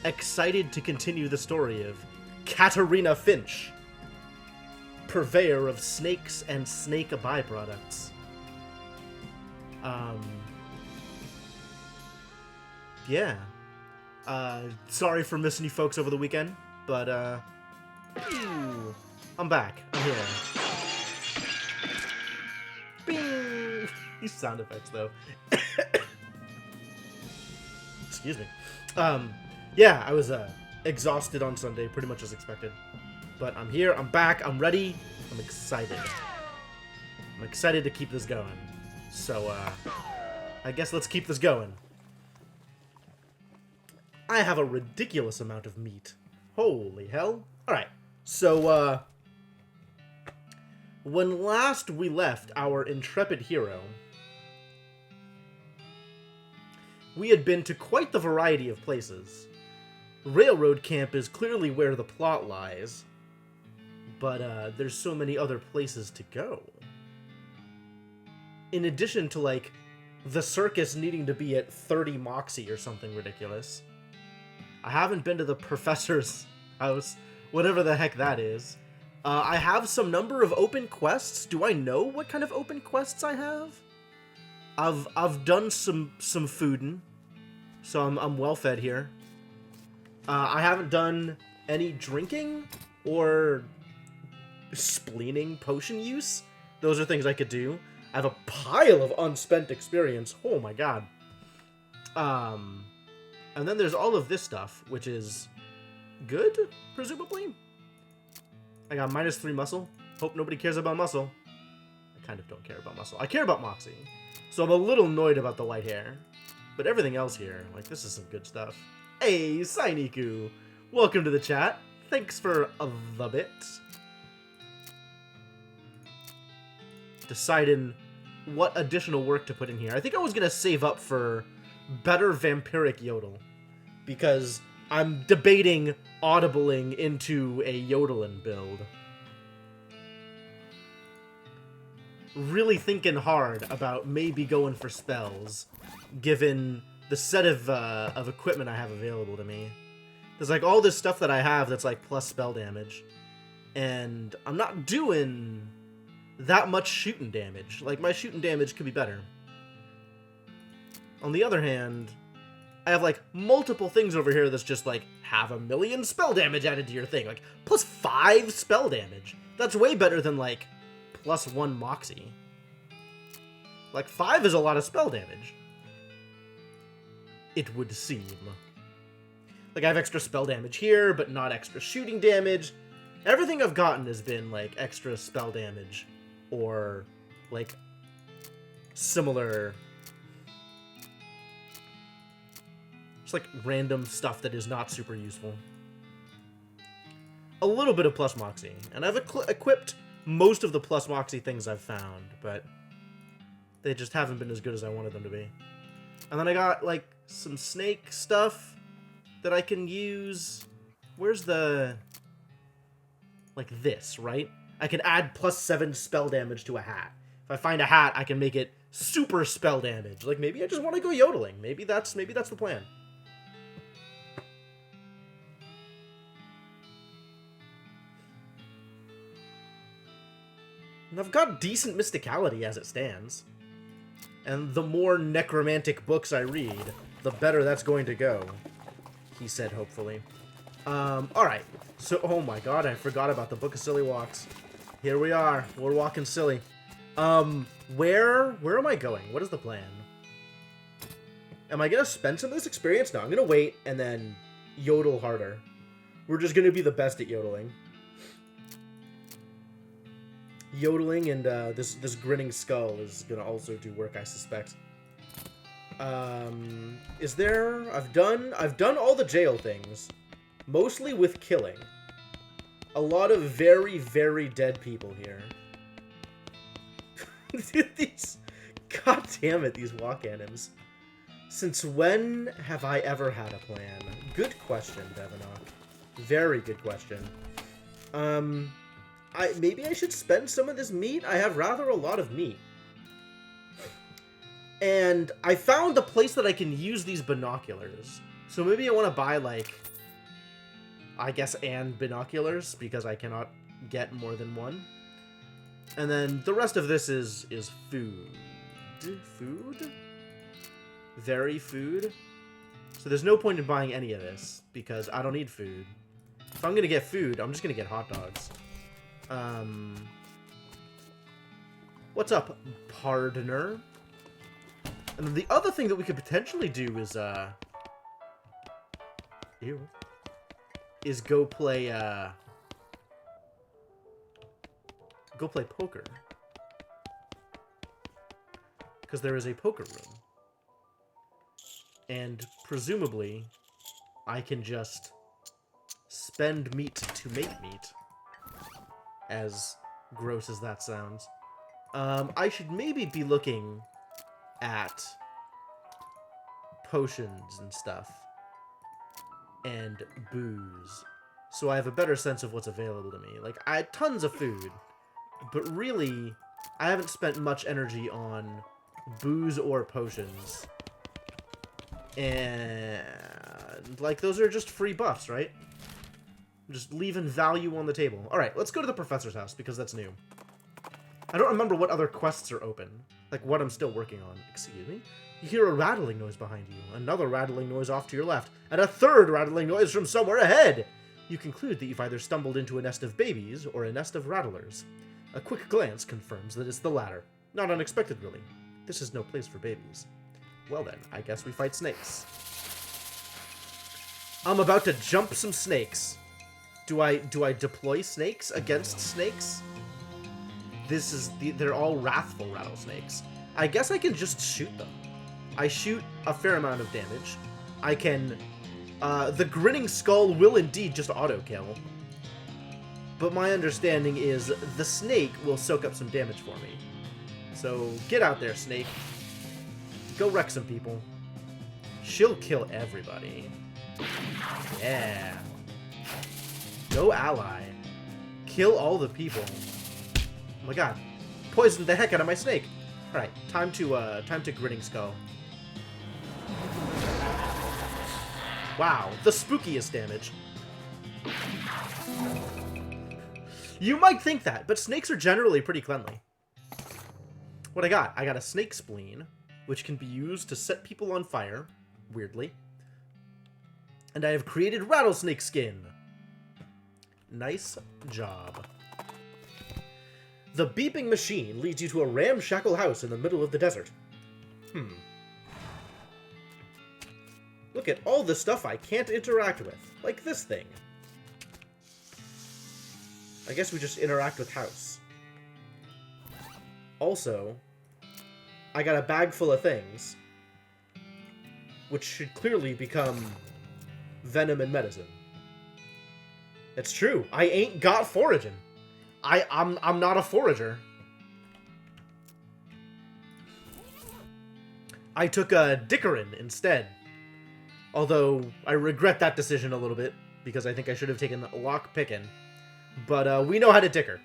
excited to continue the story of Katarina Finch, purveyor of snakes and snake byproducts. Yeah. Sorry for missing you folks over the weekend, but, I'm back. I'm here. Bing! These sound effects, though. Excuse me. Yeah, I was, exhausted on Sunday, pretty much as expected. But I'm here, I'm back, I'm ready, I'm excited. I'm excited to keep this going. So, I guess let's keep this going. I have a ridiculous amount of meat. Holy hell. Alright, so, when last we left our intrepid hero, we had been to quite the variety of places. Railroad Camp is clearly where the plot lies, but there's so many other places to go. In addition to, like, the circus needing to be at 30 Moxie or something ridiculous. I haven't been to the professor's house, whatever the heck that is. I have some number of open quests. Do I know what kind of open quests I have? I've done some fooding, so I'm well fed here. I haven't done any drinking or spleening potion use. Those are things I could do. I have a pile of unspent experience. Oh my god. And then there's all of this stuff, which is good, presumably. I got -3 muscle. Hope nobody cares about muscle. I kind of don't care about muscle. I care about Moxie. So I'm a little annoyed about the white hair. But everything else here, like, this is some good stuff. Hey, Sainiku! Welcome to the chat. Thanks for the bit. Deciding what additional work to put in here. I think I was gonna save up for better vampiric yodel, because I'm debating audibling into a yodeling build. Really thinking hard about maybe going for spells, given the set of equipment I have available to me. There's like all this stuff that I have that's like plus spell damage, and I'm not doing that much shooting damage. Like, my shooting damage could be better. On the other hand, I have like multiple things over here that's just like have 1,000,000 spell damage added to your thing, like +5 spell damage. That's way better than like +1 Moxie. Like 5 is a lot of spell damage, it would seem. Like, I have extra spell damage here, but not extra shooting damage. Everything I've gotten has been like extra spell damage, or like similar, just like random stuff that is not super useful. A little bit of plus Moxie, and I've equipped most of the plus Moxie things I've found, but they just haven't been as good as I wanted them to be. And then I got like some snake stuff that I can use. Where's the, like this, right? I can add +7 spell damage to a hat. If I find a hat, I can make it super spell damage. Like, maybe I just want to go yodeling. Maybe that's the plan. And I've got decent mysticality as it stands. And the more necromantic books I read, the better that's going to go, he said, hopefully. Alright. So, oh my god, I forgot about the Book of Silly Walks. Here we are. We're walking silly. Where am I going? What is the plan? Am I gonna spend some of this experience? No, I'm gonna wait and then yodel harder. We're just gonna be the best at yodeling. Yodeling and this grinning skull is gonna also do work, I suspect. Is there? I've done all the jail things, mostly with killing. A lot of very, very dead people here. These, god damn it, these walk anims. Since when have I ever had a plan? Good question, Devanok. Very good question. Maybe I should spend some of this meat? I have rather a lot of meat. And I found a place that I can use these binoculars. So maybe I want to buy, like, I guess, and binoculars, because I cannot get more than one. And then the rest of this is food. Food? Very food? So there's no point in buying any of this, because I don't need food. If I'm gonna get food, I'm just gonna get hot dogs. What's up, partner? And then the other thing that we could potentially do is, is go play poker. Because there is a poker room. And presumably, I can just spend meat to make meat. As gross as that sounds. I should maybe be looking at potions and stuff. And booze. So I have a better sense of what's available to me. Like, I had tons of food. But really, I haven't spent much energy on booze or potions. And, like, those are just free buffs, right? Just leaving value on the table. Alright, let's go to the professor's house, because that's new. I don't remember what other quests are open. Like, what I'm still working on. Excuse me? You hear a rattling noise behind you, another rattling noise off to your left, and a third rattling noise from somewhere ahead! You conclude that you've either stumbled into a nest of babies or a nest of rattlers. A quick glance confirms that it's the latter. Not unexpected, really. This is no place for babies. Well then, I guess we fight snakes. I'm about to jump some snakes. Do I deploy snakes against snakes? They're all wrathful rattlesnakes. I guess I can just shoot them. I shoot a fair amount of damage. I can, the grinning skull will indeed just auto-kill. But my understanding is the snake will soak up some damage for me. So, get out there, snake. Go wreck some people. She'll kill everybody. Yeah. Go ally. Kill all the people. Oh my god. Poisoned the heck out of my snake. Alright, time to grinning skull. Wow, the spookiest damage. You might think that, but snakes are generally pretty cleanly. What I got? I got a snake spleen, which can be used to set people on fire, weirdly. And I have created rattlesnake skin. Nice job. The beeping machine leads you to a ramshackle house in the middle of the desert. Look at all the stuff I can't interact with, like this thing. I guess we just interact with house. Also, I got a bag full of things, which should clearly become venom and medicine. It's true. I ain't got foraging. I'm not a forager. I took a Dickerin instead. Although, I regret that decision a little bit, because I think I should have taken lock picking. But we know how to dicker.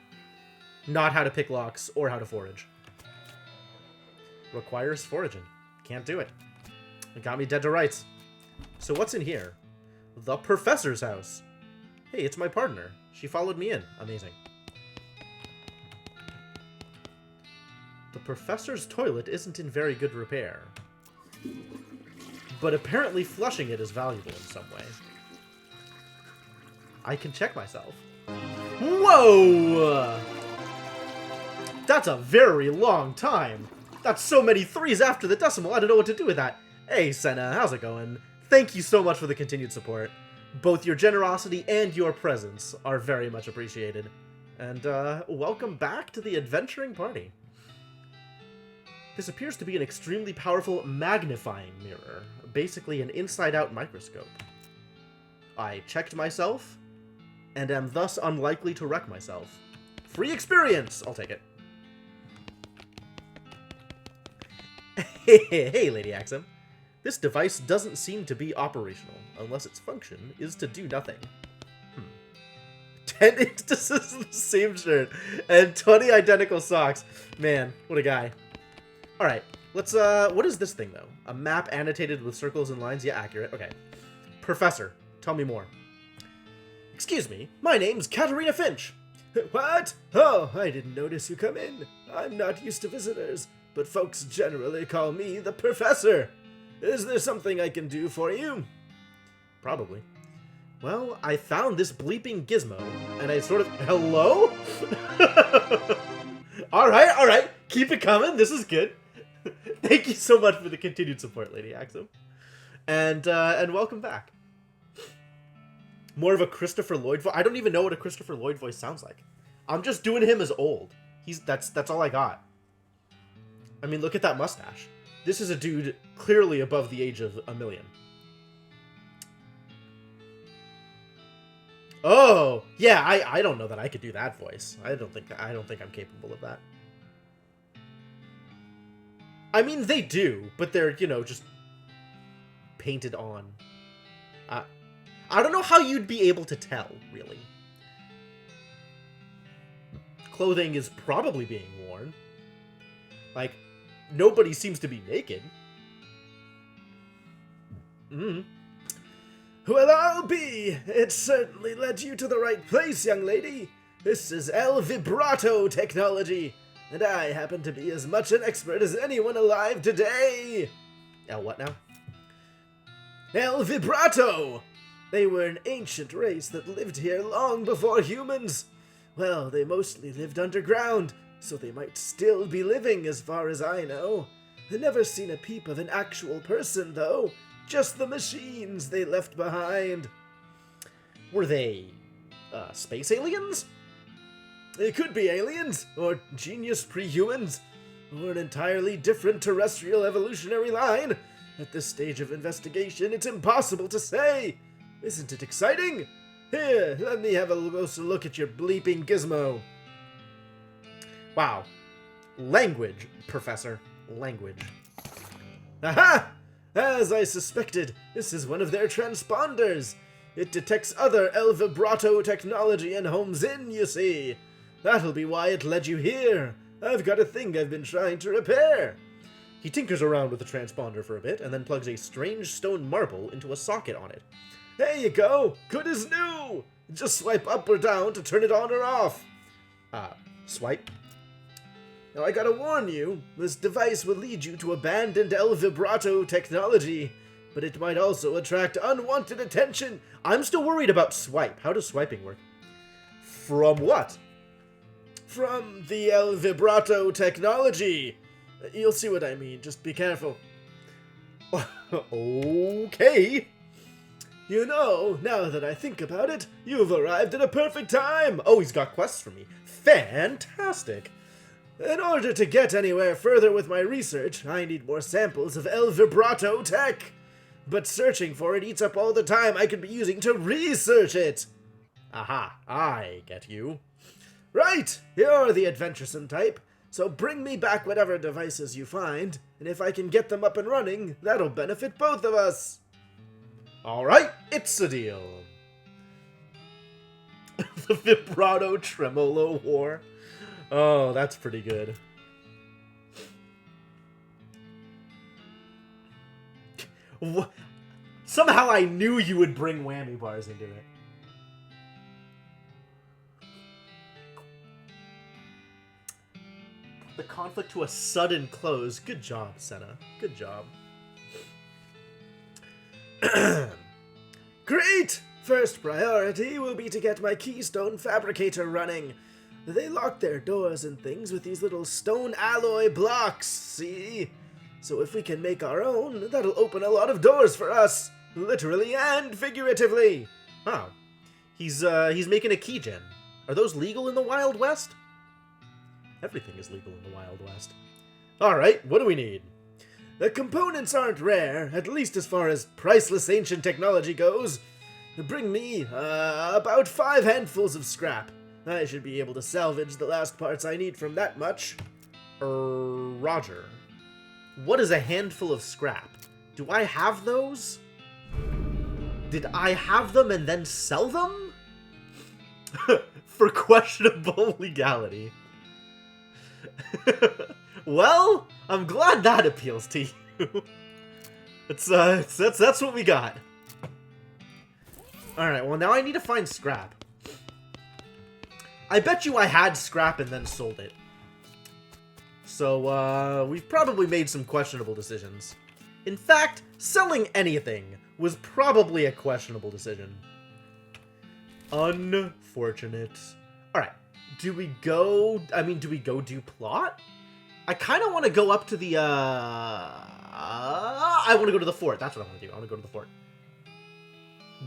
Not how to pick locks or how to forage. Requires foraging. Can't do it. It got me dead to rights. So what's in here? The professor's house. Hey, it's my partner. She followed me in. Amazing. The professor's toilet isn't in very good repair. But apparently flushing it is valuable in some way. I can check myself. Whoa! That's a very long time. That's so many threes after the decimal, I don't know what to do with that. Hey, Senna, how's it going? Thank you so much for the continued support. Both your generosity and your presence are very much appreciated. And, welcome back to the adventuring party. This appears to be an extremely powerful magnifying mirror, basically an inside-out microscope. I checked myself, and am thus unlikely to wreck myself. Free experience! I'll take it. Hey, Lady Axum. This device doesn't seem to be operational, unless its function is to do nothing. 10 instances of the same shirt, and 20 identical socks. Man, what a guy. Alright, let's, what is this thing, though? A map annotated with circles and lines? Yeah, accurate. Okay. Professor, tell me more. Excuse me, my name's Katerina Finch. What? Oh, I didn't notice you come in. I'm not used to visitors, but folks generally call me the Professor. Is there something I can do for you? Probably. Well, I found this bleeping gizmo, and I sort of... Hello? Alright. Keep it coming. This is good. Thank you so much for the continued support, Lady Axum. And welcome back. More of a Christopher Lloyd voice. I don't even know what a Christopher Lloyd voice sounds like. I'm just doing him as old. That's all I got. I mean, look at that mustache. This is a dude clearly above the age of a million. Oh, yeah, I don't know that I could do that voice. I don't think I'm capable of that. I mean, they do, but they're, you know, just painted on. I don't know how you'd be able to tell, really. Clothing is probably being worn. Like, nobody seems to be naked. Well, I'll be. It certainly led you to the right place, young lady. This is El Vibrato technology, and I happen to be as much an expert as anyone alive today. El what now? El Vibrato! They were an ancient race that lived here long before humans. Well, they mostly lived underground, so they might still be living as far as I know. I've never seen a peep of an actual person, though. Just the machines they left behind. Were they, space aliens? They could be aliens, or genius prehumans, or an entirely different terrestrial evolutionary line. At this stage of investigation, it's impossible to say. Isn't it exciting? Here, let me have a closer look at your bleeping gizmo. Wow. Language, Professor. Language. Aha! As I suspected, this is one of their transponders. It detects other El Vibrato technology and homes in, you see. That'll be why it led you here. I've got a thing I've been trying to repair. He tinkers around with the transponder for a bit, and then plugs a strange stone marble into a socket on it. There you go. Good as new. Just swipe up or down to turn it on or off. Swipe. Now I gotta warn you, this device will lead you to abandoned El Vibrato technology, but it might also attract unwanted attention. I'm still worried about swipe. How does swiping work? From what? From the El Vibrato technology. You'll see what I mean, just be careful. Okay. You know, now that I think about it, you've arrived at a perfect time. Oh, he's got quests for me. Fantastic. In order to get anywhere further with my research, I need more samples of El Vibrato tech. But searching for it eats up all the time I could be using to research it. Aha, I get you. Right, you're the adventuresome type, so bring me back whatever devices you find, and if I can get them up and running, that'll benefit both of us. Alright, it's a deal. The vibrato tremolo war. Oh, that's pretty good. Somehow I knew you would bring whammy bars into it. The conflict to a sudden close. Good job, Senna. Good job. Great! First priority will be to get my keystone fabricator running. They lock their doors and things with these little stone alloy blocks, see? So if we can make our own, that'll open a lot of doors for us, literally and figuratively. Oh. He's making a keygen. Are those legal in the Wild West? Everything is legal in the Wild West. Alright, what do we need? The components aren't rare, at least as far as priceless ancient technology goes. Bring me, about 5 handfuls of scrap. I should be able to salvage the last parts I need from that much. Roger. What is a handful of scrap? Do I have those? Did I have them and then sell them? For questionable legality. Well, I'm glad that appeals to you. That's what we got. Alright, well now I need to find scrap. I bet you I had scrap and then sold it. So, we've probably made some questionable decisions. In fact, selling anything was probably a questionable decision. Unfortunate. Alright, do we go do plot? I kind of want to go up to the, I want to go to the fort. That's what I want to do. I want to go to the fort.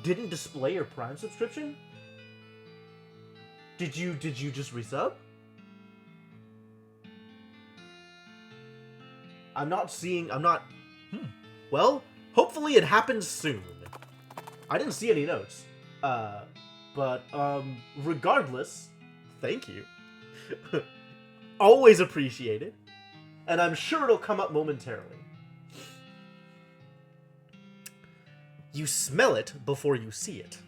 Didn't display your Prime subscription? Did you just resub? Well, hopefully it happens soon. I didn't see any notes. But regardless, thank you. Always appreciated. And I'm sure it'll come up momentarily. You smell it before you see it.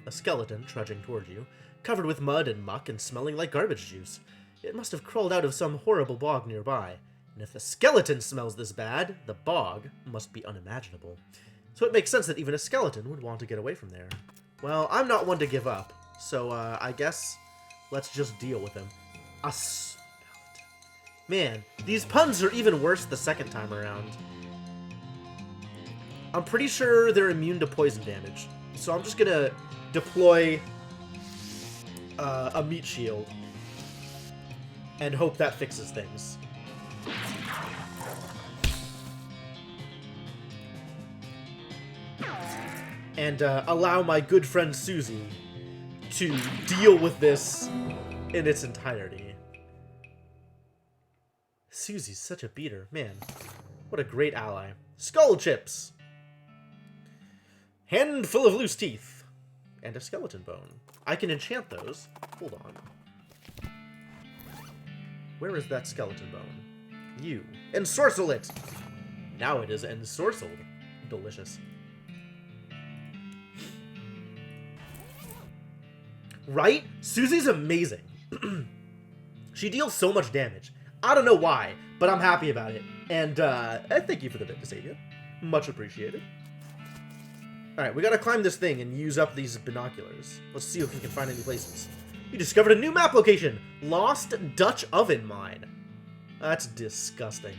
A skeleton trudging toward you, covered with mud and muck and smelling like garbage juice. It must have crawled out of some horrible bog nearby. And if the skeleton smells this bad, the bog must be unimaginable. So it makes sense that even a skeleton would want to get away from there. Well, I'm not one to give up, so I guess let's just deal with him. A skeleton. Man, these puns are even worse the second time around. I'm pretty sure they're immune to poison damage, so I'm just gonna deploy a meat shield and hope that fixes things. And allow my good friend Susie to deal with this in its entirety. Susie's such a beater. Man, what a great ally. Skull chips! Handful of loose teeth. And a skeleton bone. I can enchant those. Hold on. Where is that skeleton bone? You. Ensorcel it! Now it is ensorcelled. Delicious. Right? Susie's amazing. She deals so much damage. I don't know why, but I'm happy about it. And thank you for the bit, Savior. Much appreciated. Alright, we gotta climb this thing and use up these binoculars. Let's see if we can find any places. You discovered a new map location! Lost Dutch Oven Mine. That's disgusting.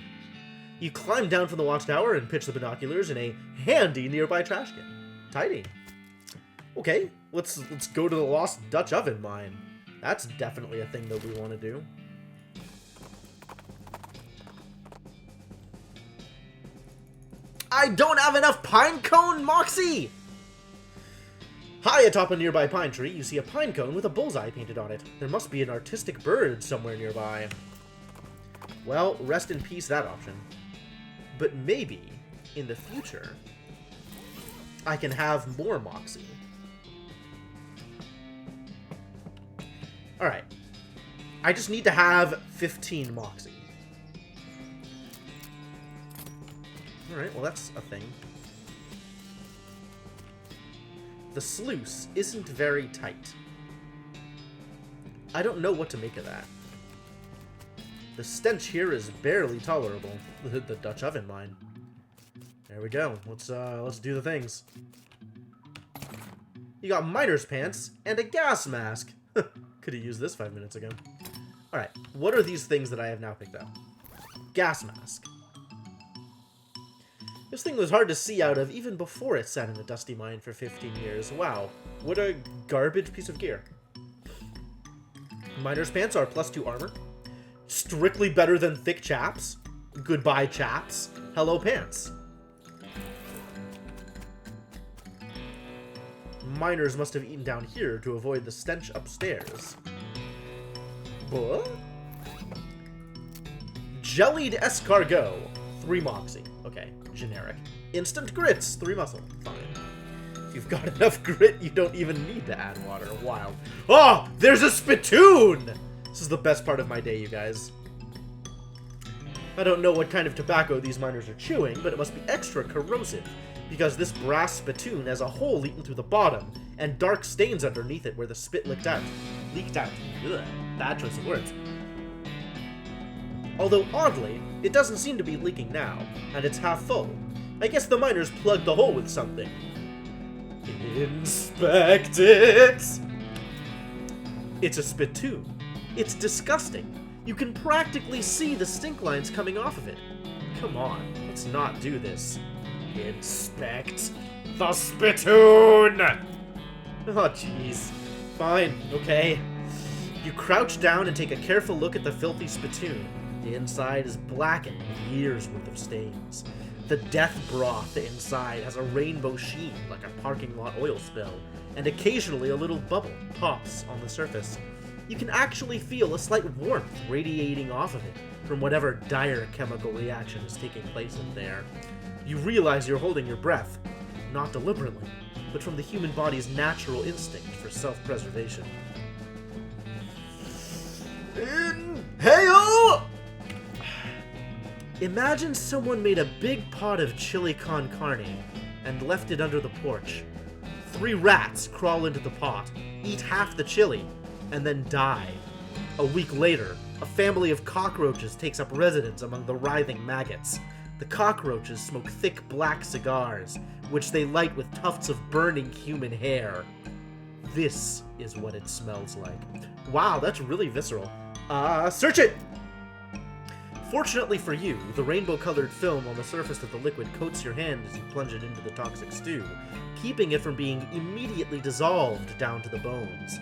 You climb down from the watchtower and pitch the binoculars in a handy nearby trash can. Tidy. Okay, let's go to the Lost Dutch Oven Mine. That's definitely a thing that we want to do. I don't have enough pine cone, Moxie! High atop a nearby pine tree, you see a pine cone with a bullseye painted on it. There must be an artistic bird somewhere nearby. Well, rest in peace, that option. But maybe, in the future, I can have more Moxie. Alright. I just need to have 15 Moxie. Alright, well that's a thing. The sluice isn't very tight. I don't know what to make of that. The stench here is barely tolerable. The Dutch Oven Mine. There we go. Let's do the things. You got miner's pants and a gas mask. Could have used this 5 minutes ago. Alright, what are these things that I have now picked up? Gas mask. This thing was hard to see out of even before it sat in a dusty mine for 15 years. Wow, what a garbage piece of gear. Miner's pants are +2 armor. Strictly better than thick chaps. Goodbye chaps. Hello pants. Miners must have eaten down here to avoid the stench upstairs. What? Jellied escargot. 3 moxie. Okay, generic. Instant grits. 3 muscle. Fine. If you've got enough grit, you don't even need to add water. Wild. Oh, there's a spittoon! This is the best part of my day, you guys. I don't know what kind of tobacco these miners are chewing, but it must be extra corrosive, because this brass spittoon has a hole eaten through the bottom, and dark stains underneath it where the spit leaked out. Ugh, bad choice of words. Although, oddly, it doesn't seem to be leaking now, and it's half full. I guess the miners plugged the hole with something. Inspect it! It's a spittoon. It's disgusting. You can practically see the stink lines coming off of it. Come on, let's not do this. Inspect the spittoon! Oh, jeez. Fine, okay. You crouch down and take a careful look at the filthy spittoon. The inside is blackened with years' worth of stains. The death broth inside has a rainbow sheen like a parking lot oil spill, and occasionally a little bubble pops on the surface. You can actually feel a slight warmth radiating off of it from whatever dire chemical reaction is taking place in there. You realize you're holding your breath, not deliberately, but from the human body's natural instinct for self-preservation. Inhale! Imagine someone made a big pot of chili con carne and left it under the porch. 3 rats crawl into the pot, eat half the chili, and then die. A week later, a family of cockroaches takes up residence among the writhing maggots. The cockroaches smoke thick black cigars, which they light with tufts of burning human hair. This is what it smells like. Wow, that's really visceral. Search it! Fortunately for you, the rainbow-colored film on the surface of the liquid coats your hand as you plunge it into the toxic stew, keeping it from being immediately dissolved down to the bones.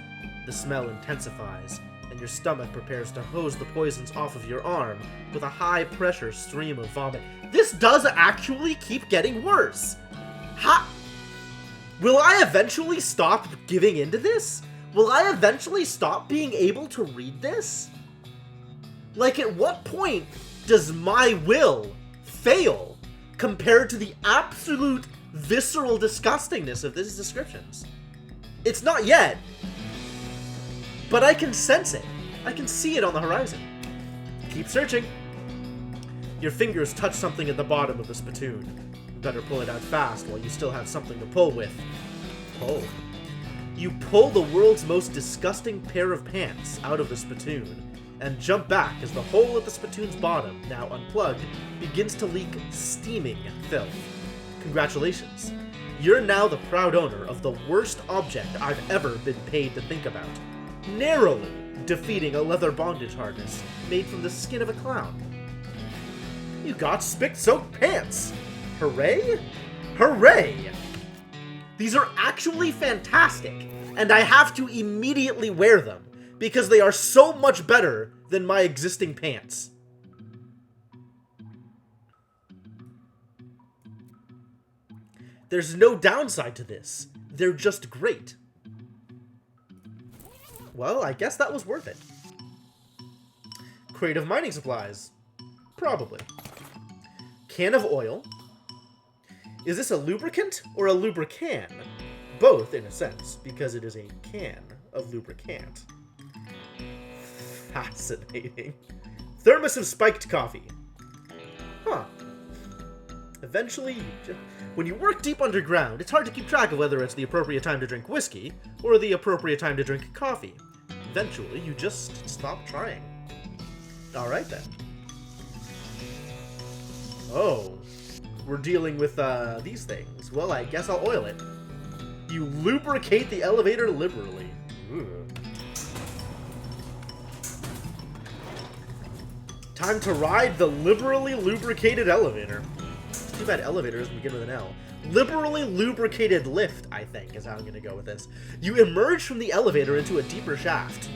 The smell intensifies, and your stomach prepares to hose the poisons off of your arm with a high-pressure stream of vomit. This does actually keep getting worse! Will I eventually stop giving into this? Will I eventually stop being able to read this? Like, at what point does my will fail compared to the absolute visceral disgustingness of these descriptions? It's not yet, but I can sense it. I can see it on the horizon. Keep searching. Your fingers touch something at the bottom of the spittoon. Better pull it out fast while you still have something to pull with. Pull. You pull the world's most disgusting pair of pants out of the spittoon and jump back as the hole at the spittoon's bottom, now unplugged, begins to leak steaming filth. Congratulations. You're now the proud owner of the worst object I've ever been paid to think about, narrowly defeating a leather bondage harness made from the skin of a clown. You got spick-soaked pants! Hooray! Hooray! These are actually fantastic, and I have to immediately wear them, because they are so much better than my existing pants. There's no downside to this. They're just great. Well, I guess that was worth it. Crate of mining supplies. Probably. Can of oil. Is this a lubricant or a lubricant? Both, in a sense, because it is a can of lubricant. Fascinating. Thermos of spiked coffee. Huh. Eventually, when you work deep underground, it's hard to keep track of whether it's the appropriate time to drink whiskey or the appropriate time to drink coffee. Eventually, you just stop trying. Alright then. Oh. We're dealing with, these things. Well, I guess I'll oil it. You lubricate the elevator liberally. Ooh. Time to ride the liberally lubricated elevator. It's too bad elevator doesn't begin with an L. Liberally lubricated lift, I think, is how I'm gonna go with this. You emerge from the elevator into a deeper shaft.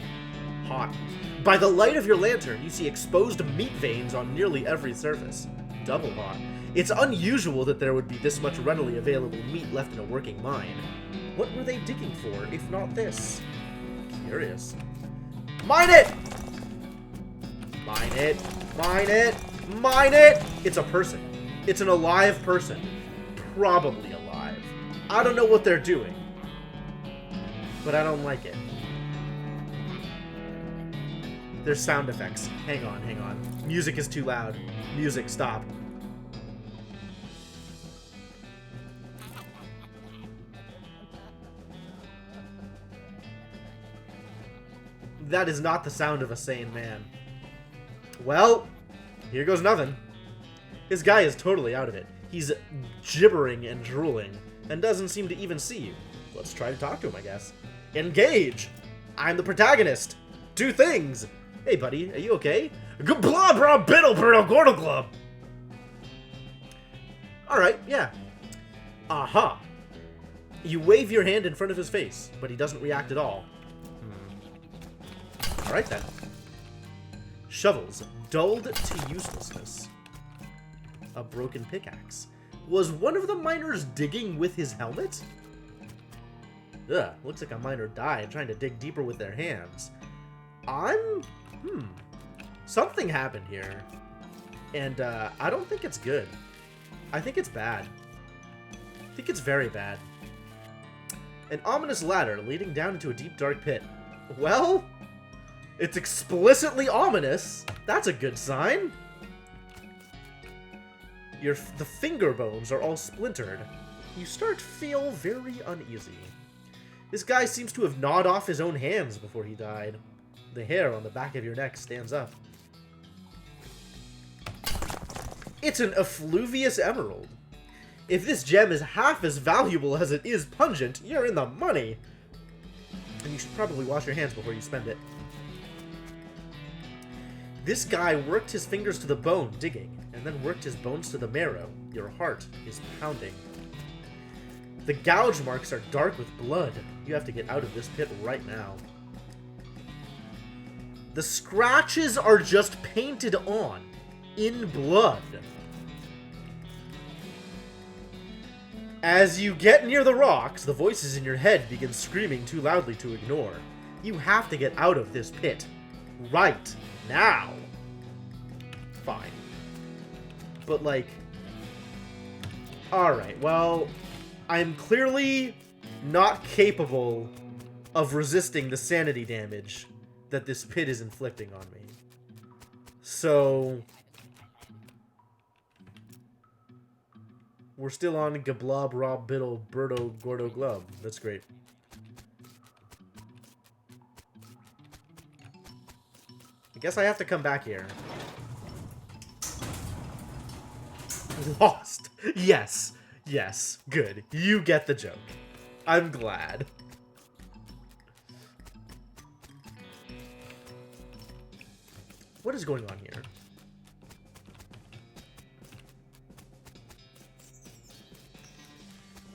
Hot. By the light of your lantern, you see exposed meat veins on nearly every surface. Double hot. It's unusual that there would be this much readily available meat left in a working mine. What were they digging for, if not this? Curious. Mine it! Mine it. Mine it. Mine it! It's a person. It's an alive person. Probably alive. I don't know what they're doing. But I don't like it. There's sound effects. Hang on, hang on. Music is too loud. Music, stop. That is not the sound of a sane man. Well, here goes nothing. This guy is totally out of it. He's gibbering and drooling. and doesn't seem to even see you. Let's try to talk to him, I guess. Engage! I'm the protagonist! Two things! Hey, buddy, are you okay? Blah, blah, biddle, biddle, gordle, glub! Alright, yeah. Aha! You wave your hand in front of his face, but he doesn't react at all. Alright then. Shovels, dulled to uselessness. A broken pickaxe. Was one of the miners digging with his helmet? Ugh, looks like a miner died trying to dig deeper with their hands. Something happened here. And, I don't think it's good. I think it's bad. I think it's very bad. An ominous ladder leading down into a deep, dark pit. Well, it's explicitly ominous. That's a good sign. The finger bones are all splintered. You start to feel very uneasy. This guy seems to have gnawed off his own hands before he died. The hair on the back of your neck stands up. It's an effluvious emerald. If this gem is half as valuable as it is pungent, you're in the money. And you should probably wash your hands before you spend it. This guy worked his fingers to the bone, digging, and then worked his bones to the marrow. Your heart is pounding. The gouge marks are dark with blood. You have to get out of this pit right now. The scratches are just painted on, in blood. As you get near the rocks, the voices in your head begin screaming too loudly to ignore. You have to get out of this pit. Right now. Fine. But, like... Alright, well... I'm clearly not capable of resisting the sanity damage that this pit is inflicting on me. So... We're still on Gablob, Rob, Biddle, Birdo, Gordo, Glub. That's great. I guess I have to come back here. Lost. Yes. Yes. Good. You get the joke. I'm glad. What is going on here?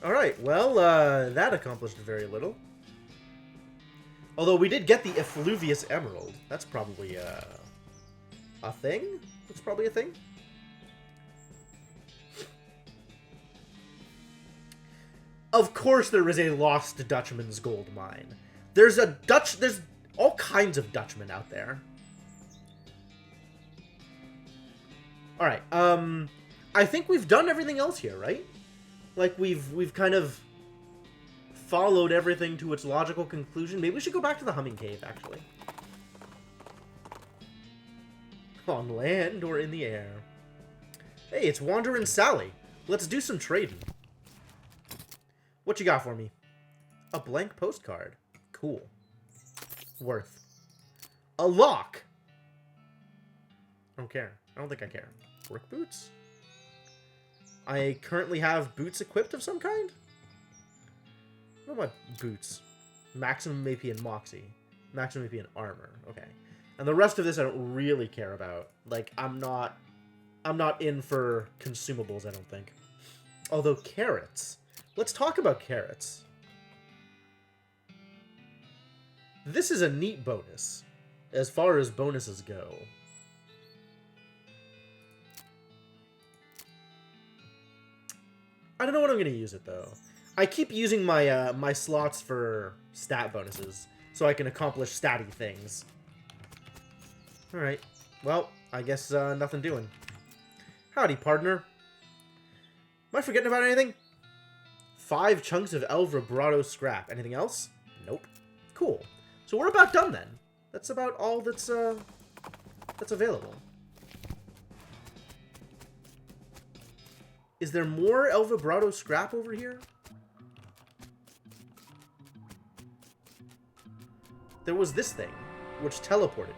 Alright, well, that accomplished very little. Although we did get the effluvious emerald. That's probably, a thing? That's probably a thing? Of course there is a lost Dutchman's gold mine. There's all kinds of Dutchmen out there. Alright, I think we've done everything else here, right? Like, we've kind of followed everything to its logical conclusion. Maybe we should go back to the Humming Cave, actually. On land or in the air. Hey, it's Wanderin' Sally. Let's do some trading. What you got for me? A blank postcard. Cool. Worth. A lock. I don't care. I don't think I care. Work boots? I currently have boots equipped of some kind? What about boots? Maximum AP and Moxie. Maximum AP and armor. Okay. And the rest of this I don't really care about. Like, I'm not in for consumables, I don't think. Although carrots. Let's talk about carrots. This is a neat bonus, as far as bonuses go. I don't know what I'm going to use it, though. I keep using my my slots for stat bonuses, so I can accomplish statty things. Alright. Well, I guess nothing doing. Howdy, partner. Am I forgetting about anything? 5 chunks of El Vibrato scrap. Anything else? Nope. Cool. So we're about done, then. That's about all that's available. Is there more El Vibrato scrap over here? There was this thing, which teleported me.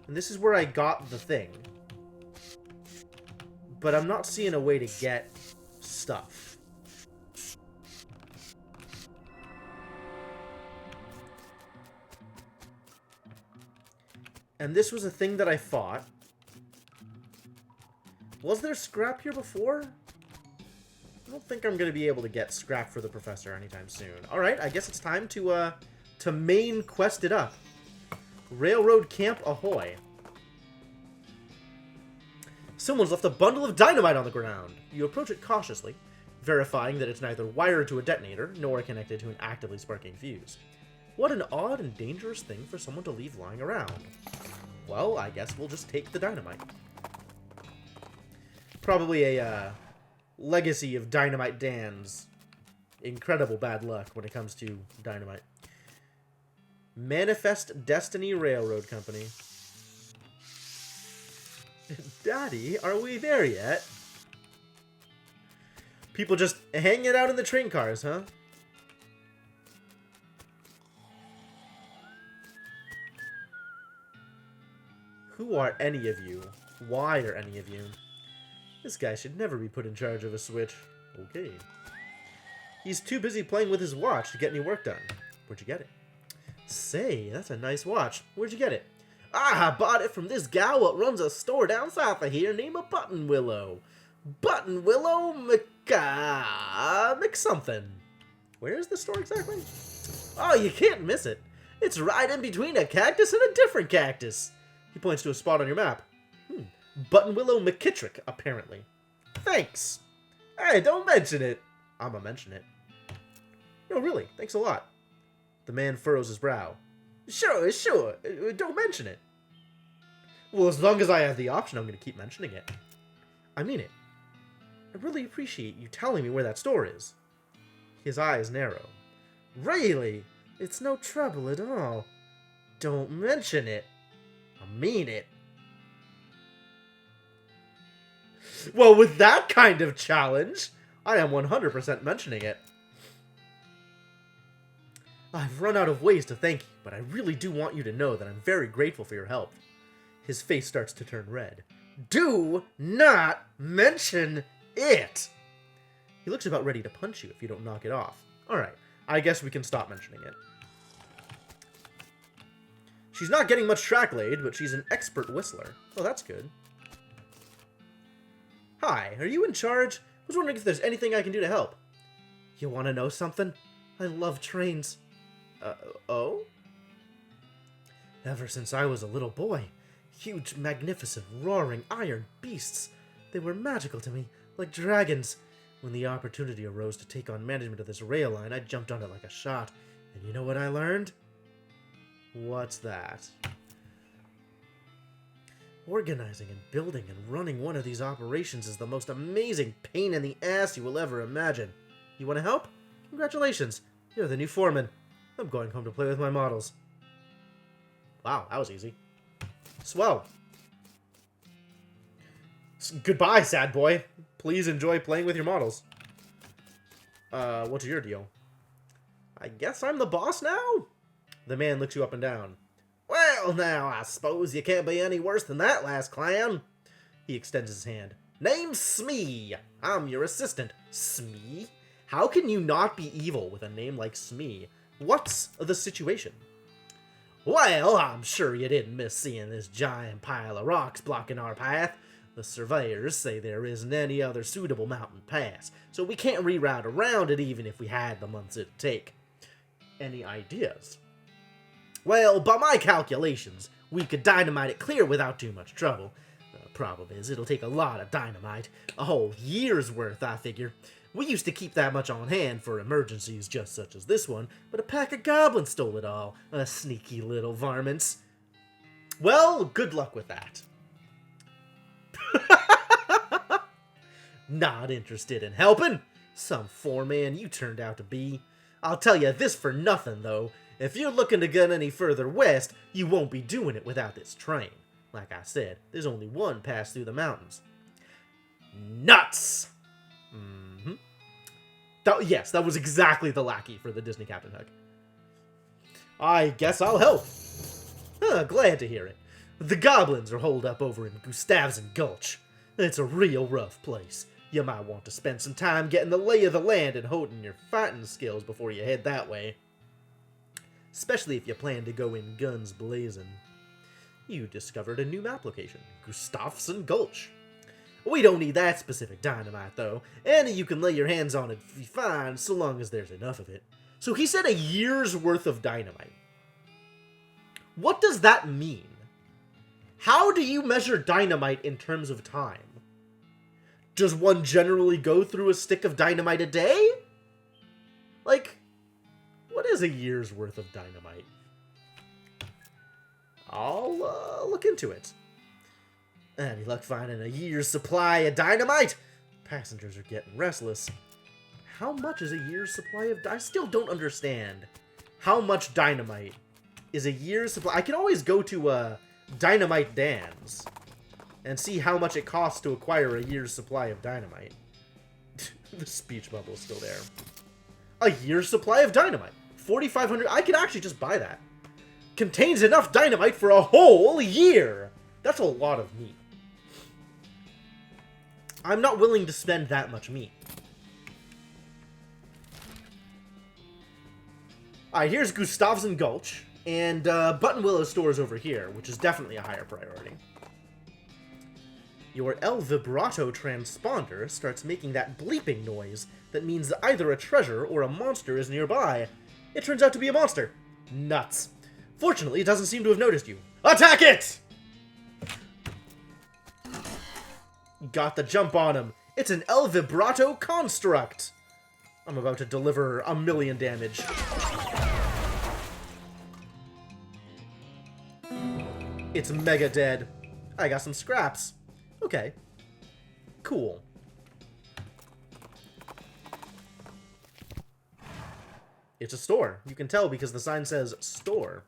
And this is where I got the thing. but I'm not seeing a way to get stuff. And this was a thing that I fought. Was there scrap here before? I don't think I'm going to be able to get scrap for the professor anytime soon. Alright, I guess it's time to main quest it up. Railroad Camp Ahoy. Someone's left a bundle of dynamite on the ground. You approach it cautiously, verifying that it's neither wired to a detonator nor connected to an actively sparking fuse. What an odd and dangerous thing for someone to leave lying around. Well, I guess we'll just take the dynamite. Probably a legacy of Dynamite Dan's incredible bad luck when it comes to dynamite. Manifest Destiny Railroad Company. Daddy, are we there yet? People just hanging out in the train cars, huh? Who are any of you? Why are any of you? This guy should never be put in charge of a switch. Okay. He's too busy playing with his watch to get any work done. Where'd you get it? Say, that's a nice watch. Where'd you get it? I bought it from this gal what runs a store down south of here named Button Willow. Button Willow McSomething. Where is the store exactly? Oh, you can't miss it. It's right in between a cactus and a different cactus. He points to a spot on your map. Button Willow McKittrick, apparently. Thanks. Hey, don't mention it. I'ma mention it. No, really, thanks a lot. The man furrows his brow. Sure. Don't mention it. Well, as long as I have the option, I'm going to keep mentioning it. I mean it. I really appreciate you telling me where that store is. His eyes narrow. Really? It's no trouble at all. Don't mention it. I mean it. Well, with that kind of challenge, I am 100% mentioning it. I've run out of ways to thank you, but I really do want you to know that I'm very grateful for your help. His face starts to turn red. Do not mention it! He looks about ready to punch you if you don't knock it off. Alright, I guess we can stop mentioning it. She's not getting much track laid, but she's an expert whistler. Oh, that's good. Hi, are you in charge? I was wondering if there's anything I can do to help. You want to know something? I love trains. Oh? Ever since I was a little boy, huge, magnificent, roaring iron beasts. They were magical to me, like dragons. When the opportunity arose to take on management of this rail line, I jumped on it like a shot. And you know what I learned? What's that? Organizing and building and running one of these operations is the most amazing pain in the ass you will ever imagine. You want to help? Congratulations, you're the new foreman. I'm going home to play with my models. Wow, that was easy. Swell. Goodbye, sad boy. Please enjoy playing with your models. What's your deal? I guess I'm the boss now? The man looks you up and down. Well, now, I suppose you can't be any worse than that last clown. He extends his hand. Name's Smee. I'm your assistant. Smee? How can you not be evil with a name like Smee? What's the situation? Well, I'm sure you didn't miss seeing this giant pile of rocks blocking our path. The surveyors say there isn't any other suitable mountain pass, so we can't reroute around it even if we had the months it'd take. Any ideas? Well, by my calculations, we could dynamite it clear without too much trouble. The problem is, it'll take a lot of dynamite. A whole year's worth, I figure. We used to keep that much on hand for emergencies just such as this one, but a pack of goblins stole it all. Sneaky little varmints. Well, good luck with that. Not interested in helping? Some foreman you turned out to be. I'll tell you this for nothing, though. If you're looking to get any further west, you won't be doing it without this train. Like I said, there's only one pass through the mountains. Nuts! Yes, that was exactly the lackey for the Disney Captain Hook. I guess I'll help. Glad to hear it. The goblins are holed up over in Gustavsen Gulch. It's a real rough place. You might want to spend some time getting the lay of the land and honing your fighting skills before you head that way. Especially if you plan to go in guns blazing. You discovered a new map location, Gustafsson Gulch. We don't need that specific dynamite, though. Any you can lay your hands on it be fine, so long as there's enough of it. So he said a year's worth of dynamite. What does that mean? How do you measure dynamite in terms of time? Does one generally go through a stick of dynamite a day? Like, what is a year's worth of dynamite? I'll look into it. Any luck finding a year's supply of dynamite? Passengers are getting restless. How much is a year's supply of I still don't understand. How much dynamite is a year's supply? I can always go to Dynamite Dan's and see how much it costs to acquire a year's supply of dynamite. The speech bubble is still there. A year's supply of dynamite. 4,500. I could actually just buy that. Contains enough dynamite for a whole year. That's a lot of meat. I'm not willing to spend that much meat. Alright, here's Gustafsson Gulch. And Button Willow stores over here, which is definitely a higher priority. Your El Vibrato transponder starts making that bleeping noise that means that either a treasure or a monster is nearby. It turns out to be a monster. Nuts. Fortunately, it doesn't seem to have noticed you. Attack it! Got the jump on him. It's an El Vibrato construct. I'm about to deliver 1,000,000 damage. It's mega dead. I got some scraps. Okay. Cool. It's a store. You can tell because the sign says store.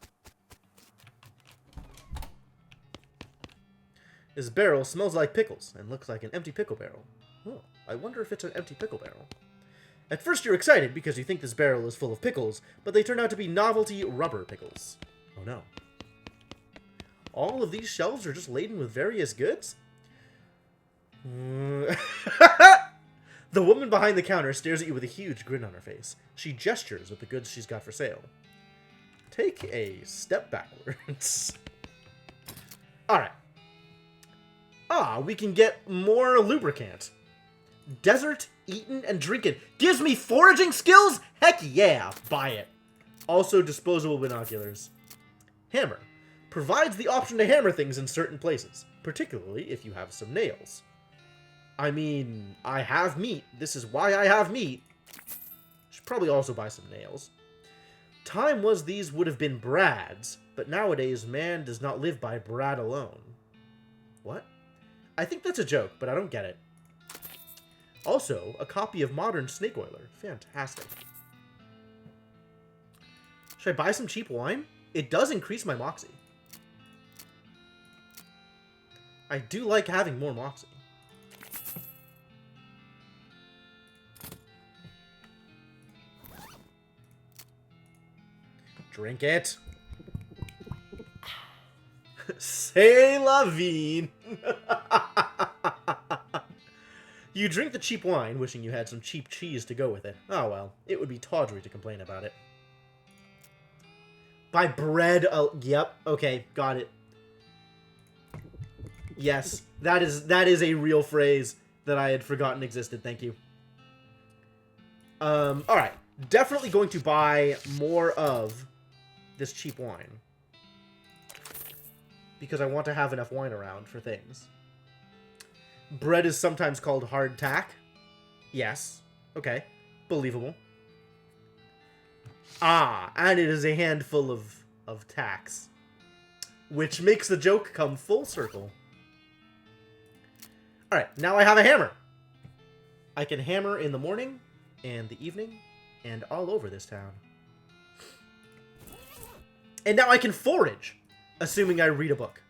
This barrel smells like pickles and looks like an empty pickle barrel. Oh, I wonder if it's an empty pickle barrel. At first you're excited because you think this barrel is full of pickles, but they turn out to be novelty rubber pickles. Oh no. All of these shelves are just laden with various goods? The woman behind the counter stares at you with a huge grin on her face. She gestures at the goods she's got for sale. Take a step backwards. Alright. We can get more lubricant. Desert, eaten, and drinking. Gives me foraging skills? Heck yeah, buy it. Also disposable binoculars. Hammer. Provides the option to hammer things in certain places, particularly if you have some nails. I mean, I have meat. This is why I have meat. Should probably also buy some nails. Time was these would have been brads, but nowadays man does not live by brad alone. What? I think that's a joke, but I don't get it. Also, a copy of Modern Snake Oiler. Fantastic. Should I buy some cheap wine? It does increase my moxie. I do like having more moxie. Drink it. C'est la vie. You drink the cheap wine, wishing you had some cheap cheese to go with it. Oh well, it would be tawdry to complain about it. Buy bread. Oh, yep. Okay, got it. Yes, that is a real phrase that I had forgotten existed. Thank you. All right. Definitely going to buy more of this cheap wine because I want to have enough wine around for things. Bread is sometimes called hardtack. Yes. Okay. Believable. And it is a handful of tacks, which makes the joke come full circle. Alright, now I have a hammer. I can hammer in the morning, and the evening, and all over this town. And now I can forage, assuming I read a book.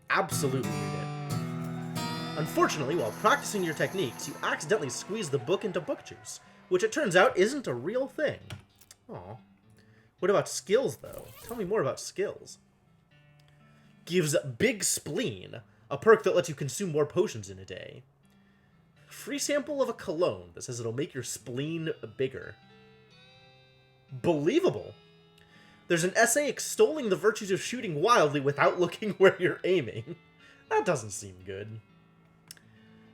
Absolutely read it. Unfortunately, while practicing your techniques, you accidentally squeeze the book into book juice, which it turns out isn't a real thing. Aw. What about skills, though? Tell me more about skills. Gives big spleen. A perk that lets you consume more potions in a day. Free sample of a cologne that says it'll make your spleen bigger. Believable. There's an essay extolling the virtues of shooting wildly without looking where you're aiming. That doesn't seem good.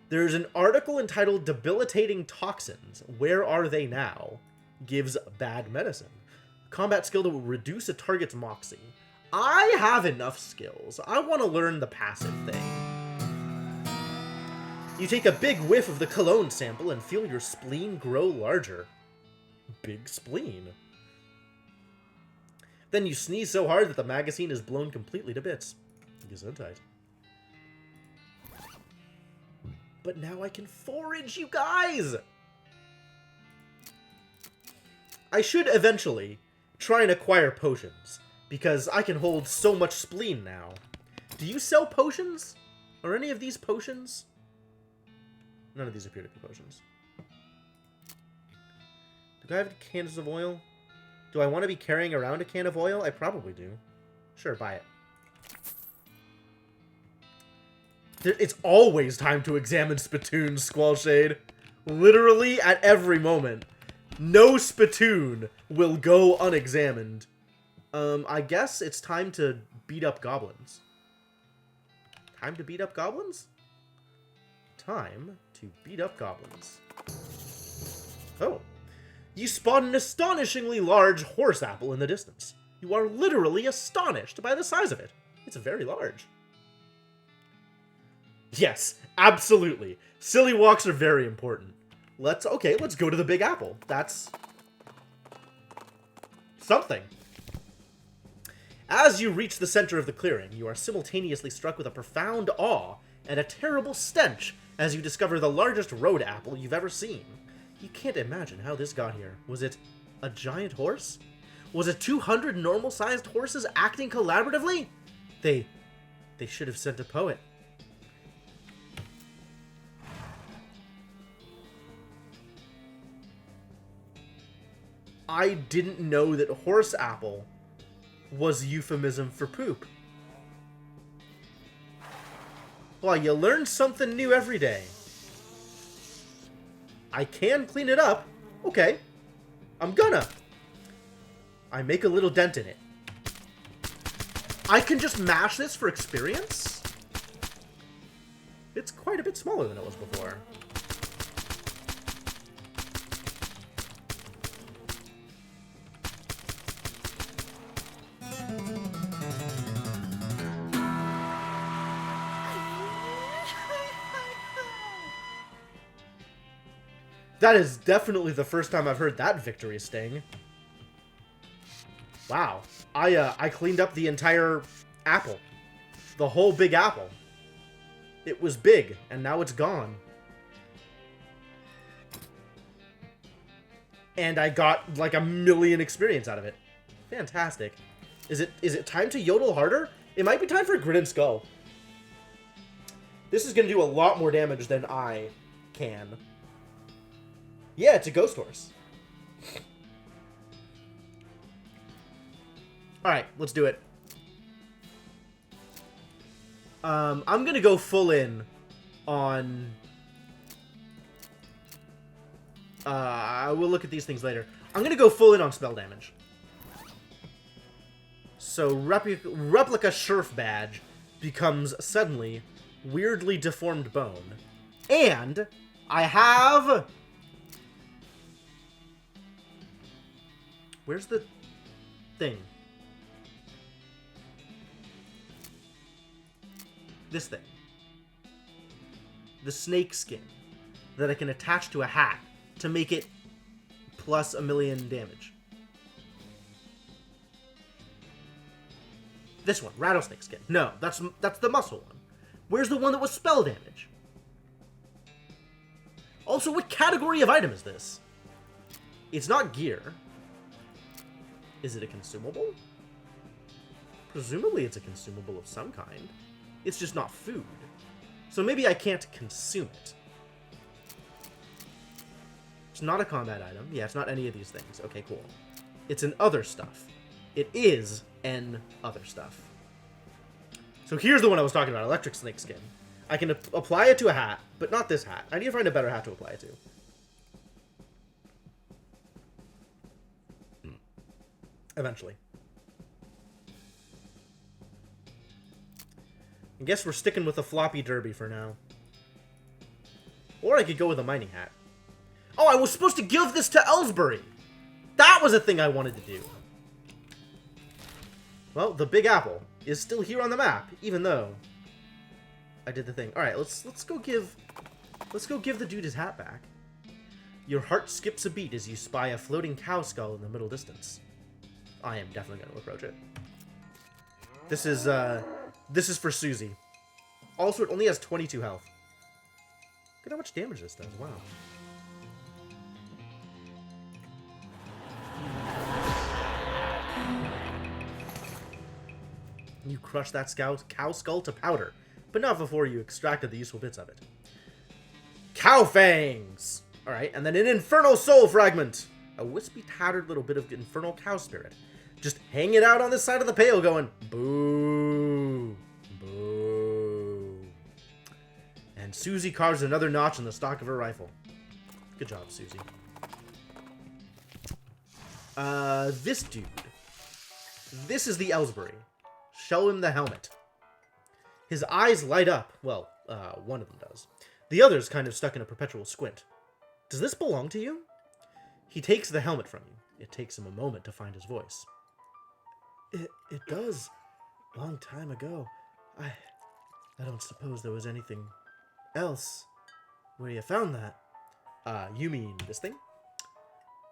There's an article entitled Debilitating Toxins. Where Are They Now? Gives bad medicine. Combat skill that will reduce a target's moxie. I have enough skills. I want to learn the passive thing. You take a big whiff of the cologne sample and feel your spleen grow larger. Big spleen. Then you sneeze so hard that the magazine is blown completely to bits. Gesundheit. But now I can forage, you guys! I should eventually try and acquire potions, because I can hold so much spleen now. Do you sell potions? Are any of these potions? None of these appear to be potions. Do I have cans of oil? Do I want to be carrying around a can of oil? I probably do. Sure, buy it. It's always time to examine spittoons, Squallshade. Literally at every moment. No spittoon will go unexamined. I guess it's time to beat up goblins. Time to beat up goblins? Time to beat up goblins. Oh. You spot an astonishingly large horse apple in the distance. You are literally astonished by the size of it. It's very large. Yes, absolutely. Silly walks are very important. Let's go to the Big Apple. That's something. As you reach the center of the clearing, you are simultaneously struck with a profound awe and a terrible stench as you discover the largest road apple you've ever seen. You can't imagine how this got here. Was it a giant horse? Was it 200 normal-sized horses acting collaboratively? They should have sent a poet. I didn't know that horse apple was euphemism for poop. Well, you learn something new every day. I can clean it up. Okay. I'm gonna. I make a little dent in it. I can just mash this for experience? It's quite a bit smaller than it was before. That is definitely the first time I've heard that victory sting. Wow. I cleaned up the entire apple. The whole big apple. It was big, and now it's gone. And I got like 1,000,000 experience out of it. Fantastic. Is it time to yodel harder? It might be time for a Grid and Skull. This is going to do a lot more damage than I can. Yeah, it's a ghost horse. Alright, let's do it. I'm gonna go full in on... I will look at these things later. I'm gonna go full in on spell damage. So, Replica Shurf Badge becomes suddenly weirdly deformed bone. And I have... Where's the thing? This thing. The snake skin that I can attach to a hat to make it plus 1,000,000 damage. This one, rattlesnake skin. No, that's the muscle one. Where's the one that was spell damage? Also, what category of item is this? It's not gear. Is it a consumable? Presumably it's a consumable of some kind. It's just not food. So maybe I can't consume it. It's not a combat item. Yeah, it's not any of these things. Okay, cool. It's an other stuff. It is an other stuff. So here's the one I was talking about, electric snake skin. I can apply it to a hat, but not this hat. I need to find a better hat to apply it to. Eventually. I guess we're sticking with the floppy derby for now. Or I could go with a mining hat. Oh, I was supposed to give this to Ellsbury! That was a thing I wanted to do. Well, the Big Apple is still here on the map, even though I did the thing. All right, let's go give the dude his hat back. Your heart skips a beat as you spy a floating cow skull in the middle distance. I am definitely going to approach it. This is for Susie. Also, it only has 22 health. Look at how much damage this does. Wow. You crush that cow skull to powder, but not before you extracted the useful bits of it. Cow fangs! Alright, and then an infernal soul fragment! A wispy, tattered little bit of infernal cow spirit. Just hanging out on the side of the pail going, boo, boo. And Susie carves another notch in the stock of her rifle. Good job, Susie. This dude. This is the Ellsbury. Show him the helmet. His eyes light up. Well, one of them does. The other's kind of stuck in a perpetual squint. Does this belong to you? He takes the helmet from you. It takes him a moment to find his voice. It does. Long time ago. I don't suppose there was anything else where you found that. You mean this thing?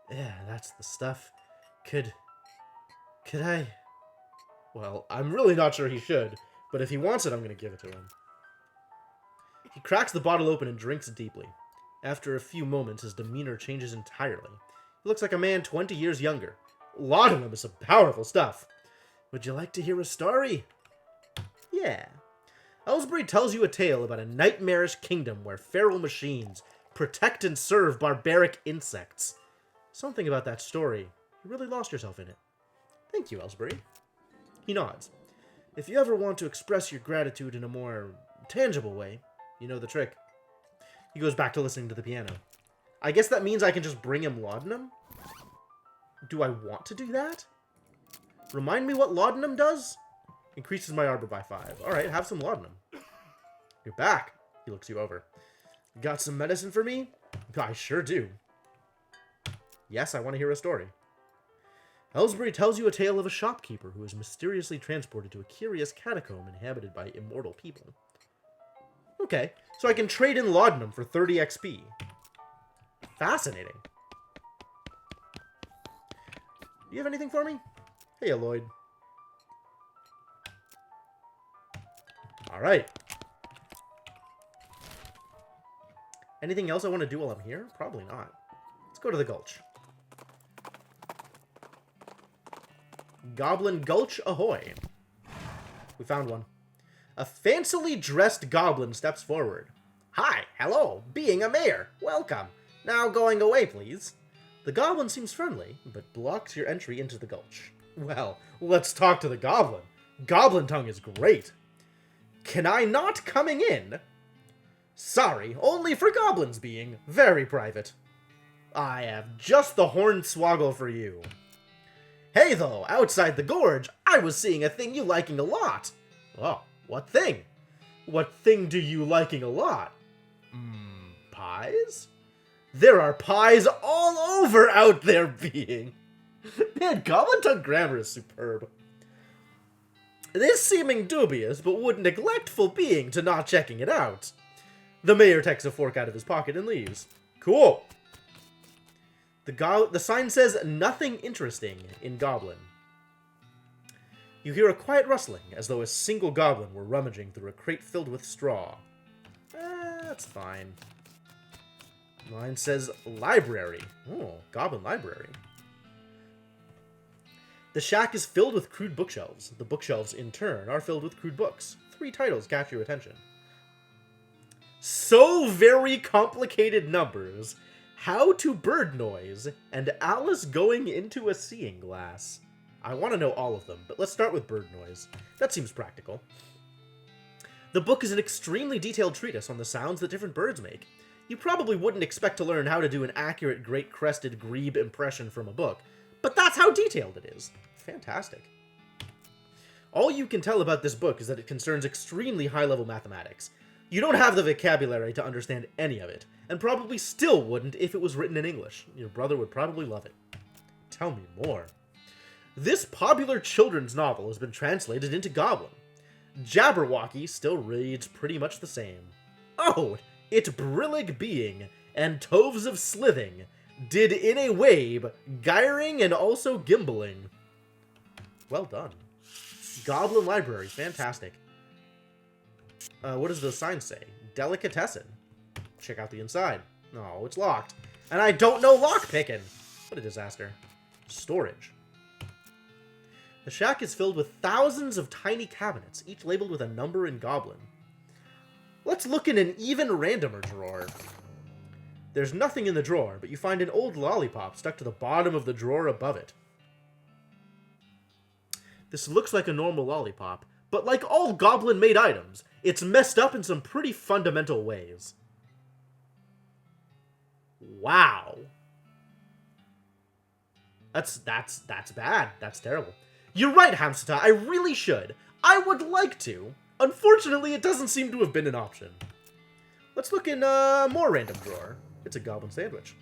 Yeah, that's the stuff. Could I? Well, I'm really not sure he should, but if he wants it, I'm going to give it to him. He cracks the bottle open and drinks deeply. After a few moments, his demeanor changes entirely. He looks like a man 20 years younger. Laudanum is some powerful stuff. Would you like to hear a story? Yeah. Ellsbury tells you a tale about a nightmarish kingdom where feral machines protect and serve barbaric insects. Something about that story. You really lost yourself in it. Thank you, Ellsbury. He nods. If you ever want to express your gratitude in a more tangible way, you know the trick. He goes back to listening to the piano. I guess that means I can just bring him laudanum? Do I want to do that? Remind me what laudanum does? Increases my armor by 5. Alright, have some laudanum. You're back. He looks you over. Got some medicine for me? I sure do. Yes, I want to hear a story. Ellsbury tells you a tale of a shopkeeper who is mysteriously transported to a curious catacomb inhabited by immortal people. Okay, so I can trade in laudanum for 30 XP. Fascinating. Do you have anything for me? Hey, Lloyd. Alright. Anything else I want to do while I'm here? Probably not. Let's go to the Gulch. Goblin Gulch ahoy. We found one. A fancily dressed goblin steps forward. Hi, hello, being a mayor, welcome. Now going away, please. The goblin seems friendly, but blocks your entry into the Gulch. Well, let's talk to the goblin. Goblin tongue is great. Can I not coming in? Sorry, only for goblins being very private. I have just the hornswoggle for you. Hey though, outside the gorge, I was seeing a thing you liking a lot. Oh, what thing? What thing do you liking a lot? Pies? There are pies all over out there being. Man, Goblin Tongue grammar is superb. This seeming dubious, but would neglectful being to not checking it out. The mayor takes a fork out of his pocket and leaves. Cool. The sign says nothing interesting in Goblin. You hear a quiet rustling, as though a single goblin were rummaging through a crate filled with straw. That's fine. Mine says library. Oh, Goblin library. The shack is filled with crude bookshelves. The bookshelves, in turn, are filled with crude books. 3 titles catch your attention. So Very Complicated Numbers, How to Bird Noise, and Alice Going into a Seeing Glass. I want to know all of them, but let's start with bird noise. That seems practical. The book is an extremely detailed treatise on the sounds that different birds make. You probably wouldn't expect to learn how to do an accurate great-crested grebe impression from a book, but that's how detailed it is. Fantastic. All you can tell about this book is that it concerns extremely high-level mathematics. You don't have the vocabulary to understand any of it, and probably still wouldn't if it was written in English. Your brother would probably love it. Tell me more. This popular children's novel has been translated into Goblin. Jabberwocky still reads pretty much the same. Oh, it brillig being, and toves of slithing, did in a wabe, gyring and also gimbling. Well done. Goblin Library, fantastic. What does the sign say? Delicatessen. Check out the inside. No, it's locked. And I don't know lockpicking. What a disaster. Storage. The shack is filled with thousands of tiny cabinets, each labeled with a number in Goblin. Let's look in an even randomer drawer. There's nothing in the drawer, but you find an old lollipop stuck to the bottom of the drawer above it. This looks like a normal lollipop, but like all Goblin-made items, it's messed up in some pretty fundamental ways. Wow. That's bad. That's terrible. You're right, Hamster. I really should. I would like to. Unfortunately, it doesn't seem to have been an option. Let's look in a more random drawer. It's a goblin sandwich.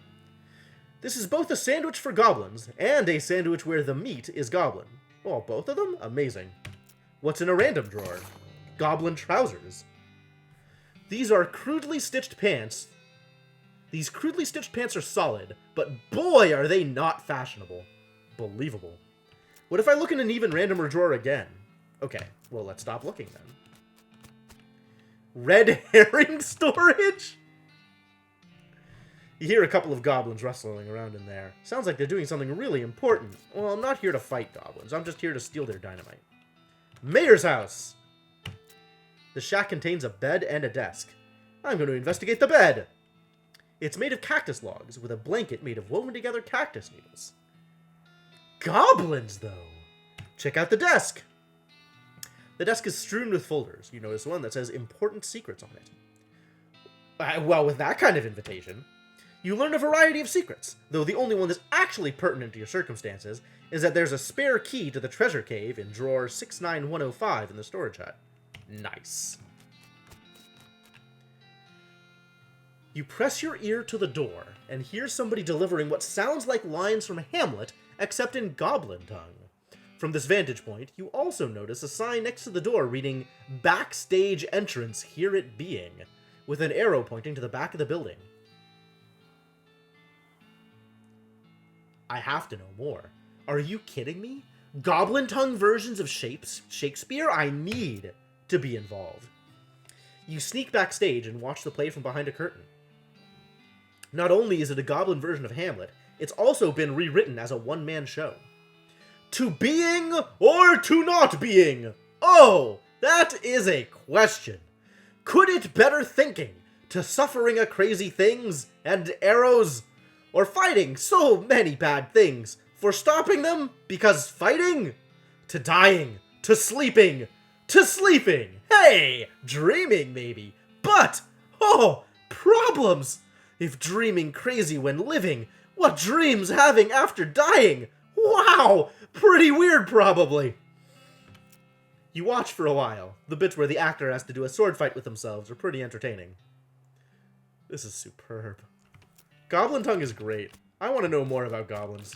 This is both a sandwich for goblins and a sandwich where the meat is goblin. Oh, both of them? Amazing. What's in a random drawer? Goblin trousers. These are crudely stitched pants. These crudely stitched pants are solid, but boy are they not fashionable. Believable. What if I look in an even randomer drawer again? Okay, well, let's stop looking then. Red herring storage? You hear a couple of goblins rustling around in there. Sounds like they're doing something really important. Well, I'm not here to fight goblins. I'm just here to steal their dynamite. Mayor's house! The shack contains a bed and a desk. I'm going to investigate the bed! It's made of cactus logs, with a blanket made of woven together cactus needles. Goblins, though! Check out the desk! The desk is strewn with folders. You notice one that says Important Secrets on it. Well, with that kind of invitation, you learn a variety of secrets, though the only one that's actually pertinent to your circumstances is that there's a spare key to the treasure cave in drawer 69105 in the storage hut. Nice. You press your ear to the door and hear somebody delivering what sounds like lines from Hamlet, except in goblin tongue. From this vantage point, you also notice a sign next to the door reading, Backstage Entrance, Here It Being, with an arrow pointing to the back of the building. I have to know more. Are you kidding me? Goblin tongue versions of Shakespeare? I need to be involved. You sneak backstage and watch the play from behind a curtain. Not only is it a goblin version of Hamlet, it's also been rewritten as a one-man show. To being or to not being? Oh, that is a question. Could it better thinking to suffering a crazy things and arrows, or fighting so many bad things for stopping them because fighting? To dying, to sleeping, hey, dreaming maybe, but, oh, problems. If dreaming crazy when living, what dreams having after dying? Wow, pretty weird probably. You watch for a while. The bits where the actor has to do a sword fight with themselves are pretty entertaining. This is superb. Goblin tongue is great. I want to know more about goblins.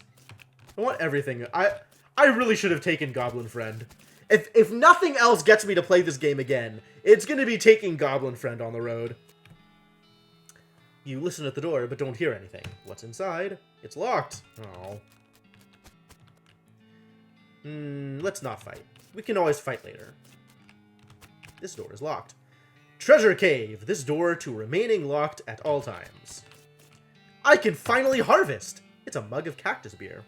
I want everything. I really should have taken Goblin Friend. If nothing else gets me to play this game again, it's going to be taking Goblin Friend on the road. You listen at the door, but don't hear anything. What's inside? It's locked. Oh. Let's not fight. We can always fight later. This door is locked. Treasure Cave. This door to remaining locked at all times. I can finally harvest! It's a mug of cactus beer.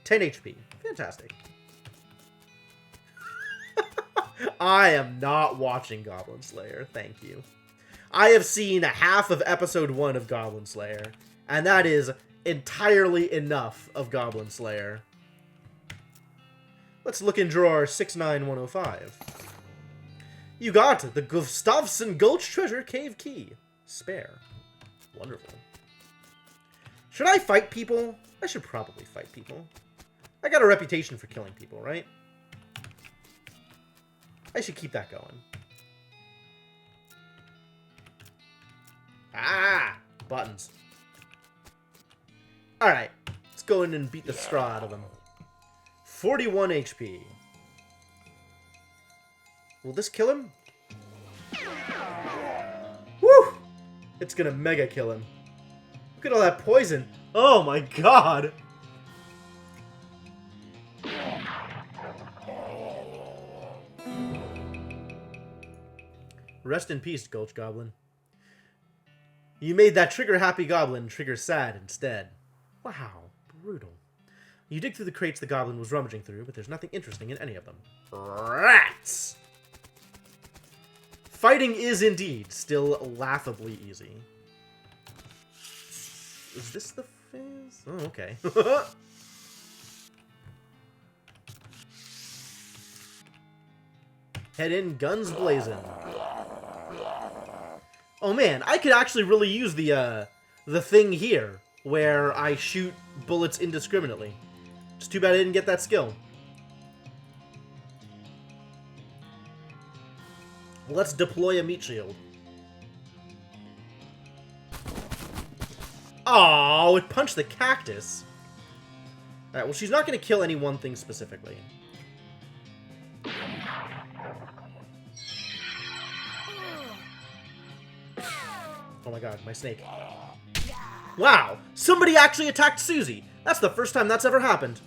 10 HP. Fantastic. I am not watching Goblin Slayer. Thank you. I have seen half of episode 1 of Goblin Slayer, and that is entirely enough of Goblin Slayer. Let's look in drawer 69105. You got the Gustafsson Gulch Treasure Cave Key. Spare. Wonderful. Should I fight people? I should probably fight people. I got a reputation for killing people, right? I should keep that going. Ah! Buttons. Alright. Let's go in and beat the straw out of him. 41 HP. Will this kill him? Woo! It's gonna mega kill him. Look at all that poison. Oh my god! Rest in peace, Gulch Goblin. You made that trigger-happy goblin trigger sad instead. Wow, brutal. You dig through the crates the goblin was rummaging through, but there's nothing interesting in any of them. Rats! Fighting is indeed still laughably easy. Is this the phase? Oh, okay. Head in, guns blazing. Oh man, I could actually really use the thing here, where I shoot bullets indiscriminately. Just too bad I didn't get that skill. Let's deploy a meat shield. Oh, it punched the cactus. Alright, well, she's not going to kill any one thing specifically. Oh my god, my snake. Wow! Somebody actually attacked Susie! That's the first time that's ever happened.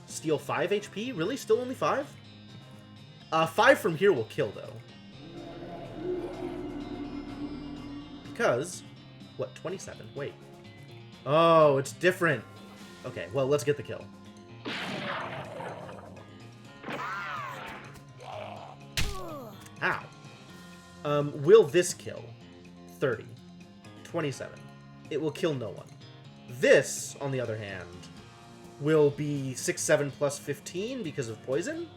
Steal 5 HP? Really? Still only 5? 5 from here will kill, though. Because... What, 27? Wait. Oh, it's different. Okay, well, let's get the kill. Ow. Will this kill? 30. 27. It will kill no one. This, on the other hand, will be 6, 7 plus 15 because of poison.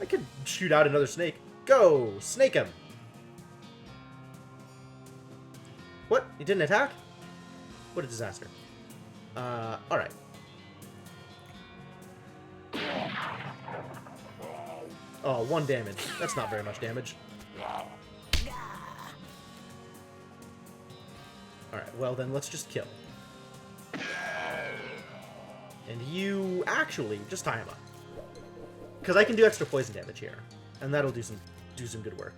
I could shoot out another snake. Go! Snake him! What? He didn't attack? What a disaster. Alright. Oh, 1 damage. That's not very much damage. Alright, well then, let's just kill. And you actually just tie him up. Because I can do extra poison damage here. And that'll do some good work.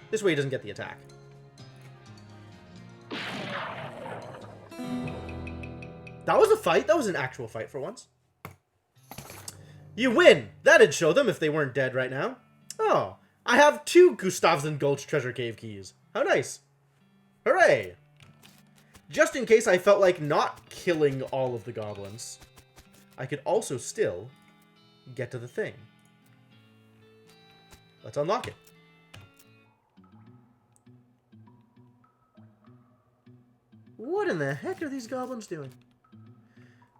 This way he doesn't get the attack. That was a fight. That was an actual fight for once. You win! That'd show them if they weren't dead right now. Oh, I have 2 Gustafsson Gulch Treasure Cave keys. How nice. Hooray! Just in case I felt like not killing all of the goblins, I could also still get to the thing. Let's unlock it. What in the heck are these goblins doing?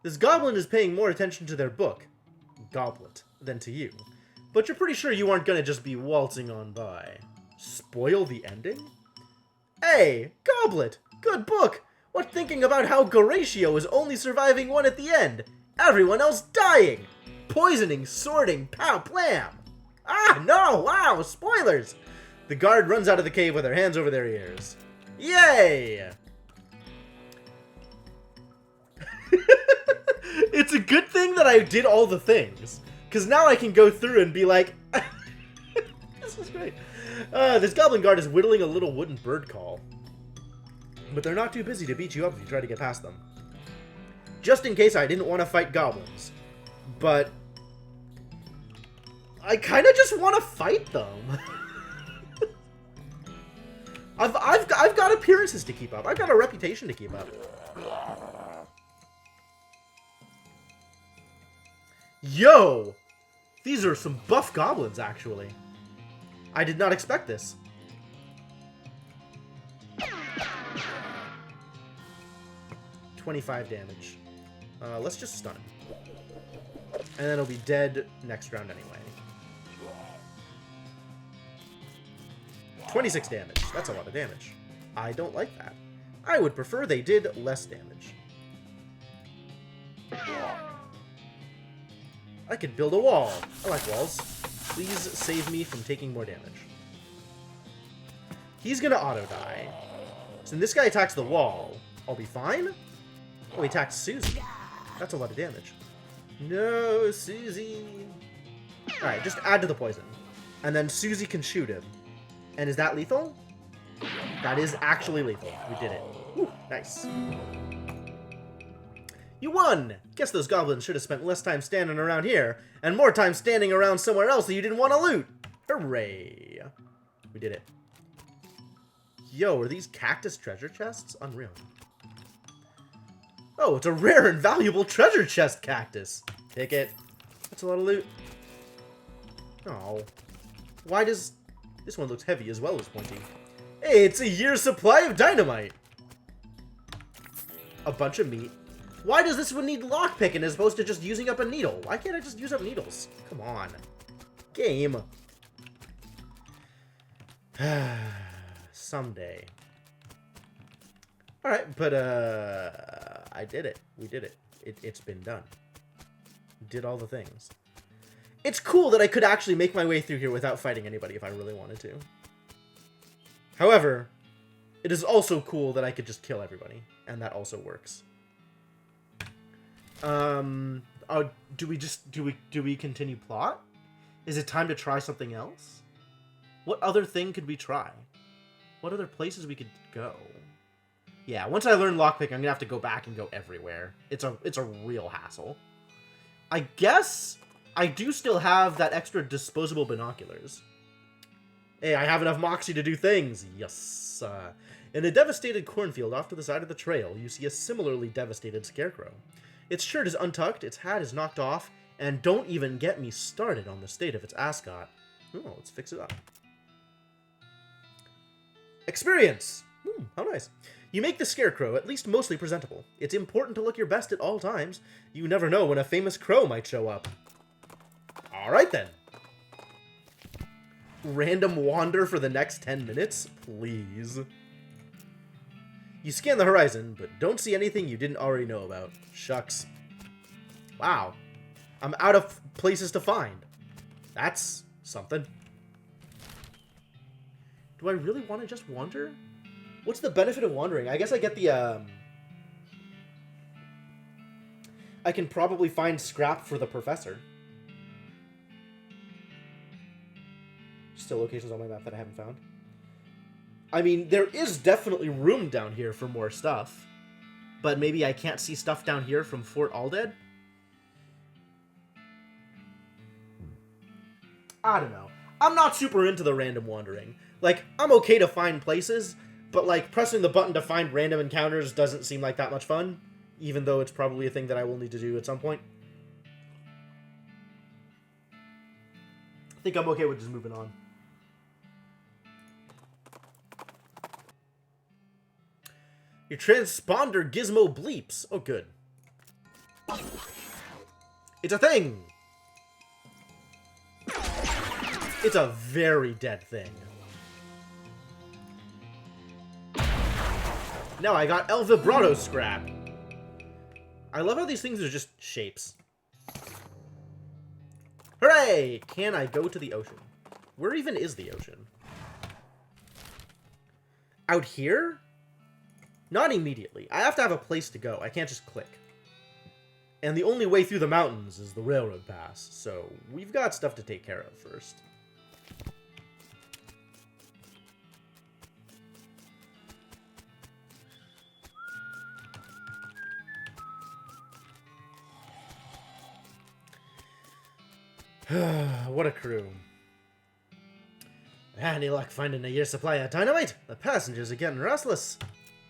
This goblin is paying more attention to their book, Goblet, than to you. But you're pretty sure you aren't gonna just be waltzing on by. Spoil the ending? Hey, Goblet! Good book! What thinking about how Goratio is only surviving one at the end? Everyone else dying! Poisoning, sorting, pow, plam! Ah, no! Wow, spoilers! The guard runs out of the cave with their hands over their ears. Yay! It's a good thing that I did all the things. Because now I can go through and be like... This is great. This goblin guard is whittling a little wooden bird call. But they're not too busy to beat you up if you try to get past them. Just in case I didn't want to fight goblins. But... I kind of just want to fight them. I've got appearances to keep up. I've got a reputation to keep up. Yo! These are some buff goblins, actually. I did not expect this. $25 damage. Let's just stun him. And then it'll be dead next round anyway. 26 damage. That's a lot of damage. I don't like that. I would prefer they did less damage. I could build a wall. I like walls. Please save me from taking more damage. He's gonna auto-die. So when this guy attacks the wall, I'll be fine? Oh, he attacked Susie. That's a lot of damage. No, Susie. Alright, just add to the poison. And then Susie can shoot him. And is that lethal? That is actually lethal. We did it. Whew, nice. You won! Guess those goblins should have spent less time standing around here, and more time standing around somewhere else that you didn't want to loot! Hooray! We did it. Yo, are these cactus treasure chests? Unreal. Oh, it's a rare and valuable treasure chest cactus! Take it. That's a lot of loot. Oh. Why does... This one looks heavy as well as pointy. Hey, it's a year's supply of dynamite! A bunch of meat. Why does this one need lockpicking as opposed to just using up a needle? Why can't I just use up needles? Come on. Game. Someday. Alright, but, I did it. We did it. It's been done. Did all the things. It's cool that I could actually make my way through here without fighting anybody if I really wanted to. However, it is also cool that I could just kill everybody, and that also works. Do we continue plot? Is it time to try something else? What other thing could we try? What other places we could go? Yeah, once I learn lockpick, I'm gonna have to go back and go everywhere. It's a real hassle. I guess I do still have that extra disposable binoculars. Hey, I have enough moxie to do things. Yes. In a devastated cornfield off to the side of the trail, you see a similarly devastated scarecrow. Its shirt is untucked, its hat is knocked off, and don't even get me started on the state of its ascot. Oh, let's fix it up. Experience! How nice. You make the scarecrow at least mostly presentable. It's important to look your best at all times. You never know when a famous crow might show up. Alright then. Random wander for the next 10 minutes? Please. You scan the horizon, but don't see anything you didn't already know about. Shucks. Wow. I'm out of places to find. That's something. Do I really want to just wander? What's the benefit of wandering? I guess I get the, I can probably find scrap for the professor. Still locations on my map that I haven't found. I mean, there is definitely room down here for more stuff. But maybe I can't see stuff down here from Fort Aldead? I don't know. I'm not super into the random wandering. Like, I'm okay to find places, but like, pressing the button to find random encounters doesn't seem like that much fun. Even though it's probably a thing that I will need to do at some point. I think I'm okay with just moving on. Your transponder gizmo bleeps. Oh, good. It's a thing! It's a very dead thing. Now I got El Vibrato scrap. I love how these things are just shapes. Hooray! Can I go to the ocean? Where even is the ocean? Out here? Not immediately. I have to have a place to go. I can't just click. And the only way through the mountains is the railroad pass, so we've got stuff to take care of first. What a crew. Any luck finding a year's supply of dynamite? The passengers are getting restless.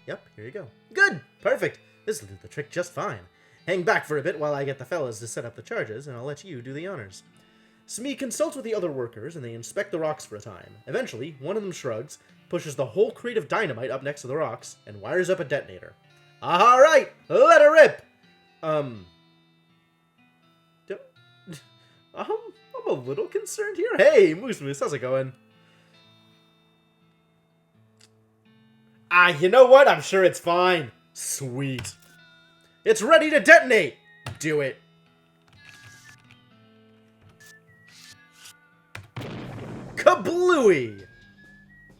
Yep, here you go. Good! Perfect! This'll do the trick just fine. Hang back for a bit while I get the fellas to set up the charges, and I'll let you do the honors. Smee consults with the other workers, and they inspect the rocks for a time. Eventually, one of them shrugs, pushes the whole crate of dynamite up next to the rocks, and wires up a detonator. Alright! Let her rip! I'm a little concerned here. Hey, Moose, how's it going? You know what? I'm sure it's fine. Sweet. It's ready to detonate. Do it. Kablooey!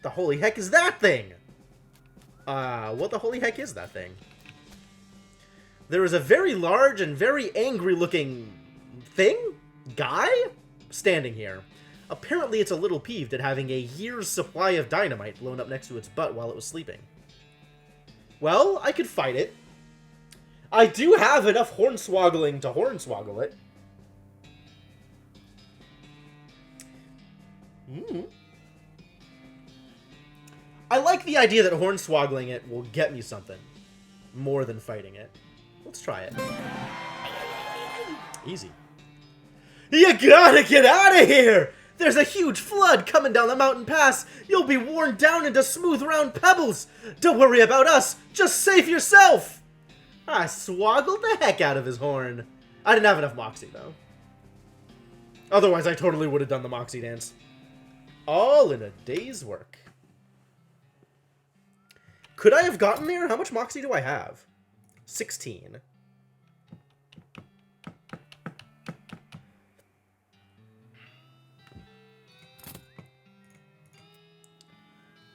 The holy heck is that thing? What the holy heck is that thing? There is a very large and very angry looking guy standing here. Apparently it's a little peeved at having a year's supply of dynamite blown up next to its butt while it was sleeping. Well, I could fight it. I do have enough hornswoggling to hornswoggle it. I like the idea that hornswoggling it will get me something more than fighting it. Let's try it. Easy. You gotta get out of here! There's a huge flood coming down the mountain pass. You'll be worn down into smooth round pebbles. Don't worry about us. Just save yourself. I swoggled the heck out of his horn. I didn't have enough moxie, though. Otherwise, I totally would have done the moxie dance. All in a day's work. Could I have gotten there? How much moxie do I have? 16.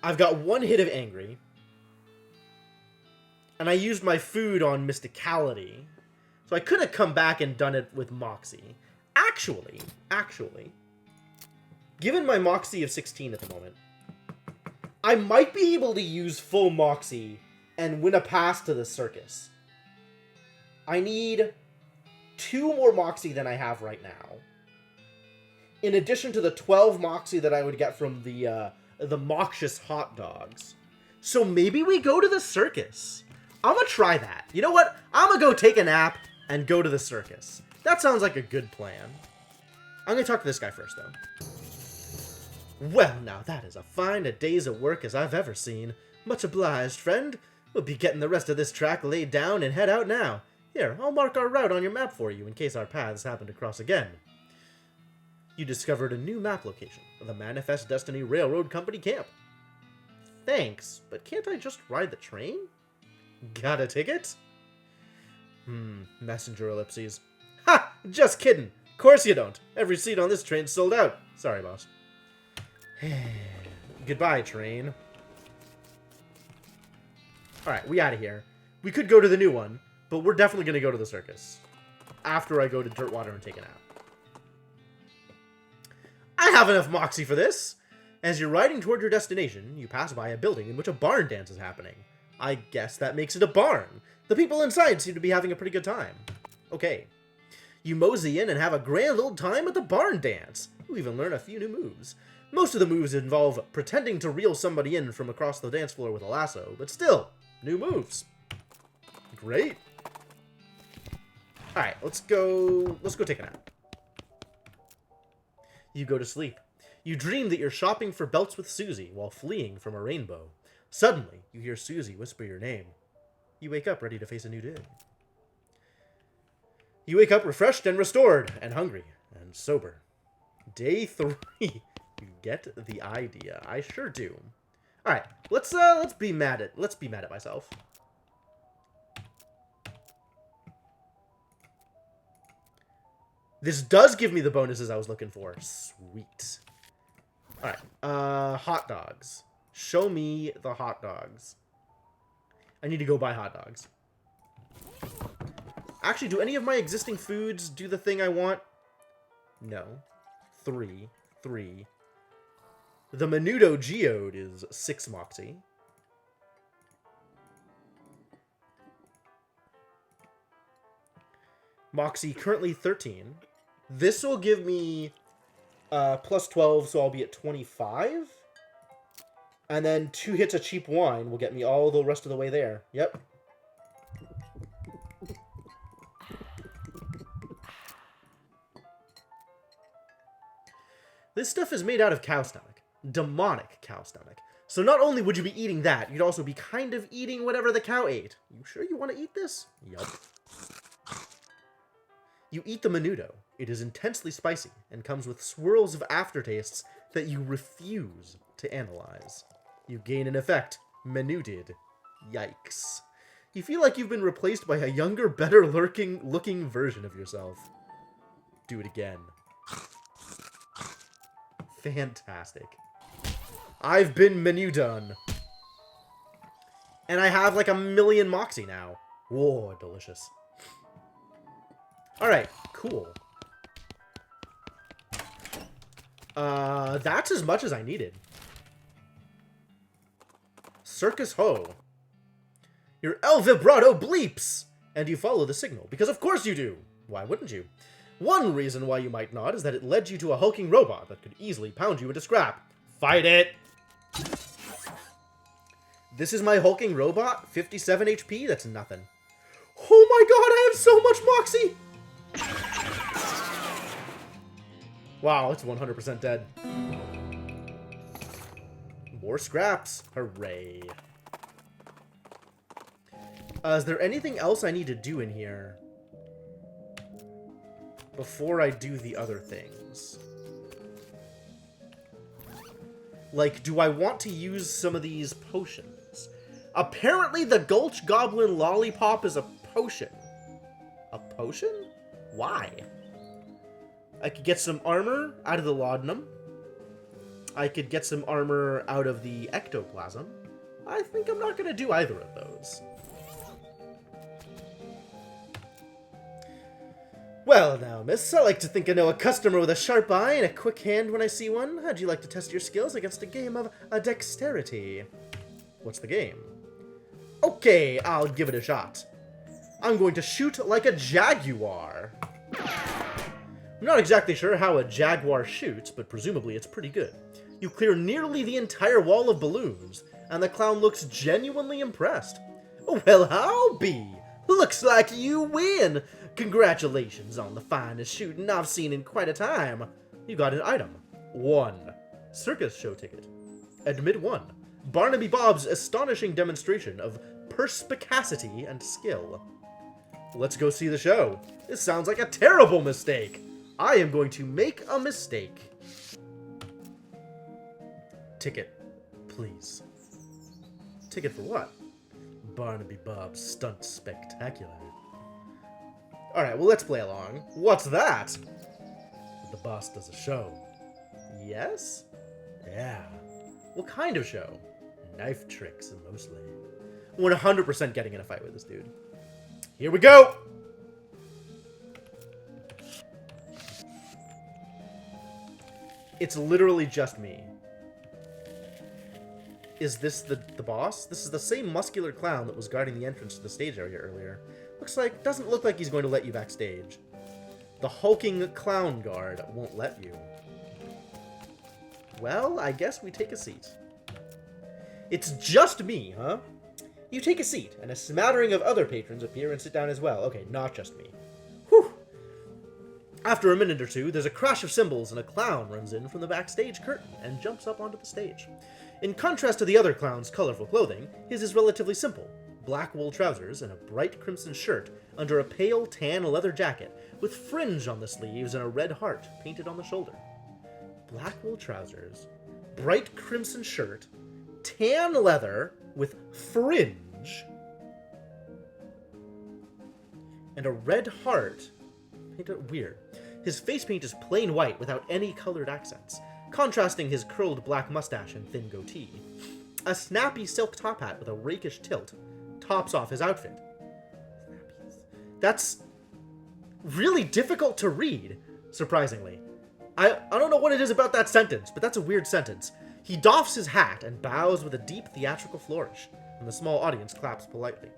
I've got one hit of angry. And I used my food on mysticality. So I could have come back and done it with moxie. Actually, given my moxie of 16 at the moment, I might be able to use full moxie and win a pass to the circus. I need 2 more moxie than I have right now. In addition to the 12 moxie that I would get from the Moxious hot dogs. So maybe we go to the circus. I'm gonna try that. You know what? I'm gonna go take a nap and go to the circus. That sounds like a good plan. I'm gonna talk to this guy first, though. Well, now that is as fine a day's of work as I've ever seen. Much obliged, friend. We'll be getting the rest of this track laid down and head out now. Here, I'll mark our route on your map for you in case our paths happen to cross again. You discovered a new map location, the Manifest Destiny Railroad Company camp. Thanks, but can't I just ride the train? Got a ticket? Messenger ellipses. Ha! Just kidding. Course you don't. Every seat on this train's sold out. Sorry, boss. Goodbye, train. Alright, we out of here. We could go to the new one, but we're definitely going to go to the circus. After I go to Dirtwater and take a nap. I have enough moxie for this! As you're riding toward your destination, you pass by a building in which a barn dance is happening. I guess that makes it a barn. The people inside seem to be having a pretty good time. Okay. You mosey in and have a grand old time at the barn dance. You even learn a few new moves. Most of the moves involve pretending to reel somebody in from across the dance floor with a lasso, but still, new moves. Great. Alright, let's go take a nap. You go to sleep. You dream that you're shopping for belts with Susie while fleeing from a rainbow. Suddenly, you hear Susie whisper your name. You wake up ready to face a new day. You wake up refreshed and restored, and hungry, and sober. Day 3. You get the idea. I sure do. Alright, let's be mad at myself. This does give me the bonuses I was looking for. Sweet. Alright, hot dogs. Show me the hot dogs. I need to go buy hot dogs. Actually, do any of my existing foods do the thing I want? No. 3. The Menudo Geode is 6 moxie. Moxie currently 13. This will give me plus 12, so I'll be at 25. And then 2 hits of cheap wine will get me all the rest of the way there. Yep. This stuff is made out of cow stomach. Demonic cow stomach. So not only would you be eating that, you'd also be kind of eating whatever the cow ate. You sure you want to eat this? Yup. You eat the menudo. It is intensely spicy and comes with swirls of aftertastes that you refuse to analyze. You gain an effect. Menuded. Yikes. You feel like you've been replaced by a younger, better looking version of yourself. Do it again. Fantastic. I've been menu done. And I have like 1,000,000 Moxie now. Whoa, delicious. Alright, cool. That's as much as I needed. Circus Ho. Your El Vibrato bleeps! And you follow the signal, because of course you do! Why wouldn't you? One reason why you might not is that it led you to a hulking robot that could easily pound you into scrap. Fight it! This is my hulking robot? 57 HP? That's nothing. Oh my god, I have so much Moxie! Wow, it's 100% dead. More scraps. Hooray. Is there anything else I need to do in here before I do the other things? Like, do I want to use some of these potions? Apparently the Gulch Goblin Lollipop is a potion. A potion? Why? I could get some armor out of the laudanum. I could get some armor out of the ectoplasm. I think I'm not going to do either of those. Well now, miss, I like to think I know a customer with a sharp eye and a quick hand when I see one. How'd you like to test your skills against a game of dexterity? What's the game? Okay, I'll give it a shot. I'm going to shoot like a jaguar. I'm not exactly sure how a jaguar shoots, but presumably it's pretty good. You clear nearly the entire wall of balloons, and the clown looks genuinely impressed. Well, I'll be. Looks like you win. Congratulations on the finest shooting I've seen in quite a time. You got an item. 1. Circus show ticket. Admit 1. Barnaby Bob's astonishing demonstration of perspicacity and skill. Let's go see the show. This sounds like a terrible mistake. I am going to make a mistake. Ticket, please. Ticket for what? Barnaby Bob's Stunt Spectacular. Alright, well, let's play along. What's that? The boss does a show. Yes? Yeah. What kind of show? Knife tricks, mostly. 100% getting in a fight with this dude. Here we go! It's literally just me. Is this the boss? This is the same muscular clown that was guarding the entrance to the stage area earlier. Doesn't look like he's going to let you backstage. The hulking clown guard won't let you. Well, I guess we take a seat. It's just me, huh? You take a seat, and a smattering of other patrons appear and sit down as well. Okay, not just me. Whew! After a minute or two, there's a crash of cymbals, and a clown runs in from the backstage curtain and jumps up onto the stage. In contrast to the other clown's colorful clothing, his is relatively simple. Black wool trousers and a bright crimson shirt under a pale tan leather jacket with fringe on the sleeves and a red heart painted on the shoulder. Black wool trousers, bright crimson shirt, tan leather with fringe, and a red heart painted weird. His face paint is plain white without any colored accents, contrasting his curled black mustache and thin goatee. A snappy silk top hat with a rakish tilt tops off his outfit. That's really difficult to read, surprisingly. I don't know what it is about that sentence, but that's a weird sentence. He doffs his hat and bows with a deep theatrical flourish, and the small audience claps politely.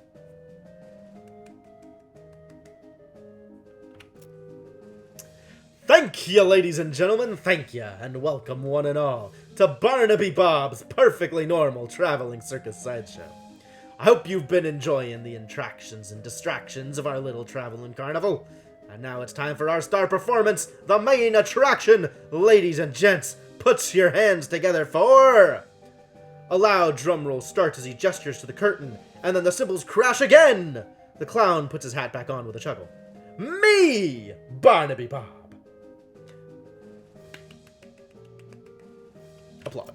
Thank you, ladies and gentlemen, thank you, and welcome one and all to Barnaby Bob's perfectly normal traveling circus sideshow. I hope you've been enjoying the attractions and distractions of our little traveling carnival. And now it's time for our star performance, the main attraction. Ladies and gents, put your hands together for... A loud drum roll starts as he gestures to the curtain, and then the cymbals crash again. The clown puts his hat back on with a chuckle. Me, Barnaby Bob. Applaud.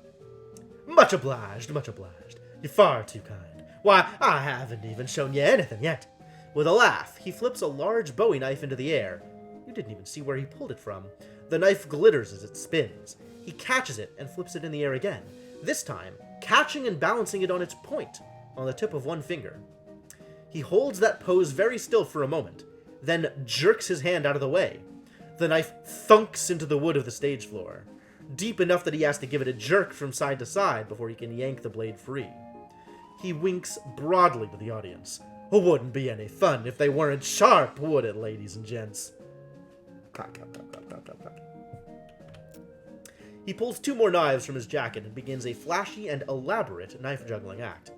Much obliged, much obliged. You're far too kind. Why, I haven't even shown you anything yet. With a laugh, he flips a large Bowie knife into the air. You didn't even see where he pulled it from. The knife glitters as it spins. He catches it and flips it in the air again, this time catching and balancing it on its point, on the tip of one finger. He holds that pose very still for a moment, then jerks his hand out of the way. The knife thunks into the wood of the stage floor, deep enough that he has to give it a jerk from side to side before he can yank the blade free. He winks broadly to the audience. Wouldn't be any fun if they weren't sharp, would it, ladies and gents? Clap, clap, clap, clap, clap, clap, clap. He pulls 2 more knives from his jacket and begins a flashy and elaborate knife-juggling act.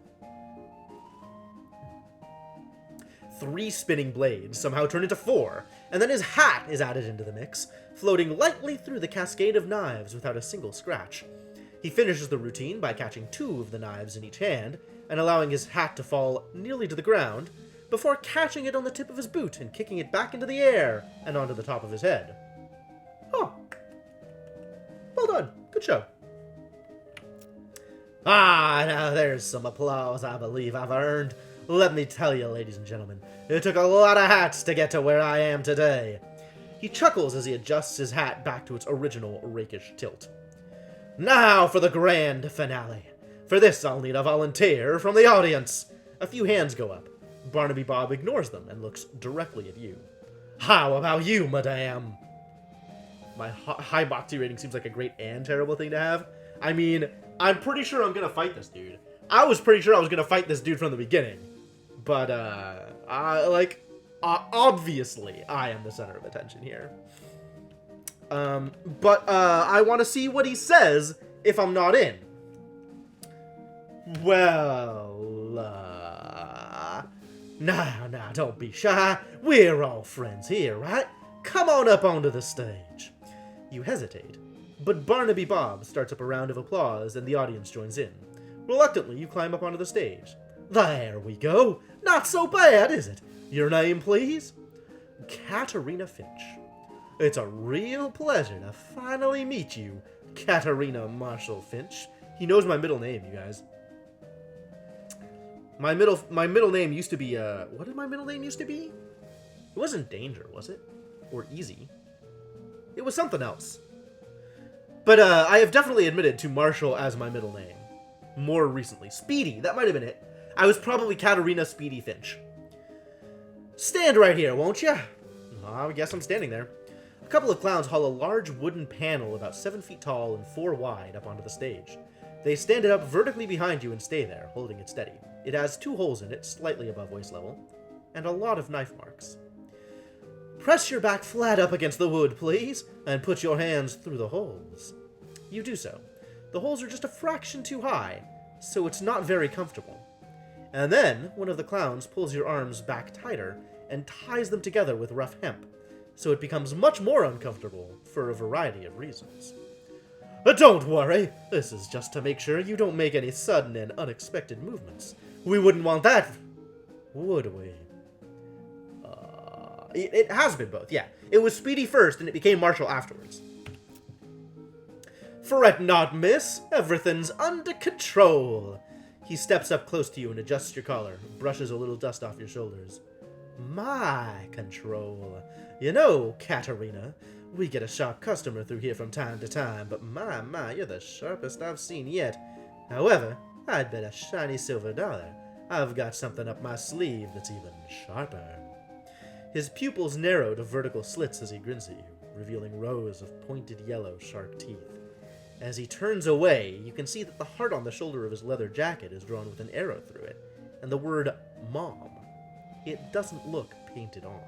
3 spinning blades somehow turn into 4, and then his hat is added into the mix, floating lightly through the cascade of knives without a single scratch. He finishes the routine by catching 2 of the knives in each hand, and allowing his hat to fall nearly to the ground, before catching it on the tip of his boot and kicking it back into the air and onto the top of his head. Oh. Well done. Good show. Ah, now there's some applause I believe I've earned. Let me tell you, ladies and gentlemen, it took a lot of hats to get to where I am today. He chuckles as he adjusts his hat back to its original rakish tilt. Now for the grand finale. For this, I'll need a volunteer from the audience. A few hands go up. Barnaby Bob ignores them and looks directly at you. How about you, madame? My high Moxie rating seems like a great and terrible thing to have. I mean, I'm pretty sure I'm gonna fight this dude. I was pretty sure I was gonna fight this dude from the beginning. But, obviously, I am the center of attention here. I want to see what he says if I'm not in. Well, now, don't be shy. We're all friends here, right? Come on up onto the stage. You hesitate, but Barnaby Bob starts up a round of applause and the audience joins in. Reluctantly, you climb up onto the stage. There we go. Not so bad, is it? Your name, please? Katerina Finch. It's a real pleasure to finally meet you, Katerina Marshall Finch. He knows my middle name, you guys. My middle name used to be, what did my middle name used to be? It wasn't Danger, was it? Or Easy. It was something else. But, I have definitely admitted to Marshall as my middle name. More recently. Speedy, that might have been it. I was probably Katerina Speedy Finch. Stand right here, won't you? I guess I'm standing there. A couple of clowns haul a large wooden panel about 7 feet tall and 4 wide up onto the stage. They stand it up vertically behind you and stay there, holding it steady. It has 2 holes in it, slightly above waist level, and a lot of knife marks. Press your back flat up against the wood, please, and put your hands through the holes. You do so. The holes are just a fraction too high, so it's not very comfortable. And then, one of the clowns pulls your arms back tighter and ties them together with rough hemp, so it becomes much more uncomfortable for a variety of reasons. Don't worry, this is just to make sure you don't make any sudden and unexpected movements. We wouldn't want that, would we? It has been both, yeah. It was Speedy first, and it became Marshall afterwards. Fret not, miss. Everything's under control. He steps up close to you and adjusts your collar, brushes a little dust off your shoulders. My control. You know, Katerina, we get a sharp customer through here from time to time, but my, you're the sharpest I've seen yet. However, I'd bet a shiny silver dollar I've got something up my sleeve that's even sharper. His pupils narrow to vertical slits as he grins at you, revealing rows of pointed yellow sharp teeth. As he turns away, you can see that the heart on the shoulder of his leather jacket is drawn with an arrow through it, and the word Mom. It doesn't look painted on.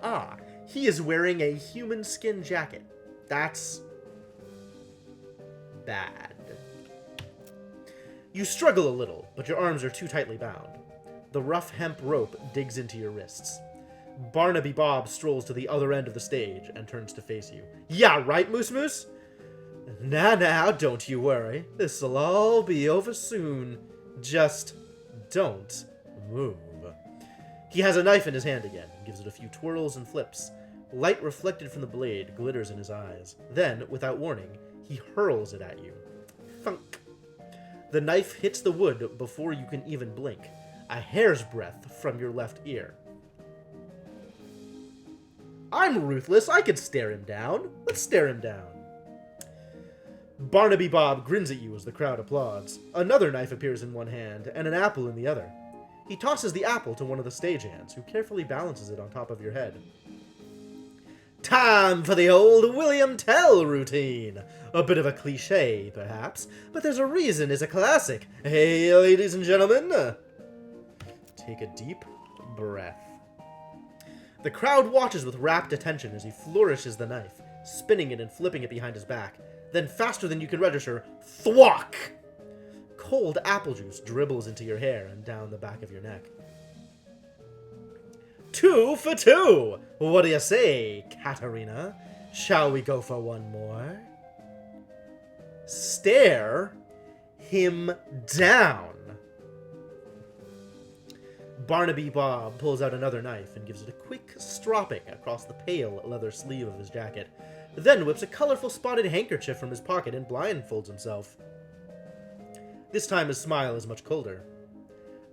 Ah, he is wearing a human skin jacket. That's bad. You struggle a little, but your arms are too tightly bound. The rough hemp rope digs into your wrists. Barnaby Bob strolls to the other end of the stage and turns to face you. Yeah, right, Moose Moose? Now, don't you worry. This'll all be over soon. Just don't move. He has a knife in his hand again and gives it a few twirls and flips. Light reflected from the blade glitters in his eyes. Then, without warning, he hurls it at you. Thunk. The knife hits the wood before you can even blink, a hair's breadth from your left ear. I'm ruthless. I could stare him down. Let's stare him down. Barnaby Bob grins at you as the crowd applauds. Another knife appears in one hand and an apple in the other. He tosses the apple to one of the stagehands, who carefully balances it on top of your head. Time for the old William Tell routine. A bit of a cliche, perhaps, but there's a reason it's a classic. Hey, ladies and gentlemen. Take a deep breath. The crowd watches with rapt attention as he flourishes the knife, spinning it and flipping it behind his back. Then, faster than you can register, thwack! Cold apple juice dribbles into your hair and down the back of your neck. 2 for 2! What do you say, Katerina? Shall we go for one more? Stare him down. Barnaby Bob pulls out another knife and gives it a quick stropping across the pale leather sleeve of his jacket, then whips a colorful spotted handkerchief from his pocket and blindfolds himself. This time his smile is much colder.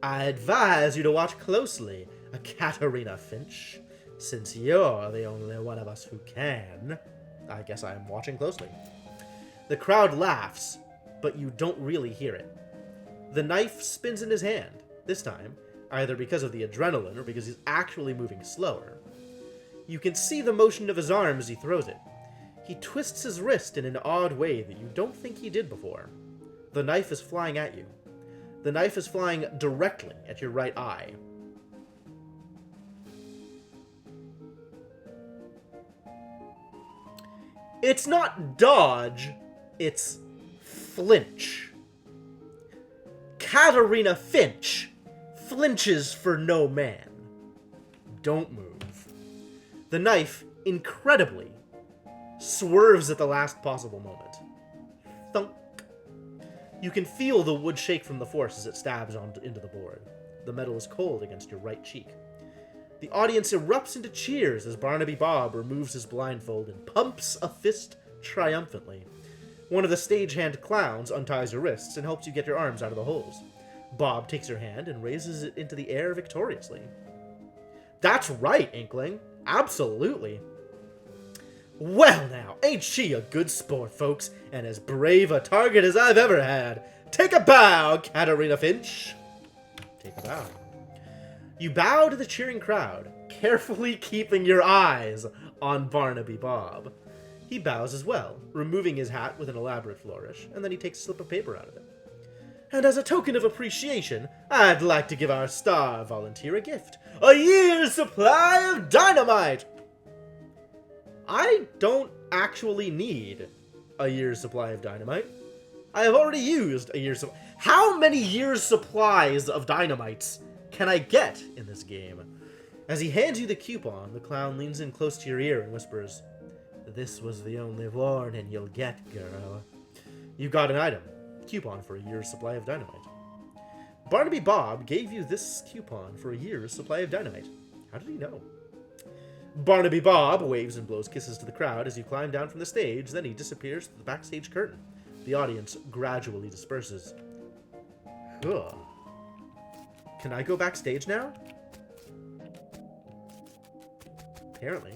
I advise you to watch closely, Katerina Finch, since you're the only one of us who can. I guess I am watching closely. The crowd laughs, but you don't really hear it. The knife spins in his hand, this time, either because of the adrenaline or because he's actually moving slower. You can see the motion of his arm as he throws it. He twists his wrist in an odd way that you don't think he did before. The knife is flying at you. The knife is flying directly at your right eye. It's not dodge, it's flinch. Katerina Finch flinches for no man. Don't move. The knife, incredibly, swerves at the last possible moment. Thunk. You can feel the wood shake from the force as it stabs into the board. The metal is cold against your right cheek. The audience erupts into cheers as Barnaby Bob removes his blindfold and pumps a fist triumphantly. One of the stagehand clowns unties your wrists and helps you get your arms out of the holes. Bob takes your hand and raises it into the air victoriously. That's right, Inkling. Absolutely. Well now, ain't she a good sport, folks, and as brave a target as I've ever had. Take a bow, Katerina Finch. Take a bow. You bow to the cheering crowd, carefully keeping your eyes on Barnaby Bob. He bows as well, removing his hat with an elaborate flourish, and then he takes a slip of paper out of it. And as a token of appreciation, I'd like to give our star volunteer a gift. A year's supply of dynamite! I don't actually need a year's supply of dynamite. I have already used a year's supply. How many years' supplies of dynamites can I get in this game? As he hands you the coupon, the clown leans in close to your ear and whispers, "This was the only warning you'll get, girl. You got an item. Coupon for a year's supply of dynamite." Barnaby Bob gave you this coupon for a year's supply of dynamite. How did he know? Barnaby Bob waves and blows kisses to the crowd as you climb down from the stage, then he disappears through the backstage curtain. The audience gradually disperses. Ugh. Can I go backstage now? Apparently.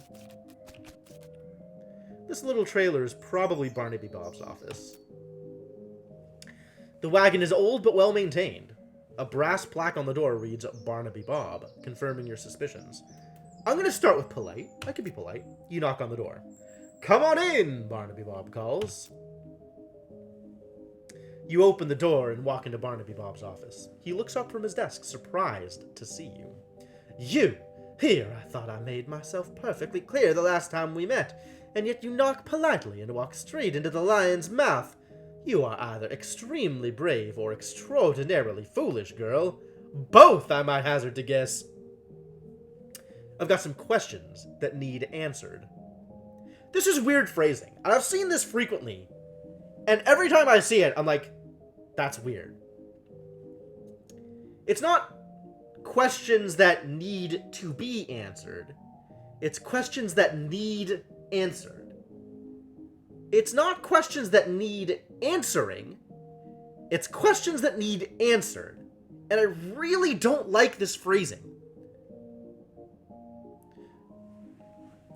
This little trailer is probably Barnaby Bob's office. The wagon is old but well maintained. A brass plaque on the door reads Barnaby Bob, confirming your suspicions. I'm going to start with polite. I could be polite. You knock on the door. "Come on in," Barnaby Bob calls. You open the door and walk into Barnaby Bob's office. He looks up from his desk, surprised to see you. "You! Here, I thought I made myself perfectly clear the last time we met, and yet you knock politely and walk straight into the lion's mouth. You are either extremely brave or extraordinarily foolish, girl. Both, I might hazard to guess." I've got some questions that need answered. This is weird phrasing, and I've seen this frequently. And every time I see it, I'm like, that's weird. It's not questions that need to be answered. It's questions that need answered. It's not questions that need answering. It's questions that need answered. And I really don't like this phrasing.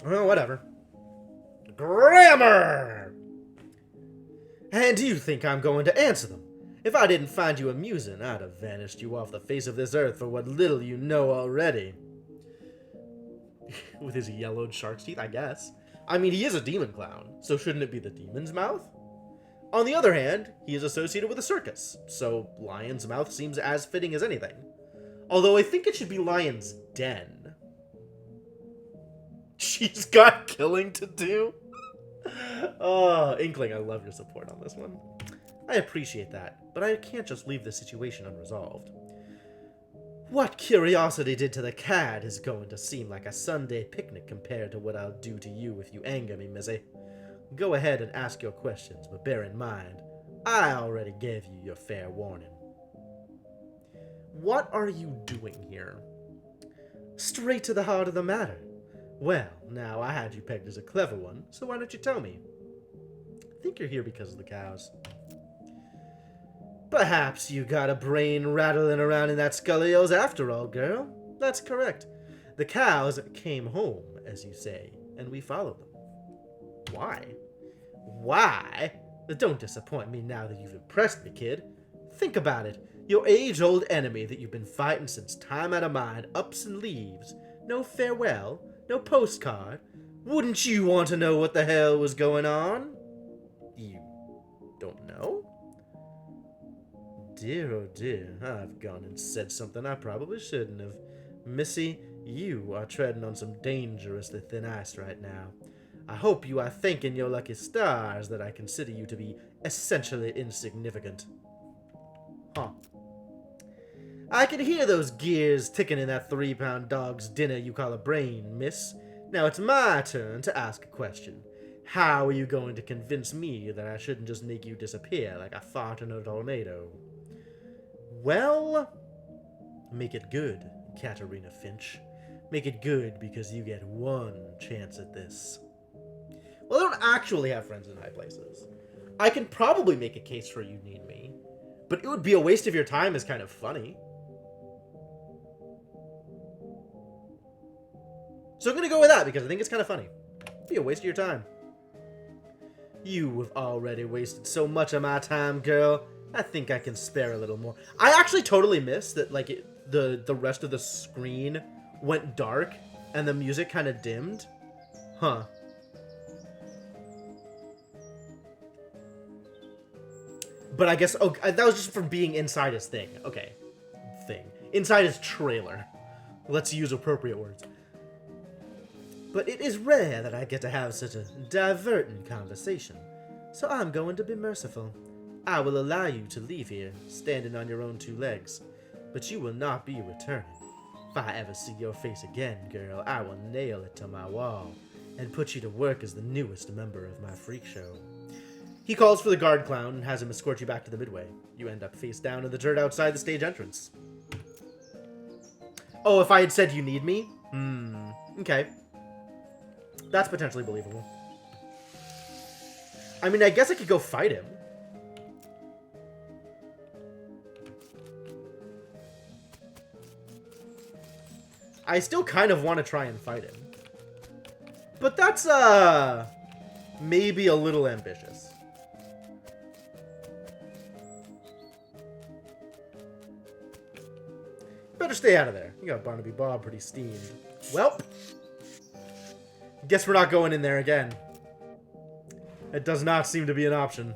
Well, whatever. Grammar! And do you think I'm going to answer them? If I didn't find you amusing, I'd have vanished you off the face of this earth for what little you know already. With his yellowed shark's teeth, I guess. I mean, he is a demon clown, so shouldn't it be the demon's mouth? On the other hand, he is associated with a circus, so lion's mouth seems as fitting as anything. Although I think it should be lion's den. She's got killing to do? Oh, Inkling, I love your support on this one. I appreciate that, but I can't just leave the situation unresolved. What curiosity did to the cat is going to seem like a Sunday picnic compared to what I'll do to you if you anger me, Missy. Go ahead and ask your questions, but bear in mind, I already gave you your fair warning. What are you doing here? Straight to the heart of the matter. Well, now I had you pegged as a clever one, so why don't you tell me? I think you're here because of the cows. Perhaps you got a brain rattling around in that skull of yours after all, girl. That's correct. The cows came home, as you say, and we followed them. Why? Why? Don't disappoint me now that you've impressed me, kid. Think about it. Your age-old enemy that you've been fighting since time out of mind ups and leaves. No farewell, no postcard. Wouldn't you want to know what the hell was going on? You don't know? Dear, oh dear, I've gone and said something I probably shouldn't have. Missy, you are treading on some dangerously thin ice right now. I hope you are thanking your lucky stars that I consider you to be essentially insignificant. Huh. I can hear those gears ticking in that 3-pound dog's dinner you call a brain, miss. Now it's my turn to ask a question. How are you going to convince me that I shouldn't just make you disappear like a fart in a tornado? Well, make it good, Katarina Finch. Make it good because you get one chance at this. Well, I don't actually have friends in high places. I can probably make a case for you need me, but it would be a waste of your time is kind of funny. So I'm going to go with that because I think it's kind of funny. It'd be a waste of your time. You have already wasted so much of my time, girl. I think I can spare a little more. I actually totally missed that, like, the rest of the screen went dark and the music kind of dimmed. Huh. But I guess, oh, that was just from being inside his thing. Okay. Thing. Inside his trailer. Let's use appropriate words. But it is rare that I get to have such a diverting conversation, so I'm going to be merciful. I will allow you to leave here, standing on your own 2 legs, but you will not be returning. If I ever see your face again, girl, I will nail it to my wall, and put you to work as the newest member of my freak show. He calls for the guard clown and has him escort you back to the midway. You end up face down in the dirt outside the stage entrance. Oh, if I had said you need me? Okay. That's potentially believable. I mean, I guess I could go fight him. I still kind of want to try and fight him. But that's, maybe a little ambitious. Better stay out of there. You got Barnaby Bob pretty steamed. Welp. Guess we're not going in there again. It does not seem to be an option.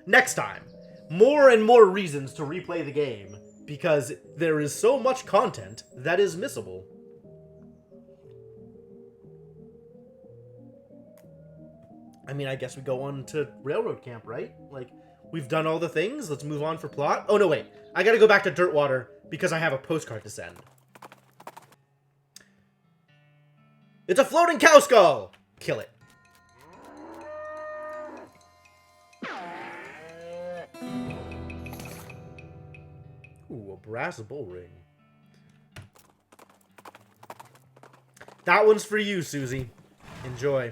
Next time, more and more reasons to replay the game, because there is so much content that is missable. I mean, I guess we go on to Railroad Camp, right? Like, we've done all the things, let's move on for plot. Oh, no, wait. I gotta go back to Dirtwater because I have a postcard to send. It's a floating cow skull! Kill it. Ooh, a brass bull ring. That one's for you, Susie. Enjoy.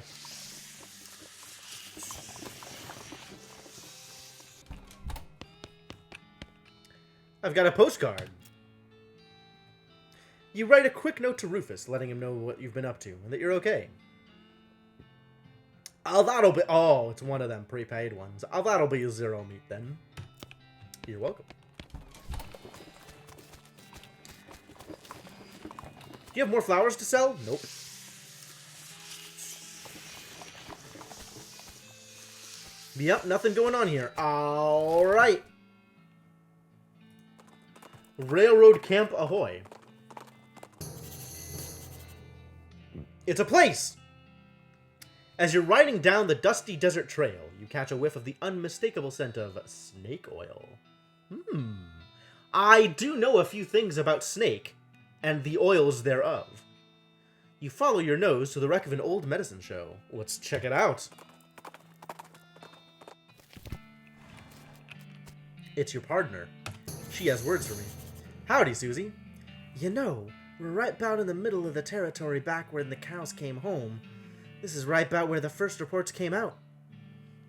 I've got a postcard. You write a quick note to Rufus, letting him know what you've been up to, and that you're okay. Oh, that'll be... Oh, it's one of them prepaid ones. Oh, that'll be a zero meat, then. You're welcome. Do you have more flowers to sell? Nope. Yep, nothing going on here. Alright. Railroad Camp Ahoy. It's a place! As you're riding down the dusty desert trail, you catch a whiff of the unmistakable scent of snake oil. I do know a few things about snake, and the oils thereof. You follow your nose to the wreck of an old medicine show. Let's check it out. It's your partner. She has words for me. Howdy, Susie. You know, we're right about in the middle of the territory back when the cows came home. This is right about where the first reports came out.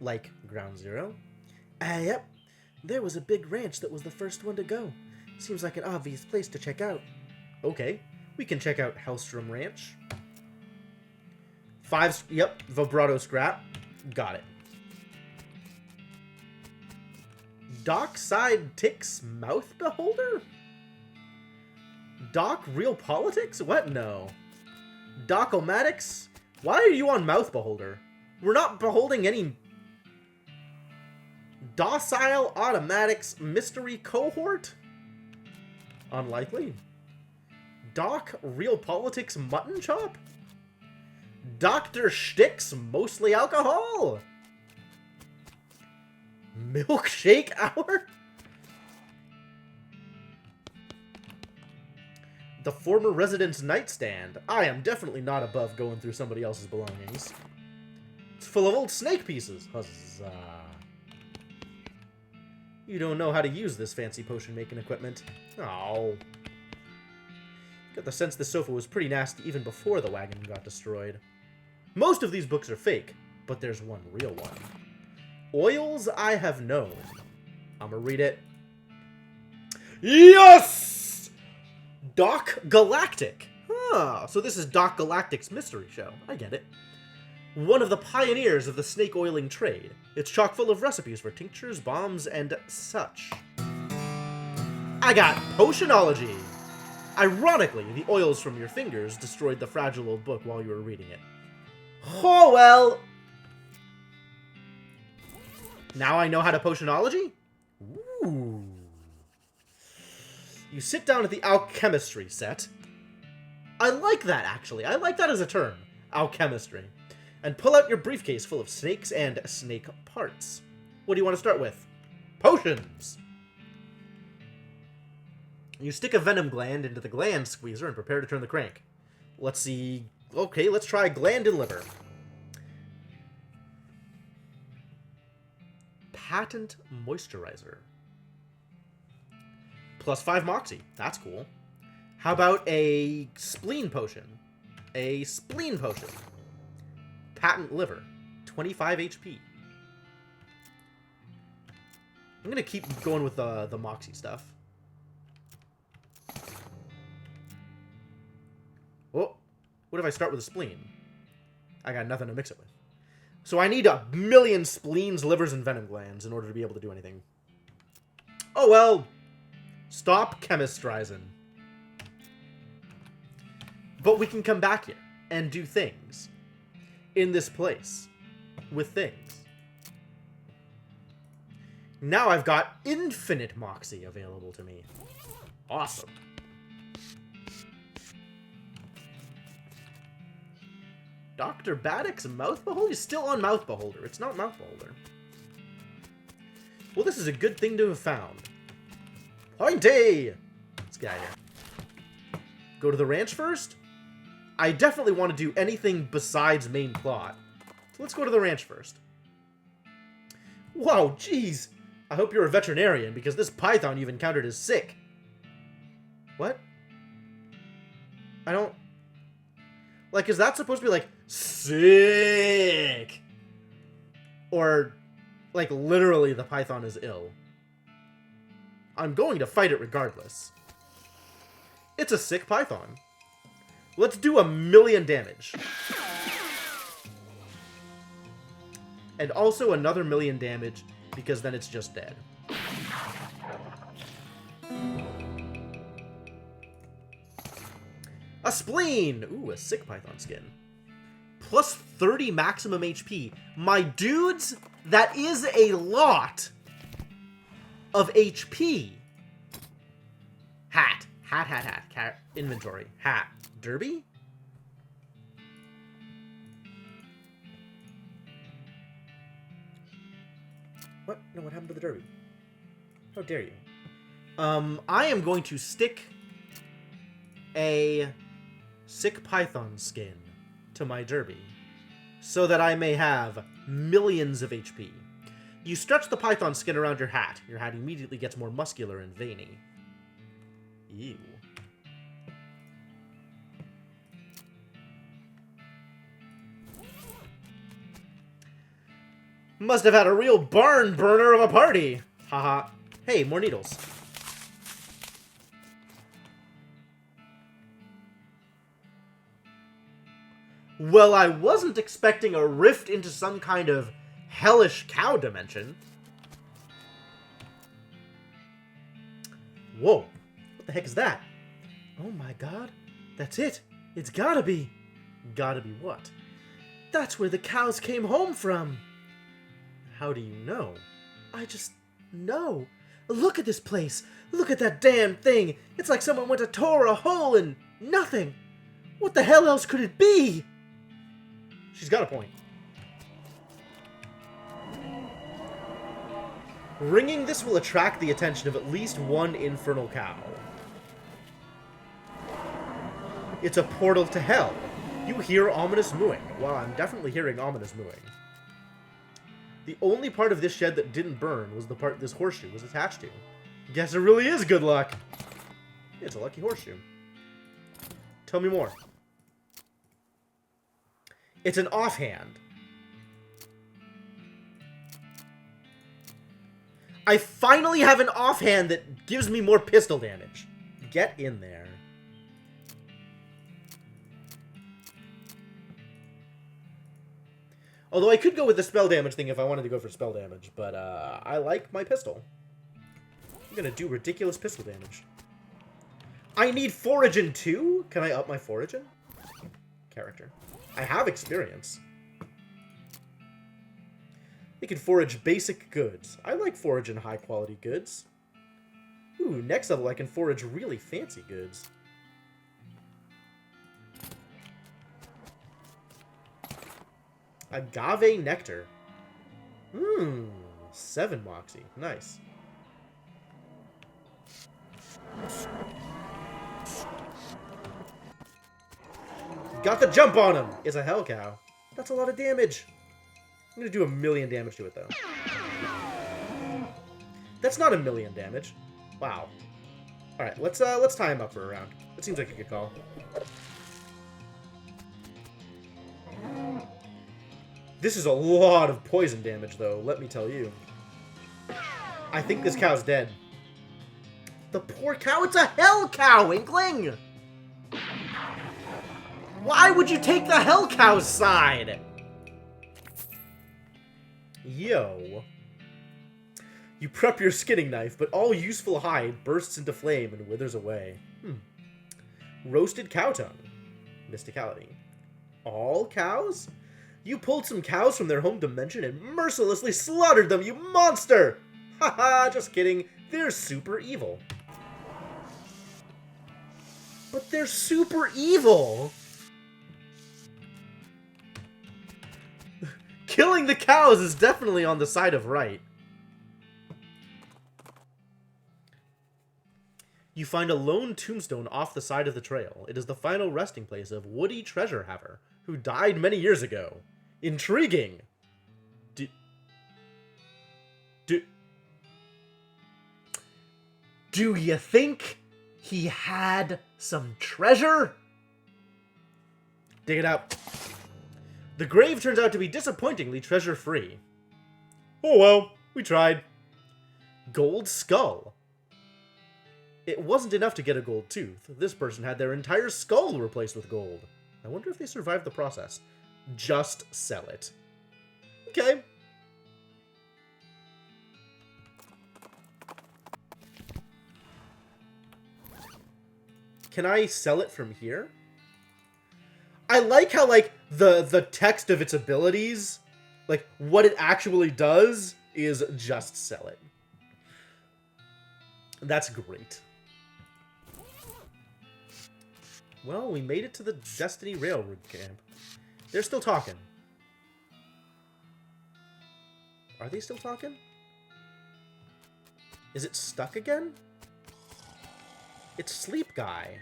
Like Ground Zero? Yep. There was a big ranch that was the first one to go. Seems like an obvious place to check out. Okay, we can check out Hellstrom Ranch. Yep, vibrato scrap. Got it. Dockside Tick's Mouth Beholder? Doc Real Politics? What? No. Doc-O-Matics? Why are you on Mouth Beholder? We're not beholding any... Docile Automatics Mystery Cohort? Unlikely. Doc Real Politics Mutton Chop? Dr. Shtick's Mostly Alcohol? Milkshake Hour? The Former Resident's Nightstand. I am definitely not above going through somebody else's belongings. It's full of old snake pieces. Huzzah. You don't know how to use this fancy potion-making equipment. Oh. Got the sense this sofa was pretty nasty even before the wagon got destroyed. Most of these books are fake, but there's one real one. Oils I Have Known. I'm gonna read it. Yes! Doc Galactic. Ah, so this is Doc Galactic's mystery show. I get it. One of the pioneers of the snake oiling trade. It's chock full of recipes for tinctures, bombs, and such. I got Potionology. Ironically, the oils from your fingers destroyed the fragile old book while you were reading it. Oh well. Now I know how to Potionology? Ooh. You sit down at the alchemistry set. I like that, actually. I like that as a term. Alchemistry. And pull out your briefcase full of snakes and snake parts. What do you want to start with? Potions! You stick a venom gland into the gland squeezer and prepare to turn the crank. Let's see... Okay, let's try gland and liver. Patent moisturizer. Plus 5 moxie. That's cool. How about a spleen potion? A spleen potion. Patent liver. 25 HP. I'm gonna keep going with the moxie stuff. Oh, what if I start with a spleen? I got nothing to mix it with. So I need a million spleens, livers, and venom glands in order to be able to do anything. Oh well. Stop chemistrizing. But we can come back here and do things in this place with things. Now I've got infinite moxie available to me. Awesome. Dr. Baddock's Mouth Beholder? He's still on Mouth Beholder. It's not Mouth Beholder. Well, this is a good thing to have found. Pointy! Let's get out of here. Go to the ranch first? I definitely want to do anything besides main plot. So let's go to the ranch first. Whoa, jeez. I hope you're a veterinarian, because this python you've encountered is sick. What? I don't... Like, is that supposed to be like, sick? Or, like, literally the python is ill? I'm going to fight it regardless. It's a sick python. Let's do 1,000,000 damage. And also another 1,000,000 damage, because then it's just dead. A spleen! Ooh, a sick python skin. Plus 30 maximum HP. My dudes, that is a lot of HP. Hat. Hat. Inventory. Hat. Derby? What? No, what happened to the derby? How dare you? I am going to stick a sick python skin to my derby so that I may have millions of HP. You stretch the python skin around your hat. Your hat immediately gets more muscular and veiny. Ew. Must have had a real barn burner of a party. Haha. Hey, more needles. Well, I wasn't expecting a rift into some kind of hellish cow dimension. Whoa. What the heck is that? Oh my god. That's it. It's gotta be. Gotta be what? That's where the cows came home from. How do you know? I just know. Look at this place. Look at that damn thing. It's like someone went to tore a hole in nothing. What the hell else could it be? She's got a point. Ringing this will attract the attention of at least one infernal cow. It's a portal to hell. You hear ominous mooing. Well, I'm definitely hearing ominous mooing. The only part of this shed that didn't burn was the part this horseshoe was attached to. Guess it really is good luck. It's a lucky horseshoe. Tell me more. It's an offhand. I finally have an offhand that gives me more pistol damage. Get in there. Although I could go with the spell damage thing if I wanted to go for spell damage, but I like my pistol. I'm gonna do ridiculous pistol damage. I need foraging too? Can I up my foraging? Character. I have experience. They can forage basic goods. I like foraging high quality goods. Ooh, next level I can forage really fancy goods. Agave nectar. 7 moxie. Nice. Got the jump on him! It's a hell cow. That's a lot of damage. I'm gonna do 1,000,000 damage to it, though. That's not 1,000,000 damage. Wow. Alright, let's tie him up for a round. That seems like a good call. This is a lot of poison damage, though, let me tell you. I think this cow's dead. The poor cow, it's a hell cow, Inkling! Why would you take the hell cow's side? Yo. You prep your skinning knife, but all useful hide bursts into flame and withers away. Roasted cow tongue. Mysticality. All cows? You pulled some cows from their home dimension and mercilessly slaughtered them, you monster! Haha, just kidding. They're super evil. But they're super evil! Killing the cows is definitely on the side of right. You find a lone tombstone off the side of the trail. It is the final resting place of Woody Treasure Haver, who died many years ago. Intriguing. Do you think he had some treasure? Dig it out. The grave turns out to be disappointingly treasure-free. Oh well, we tried. Gold skull. It wasn't enough to get a gold tooth. This person had their entire skull replaced with gold. I wonder if they survived the process. Just sell it. Okay. Can I sell it from here? I like how, like, the text of its abilities, like, what it actually does is just sell it. That's great. Well, we made it to the Destiny Railroad camp. They're still talking. Are they still talking? Is it stuck again? It's Sleep Guy.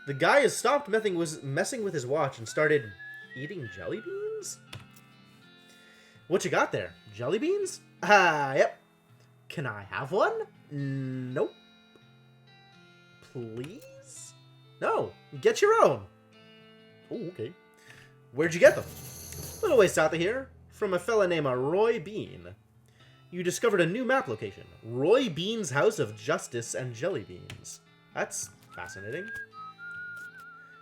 The guy has stopped messing with his watch and started eating jelly beans? What you got there? Jelly beans? Ah, yep. Can I have one? Nope. Please? No. Get your own. Oh, okay. Where'd you get them? Little way south of here. From a fella named Roy Bean. You discovered a new map location. Roy Bean's House of Justice and Jelly Beans. That's fascinating.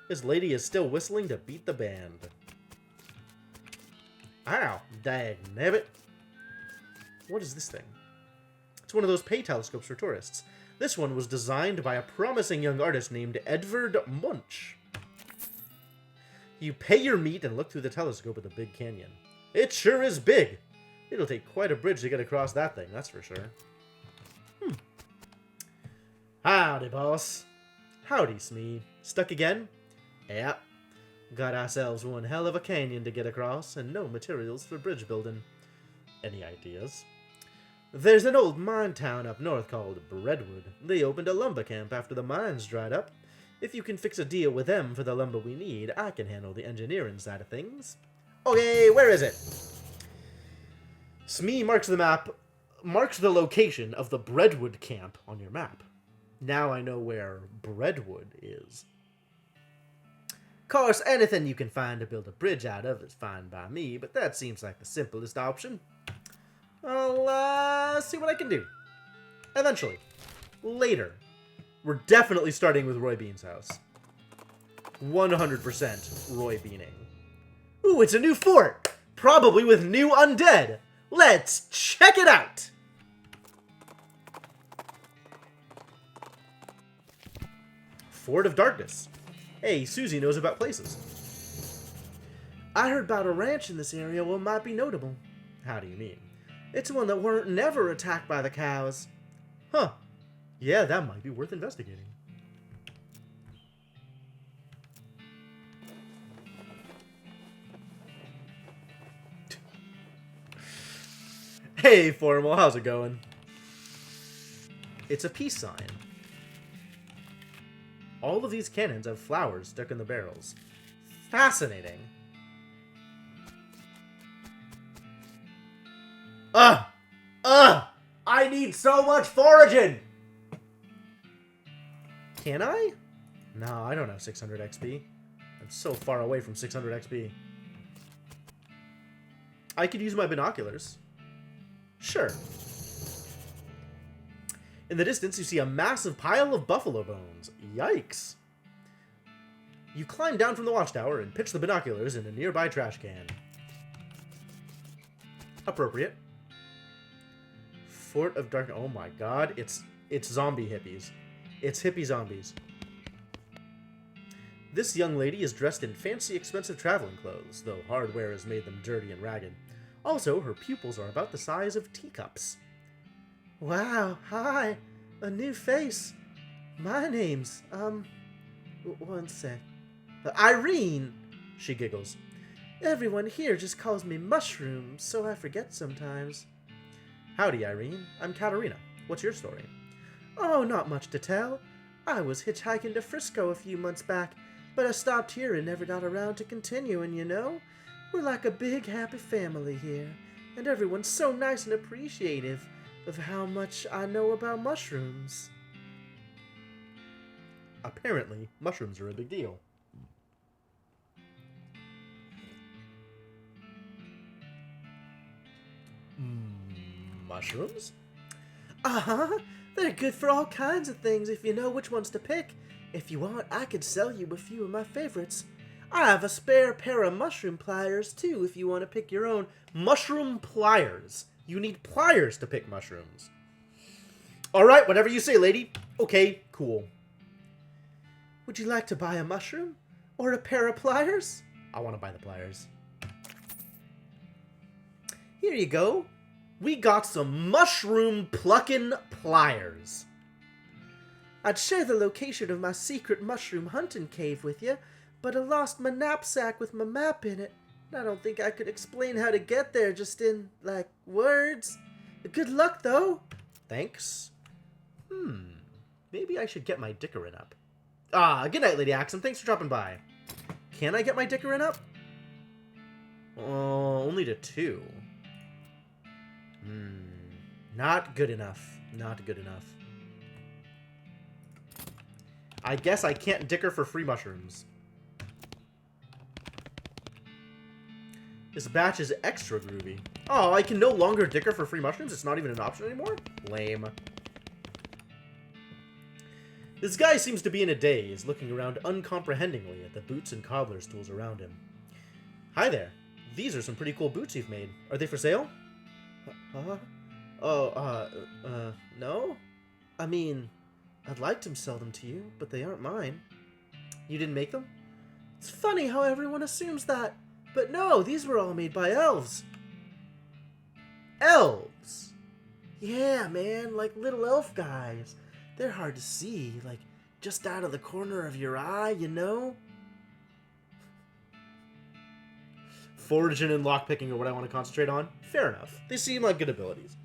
This lady is still whistling to beat the band. Ow, dag nabbit. What is this thing? It's one of those pay telescopes for tourists. This one was designed by a promising young artist named Edvard Munch. You pay your meat and look through the telescope at the Big Canyon. It sure is big. It'll take quite a bridge to get across that thing, that's for sure. Howdy, boss. Howdy, Smee. Stuck again? Yep. Got ourselves one hell of a canyon to get across, and no materials for bridge building. Any ideas? There's an old mine town up north called Breadwood. They opened a lumber camp after the mines dried up. If you can fix a deal with them for the lumber we need, I can handle the engineering side of things. Okay, where is it? Smee marks the location of the Breadwood camp on your map. Now I know where Breadwood is. Course, anything you can find to build a bridge out of is fine by me, but that seems like the simplest option. I'll see what I can do. Eventually. Later. We're definitely starting with Roy Bean's house. 100% Roy Beaning. Ooh, it's a new fort! Probably with new undead! Let's check it out! Fort of Darkness. Hey, Susie knows about places. I heard about a ranch in this area what might be notable. How do you mean? It's one that weren't never attacked by the cows. Huh. Yeah, that might be worth investigating. Hey, Formal, how's it going? It's a peace sign. All of these cannons have flowers stuck in the barrels. Fascinating. I need so much foraging! Can I? No, I don't have 600 XP. I'm so far away from 600 XP. I could use my binoculars. Sure. In the distance, you see a massive pile of buffalo bones. Yikes. You climb down from the watchtower and pitch the binoculars in a nearby trash can. Appropriate. Fort of Darkness. Oh my god, it's zombie hippies. It's hippie zombies. This young lady is dressed in fancy, expensive traveling clothes, though hardware has made them dirty and ragged. Also, her pupils are about the size of teacups. Wow, hi, a new face. My name's, one sec. Irene, she giggles. Everyone here just calls me Mushroom, so I forget sometimes. Howdy, Irene. I'm Katarina. What's your story? Oh, not much to tell. I was hitchhiking to Frisco a few months back, but I stopped here and never got around to continuing, you know? We're like a big, happy family here, and everyone's so nice and appreciative of how much I know about mushrooms. Apparently, mushrooms are a big deal. Mushrooms? Uh-huh. They're good for all kinds of things if you know which ones to pick. If you want, I could sell you a few of my favorites. I have a spare pair of mushroom pliers, too, if you want to pick your own. Mushroom pliers. You need pliers to pick mushrooms. Alright, whatever you say, lady. Okay, cool. Would you like to buy a mushroom? Or a pair of pliers? I want to buy the pliers. Here you go. We got some mushroom plucking pliers. I'd share the location of my secret mushroom hunting cave with you, but I lost my knapsack with my map in it. I don't think I could explain how to get there just in, like, words. Good luck, though. Thanks. Maybe I should get my dickerin up. Good night, Lady Axum. Thanks for dropping by. Can I get my dickerin up? Only to 2. Not good enough. Not good enough. I guess I can't dicker for free mushrooms. This batch is extra groovy. Oh, I can no longer dicker for free mushrooms? It's not even an option anymore? Lame. This guy seems to be in a daze, looking around uncomprehendingly at the boots and cobbler's tools around him. Hi there. These are some pretty cool boots you've made. Are they for sale? No? I mean, I'd like to sell them to you, but they aren't mine. You didn't make them? It's funny how everyone assumes that. But no, these were all made by elves. Elves? Yeah, man, like little elf guys. They're hard to see, like just out of the corner of your eye, you know? Foraging and lockpicking are what I want to concentrate on. Fair enough. They seem like good abilities.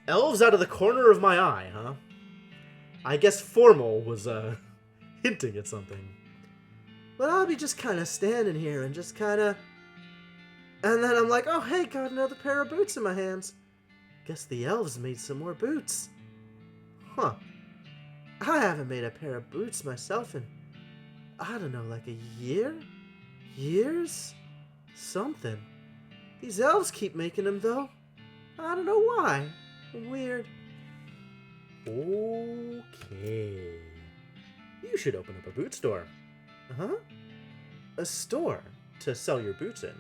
Elves out of the corner of my eye, huh? I guess Formal was, hinting at something. Well, I'll be just kind of standing here and just kind of... And then I'm like, oh, hey, got another pair of boots in my hands. Guess the elves made some more boots. Huh. I haven't made a pair of boots myself in, I don't know, like a year? Years? Something. These elves keep making them, though. I don't know why. Weird. Okay. You should open up a boot store. Huh? A store to sell your boots in.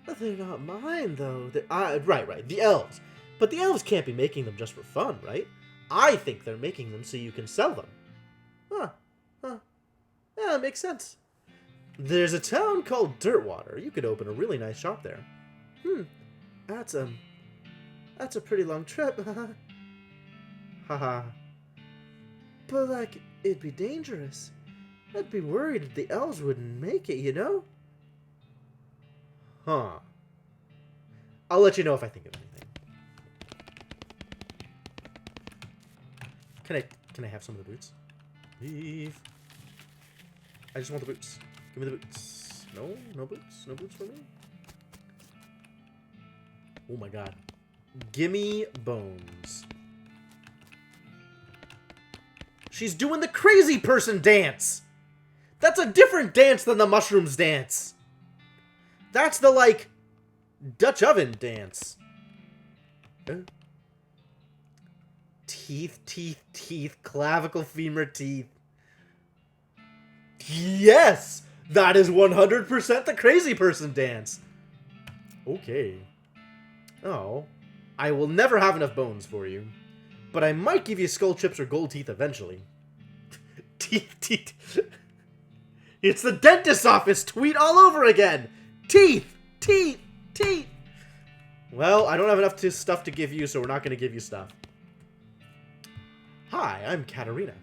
But they're not mine, though. Right. The elves. But the elves can't be making them just for fun, right? I think they're making them so you can sell them. Huh. Yeah, that makes sense. There's a town called Dirtwater. You could open a really nice shop there. That's a pretty long trip. Haha. But, like, it'd be dangerous. I'd be worried if the elves wouldn't make it, you know? Huh. I'll let you know if I think of anything. Can I have some of the boots? Leave. I just want the boots. Give me the boots. No boots. No boots for me. Oh my god. Gimme bones. She's doing the crazy person dance! That's a different dance than the mushrooms dance! That's the, like, Dutch oven dance. Teeth, clavicle, femur, teeth. Yes! That is 100% the crazy person dance. Okay. Oh. I will never have enough bones for you. But I might give you skull chips or gold teeth eventually. Teeth. It's the dentist's office tweet all over again. Teeth. Well, I don't have enough stuff to give you, so we're not going to give you stuff. Hi, I'm Katarina.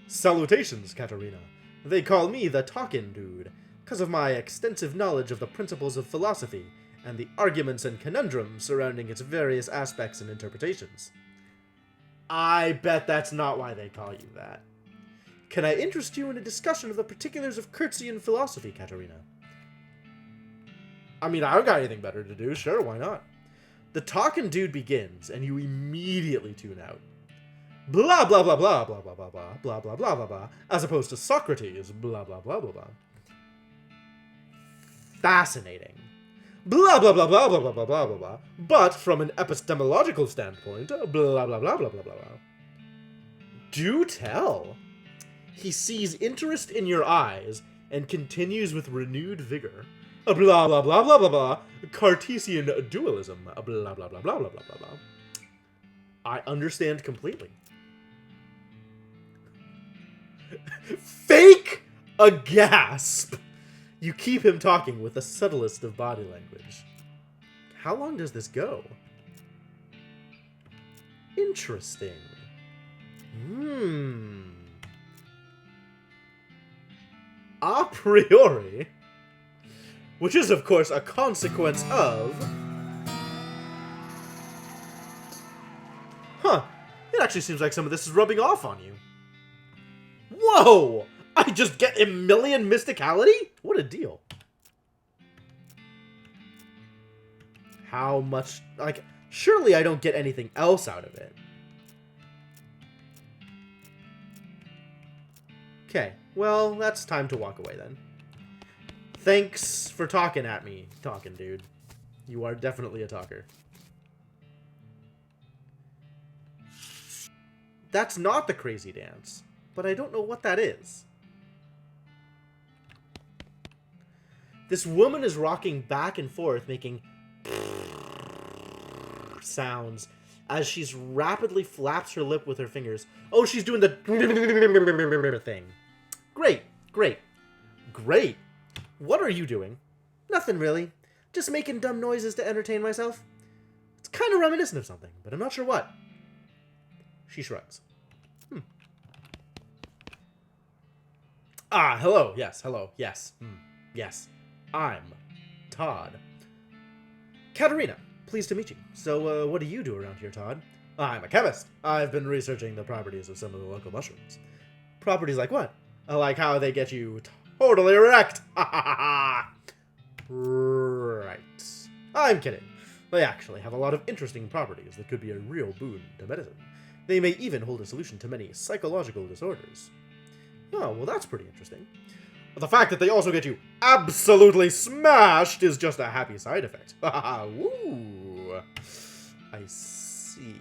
Salutations, Katarina. They call me the Talkin' Dude, because of my extensive knowledge of the principles of philosophy and the arguments and conundrums surrounding its various aspects and interpretations. I bet that's not why they call you that. Can I interest you in a discussion of the particulars of Curtsian philosophy, Katarina? I mean, I don't got anything better to do. Sure, why not? The Talkin' Dude begins, and you immediately tune out. blah blah blah blah blah blah blah blah blah blah blah blah blah, as opposed to Socrates, blah blah blah blah blah. Fascinating. Blah blah blah blah blah blah blah blah blah blah. But from an epistemological standpoint, blah blah blah blah blah blah blah. Do tell. He sees interest in your eyes and continues with renewed vigor. Blah blah blah blah blah blah. Cartesian dualism. Blah blah blah blah blah blah blah blah. I understand completely. Fake a gasp. You keep him talking with the subtlest of body language. How long does this go? Interesting. A priori, which is, of course, a consequence of... Huh. It actually seems like some of this is rubbing off on you. Whoa! I just get a million mysticality? What a deal. How much... Like, surely I don't get anything else out of it. Okay, well, that's time to walk away then. Thanks for talking at me, talking dude. You are definitely a talker. That's not the crazy dance, but I don't know what that is. This woman is rocking back and forth, making sounds as she's rapidly flaps her lip with her fingers. Oh, she's doing the thing. Great, great, great. What are you doing? Nothing really. Just making dumb noises to entertain myself. It's kind of reminiscent of something, but I'm not sure what. She shrugs. Ah, hello. Yes, hello. Yes. Yes. I'm Todd. Katerina, pleased to meet you. So, what do you do around here, Todd? I'm a chemist. I've been researching the properties of some of the local mushrooms. Properties like what? Like how they get you totally erect. Ha ha ha ha. Right. I'm kidding. They actually have a lot of interesting properties that could be a real boon to medicine. They may even hold a solution to many psychological disorders. Oh, well that's pretty interesting. But the fact that they also get you absolutely smashed is just a happy side effect. Haha, woo. I see.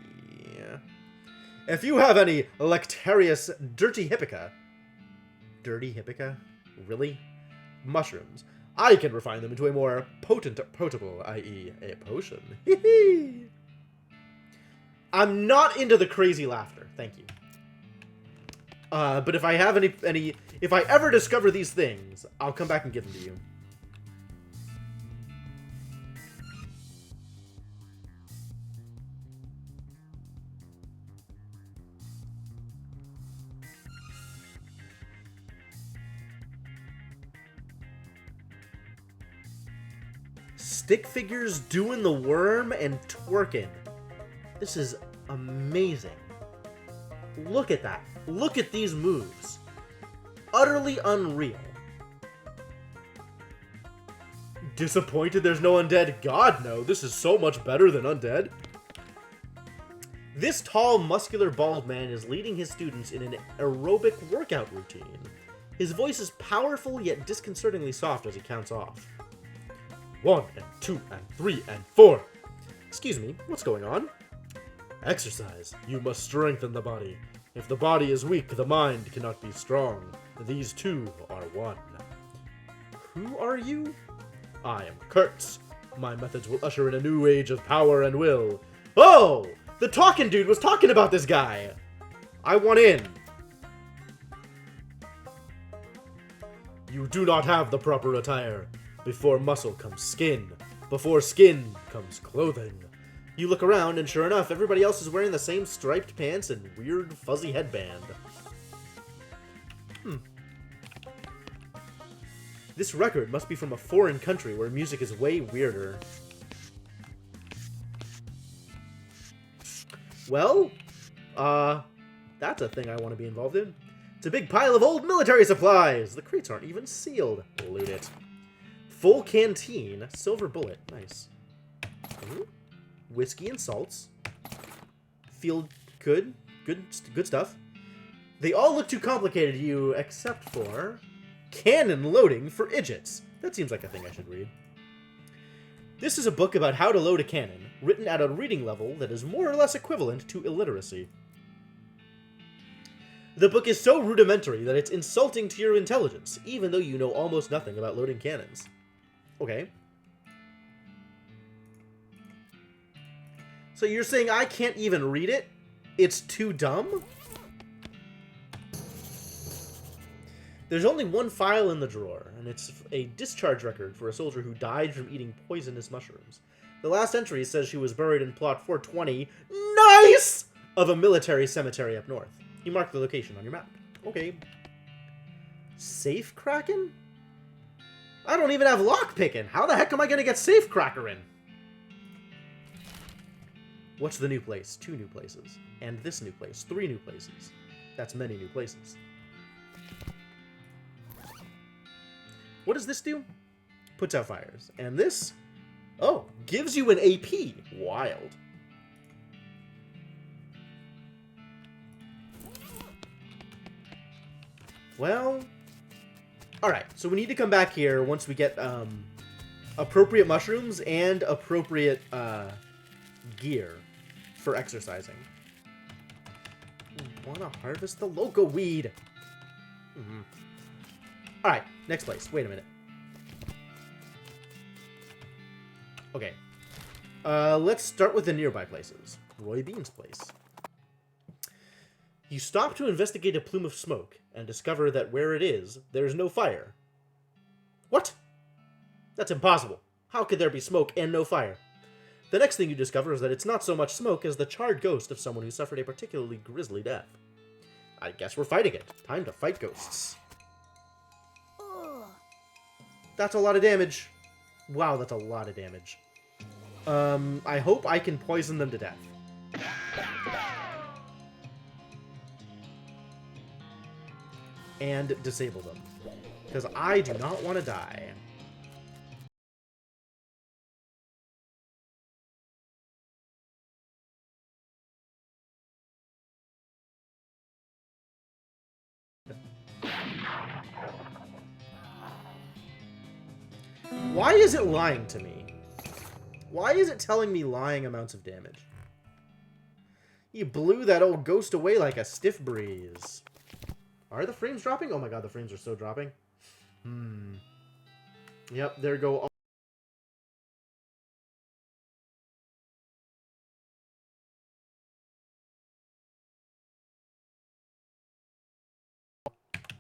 If you have any lectarious dirty hippica... Dirty hippica? Really? Mushrooms. I can refine them into a more potent potable, i.e. a potion. I'm not into the crazy laughter. Thank you. But if I have any, if I ever discover these things, I'll come back and give them to you. Stick figures doing the worm and twerking. This is amazing. Look at that. Look at these moves. Utterly unreal. Disappointed there's no undead? God, no. This is so much better than undead. This tall, muscular, bald man is leading his students in an aerobic workout routine. His voice is powerful yet disconcertingly soft as he counts off. 1 and 2 and 3 and 4. Excuse me, what's going on? Exercise. You must strengthen the body. If the body is weak, the mind cannot be strong. These two are one. Who are you? I am Kurtz. My methods will usher in a new age of power and will. Oh! The talking dude was talking about this guy! I want in. You do not have the proper attire. Before muscle comes skin. Before skin comes clothing. You look around, and sure enough, everybody else is wearing the same striped pants and weird, fuzzy headband. This record must be from a foreign country where music is way weirder. Well, that's a thing I want to be involved in. It's a big pile of old military supplies! The crates aren't even sealed. Loot it. Full canteen, silver bullet, nice. Whiskey and salts. Feel good, good stuff. They all look too complicated to you, except for Canon Loading for Idiots. That seems like a thing I should read. This is a book about how to load a cannon, written at a reading level that is more or less equivalent to illiteracy. The book is so rudimentary that it's insulting to your intelligence, even though you know almost nothing about loading cannons. Okay. So you're saying I can't even read it? It's too dumb? There's only one file in the drawer, and it's a discharge record for a soldier who died from eating poisonous mushrooms. The last entry says she was buried in plot 420, nice! Of a military cemetery up north. You mark the location on your map. Okay. Safe Kraken? I don't even have lock picking. How the heck am I going to get safe cracker in? What's the new place? 2 new places. And this new place. 3 new places. That's many new places. What does this do? Puts out fires. And this? Oh, gives you an AP. Wild. Well, alright, so we need to come back here once we get appropriate mushrooms and appropriate gear for exercising. Want to harvest the loco weed. Alright, next place. Wait a minute. Okay. Let's start with the nearby places. Roy Bean's place. You stop to investigate a plume of smoke and discover that where it is, there's no fire. What? That's impossible. How could there be smoke and no fire? The next thing you discover is that it's not so much smoke as the charred ghost of someone who suffered a particularly grisly death. I guess we're fighting it. Time to fight ghosts. That's a lot of damage. Wow, that's a lot of damage. I hope I can poison them to death. And disable them. Because I do not want to die. Why is it lying to me? Why is it telling me lying amounts of damage? You blew that old ghost away like a stiff breeze. Are the frames dropping? Oh my god, the frames are so dropping. Yep, there go all.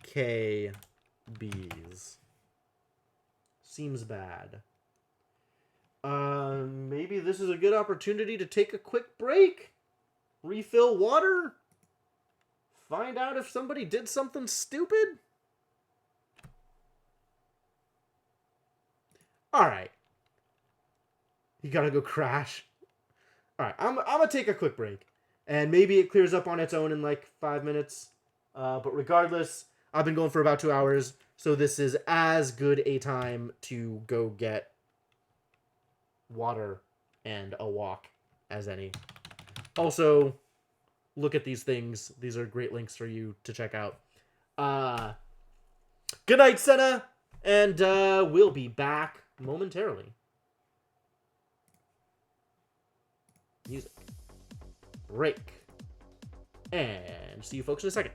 KBs. Seems bad. Maybe this is a good opportunity to take a quick break? Refill water? Find out if somebody did something stupid? Alright. You gotta go crash. Alright, I'm gonna take a quick break. And maybe it clears up on its own in like 5 minutes. But regardless, I've been going for about 2 hours. So this is as good a time to go get water and a walk as any. Also, look at these things. These are great links for you to check out. Good night, Senna. And we'll be back momentarily. Music. Break. And see you folks in a second.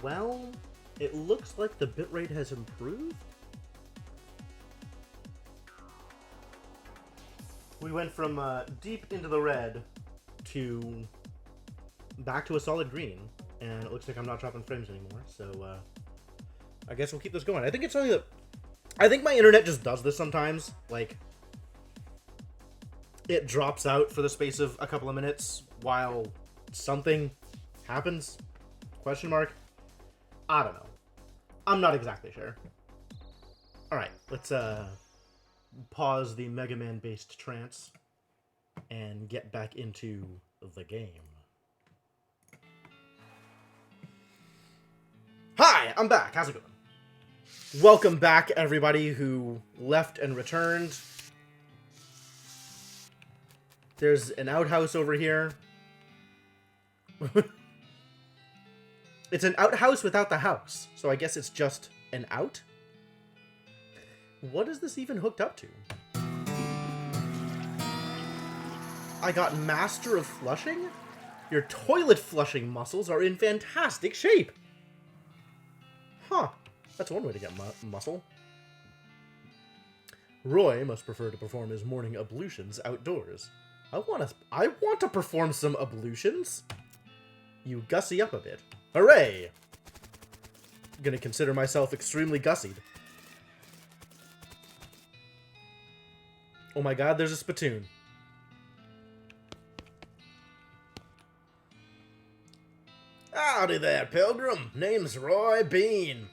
well, it looks like the bitrate has improved. We went from deep into the red to back to a solid green, and it looks like I'm not dropping frames anymore, so I guess we'll keep this going. I think it's only that I think my internet just does this sometimes. Like, it drops out for the space of a couple of minutes while something happens? Question mark? I don't know. I'm not exactly sure. Alright, let's pause the Mega Man based trance and get back into the game. Hi, I'm back. How's it going? Welcome back, everybody who left and returned. There's an outhouse over here. It's an outhouse without the house, so I guess it's just an out? What is this even hooked up to? I got Master of Flushing? Your toilet flushing muscles are in fantastic shape! Huh. That's one way to get muscle. Roy must prefer to perform his morning ablutions outdoors. I want to perform some ablutions. You gussy up a bit. Hooray! I'm gonna consider myself extremely gussied. Oh my god, there's a spittoon. Howdy there, Pilgrim. Name's Roy Bean.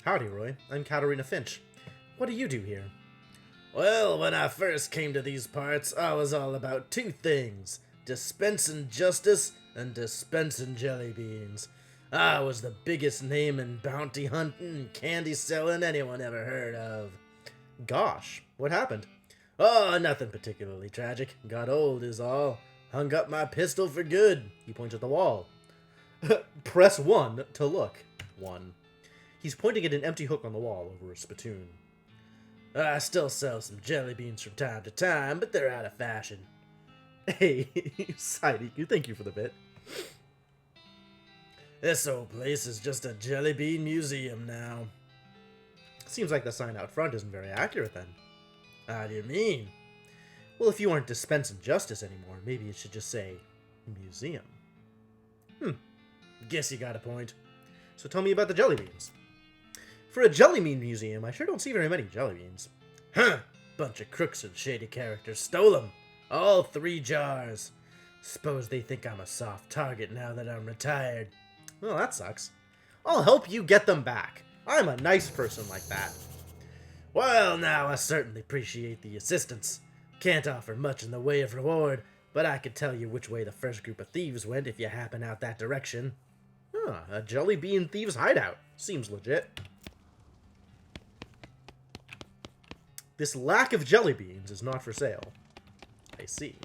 Howdy, Roy. I'm Katarina Finch. What do you do here? Well, when I first came to these parts, I was all about two things. Dispensing justice and dispensing jelly beans. I was the biggest name in bounty hunting and candy selling anyone ever heard of. Gosh, what happened? Oh, nothing particularly tragic. Got old is all. Hung up my pistol for good. He points at the wall. Press 1 to look. 1. He's pointing at an empty hook on the wall over a spittoon. I still sell some jelly beans from time to time, but they're out of fashion. Hey, Sidey, thank you for the bit. This old place is just a jelly bean museum now. Seems like the sign out front isn't very accurate then. How do you mean? Well, if you aren't dispensing justice anymore, maybe it should just say museum. Guess you got a point. So tell me about the jelly beans. For a jelly bean museum, I sure don't see very many jelly beans. Huh! Bunch of crooks and shady characters stole them. All 3 jars. Suppose they think I'm a soft target now that I'm retired. Well, that sucks. I'll help you get them back. I'm a nice person like that. Well, now, I certainly appreciate the assistance. Can't offer much in the way of reward, but I could tell you which way the first group of thieves went if you happen out that direction. A jelly bean thieves hideout. Seems legit. This lack of jelly beans is not for sale. I see.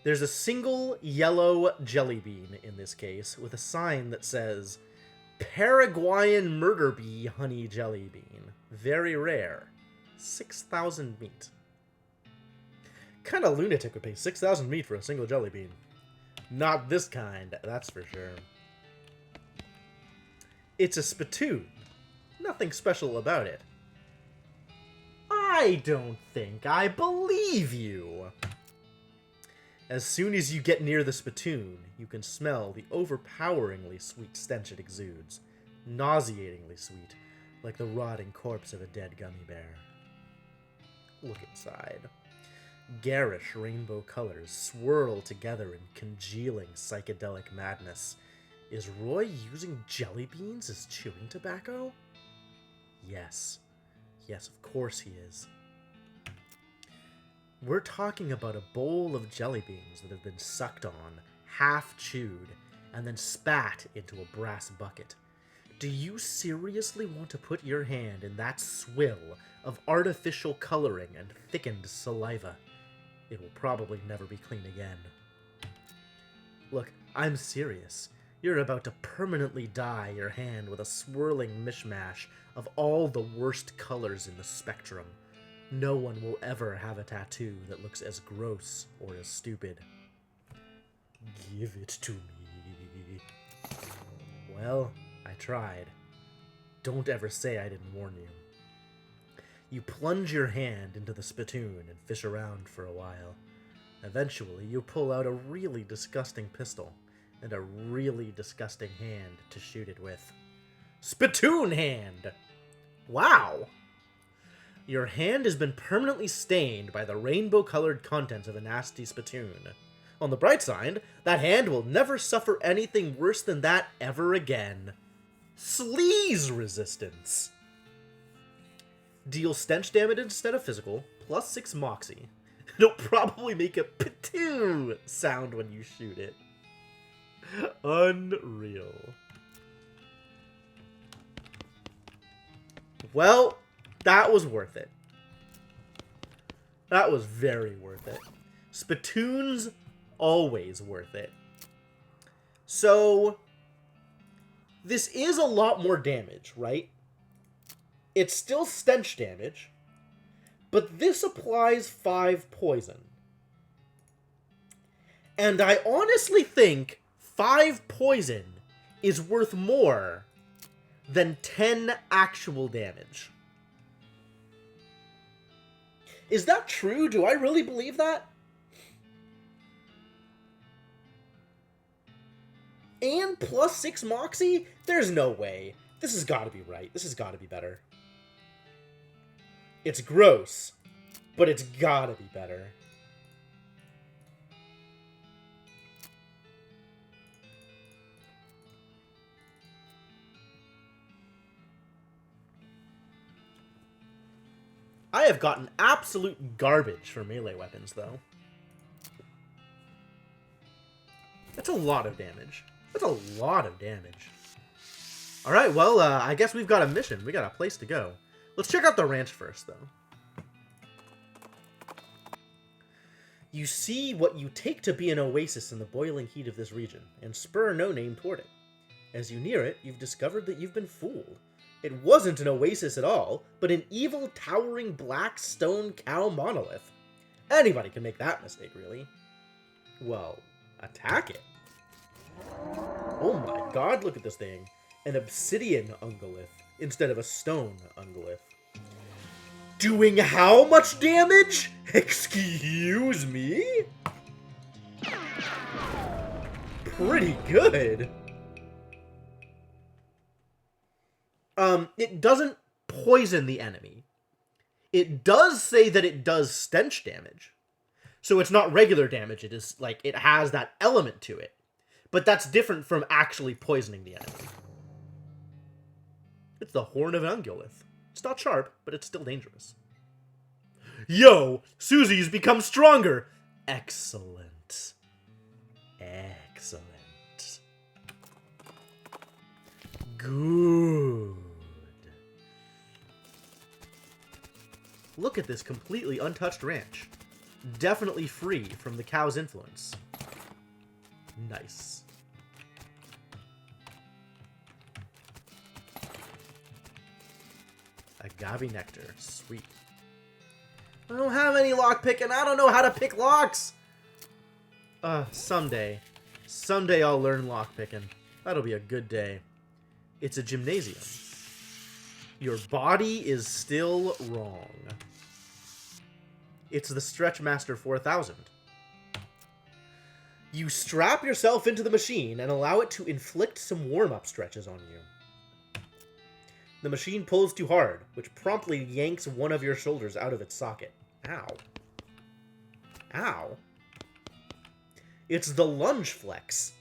There's a single yellow jelly bean in this case with a sign that says Paraguayan murder bee honey jelly bean. Very rare. 6,000 meat. Kind of lunatic would pay 6,000 meat for a single jelly bean. Not this kind, that's for sure. It's a spittoon. Nothing special about it. I don't think I believe you. As soon as you get near the spittoon, you can smell the overpoweringly sweet stench it exudes. Nauseatingly sweet, like the rotting corpse of a dead gummy bear. Look inside. Garish rainbow colors swirl together in congealing psychedelic madness. Is Roy using jelly beans as chewing tobacco? Yes. Yes, of course he is. We're talking about a bowl of jelly beans that have been sucked on, half chewed, and then spat into a brass bucket. Do you seriously want to put your hand in that swill of artificial coloring and thickened saliva? It will probably never be clean again. Look, I'm serious. You're about to permanently dye your hand with a swirling mishmash of all the worst colors in the spectrum. No one will ever have a tattoo that looks as gross or as stupid. Give it to me. Well, I tried. Don't ever say I didn't warn you. You plunge your hand into the spittoon and fish around for a while. Eventually, you pull out a really disgusting pistol and a really disgusting hand to shoot it with. Spittoon hand! Wow! Your hand has been permanently stained by the rainbow-colored contents of a nasty spittoon. On the bright side, that hand will never suffer anything worse than that ever again. Sleaze resistance! Deal stench damage instead of physical, plus 6 moxie. It'll probably make a patoo sound when you shoot it. Unreal. Well, that was worth it. That was very worth it. Spittoons, always worth it. So, this is a lot more damage, right? It's still stench damage, but this applies 5 poison. And I honestly think 5 poison is worth more than 10 actual damage. Is that true? Do I really believe that? And plus 6 moxie? There's no way. This has got to be right. This has got to be better. It's gross, but it's got to be better. I have gotten absolute garbage for melee weapons, though. That's a lot of damage. That's a lot of damage. Alright, well, I guess we've got a mission. We got a place to go. Let's check out the ranch first, though. You see what you take to be an oasis in the boiling heat of this region, and spur no name toward it. As you near it, you've discovered that you've been fooled. It wasn't an oasis at all, but an evil, towering black stone cow monolith. Anybody can make that mistake, really. Well, attack it. Oh my god, look at this thing. An obsidian ungolith instead of a stone ungolith. Doing how much damage? Excuse me? Pretty good. It doesn't poison the enemy. It does say that it does stench damage. So it's not regular damage, it is like, it has that element to it. But that's different from actually poisoning the enemy. It's the horn of an ungolith. It's not sharp, but it's still dangerous. Yo, Susie's become stronger. Excellent. Excellent. Good. Look at this completely untouched ranch. Definitely free from the cow's influence. Nice. Agave nectar. Sweet. I don't have any lock picking. I don't know how to pick locks. Someday. Someday I'll learn lock picking. That'll be a good day. It's a gymnasium. Your body is still wrong. It's the Stretchmaster 4000. You strap yourself into the machine and allow it to inflict some warm-up stretches on you. The machine pulls too hard, which promptly yanks one of your shoulders out of its socket. Ow. Ow. It's the lunge flex.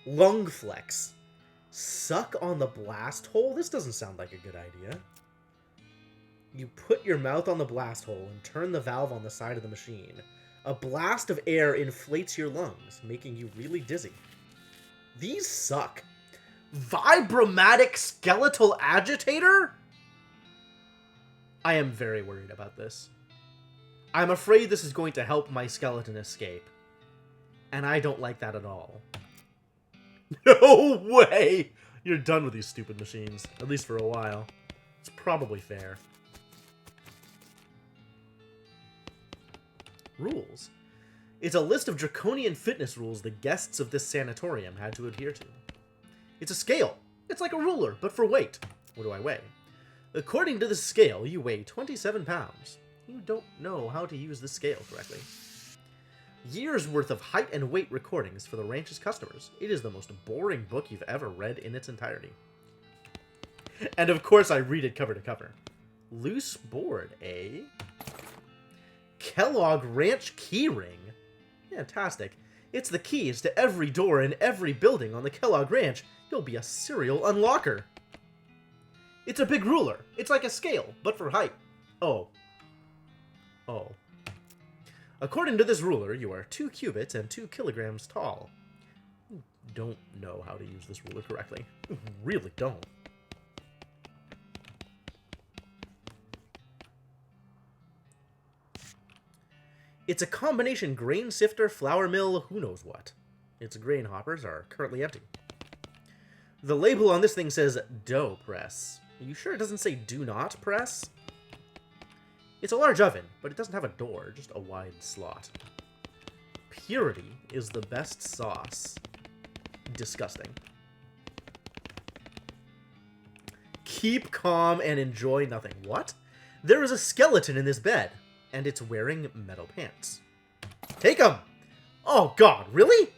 Lung flex. Suck on the blast hole? This doesn't sound like a good idea. You put your mouth on the blast hole and turn the valve on the side of the machine. A blast of air inflates your lungs, making you really dizzy. These suck. Vibromatic skeletal agitator? I am very worried about this. I'm afraid this is going to help my skeleton escape. And I don't like that at all. No way! You're done with these stupid machines, at least for a while. It's probably fair. Rules. It's a list of draconian fitness rules the guests of this sanatorium had to adhere to. It's a scale. It's like a ruler, but for weight. What do I weigh? According to the scale, you weigh 27 pounds. You don't know how to use the scale correctly. Years worth of height and weight recordings for the ranch's customers. It is the most boring book you've ever read in its entirety. And of course I read it cover to cover. Loose board, eh? Kellogg Ranch keyring. Fantastic. It's the keys to every door in every building on the Kellogg Ranch. You'll be a serial unlocker. It's a big ruler. It's like a scale, but for height. Oh. According to this ruler, you are 2 cubits and 2 kilograms tall. You don't know how to use this ruler correctly. You really don't. It's a combination grain sifter, flour mill, who knows what. Its grain hoppers are currently empty. The label on this thing says dough press. Are you sure it doesn't say do not press? It's a large oven, but it doesn't have a door, just a wide slot. Purity is the best sauce. Disgusting. Keep calm and enjoy nothing. What? There is a skeleton in this bed, and it's wearing metal pants. Take them! Oh god, really?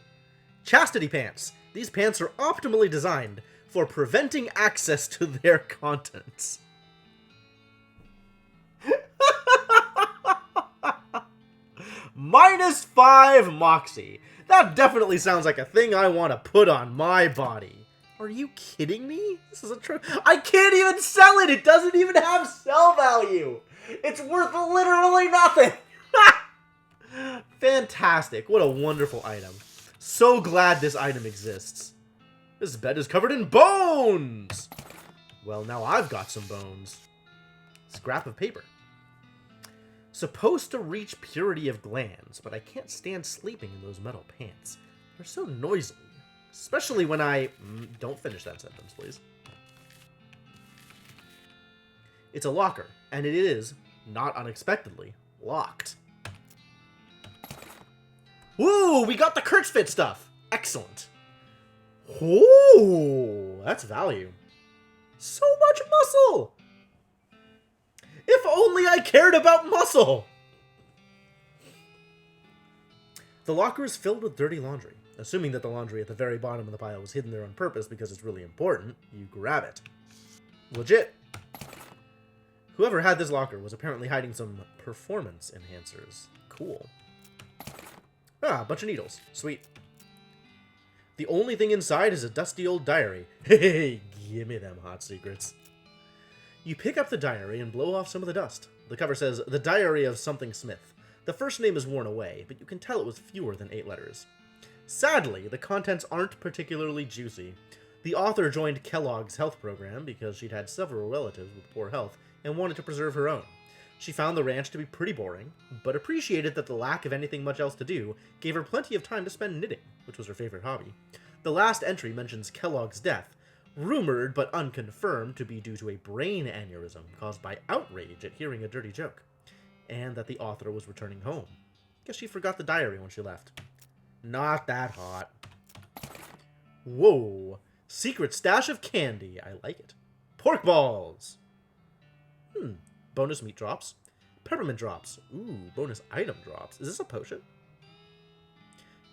Chastity pants. These pants are optimally designed for preventing access to their contents. -5 Moxie. That definitely sounds like a thing I want to put on my body. Are you kidding me? This is a trip. I can't even sell it. It doesn't even have sell value. It's worth literally nothing. Fantastic. What a wonderful item. So glad this item exists. This bed is covered in bones. Well, now I've got some bones. Scrap of paper. Supposed to reach purity of glands, but I can't stand sleeping in those metal pants. They're so noisy. Especially when I... Don't finish that sentence, please. It's a locker, and it is, not unexpectedly, locked. Woo! We got the Kurtzfit stuff! Excellent. Ooh! That's value. So much muscle! If only I cared about muscle! The locker is filled with dirty laundry. Assuming that the laundry at the very bottom of the pile was hidden there on purpose because it's really important, you grab it. Legit. Whoever had this locker was apparently hiding some performance enhancers. Cool. Ah, a bunch of needles. Sweet. The only thing inside is a dusty old diary. Hey, give me them hot secrets. You pick up the diary and blow off some of the dust. The cover says, The Diary of Something Smith. The first name is worn away, but you can tell it was fewer than 8 letters. Sadly, the contents aren't particularly juicy. The author joined Kellogg's health program because she'd had several relatives with poor health and wanted to preserve her own. She found the ranch to be pretty boring, but appreciated that the lack of anything much else to do gave her plenty of time to spend knitting, which was her favorite hobby. The last entry mentions Kellogg's death, rumored but unconfirmed to be due to a brain aneurysm caused by outrage at hearing a dirty joke, and that the author was returning home. Guess she forgot the diary when she left. Not that hot. Whoa. Secret stash of candy. I like it. Pork balls. Bonus meat drops. Peppermint drops. Ooh, bonus item drops. Is this a potion?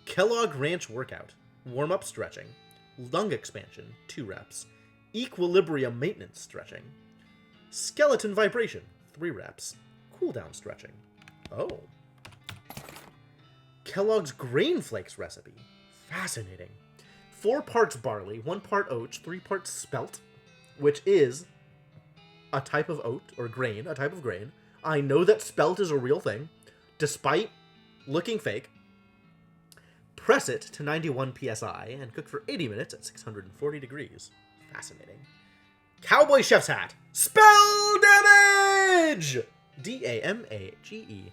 Kellogg Ranch workout. Warm-up stretching. Lung expansion, 2 reps. Equilibrium maintenance stretching. Skeleton vibration, 3 reps. Cooldown stretching. Oh. Kellogg's Grain Flakes recipe. Fascinating. 4 parts barley, 1 part oats, 3 parts spelt, which is a type of oat, or grain, a type of grain. I know that spelt is a real thing, despite looking fake. Press it to 91 psi and cook for 80 minutes at 640 degrees. Fascinating. Cowboy Chef's Hat. Spell damage! D-A-M-A-G-E.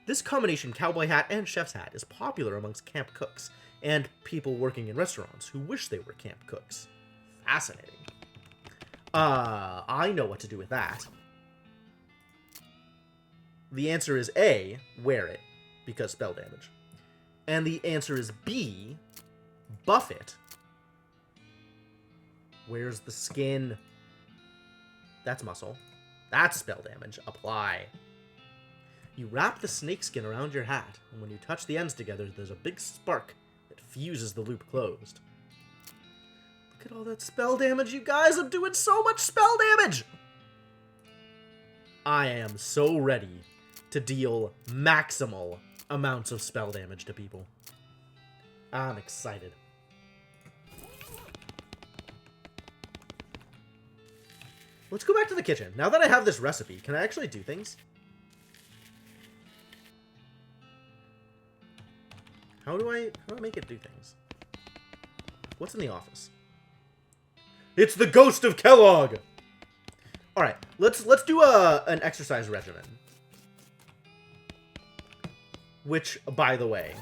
This combination cowboy hat and chef's hat is popular amongst camp cooks and people working in restaurants who wish they were camp cooks. Fascinating. I know what to do with that. The answer is A, wear it, because spell damage. And the answer is B, buff it. Where's the skin? That's muscle. That's spell damage. Apply. You wrap the snakeskin around your hat, and when you touch the ends together, there's a big spark that fuses the loop closed. Look at all that spell damage, you guys! I'm doing so much spell damage! I am so ready to deal maximal amounts of spell damage to people. I'm excited. Let's go back to the kitchen. Now that I have this recipe, can I actually do things? How do I make it do things? What's in the office? It's the ghost of Kellogg! Alright, let's do an exercise regimen. Which, by the way...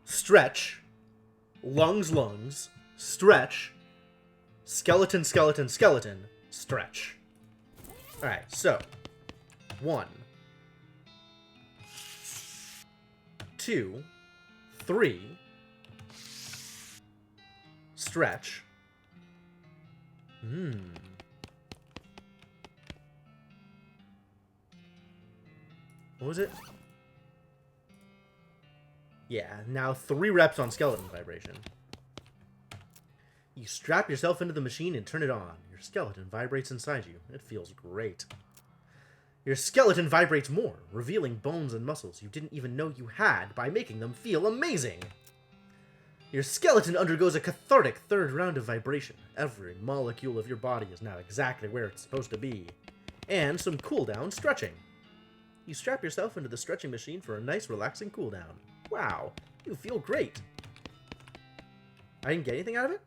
Stretch. Lungs, stretch. Skeleton, skeleton, stretch. Alright, so. 1, 2, 3. Stretch. What was it? Yeah, now 3 reps on skeleton vibration. You strap yourself into the machine and turn it on. Your skeleton vibrates inside you. It feels great. Your skeleton vibrates more, revealing bones and muscles you didn't even know you had by making them feel amazing. Your skeleton undergoes a cathartic 3rd round of vibration. Every molecule of your body is now exactly where it's supposed to be. And some cooldown stretching. You strap yourself into the stretching machine for a nice relaxing cooldown. Wow, you feel great. I didn't get anything out of it?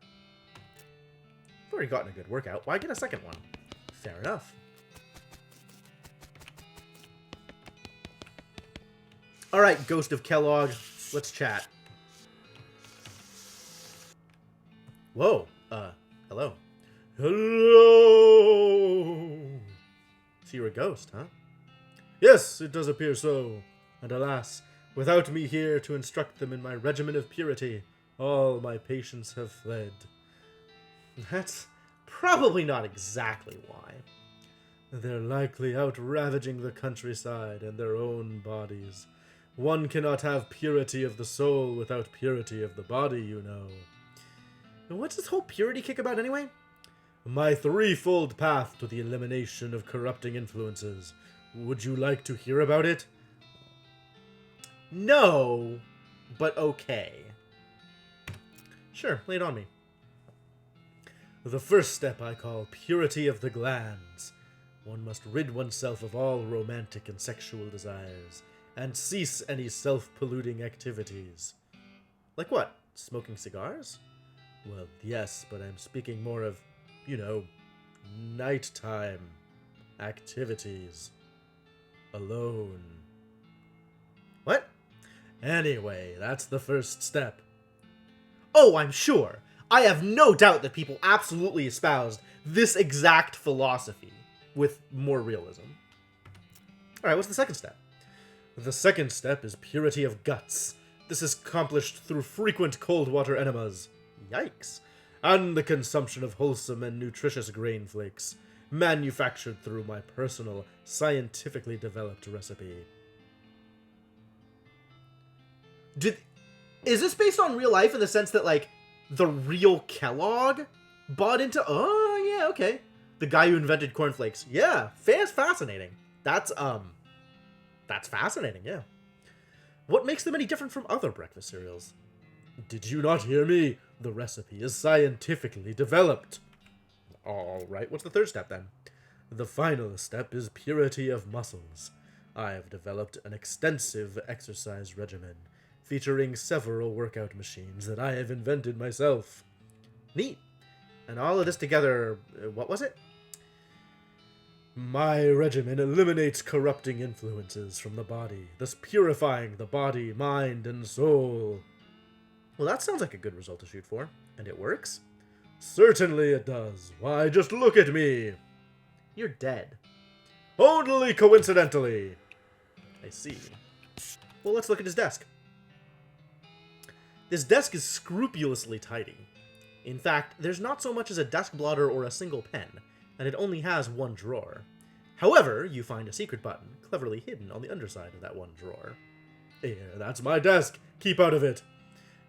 I've already gotten a good workout. Why get a second one? Fair enough. Alright, Ghost of Kellogg. Let's chat. Whoa. Hello. Hello! So you're a ghost, huh? Yes, it does appear so. And alas, without me here to instruct them in my regimen of purity, all my patients have fled. That's probably not exactly why. They're likely out ravaging the countryside and their own bodies. One cannot have purity of the soul without purity of the body, you know. And what's this whole purity kick about anyway? My 3-fold path to the elimination of corrupting influences. Would you like to hear about it? No, but okay. Sure, lay it on me. The first step I call purity of the glands. One must rid oneself of all romantic and sexual desires, and cease any self-polluting activities. Like what? Smoking cigars? Well, yes, but I'm speaking more of, you know, nighttime activities. Alone. What? Anyway, that's the first step. Oh, I'm sure. I have no doubt that people absolutely espoused this exact philosophy with more realism. Alright, what's the second step? The second step is purity of guts. This is accomplished through frequent cold water enemas. Yikes. And the consumption of wholesome and nutritious grain flakes, manufactured through my personal, scientifically developed recipe. Is this based on real life in the sense that, like, the real Kellogg bought into... Oh, yeah, okay. The guy who invented cornflakes. Yeah, fascinating. That's fascinating, yeah. What makes them any different from other breakfast cereals? Did you not hear me? The recipe is scientifically developed. Alright, what's the third step then? The final step is purity of muscles. I have developed an extensive exercise regimen, featuring several workout machines that I have invented myself. Neat. And all of this together, what was it? My regimen eliminates corrupting influences from the body, thus purifying the body, mind, and soul. Well, that sounds like a good result to shoot for. And it works? Certainly it does. Why, just look at me. You're dead. Only coincidentally. I see. Well, let's look at his desk. This desk is scrupulously tidy. In fact, there's not so much as a desk blotter or a single pen, and it only has one drawer. However, you find a secret button cleverly hidden on the underside of that one drawer. Here, that's my desk. Keep out of it.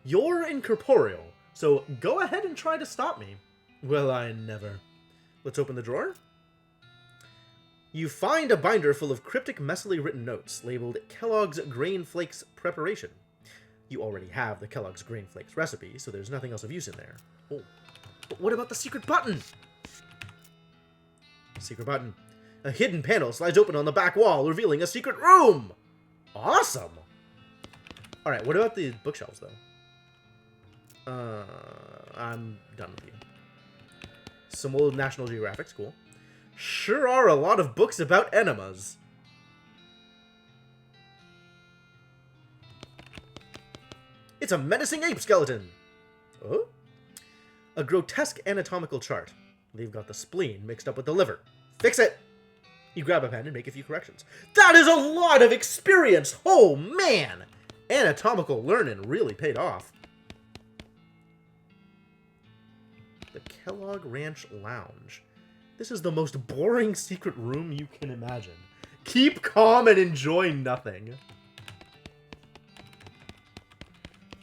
You're incorporeal, so go ahead and try to stop me. Well, I never. Let's open the drawer. You find a binder full of cryptic, messily written notes labeled Kellogg's Grain Flakes Preparation. You already have the Kellogg's Grain Flakes recipe, so there's nothing else of use in there. Oh, but what about the secret button? Secret button. A hidden panel slides open on the back wall, revealing a secret room! Awesome! Alright, what about the bookshelves, though? I'm done with you. Some old National Geographics, cool. Sure are a lot of books about enemas. It's a menacing ape skeleton! Oh? A grotesque anatomical chart. They've got the spleen mixed up with the liver. Fix it! You grab a pen and make a few corrections. That is a lot of experience! Oh, man! Anatomical learning really paid off. The Kellogg Ranch Lounge. This is the most boring secret room you can imagine. Keep calm and enjoy nothing.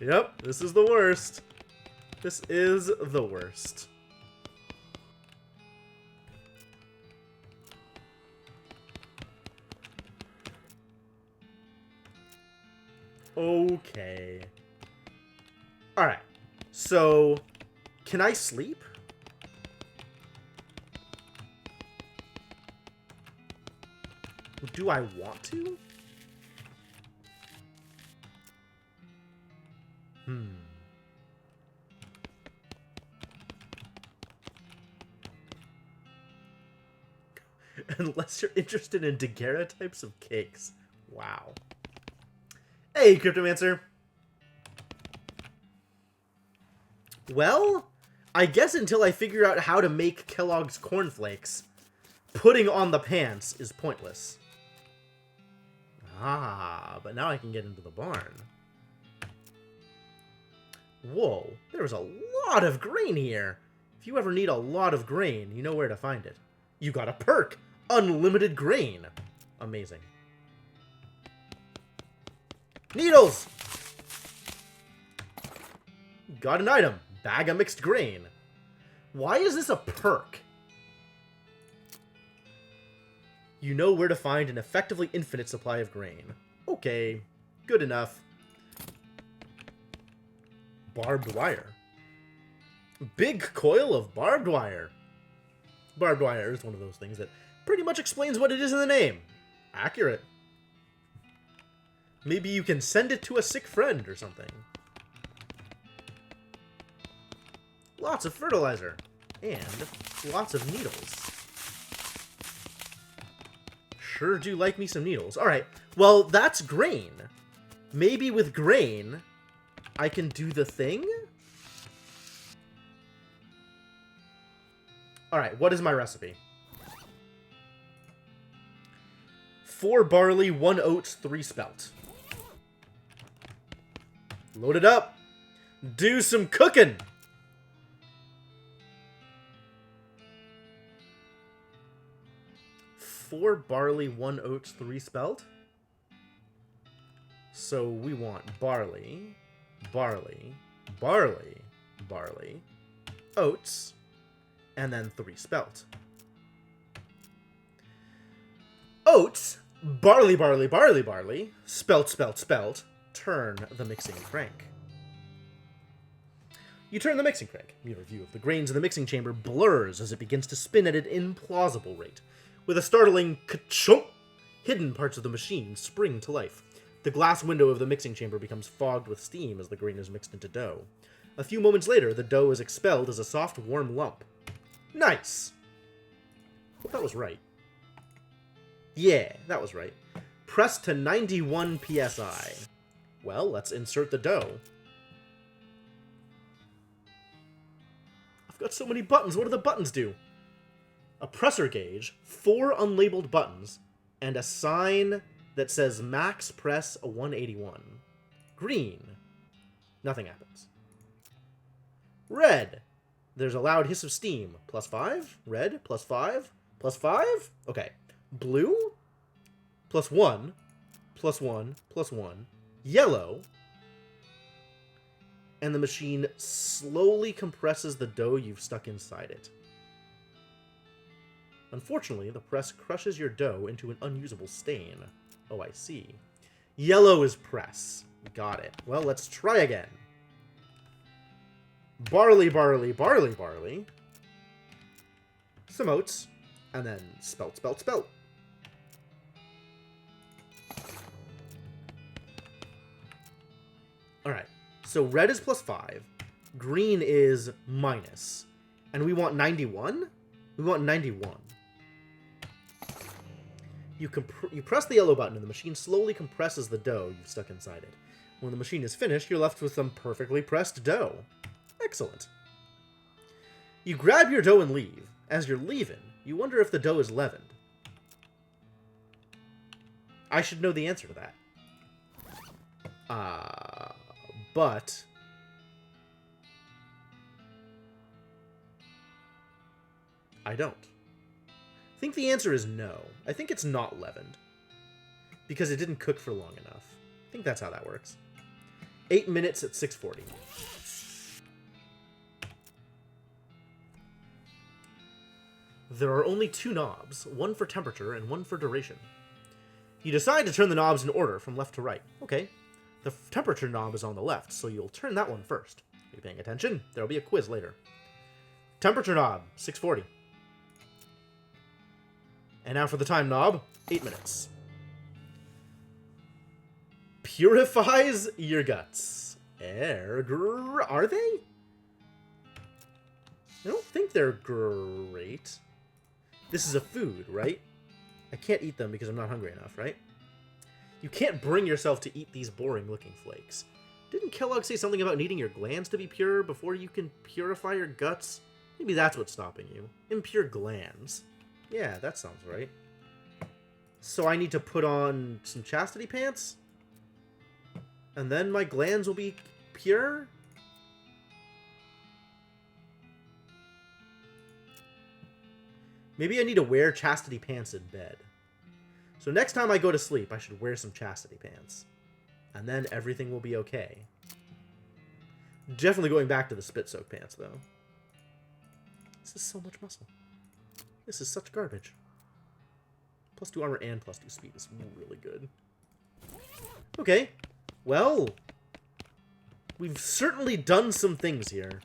Yep, this is the worst. This is the worst. Okay. Alright. So, can I sleep? Do I want to? Unless you're interested in daguerreotypes of cakes. Wow. Hey, Cryptomancer. Well, I guess until I figure out how to make Kellogg's cornflakes, putting on the pants is pointless. Ah, but now I can get into the barn. Whoa, there's a lot of grain here. If you ever need a lot of grain, you know where to find it. You got a perk. Unlimited grain. Amazing. Needles! Got an item. Bag of mixed grain. Why is this a perk? You know where to find an effectively infinite supply of grain. Okay, good enough. Barbed wire. Big coil of barbed wire. Barbed wire is one of those things that pretty much explains what it is in the name. Accurate. Maybe you can send it to a sick friend or something. Lots of fertilizer. And lots of needles. Sure do like me some needles. Alright, well, that's grain. Maybe with grain, I can do the thing? Alright, what is my recipe? 4 barley, 1 oats, 3 spelt. Load it up. Do some cooking. Four barley, 1 oats, 3 spelt. So we want barley, barley, barley, barley, oats, and then 3 spelt. Oats, barley, barley, barley, barley, spelt, spelt, spelt. Turn the mixing crank. You turn the mixing crank. Your view of the grains in the mixing chamber blurs as it begins to spin at an implausible rate. With a startling ka-chunk, hidden parts of the machine spring to life. The glass window of the mixing chamber becomes fogged with steam as the grain is mixed into dough. A few moments later, the dough is expelled as a soft, warm lump. Nice! Hope that was right. Yeah, that was right. Press to 91 psi. Well, let's insert the dough. I've got so many buttons. What do the buttons do? A presser gauge, 4 unlabeled buttons, and a sign that says max press 181. Green. Nothing happens. Red. There's a loud hiss of steam. +5. Red. +5. +5. Okay. Blue. +1. +1. +1. Yellow. And the machine slowly compresses the dough you've stuck inside it. Unfortunately, the press crushes your dough into an unusable stain. Oh, I see. Yellow is press. Got it. Well, let's try again. Barley, barley, barley, barley. Some oats. And then spelt, spelt, spelt. Alright. So red is +5. Green is minus. And we want 91? We want 91. You press the yellow button and the machine slowly compresses the dough you've stuck inside it. When the machine is finished, you're left with some perfectly pressed dough. Excellent. You grab your dough and leave. As you're leaving, you wonder if the dough is leavened. I should know the answer to that. But I don't. I think the answer is no. I think it's not leavened. Because it didn't cook for long enough. I think that's how that works. 8 minutes at 640. There are only 2 knobs, one for temperature and one for duration. You decide to turn the knobs in order from left to right. Okay. The temperature knob is on the left, so you'll turn that one first. Are you paying attention? There'll be a quiz later. Temperature knob, 640. And now for the time knob, 8 minutes. Purifies your guts. Are they? I don't think they're great. This is a food, right? I can't eat them because I'm not hungry enough, right? You can't bring yourself to eat these boring-looking flakes. Didn't Kellogg say something about needing your glands to be pure before you can purify your guts? Maybe that's what's stopping you. Impure glands. Yeah, that sounds right. So I need to put on some chastity pants? And then my glands will be pure? Maybe I need to wear chastity pants in bed. So next time I go to sleep, I should wear some chastity pants. And then everything will be okay. Definitely going back to the spit soak pants, though. This is so much muscle. This is such garbage. +2 armor and +2 speed is really good. Okay. Well, we've certainly done some things here.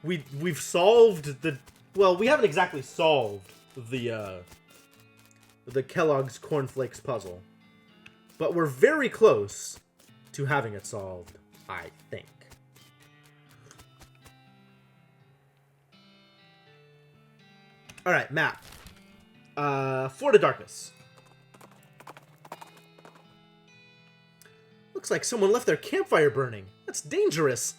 We've solved the... Well, we haven't exactly solved the Kellogg's Cornflakes puzzle. But we're very close to having it solved, I think. Alright, map. Fort of Darkness. Looks like someone left their campfire burning. That's dangerous.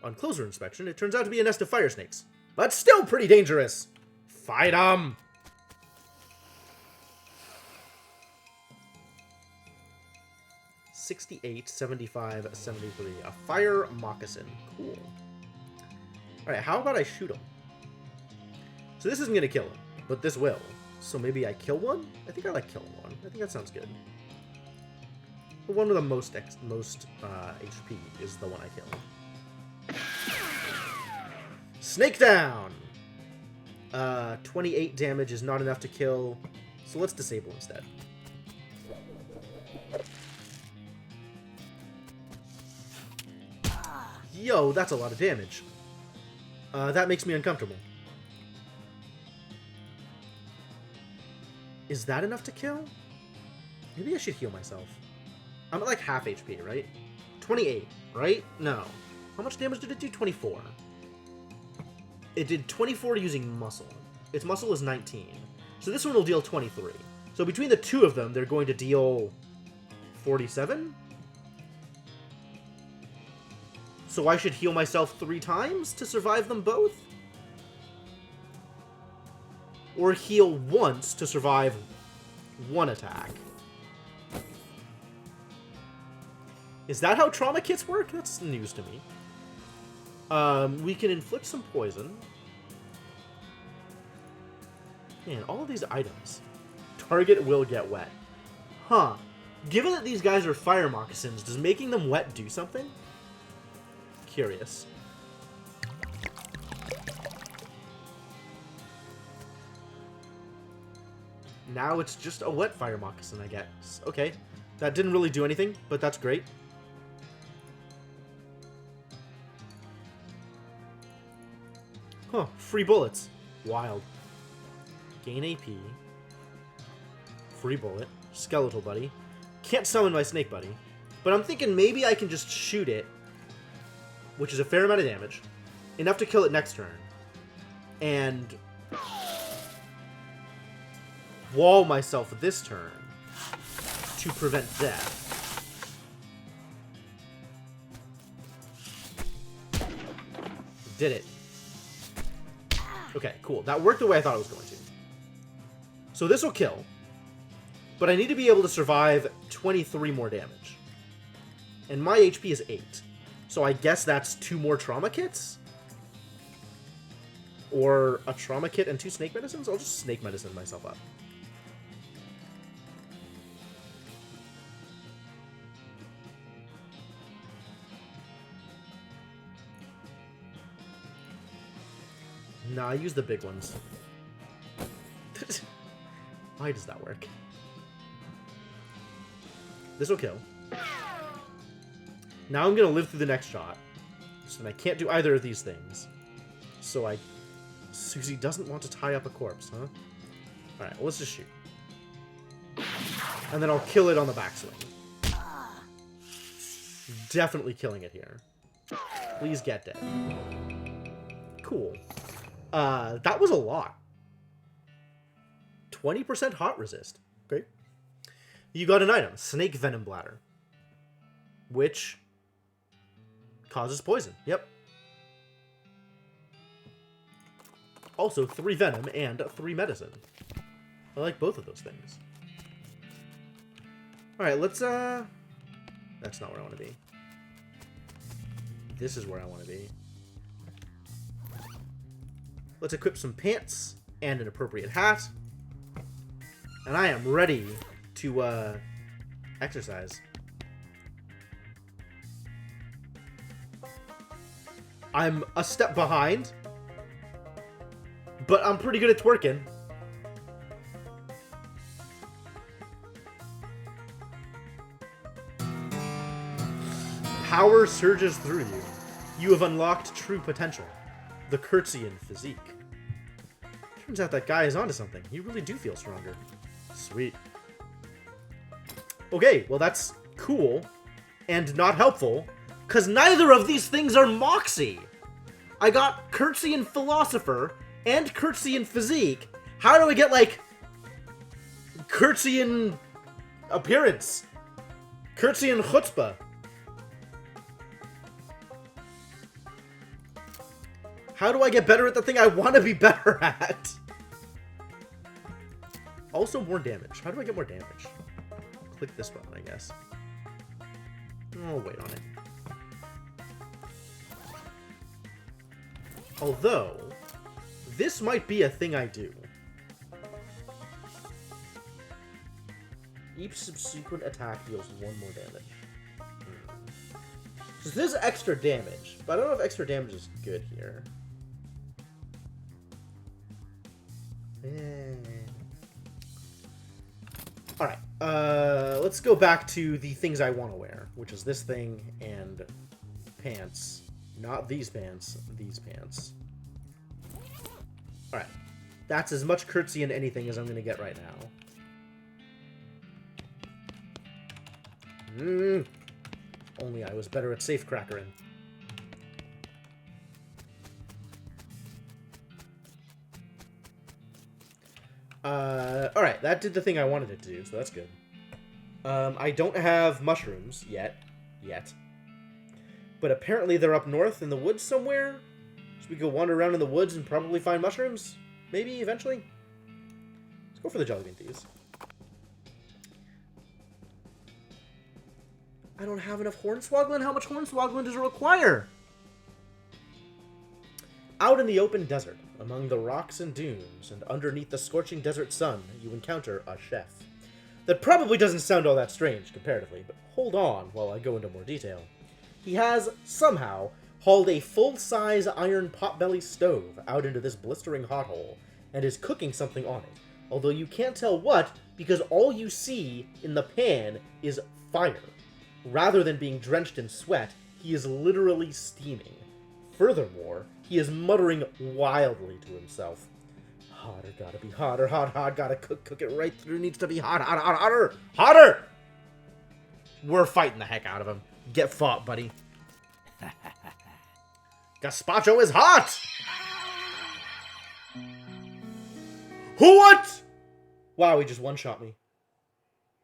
On closer inspection, it turns out to be a nest of fire snakes. But still pretty dangerous. Fight 'em! $68, 75, 73. A fire moccasin. Cool. Alright, how about I shoot him? So this isn't going to kill him, but this will. So maybe I kill one? I think I like killing one. I think that sounds good. The one with the most HP is the one I kill. Snake down! 28 damage is not enough to kill, so let's disable instead. Yo, that's a lot of damage. That makes me uncomfortable. Is that enough to kill? Maybe I should heal myself. I'm at like half HP, right? 28, right? No. How much damage did it do? 24. It did 24 using muscle. Its muscle is 19. So this one will deal 23. So between the two of them, they're going to deal 47? So I should heal myself 3 times to survive them both? Or heal once to survive one attack? Is that how trauma kits work? That's news to me. We can inflict some poison. Man, all of these items. Target will get wet. Huh. Given that these guys are fire moccasins, does making them wet do something? Curious. Now it's just a wet fire moccasin, I guess. Okay. That didn't really do anything, but that's great. Huh. Free bullets. Wild. Gain AP. Free bullet. Skeletal buddy. Can't summon my snake buddy. But I'm thinking maybe I can just shoot it, which is a fair amount of damage. Enough to kill it next turn. And wall myself this turn to prevent death. Did it. Okay, cool. That worked the way I thought it was going to. So this will kill. But I need to be able to survive 23 more damage. And my HP is 8. So I guess that's 2 more trauma kits? Or a trauma kit and 2 snake medicines? I'll just snake medicine myself up. Nah, I use the big ones. Why does that work? This will kill. Now I'm gonna live through the next shot. So I can't do either of these things. So Susie doesn't want to tie up a corpse, huh? Alright, well, let's just shoot. And then I'll kill it on the backswing. Definitely killing it here. Please get dead. Cool. That was a lot. 20% hot resist. Great. You got an item, Snake Venom Bladder, which causes poison. Yep. Also, 3 venom and 3 medicine. I like both of those things. Alright, let's, that's not where I want to be. This is where I want to be. Let's equip some pants and an appropriate hat. And I am ready to, exercise. I'm a step behind, but I'm pretty good at twerking. Power surges through you. You have unlocked true potential. The Curtsian physique. Turns out that guy is onto something. You really do feel stronger. Sweet. Okay, well that's cool and not helpful, because neither of these things are Moxie. I got Curtsian Philosopher and Curtsian Physique. How do I get, like, Curtsian Appearance? Curtsian Chutzpah? How do I get better at the thing I want to be better at? Also, more damage. How do I get more damage? Click this button, I guess. I'll wait on it. Although, this might be a thing I do. Each subsequent attack deals 1 more damage. So this is extra damage, but I don't know if extra damage is good here. Alright, let's go back to the things I want to wear, which is this thing and pants. Not these pants, these pants. Alright, that's as much curtsy in anything as I'm going to get right now. Only I was better at safecrackering. Alright, that did the thing I wanted it to do, so that's good. I don't have mushrooms yet. But apparently they're up north in the woods somewhere. So we go wander around in the woods and probably find mushrooms? Maybe, eventually? Let's go for the jelly bean thieves. I don't have enough Hornswoggle. How much Hornswoggling does it require? Out in the open desert, among the rocks and dunes, and underneath the scorching desert sun, you encounter a chef. That probably doesn't sound all that strange, comparatively, but hold on while I go into more detail. He has, somehow, hauled a full-size iron potbelly stove out into this blistering hot hole, and is cooking something on it, although you can't tell what, because all you see in the pan is fire. Rather than being drenched in sweat, he is literally steaming. Furthermore, he is muttering wildly to himself. Hotter, gotta be hotter, hot, gotta cook it right through, needs to be hotter! We're fighting the heck out of him. Get fought, buddy. Gazpacho is hot! What? Wow, he just one-shot me.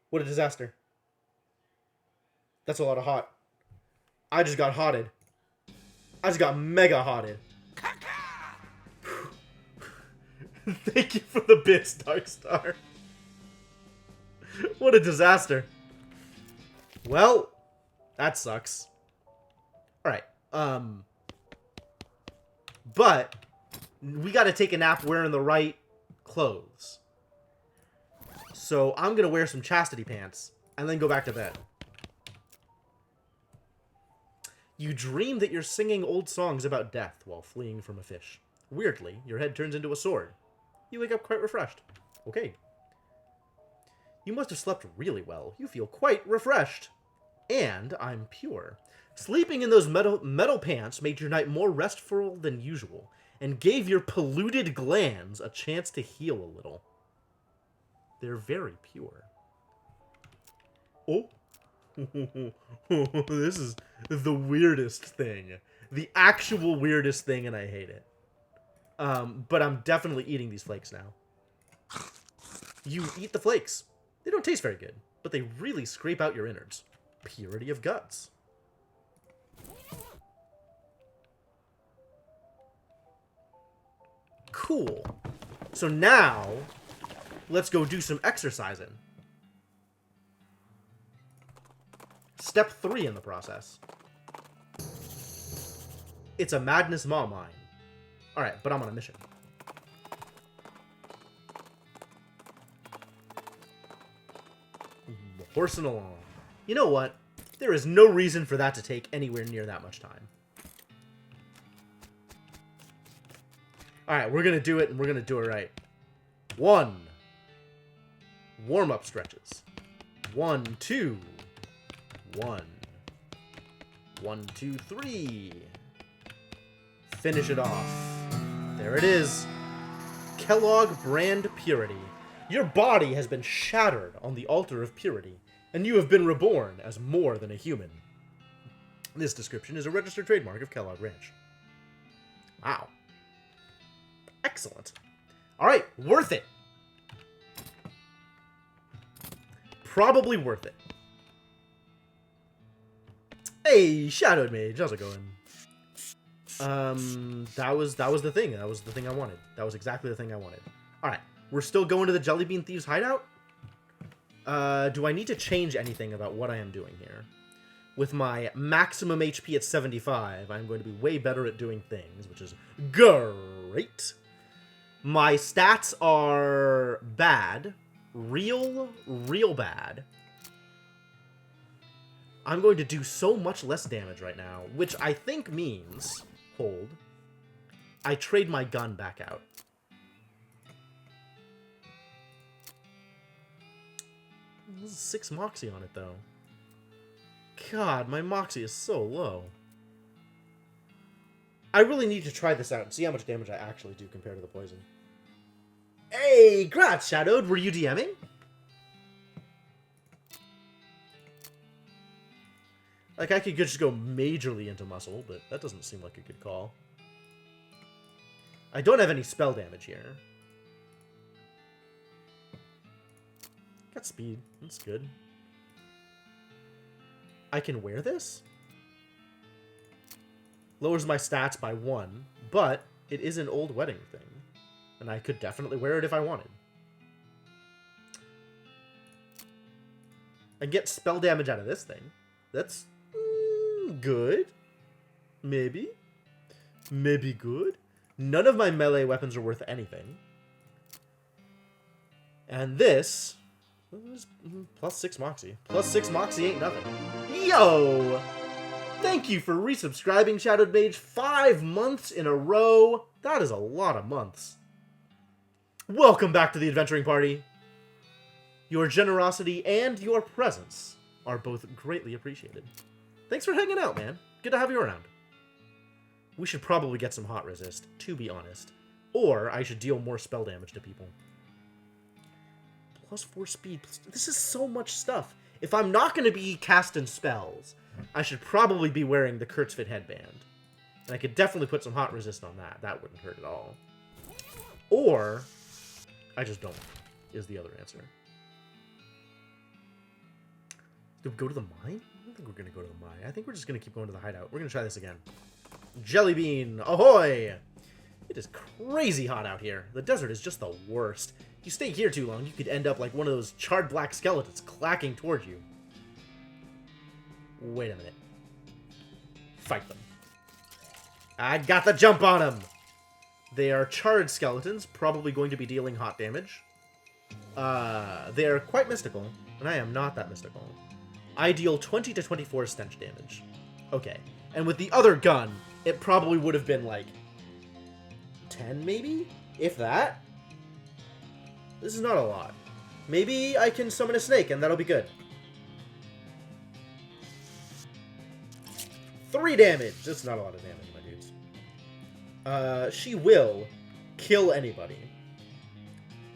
What a disaster. That's a lot of hot. I just got hotted. I just got mega hotted. Thank you for the bits, Darkstar. What a disaster. Well, that sucks. Alright, but we gotta take a nap wearing the right clothes. So I'm gonna wear some chastity pants and then go back to bed. You dream that you're singing old songs about death while fleeing from a fish. Weirdly, your head turns into a sword. You wake up quite refreshed. Okay. You must have slept really well. You feel quite refreshed. And I'm pure. Sleeping in those metal pants made your night more restful than usual, and gave your polluted glands a chance to heal a little. They're very pure. Oh. This is the weirdest thing. The actual weirdest thing, and I hate it. But I'm definitely eating these flakes now. You eat the flakes. They don't taste very good, but they really scrape out your innards. Purity of guts. Cool. So now, let's go do some exercising. Step 3 in the process. It's a madness maw mine. Alright, but I'm on a mission. Horsing along. You know what? There is no reason for that to take anywhere near that much time. Alright, we're gonna do it, and we're gonna do it right. 1. Warm-up stretches. 1, 2. 1. 1, 2, 3. Finish it off. There it is. Kellogg brand purity. Your body has been shattered on the altar of purity, and you have been reborn as more than a human. This description is a registered trademark of Kellogg Ranch. Wow. Excellent. Alright, worth it. Probably worth it. Hey, Shadowed Mage, how's it going? That was the thing. That was the thing I wanted. That was exactly the thing I wanted. Alright, we're still going to the Jellybean Thieves hideout? Do I need to change anything about what I am doing here? With my maximum HP at 75, I'm going to be way better at doing things, which is great. My stats are bad. Real bad. I'm going to do so much less damage right now, which I think means, hold, I trade my gun back out. This is 6 Moxie on it, though. God, my Moxie is so low. I really need to try this out and see how much damage I actually do compared to the poison. Hey, Gratz, Shadowed, were you DMing? Like, I could just go majorly into muscle, but that doesn't seem like a good call. I don't have any spell damage here. Got speed. That's good. I can wear this? Lowers my stats by 1, but it is an old wedding thing. And I could definitely wear it if I wanted. I get spell damage out of this thing. That's good. Maybe. Maybe good. None of my melee weapons are worth anything. And this is plus 6 Moxie. Plus 6 Moxie ain't nothing. Yo! Thank you for resubscribing, Shadowed Mage. 5 months in a row. That is a lot of months. Welcome back to the Adventuring Party. Your generosity and your presence are both greatly appreciated. Thanks for hanging out, man. Good to have you around. We should probably get some hot resist, to be honest. Or I should deal more spell damage to people. Plus 4 speed. This is so much stuff. If I'm not going to be casting spells, I should probably be wearing the Kurtzfit headband. And I could definitely put some hot resist on that. That wouldn't hurt at all. Or I just don't, is the other answer. Did we go to the mine? I don't think we're going to go to the mine. I think we're just going to keep going to the hideout. We're going to try this again. Jellybean, ahoy! It is crazy hot out here. The desert is just the worst. If you stay here too long, you could end up like one of those charred black skeletons clacking towards you. Wait a minute. Fight them. I got the jump on them! They are charred skeletons, probably going to be dealing hot damage. They are quite mystical, and I am not that mystical. I deal 20 to 24 stench damage. Okay. And with the other gun, it probably would have been like 10 maybe? If that? This is not a lot. Maybe I can summon a snake and that'll be good. 3 damage! That's not a lot of damage, my dudes. She will kill anybody.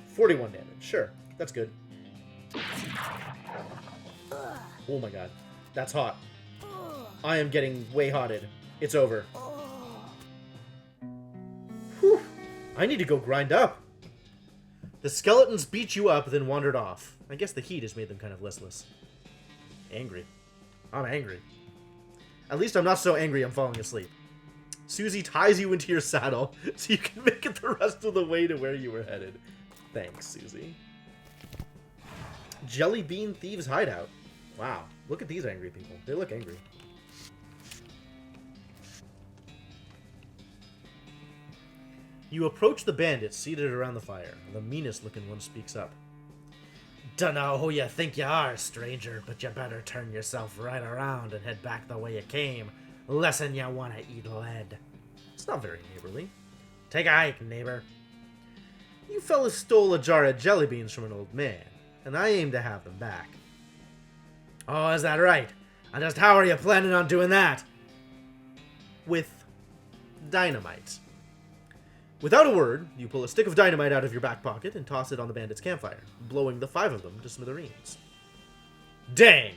41 damage. Sure. That's good. Oh my god. That's hot. I am getting way hotted. It's over. Whew. I need to go grind up. The skeletons beat you up, then wandered off. I guess the heat has made them kind of listless. Angry. I'm angry. At least I'm not so angry I'm falling asleep. Susie ties you into your saddle so you can make it the rest of the way to where you were headed. Thanks, Susie. Jellybean Thieves Hideout. Wow. Look at these angry people. They look angry. You approach the bandits seated around the fire. The meanest looking one speaks up. Dunno who you think you are, stranger, but you better turn yourself right around and head back the way you came. Lesson you want to eat lead. It's not very neighborly. Take a hike, neighbor. You fellas stole a jar of jelly beans from an old man, and I aim to have them back. Oh, is that right? And just how are you planning on doing that? With dynamite. Without a word, you pull a stick of dynamite out of your back pocket and toss it on the bandits' campfire, blowing the 5 of them to smithereens. Dang!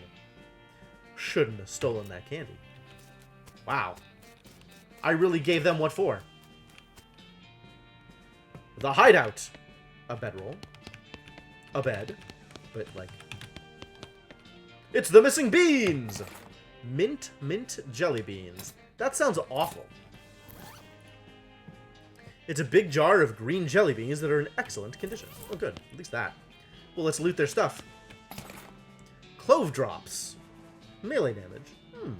Shouldn't have stolen that candy. Wow. I really gave them what for. The hideout. A bedroll. A bed. But, like... It's the missing beans! Mint jelly beans. That sounds awful. It's a big jar of green jelly beans that are in excellent condition. Oh, good. At least that. Well, let's loot their stuff. Clove drops. Melee damage.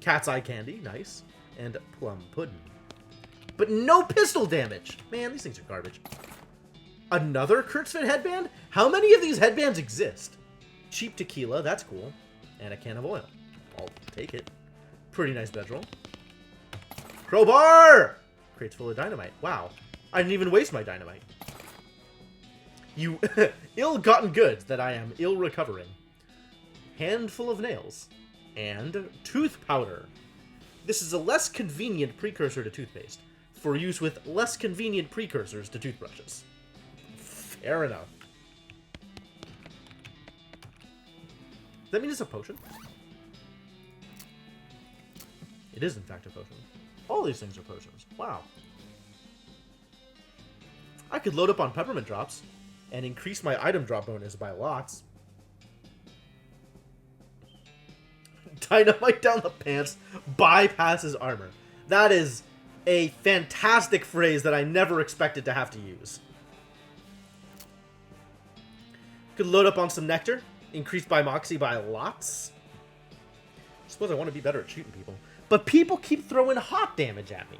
Cat's eye candy. Nice. And plum pudding. But no pistol damage! Man, these things are garbage. Another Kurtzfit headband? How many of these headbands exist? Cheap tequila. That's cool. And a can of oil. I'll take it. Pretty nice bedroll. Crowbar! Crates full of dynamite. Wow. I didn't even waste my dynamite. You ill-gotten goods that I am ill-recovering. Handful of nails. And tooth powder. This is a less convenient precursor to toothpaste, for use with less convenient precursors to toothbrushes. Fair enough. Does that mean it's a potion? It is, in fact, a potion. All these things are potions. Wow. I could load up on peppermint drops and increase my item drop bonus by lots. Dynamite down the pants bypasses armor. That is a fantastic phrase that I never expected to have to use. Could load up on some nectar. Increased by Moxie by lots. suppose I want to be better at shooting people. But people keep throwing hot damage at me.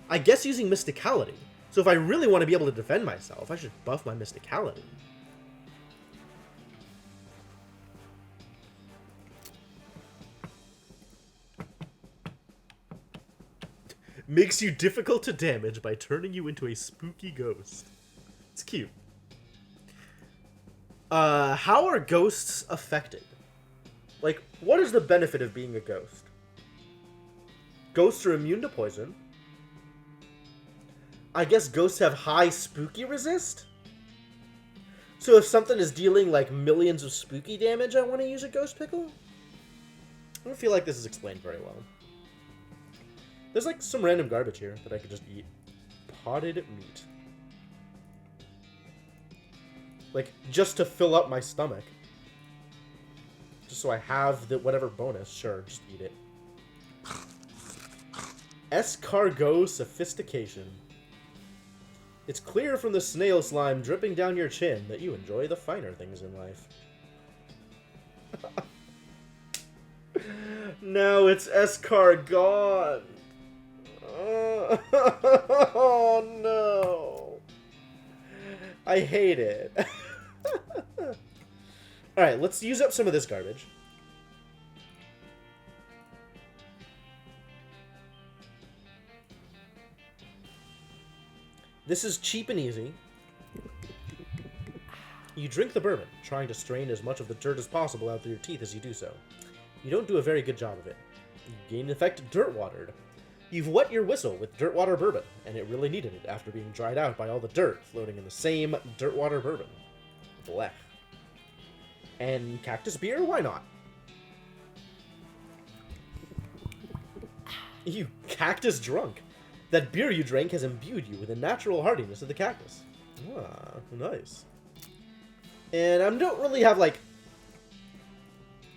I guess using Mysticality. So if I really want to be able to defend myself, I should buff my Mysticality. Makes you difficult to damage by turning you into a spooky ghost. It's cute. How are ghosts affected? Like, what is the benefit of being a ghost? Ghosts are immune to poison. I guess ghosts have high spooky resist? So if something is dealing, like, millions of spooky damage, I want to use a Ghost Pickle? I don't feel like this is explained very well. There's, like, some random garbage here that I could just eat. Potted meat. Like, just to fill up my stomach. Just so I have the whatever bonus. Sure, just eat it. Escargot Sophistication. It's clear from the snail slime dripping down your chin that you enjoy the finer things in life. No, it's escargot. Oh no. I hate it. Alright, let's use up some of this garbage. This is cheap and easy. You drink the bourbon, trying to strain as much of the dirt as possible out through your teeth as you do so. You don't do a very good job of it. You gain an effect dirt watered. You've wet your whistle with dirt water bourbon, and it really needed it after being dried out by all the dirt floating in the same dirt water bourbon. Blech. And cactus beer? Why not? You cactus drunk. That beer you drank has imbued you with the natural hardiness of the cactus. Ah, nice. And I don't really have, like,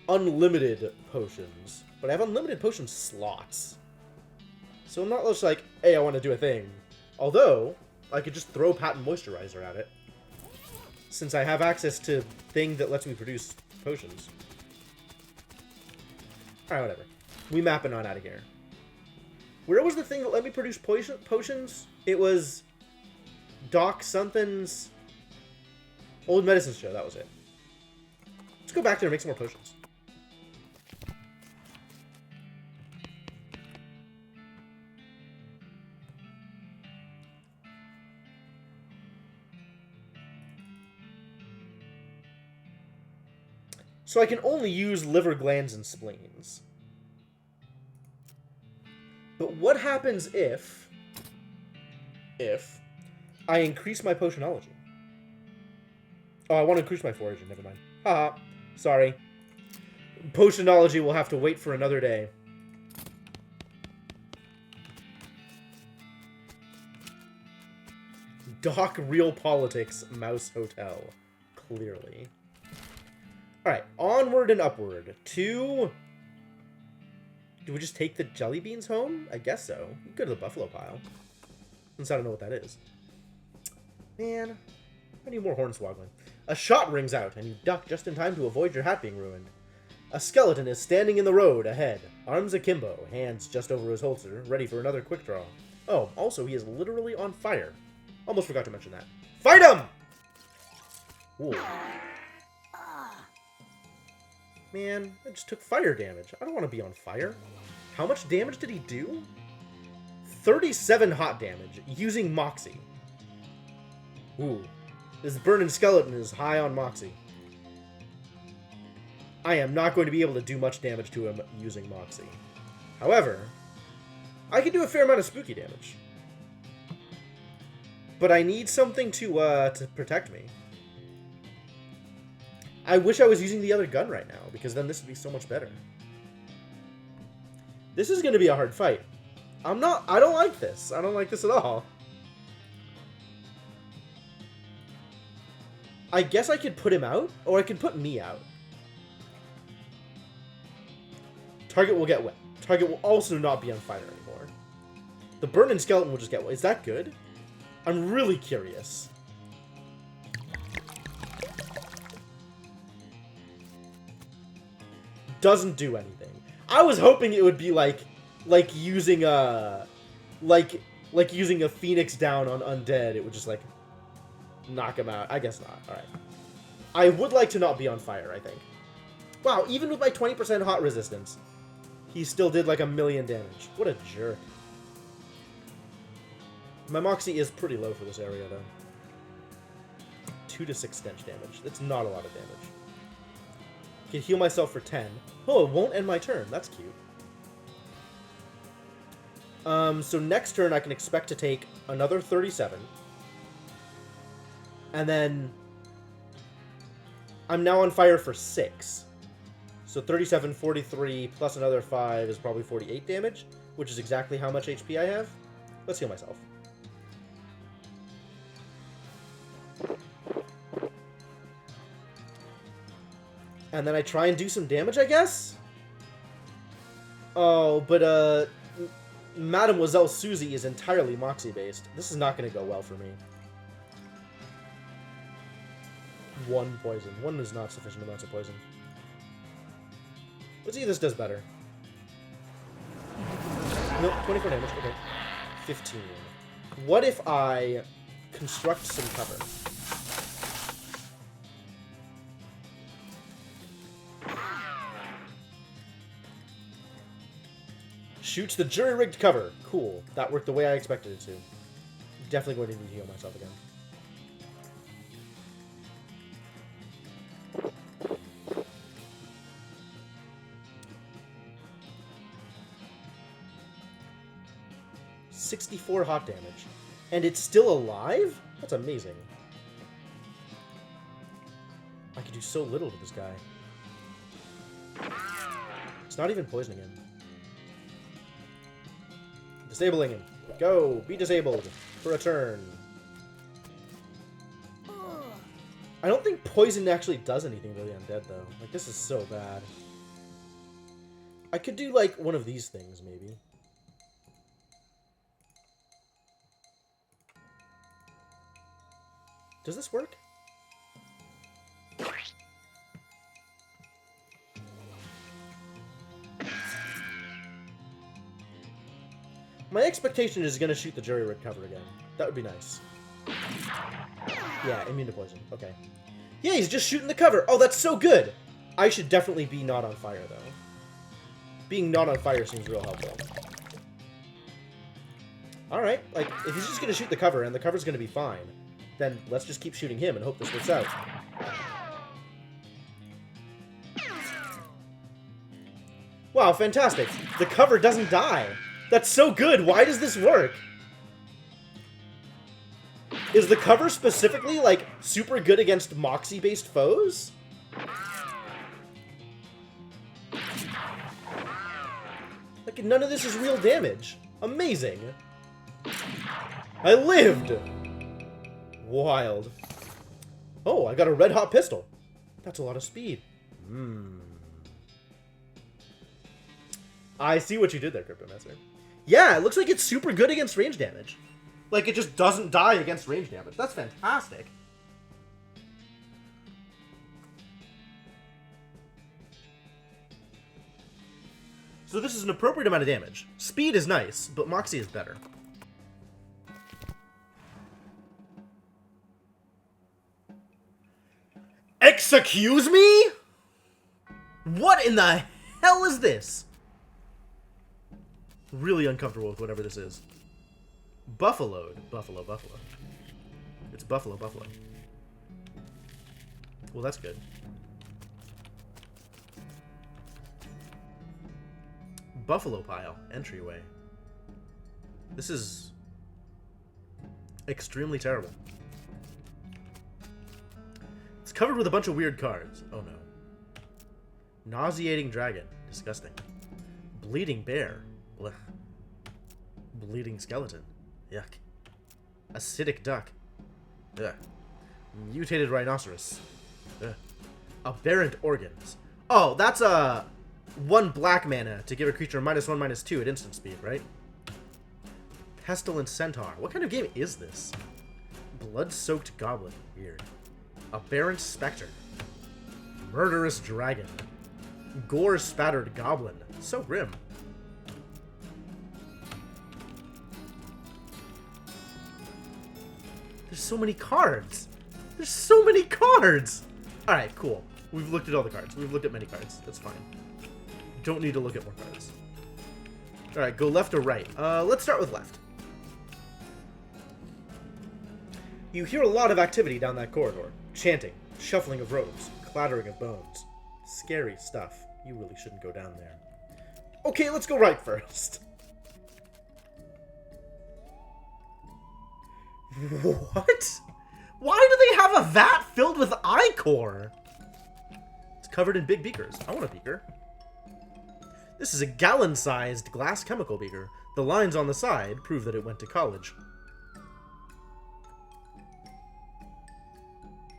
unlimited potions, but I have unlimited potion slots. So I'm not just like, hey, I want to do a thing. Although, I could just throw Patent Moisturizer at it, since I have access to thing that lets me produce potions. Alright, whatever. We mapping on out of here. Where was the thing that let me produce potions? It was Doc something's old medicine show. That was it. Let's go back there and make some more potions. So I can only use liver glands and spleens. But what happens if I increase my potionology? Oh, I want to increase my foraging. Never mind. Haha. Sorry. Potionology will have to wait for another day. Doc Real Politics Mouse Hotel. Clearly. Alright, onward and upward to... Do we just take the jelly beans home? I guess so. We can go to the buffalo pile. Since I don't know what that is. Man, I need more hornswoggling. A shot rings out, and you duck just in time to avoid your hat being ruined. A skeleton is standing in the road ahead, arms akimbo, hands just over his holster, ready for another quick draw. Oh, also, he is literally on fire. Almost forgot to mention that. Fight him! Ooh. Man, I just took fire damage. I don't want to be on fire. How much damage did he do? 37 hot damage, using Moxie. Ooh. This burning skeleton is high on Moxie. I am not going to be able to do much damage to him using Moxie. However, I can do a fair amount of spooky damage. But I need something to protect me. I wish I was using the other gun right now, because then this would be so much better. This is going to be a hard fight. I don't like this. I don't like this at all. I guess I could put him out, or I could put me out. Target will get wet. Target will also not be on fire anymore. The burning skeleton will just get wet. Is that good? I'm really curious. Doesn't do anything. I was hoping it would be like using a like using a phoenix down on undead. It would just like knock him out. I guess not. All right. I would like to not be on fire, I think. Wow, even with my 20% hot resistance, he still did like 1,000,000 damage. What a jerk. My Moxie is pretty low for this area, though. 2 to 6 stench damage. That's not a lot of damage. I can heal myself for 10. Oh, it won't end my turn. That's cute. So next turn I can expect to take another 37. And then I'm now on fire for 6. So 37, 43, plus another 5 is probably 48 damage, which is exactly how much HP I have. Let's heal myself. And then I try and do some damage, I guess? Oh, but, Mademoiselle Susie is entirely Moxie-based. This is not going to go well for me. 1 poison. 1 is not sufficient amounts of poison. Let's see if this does better. Nope, 24 damage. Okay. 15. What if I construct some cover? Shoots the jury-rigged cover. Cool. That worked the way I expected it to. Definitely going to need to heal myself again. .64 hot damage. And it's still alive? That's amazing. I could do so little to this guy. It's not even poisoning him. Disabling him. Go! Be disabled for a turn. I don't think poison actually does anything to the undead, though. Like, this is so bad. I could do, like, one of these things, maybe. Does this work? My expectation is going to shoot the jury-rigged cover again. That would be nice. Yeah, immune to poison. Okay. Yeah, he's just shooting the cover. Oh, that's so good! I should definitely be not on fire, though. Being not on fire seems real helpful. Alright, like, if he's just going to shoot the cover and the cover's going to be fine, then let's just keep shooting him and hope this works out. Wow, fantastic. The cover doesn't die. That's so good. Why does this work? Is the cover specifically, like, super good against Moxie-based foes? Like, none of this is real damage. Amazing. I lived! Wild. Oh, I got a red-hot pistol. That's a lot of speed. I see what you did there, Cryptomancer. Yeah, it looks like it's super good against range damage. Like, it just doesn't die against range damage. That's fantastic. So this is an appropriate amount of damage. Speed is nice, but Moxie is better. Excuse me? What in the hell is this? Really uncomfortable with whatever this is. Buffaloed. Buffalo. It's buffalo. Well, that's good. Buffalo pile. Entryway. This is extremely terrible. It's covered with a bunch of weird cards. Oh no. Nauseating dragon. Disgusting. Bleeding bear. Blech. Bleeding skeleton. Yuck. Acidic duck. Ugh. Mutated rhinoceros. Ugh. Aberrant organs. Oh, that's a 1 black mana to give a creature -1/-2 at instant speed, right? Pestilent centaur. What kind of game is this? Blood-soaked goblin. Weird. Aberrant specter. Murderous dragon. Gore-spattered goblin. So grim. There's so many cards. There's so many cards. All right, cool. We've looked at all the cards. We've looked at many cards. That's fine. Don't need to look at more cards. All right, go left or right. Let's start with left. You hear a lot of activity down that corridor. Chanting, shuffling of robes, clattering of bones. Scary stuff. You really shouldn't go down there. Okay, let's go right first. What? Why do they have a vat filled with ichor? It's covered in big beakers. I want a beaker. This is a gallon-sized glass chemical beaker. The lines on the side prove that it went to college.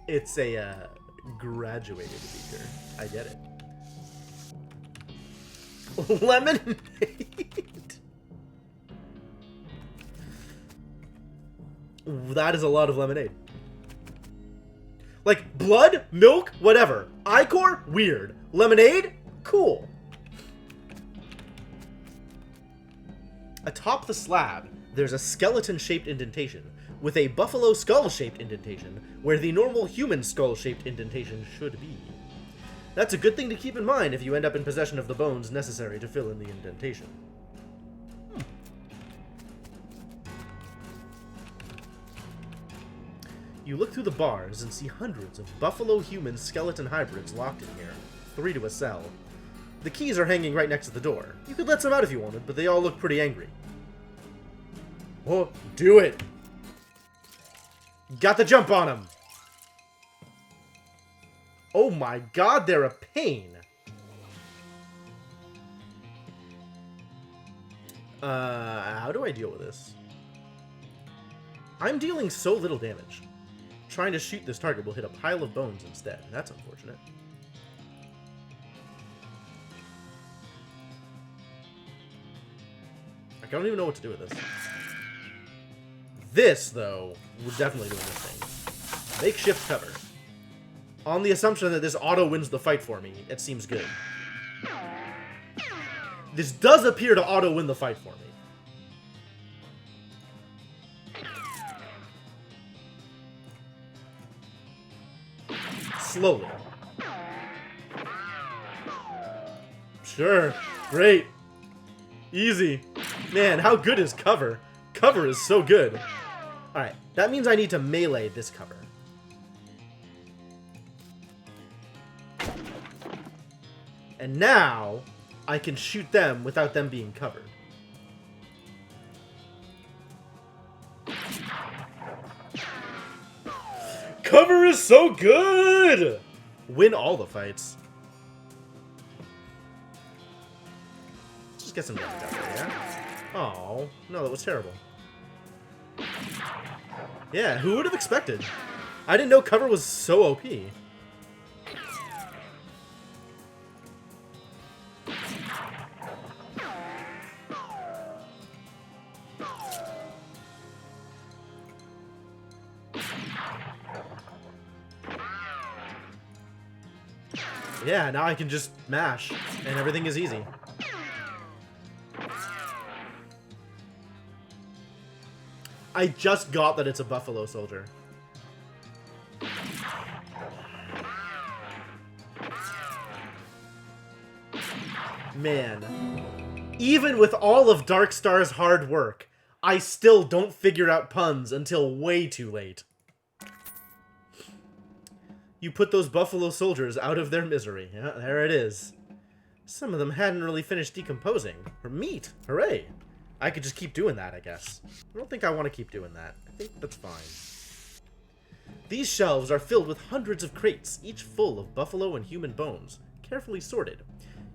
It's a graduated beaker. I get it. Lemonade. That is a lot of lemonade. Like, blood, milk, whatever. Ichor, weird. Lemonade, cool. Atop the slab, there's a skeleton-shaped indentation with a buffalo skull-shaped indentation where the normal human skull-shaped indentation should be. That's a good thing to keep in mind if you end up in possession of the bones necessary to fill in the indentation. You look through the bars and see hundreds of buffalo-human skeleton hybrids locked in here, 3 to a cell. The keys are hanging right next to the door. You could let some out if you wanted, but they all look pretty angry. Oh, do it! Got the jump on them! Oh my god, they're a pain! How do I deal with this? I'm dealing so little damage. Trying to shoot this target will hit a pile of bones instead. That's unfortunate. I don't even know what to do with this. This, though, we're definitely doing this thing. Makeshift cover. On the assumption that this auto wins the fight for me, it seems good. This does appear to auto win the fight for me. Slowly. Sure. Great. Easy. Man, how good is cover? Cover is so good. Alright, that means I need to melee this cover. And now, I can shoot them without them being covered. Cover is so good! Win all the fights. Just get some damage out there, yeah? Oh, no, that was terrible. Yeah, who would have expected? I didn't know cover was so OP. Yeah, now I can just mash, and everything is easy. I just got that it's a buffalo soldier. Man, even with all of Darkstar's hard work, I still don't figure out puns until way too late. You put those buffalo soldiers out of their misery. Yeah, there it is. Some of them hadn't really finished decomposing. Or meat. Hooray. I could just keep doing that, I guess. I don't think I want to keep doing that. I think that's fine. These shelves are filled with hundreds of crates, each full of buffalo and human bones, carefully sorted.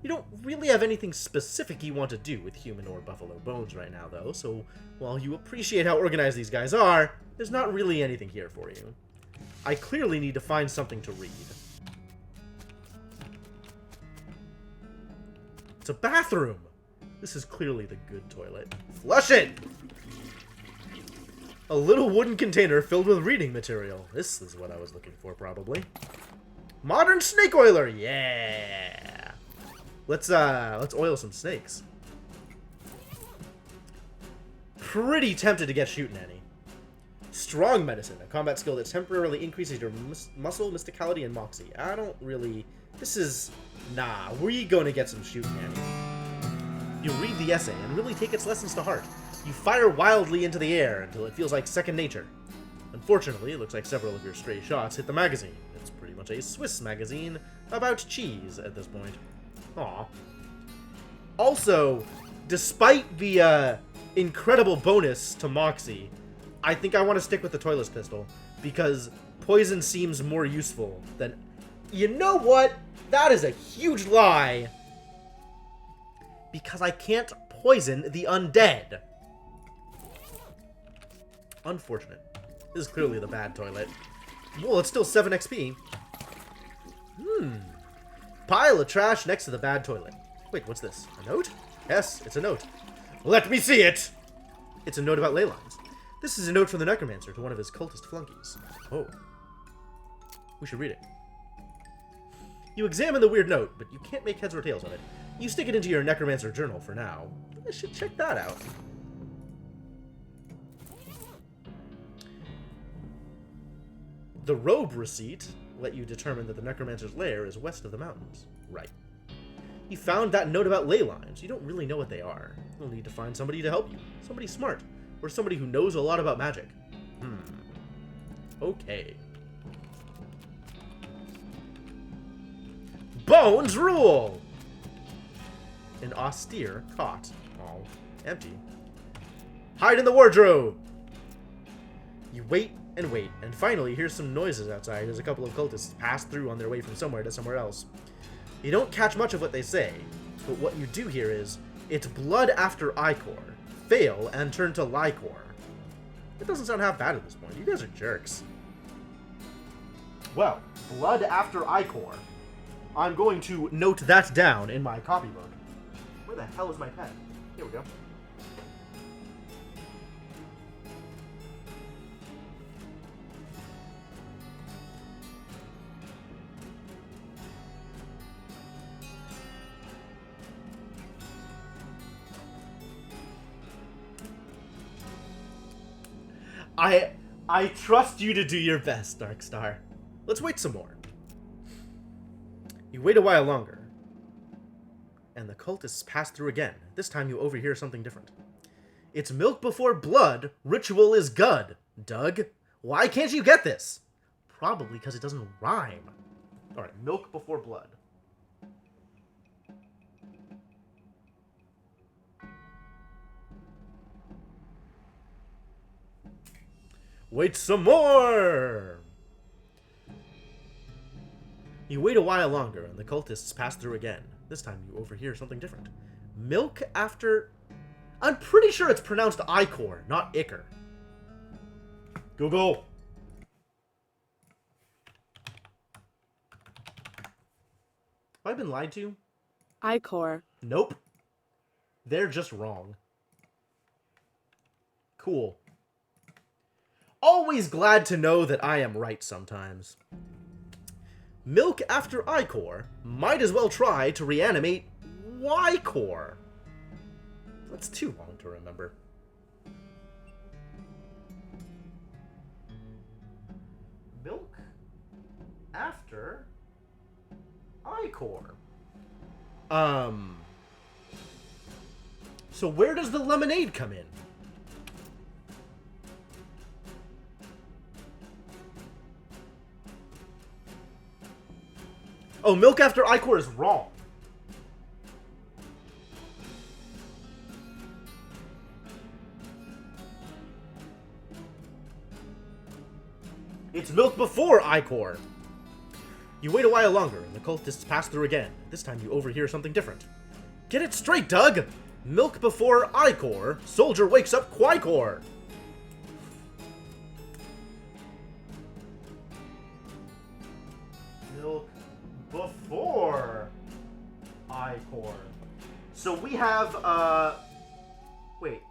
You don't really have anything specific you want to do with human or buffalo bones right now, though, so while you appreciate how organized these guys are, there's not really anything here for you. I clearly need to find something to read. It's a bathroom! This is clearly the good toilet. Flush it! A little wooden container filled with reading material. This is what I was looking for, probably. Modern snake oiler! Yeah! Let's oil some snakes. Pretty tempted to get shooting any. Strong medicine, a combat skill that temporarily increases your muscle, mysticality, and moxie. I don't really... This is... Nah, we gonna get some shooting any. You read the essay and really take its lessons to heart. You fire wildly into the air until it feels like second nature. Unfortunately, it looks like several of your stray shots hit the magazine. It's pretty much a Swiss magazine about cheese at this point. Aw. Also, despite the incredible bonus to Moxie, I think I want to stick with the Toyless Pistol, because poison seems more useful than... You know what? That is a huge lie! Because I can't poison the undead. Unfortunate. This is clearly the bad toilet. Well, it's still 7 XP. Pile of trash next to the bad toilet. Wait, what's this? A note? Yes, it's a note. Let me see it! It's a note about ley lines. This is a note from the Necromancer to one of his cultist flunkies. Oh. We should read it. You examine the weird note, but you can't make heads or tails of it. You stick it into your Necromancer journal for now. I should check that out. The robe receipt let you determine that the Necromancer's lair is west of the mountains. Right. You found that note about ley lines. You don't really know what they are. You'll need to find somebody to help you. Somebody smart. Or somebody who knows a lot about magic. Okay. Bones rule! An austere cot. Oh, empty. Hide in the wardrobe! You wait and wait, and finally hear some noises outside as a couple of cultists pass through on their way from somewhere to somewhere else. You don't catch much of what they say, but what you do hear is, it's blood after Ichor. Fail and turn to Lycor. It doesn't sound half bad at this point. You guys are jerks. Well, blood after Ichor. I'm going to note that down in my copybook. Where the hell is my pen? Here we go. I trust you to do your best, Darkstar. Let's wait some more. You wait a while longer, and the cultists pass through again. This time you overhear something different. It's milk before blood, ritual is good. Doug, why can't you get this? Probably because it doesn't rhyme. Alright, milk before blood. Wait some more! You wait a while longer, and the cultists pass through again. This time you overhear something different. Milk after... I'm pretty sure it's pronounced Ichor, not Ichor. Google. Have I been lied to? Ichor. Nope. They're just wrong. Cool. Always glad to know that I am right sometimes. Milk after Ichor, might as well try to reanimate Ycor. That's too long to remember. Milk after Ichor. So where does the lemonade come in? Oh, milk after Ichor is wrong. It's milk before Ichor. You wait a while longer, and the cultists pass through again. This time you overhear something different. Get it straight, Doug! Milk before Ichor, soldier wakes up Quicor. Milk before Ichor. So we have, wait.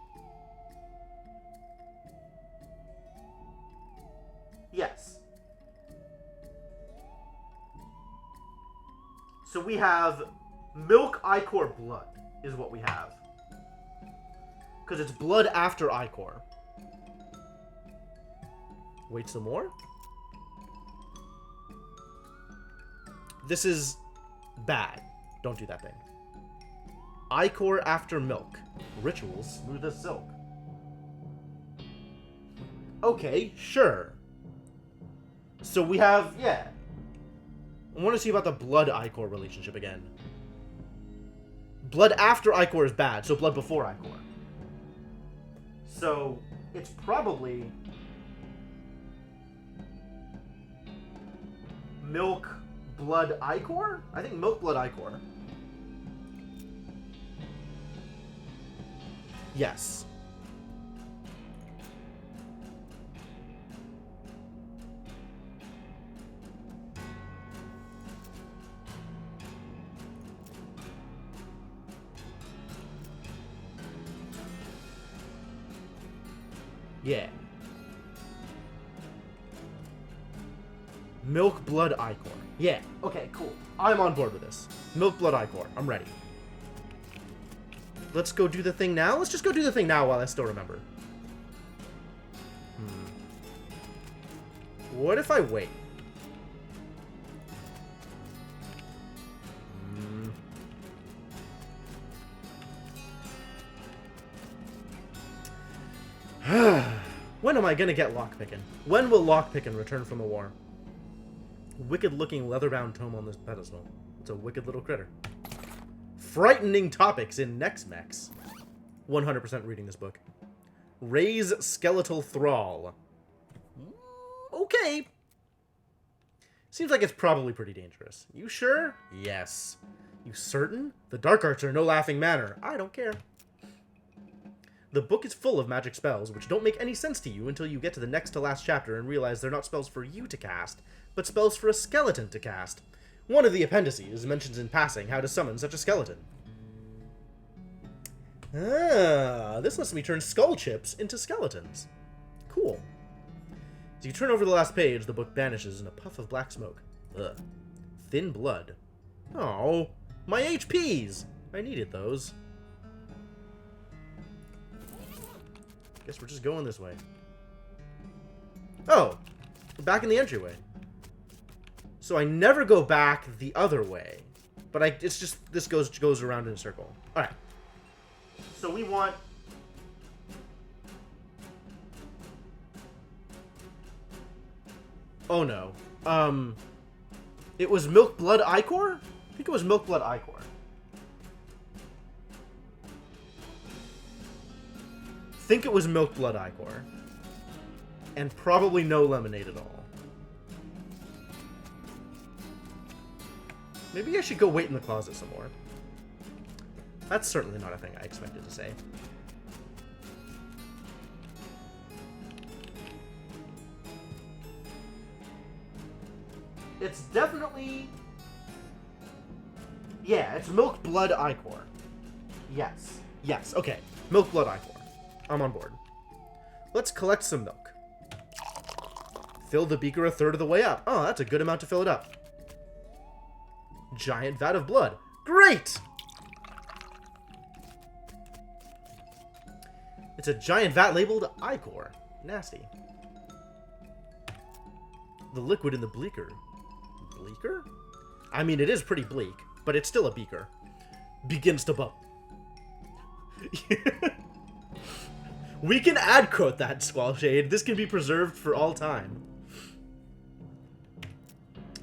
Yes. So we have Milk Ichor blood is what we have. Because it's blood after Ichor. Wait some more? This is bad. Don't do that thing. Ichor after milk. Rituals smooth as silk. Okay, sure. So we have, yeah. I want to see about the blood Ichor relationship again. Blood after Ichor is bad, so blood before Ichor. So it's probably milk blood Ichor? I think milk blood Ichor. Yes. Yeah. Milk blood Ichor. Yeah. Okay, cool. I'm on board with this. Milk blood Ichor. I'm ready. Let's go do the thing now. Let's just go do the thing now while I still remember. What if I wait? When am I gonna get lockpickin'? When will lockpickin' return from the war? Wicked-looking leather-bound tome on this pedestal. It's a wicked little critter. Frightening topics in Next Mex. 100% reading this book. Ray's skeletal thrall. Okay. Seems like it's probably pretty dangerous. You sure? Yes. You certain? The dark arts are no laughing matter. I don't care. The book is full of magic spells, which don't make any sense to you until you get to the next to last chapter and realize they're not spells for you to cast, but spells for a skeleton to cast. One of the appendices mentions in passing how to summon such a skeleton. Ah, this lets me turn skull chips into skeletons. Cool. As you turn over the last page, the book vanishes in a puff of black smoke. Ugh. Thin blood. Oh, my HPs! I needed those. Guess we're just going this way. Oh, we're back in the entryway. So I never go back the other way, but it's just this goes around in a circle. All right. So we want. Oh no. It was milk blood Ichor? I think it was milk blood Ichor. Think it was milk blood Ichor. And probably no lemonade at all. Maybe I should go wait in the closet some more. That's certainly not a thing I expected to say. It's definitely... Yeah, it's milk blood Ichor. Yes. Yes, okay. Milk blood Ichor. I'm on board. Let's collect some milk. Fill the beaker a third of the way up. Oh, that's a good amount to fill it up. Giant vat of blood. Great! It's a giant vat labeled Ichor. Nasty. The liquid in the bleaker. Bleaker? I mean, it is pretty bleak, but it's still a beaker. Begins to bubble. We can ad quote that, Squall Shade. This can be preserved for all time.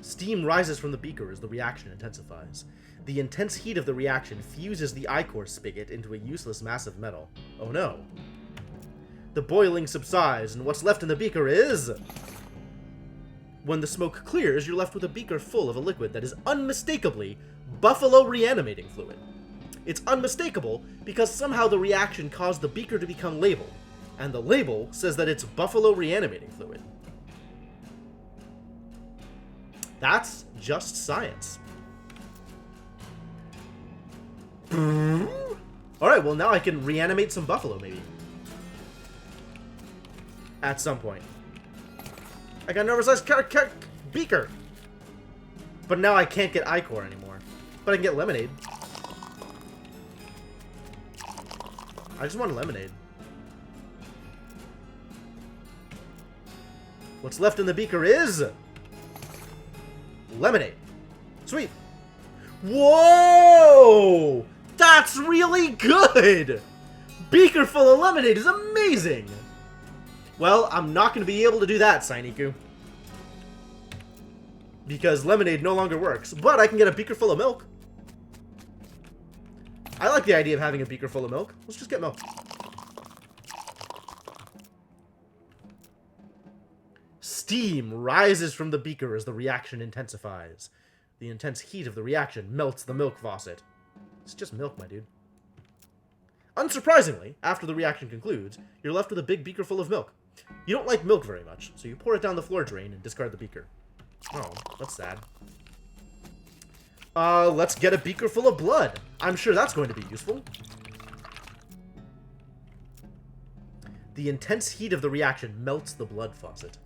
Steam rises from the beaker as the reaction intensifies. The intense heat of the reaction fuses the Ichor spigot into a useless mass of metal. Oh no. The boiling subsides, and what's left in the beaker is... When the smoke clears, you're left with a beaker full of a liquid that is unmistakably buffalo reanimating fluid. It's unmistakable because somehow the reaction caused the beaker to become labeled, and the label says that it's buffalo reanimating fluid. That's just science. Alright, well now I can reanimate some buffalo, maybe. At some point. I got an oversized beaker! But now I can't get Ichor anymore. But I can get lemonade. I just want lemonade. What's left in the beaker is... lemonade. Sweet. Whoa! That's really good! Beaker full of lemonade is amazing! Well, I'm not going to be able to do that, Sainiku. Because lemonade no longer works. But I can get a beaker full of milk. I like the idea of having a beaker full of milk. Let's just get milk. Steam rises from the beaker as the reaction intensifies. The intense heat of the reaction melts the milk faucet. It's just milk, my dude. Unsurprisingly, after the reaction concludes, you're left with a big beaker full of milk. You don't like milk very much, so you pour it down the floor drain and discard the beaker. Oh, that's sad. Let's get a beaker full of blood. I'm sure that's going to be useful. The intense heat of the reaction melts the blood faucet.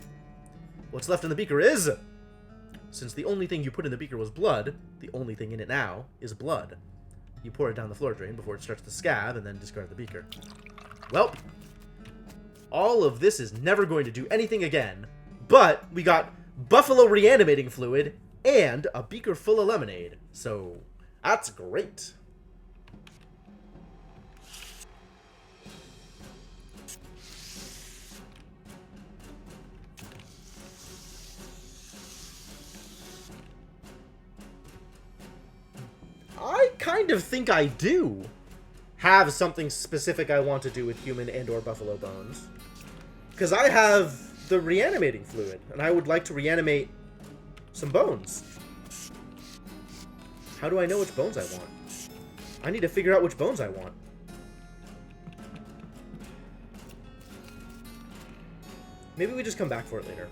What's left in the beaker is... since the only thing you put in the beaker was blood, the only thing in it now is blood. You pour it down the floor drain before it starts to scab, and then discard the beaker. Well, all of this is never going to do anything again, but we got buffalo reanimating fluid and a beaker full of lemonade, so that's great. I kind of think I do have something specific I want to do with human and or buffalo bones. Because I have the reanimating fluid, and I would like to reanimate some bones. How do I know which bones I want? I need to figure out which bones I want. Maybe we just come back for it later.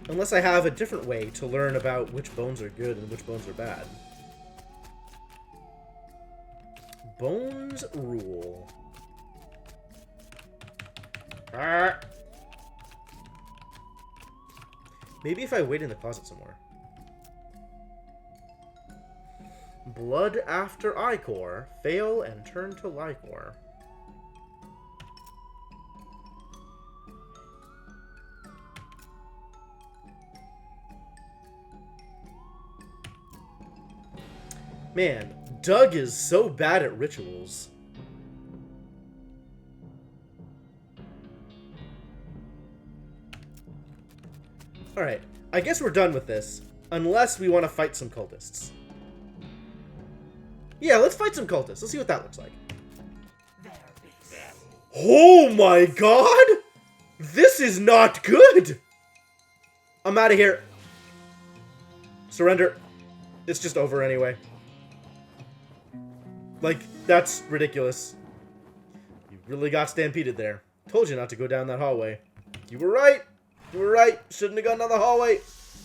Unless I have a different way to learn about which bones are good and which bones are bad. Bones rule. Arr. Maybe if I wait in the closet somewhere. Blood after Ichor. Fail and turn to Lycor. Man, Doug is so bad at rituals. Alright, I guess we're done with this. Unless we want to fight some cultists. Yeah, let's fight some cultists. Let's see what that looks like. Oh my god! This is not good! I'm out of here. Surrender. It's just over anyway. Like, that's ridiculous. You really got stampeded there. Told you not to go down that hallway. You were right. You were right. Shouldn't have gone down the hallway.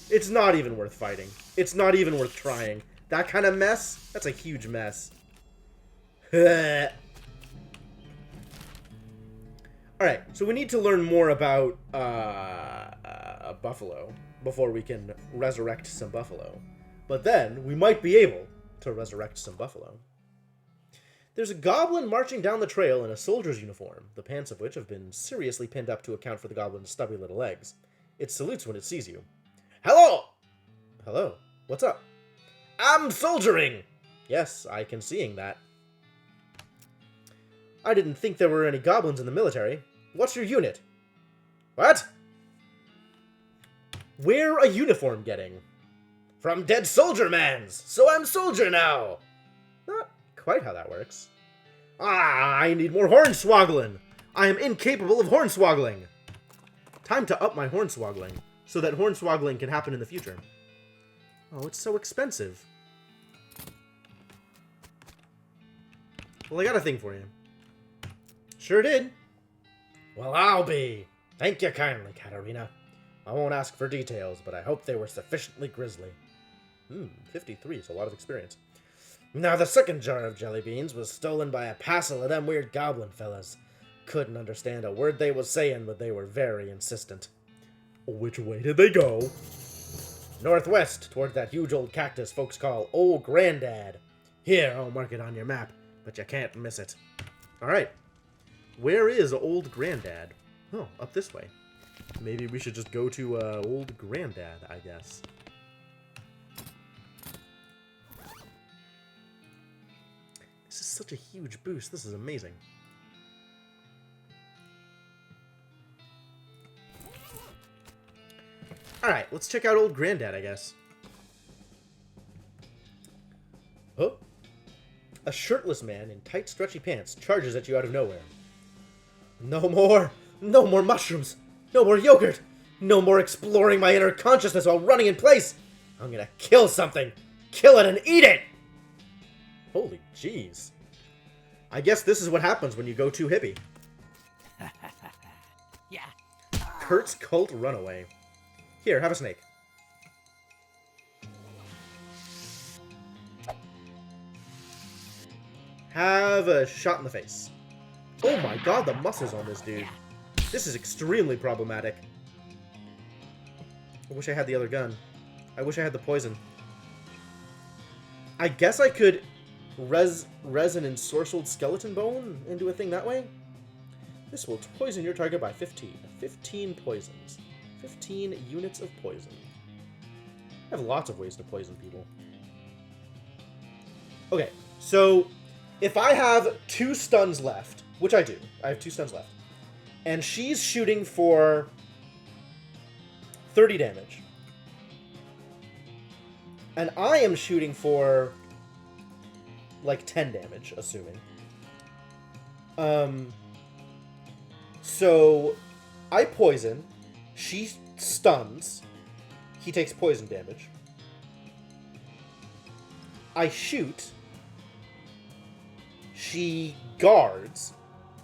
It's not even worth fighting. It's not even worth trying. That kind of mess? That's a huge mess. Alright, so we need to learn more about a buffalo before we can resurrect some buffalo. But then, we might be able to resurrect some buffalo. There's a goblin marching down the trail in a soldier's uniform, the pants of which have been seriously pinned up to account for the goblin's stubby little legs. It salutes when it sees you. Hello! Hello. What's up? I'm soldiering! Yes, I can seeing that. I didn't think there were any goblins in the military. What's your unit? What? Where a uniform getting? From dead soldier mans, so I'm soldier now! Not quite how that works. Ah, I need more hornswoggling. I am incapable of hornswoggling. Time to up my hornswoggling, so that hornswoggling can happen in the future. Oh, it's so expensive. Well, I got a thing for you. Sure did. Well, I'll be. Thank you kindly, Katarina. I won't ask for details, but I hope they were sufficiently grisly. 53 is a lot of experience. Now, the second jar of jelly beans was stolen by a passel of them weird goblin fellas. Couldn't understand a word they was saying, but they were very insistent. Which way did they go? Northwest, toward that huge old cactus folks call Old Granddad. Here, I'll mark it on your map, but you can't miss it. Alright. Where is Old Granddad? Oh, up this way. Maybe we should just go to Old Granddad, I guess. This is such a huge boost. This is amazing. Alright, let's check out Old Granddad, I guess. Oh. A shirtless man in tight, stretchy pants charges at you out of nowhere. No more mushrooms! No more yogurt! No more exploring my inner consciousness while running in place! I'm gonna kill something! Kill it and eat it! Holy jeez. I guess this is what happens when you go too hippie. Yeah. Kurt's cult runaway. Here, have a snake. Have a shot in the face. Oh my god, the muscles on this dude. This is extremely problematic. I wish I had the other gun. I wish I had the poison. I guess I could resin ensorcelled skeleton bone into a thing that way? This will poison your target by 15. 15 poisons. 15 units of poison. I have lots of ways to poison people. Okay, so if I have 2 stuns left, which I do, I have 2 stuns left, and she's shooting for 30 damage, and I am shooting for like 10 damage, assuming. So I poison, she stuns, he takes poison damage. I shoot, she guards,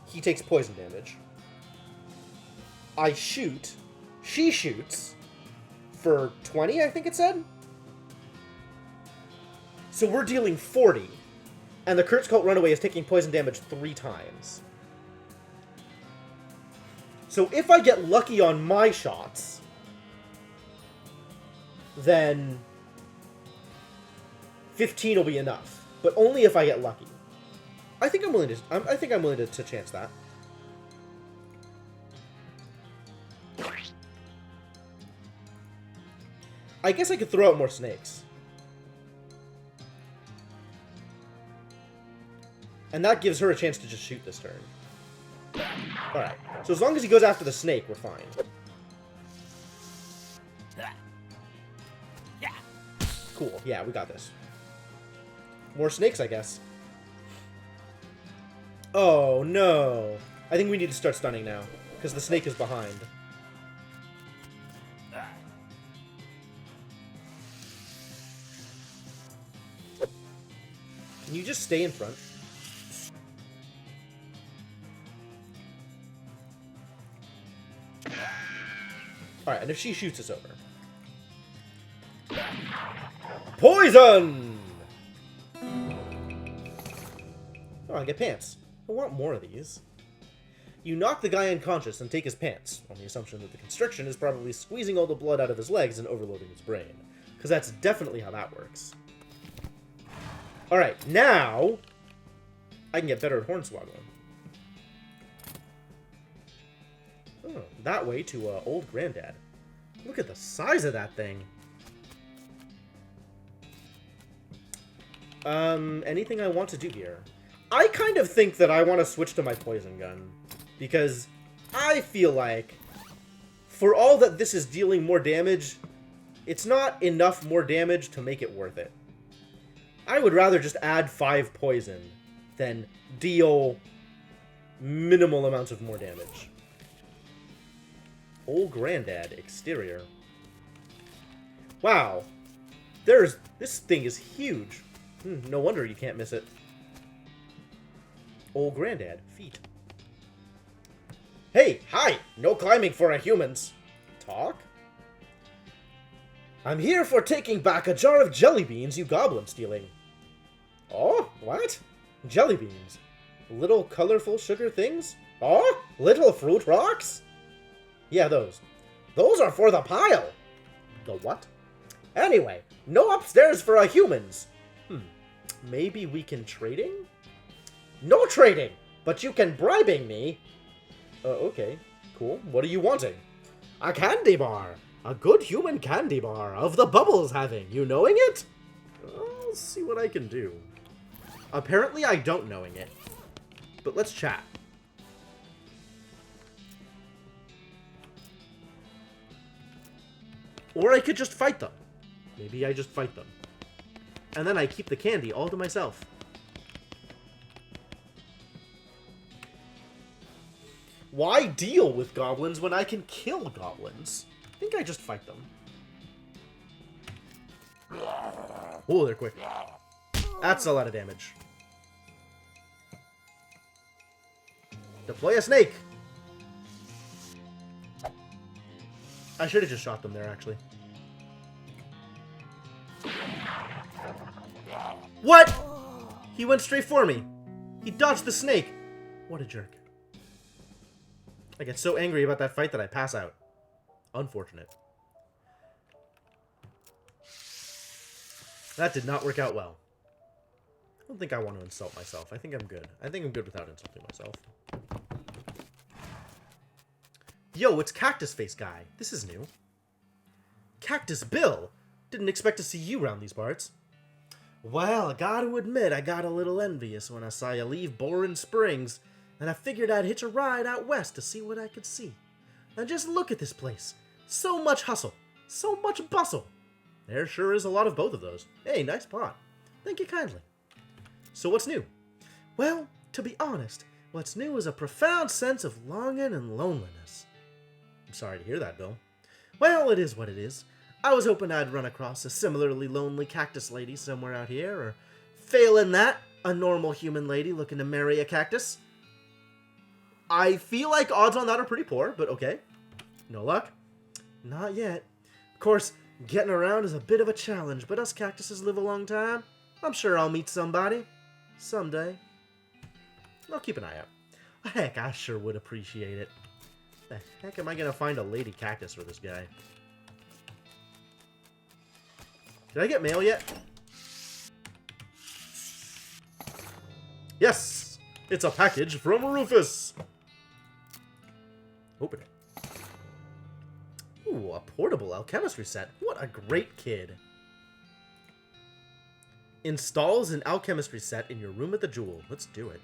he takes poison damage. I shoot, she shoots for 20, I think it said? So we're dealing 40, and the Kurt's Cult Runaway is taking poison damage 3 times. So if I get lucky on my shots, then 15 will be enough, but only if I get lucky. I think I'm willing to chance that. I guess I could throw out more snakes. And that gives her a chance to just shoot this turn. Alright, so as long as he goes after the snake, we're fine. Yeah. Cool, yeah, we got this. More snakes, I guess. Oh, no. I think we need to start stunning now, because the snake is behind. Can you just stay in front? Alright, and if she shoots us over. Poison! Oh, I get pants. I want more of these. You knock the guy unconscious and take his pants, on the assumption that the constriction is probably squeezing all the blood out of his legs and overloading his brain. Because that's definitely how that works. Alright, now I can get better at hornswaggling. Oh, that way to Old Granddad. Look at the size of that thing. Anything I want to do here? I kind of think that I want to switch to my poison gun. Because I feel like, for all that this is dealing more damage, it's not enough more damage to make it worth it. I would rather just add 5 poison than deal minimal amounts of more damage. Old Granddad, exterior. Wow. This thing is huge. No wonder you can't miss it. Old Granddad, feet. Hey, hi! No climbing for a humans. Talk? I'm here for taking back a jar of jelly beans you goblin stealing. Oh, what? Jelly beans. Little colorful sugar things? Oh, little fruit rocks? Yeah, those. Those are for the pile. The what? Anyway, no upstairs for humans. Maybe we can trading? No trading, but you can bribing me. Okay, cool. What are you wanting? A candy bar. A good human candy bar of the bubbles having. You knowing it? I'll see what I can do. Apparently I don't knowing it. But let's chat. Or I could just fight them. Maybe I just fight them. And then I keep the candy all to myself. Why deal with goblins when I can kill goblins? I think I just fight them. Oh, they're quick. That's a lot of damage. Deploy a snake! I should have just shot them there, actually. What?! He went straight for me. He dodged the snake. What a jerk. I get so angry about that fight that I pass out. Unfortunate. That did not work out well. I don't think I want to insult myself. I think I'm good. I think I'm good without insulting myself. Yo, it's Cactus Face Guy. This is new. Cactus Bill! Didn't expect to see you around these parts. Well, I gotta admit, I got a little envious when I saw you leave Boren Springs, and I figured I'd hitch a ride out west to see what I could see. Now just look at this place. So much hustle. So much bustle. There sure is a lot of both of those. Hey, nice pot. Thank you kindly. So what's new? Well, to be honest, what's new is a profound sense of longing and loneliness. I'm sorry to hear that, Bill. Well, it is what it is. I was hoping I'd run across a similarly lonely cactus lady somewhere out here, or failing that, a normal human lady looking to marry a cactus. I feel like odds on that are pretty poor, but okay. No luck? Not yet. Of course, getting around is a bit of a challenge, but us cactuses live a long time. I'm sure I'll meet somebody. Someday. I'll keep an eye out. Heck, I sure would appreciate it. The heck am I gonna find a lady cactus for this guy? Did I get mail yet? Yes! It's a package from Rufus! Open it. Ooh, a portable alchemistry set. What a great kid. Installs an alchemistry set in your room at the Jewel. Let's do it.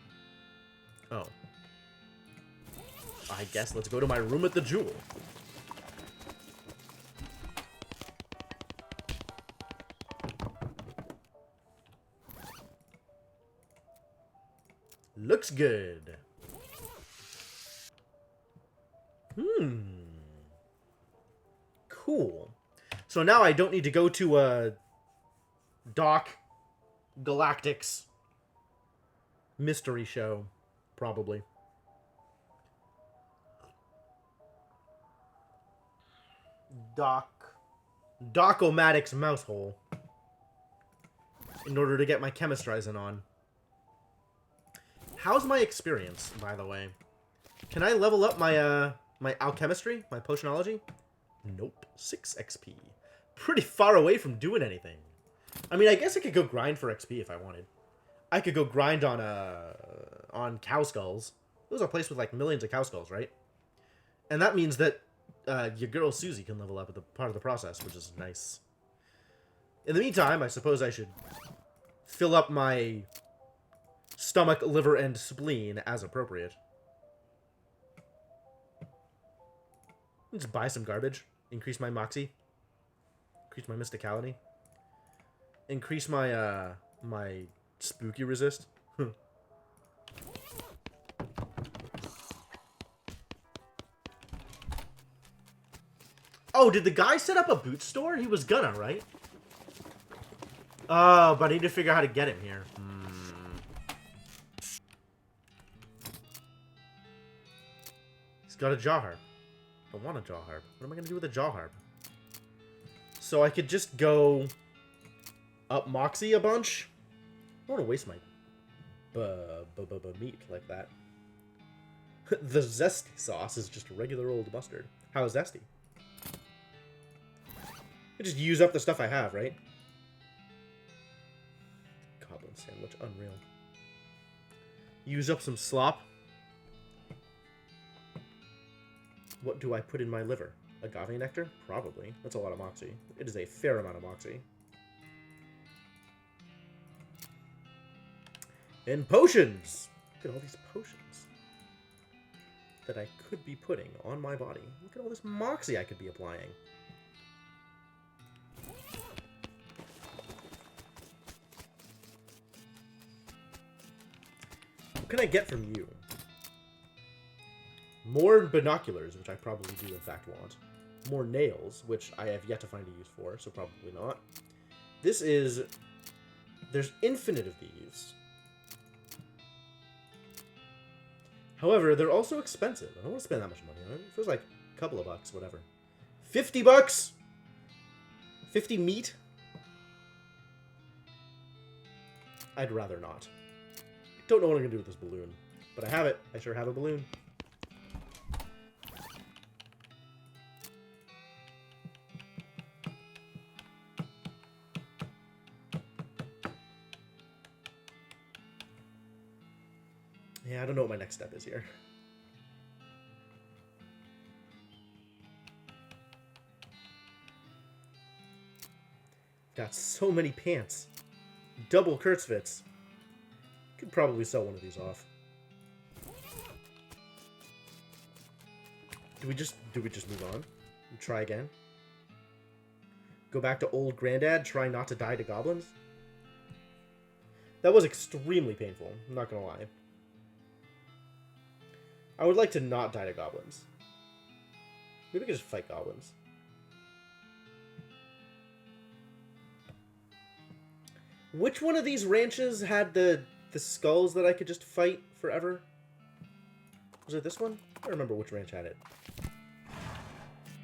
Oh. I guess let's go to my room at the Jewel. Looks good. Cool. So now I don't need to go to Doc Galactic's mystery show, probably. Doc-O-Matic's mouse hole. In order to get my chemistrizing on. How's my experience, by the way? Can I level up my my alchemistry, my potionology? Nope, 6 XP. Pretty far away from doing anything. I mean, I guess I could go grind for XP if I wanted. I could go grind on cow skulls. Those are a place with like millions of cow skulls, right? And that means that your girl Susie can level up at the part of the process, which is nice. In the meantime, I suppose I should fill up my stomach, liver, and spleen as appropriate. Just buy some garbage. Increase my moxie. Increase my mysticality. Increase my my spooky resist. Oh, did the guy set up a boot store? He was gonna, right? Oh, but I need to figure out how to get him here. He's got a jaw harp. I want a jaw harp. What am I gonna do with a jaw harp? So I could just go up Moxie a bunch. I don't want to waste my meat like that. The zesty sauce is just regular old mustard. How zesty? I just use up the stuff I have, right? Goblin sandwich, unreal. Use up some slop. What do I put in my liver? Agave nectar? Probably. That's a lot of moxie. It is a fair amount of moxie. And potions! Look at all these potions that I could be putting on my body. Look at all this moxie I could be applying. What can I get from you? More binoculars, which I probably do in fact want. More nails, which I have yet to find a use for, so probably not. This is... There's infinite of these. However, they're also expensive. I don't want to spend that much money on it. It feels like a couple of bucks, whatever. 50 bucks? 50 meat? I'd rather not. Don't know what I'm going to do with this balloon. But I have it. I sure have a balloon. Yeah, I don't know what my next step is here. Got so many pants. Double Kurtzfits. Could probably sell one of these off. Do we just move on? And try again? Go back to old granddad, try not to die to goblins? That was extremely painful, I'm not gonna lie. I would like to not die to goblins. Maybe we could just fight goblins. Which one of these ranches had the skulls that I could just fight forever? Was it this one? I don't remember which ranch had it.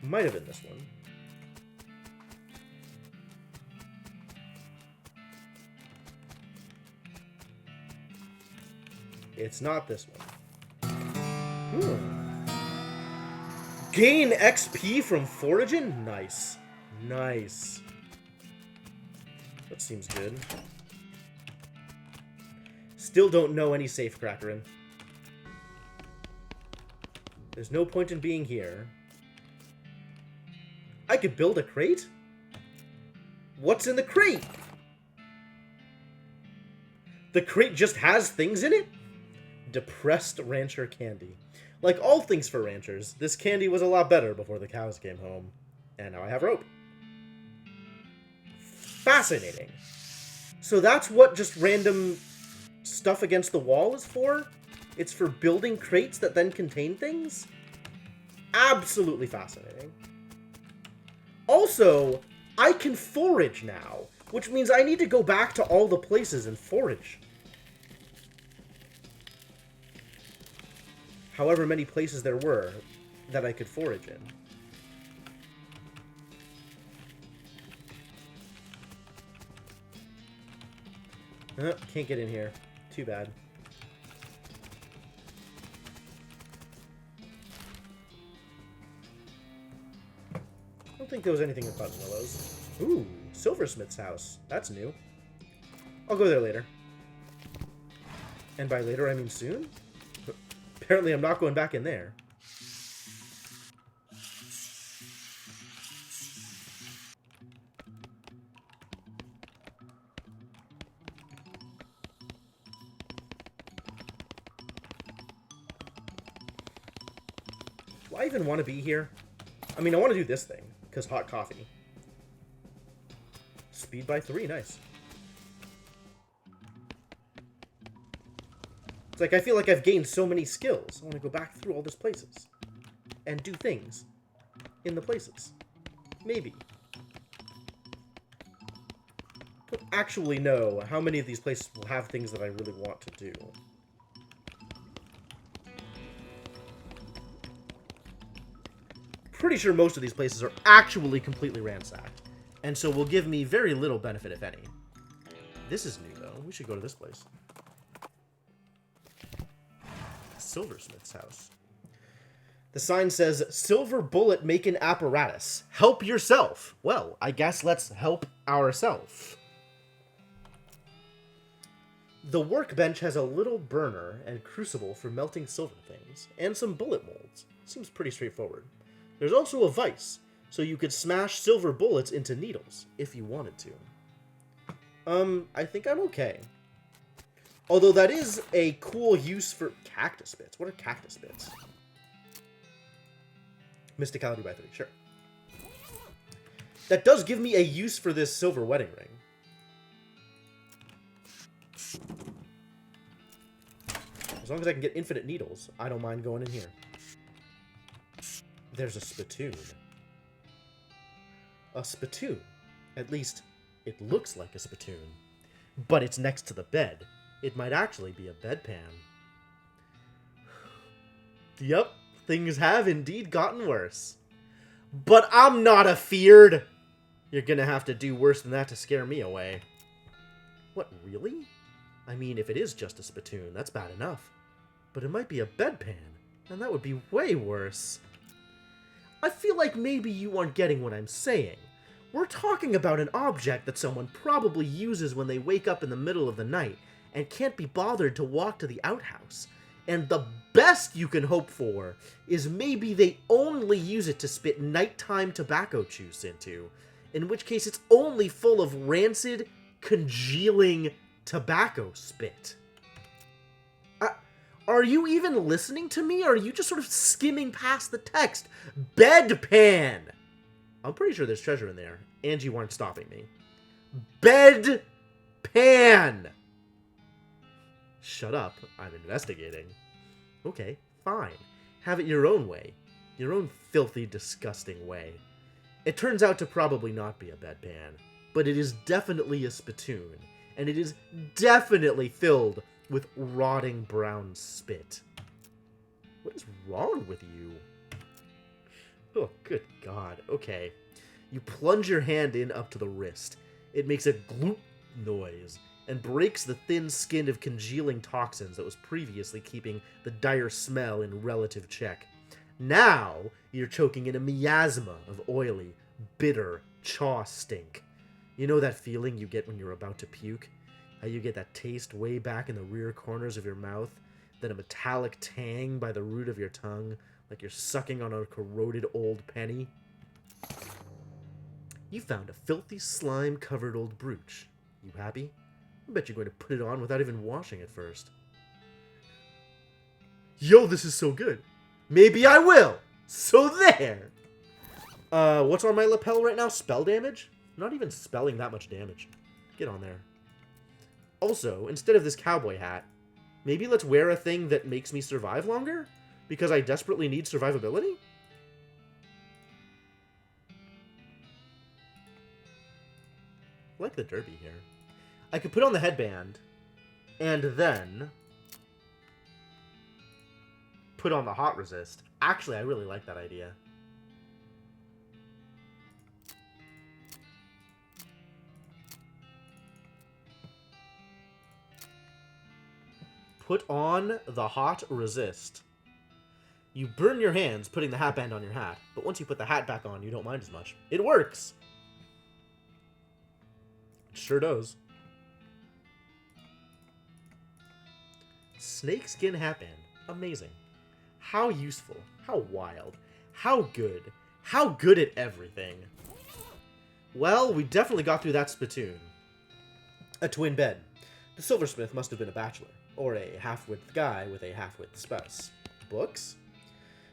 Might have been this one. It's not this one. Gain XP from foraging? Nice. Nice. That seems good. Still don't know any safecrackering. There's no point in being here. I could build a crate? What's in the crate? The crate just has things in it? Depressed rancher candy. Like all things for ranchers, this candy was a lot better before the cows came home. And now I have rope. Fascinating. So that's what just random stuff against the wall is for? It's for building crates that then contain things? Absolutely fascinating. Also, I can forage now, which means I need to go back to all the places and forage. However many places there were that I could forage in. Can't get in here. Too bad. I don't think there was anything in Buttonwillows. Ooh, Silversmith's house. That's new. I'll go there later. And by later, I mean soon? Apparently, I'm not going back in there. Do I even want to be here? I mean, I want to do this thing, because hot coffee. Speed by 3, nice. It's like, I feel like I've gained so many skills. I want to go back through all these places. And do things in the places. Maybe. Don't actually know how many of these places will have things that I really want to do. Pretty sure most of these places are actually completely ransacked. And so will give me very little benefit, if any. This is new, though. We should go to this place. Silversmith's house. The sign says, "Silver bullet making apparatus. Help yourself." Well, I guess let's help ourselves. The workbench has a little burner and crucible for melting silver things, and some bullet molds. Seems pretty straightforward. There's also a vise, so you could smash silver bullets into needles, if you wanted to. I think I'm okay. Although that is a cool use for cactus bits. What are cactus bits? Mysticality by 3, sure. That does give me a use for this silver wedding ring. As long as I can get infinite needles, I don't mind going in here. There's a spittoon. A spittoon. At least, it looks like a spittoon. But it's next to the bed. It might actually be a bedpan. Yep, things have indeed gotten worse. But I'm not afeared. You're gonna have to do worse than that to scare me away. What, really? I mean, if it is just a spittoon, that's bad enough. But it might be a bedpan, and that would be way worse. I feel like maybe you aren't getting what I'm saying. We're talking about an object that someone probably uses when they wake up in the middle of the night and can't be bothered to walk to the outhouse. And the best you can hope for is maybe they only use it to spit nighttime tobacco juice into, in which case it's only full of rancid, congealing tobacco spit. Are you even listening to me, or are you just sort of skimming past the text? Bedpan! I'm pretty sure there's treasure in there, and you weren't stopping me. Bedpan! Shut up, I'm investigating. Okay, fine. Have it your own way. Your own filthy, disgusting way. It turns out to probably not be a bedpan, but it is definitely a spittoon, and it is definitely filled with rotting brown spit. What is wrong with you? Oh, good God. Okay. You plunge your hand in up to the wrist. It makes a gloop noise and breaks the thin skin of congealing toxins that was previously keeping the dire smell in relative check. Now, you're choking in a miasma of oily, bitter chaw stink. You know that feeling you get when you're about to puke? How you get that taste way back in the rear corners of your mouth, then a metallic tang by the root of your tongue, like you're sucking on a corroded old penny? You found a filthy slime-covered old brooch. You happy? I bet you're going to put it on without even washing it first. Yo, this is so good. Maybe I will. So there. What's on my lapel right now? Spell damage? I'm not even spelling that much damage. Get on there. Also, instead of this cowboy hat, maybe let's wear a thing that makes me survive longer? Because I desperately need survivability? I like the derby here. I could put on the headband, and then put on the hot resist. Actually, I really like that idea. Put on the hot resist. You burn your hands putting the hatband on your hat, but once you put the hat back on, you don't mind as much. It works! It sure does. Snakeskin hatband. Amazing. How useful. How wild. How good. How good at everything. Well, we definitely got through that spittoon. A twin bed. The silversmith must have been a bachelor, or a half-width guy with a half-width spouse. Books?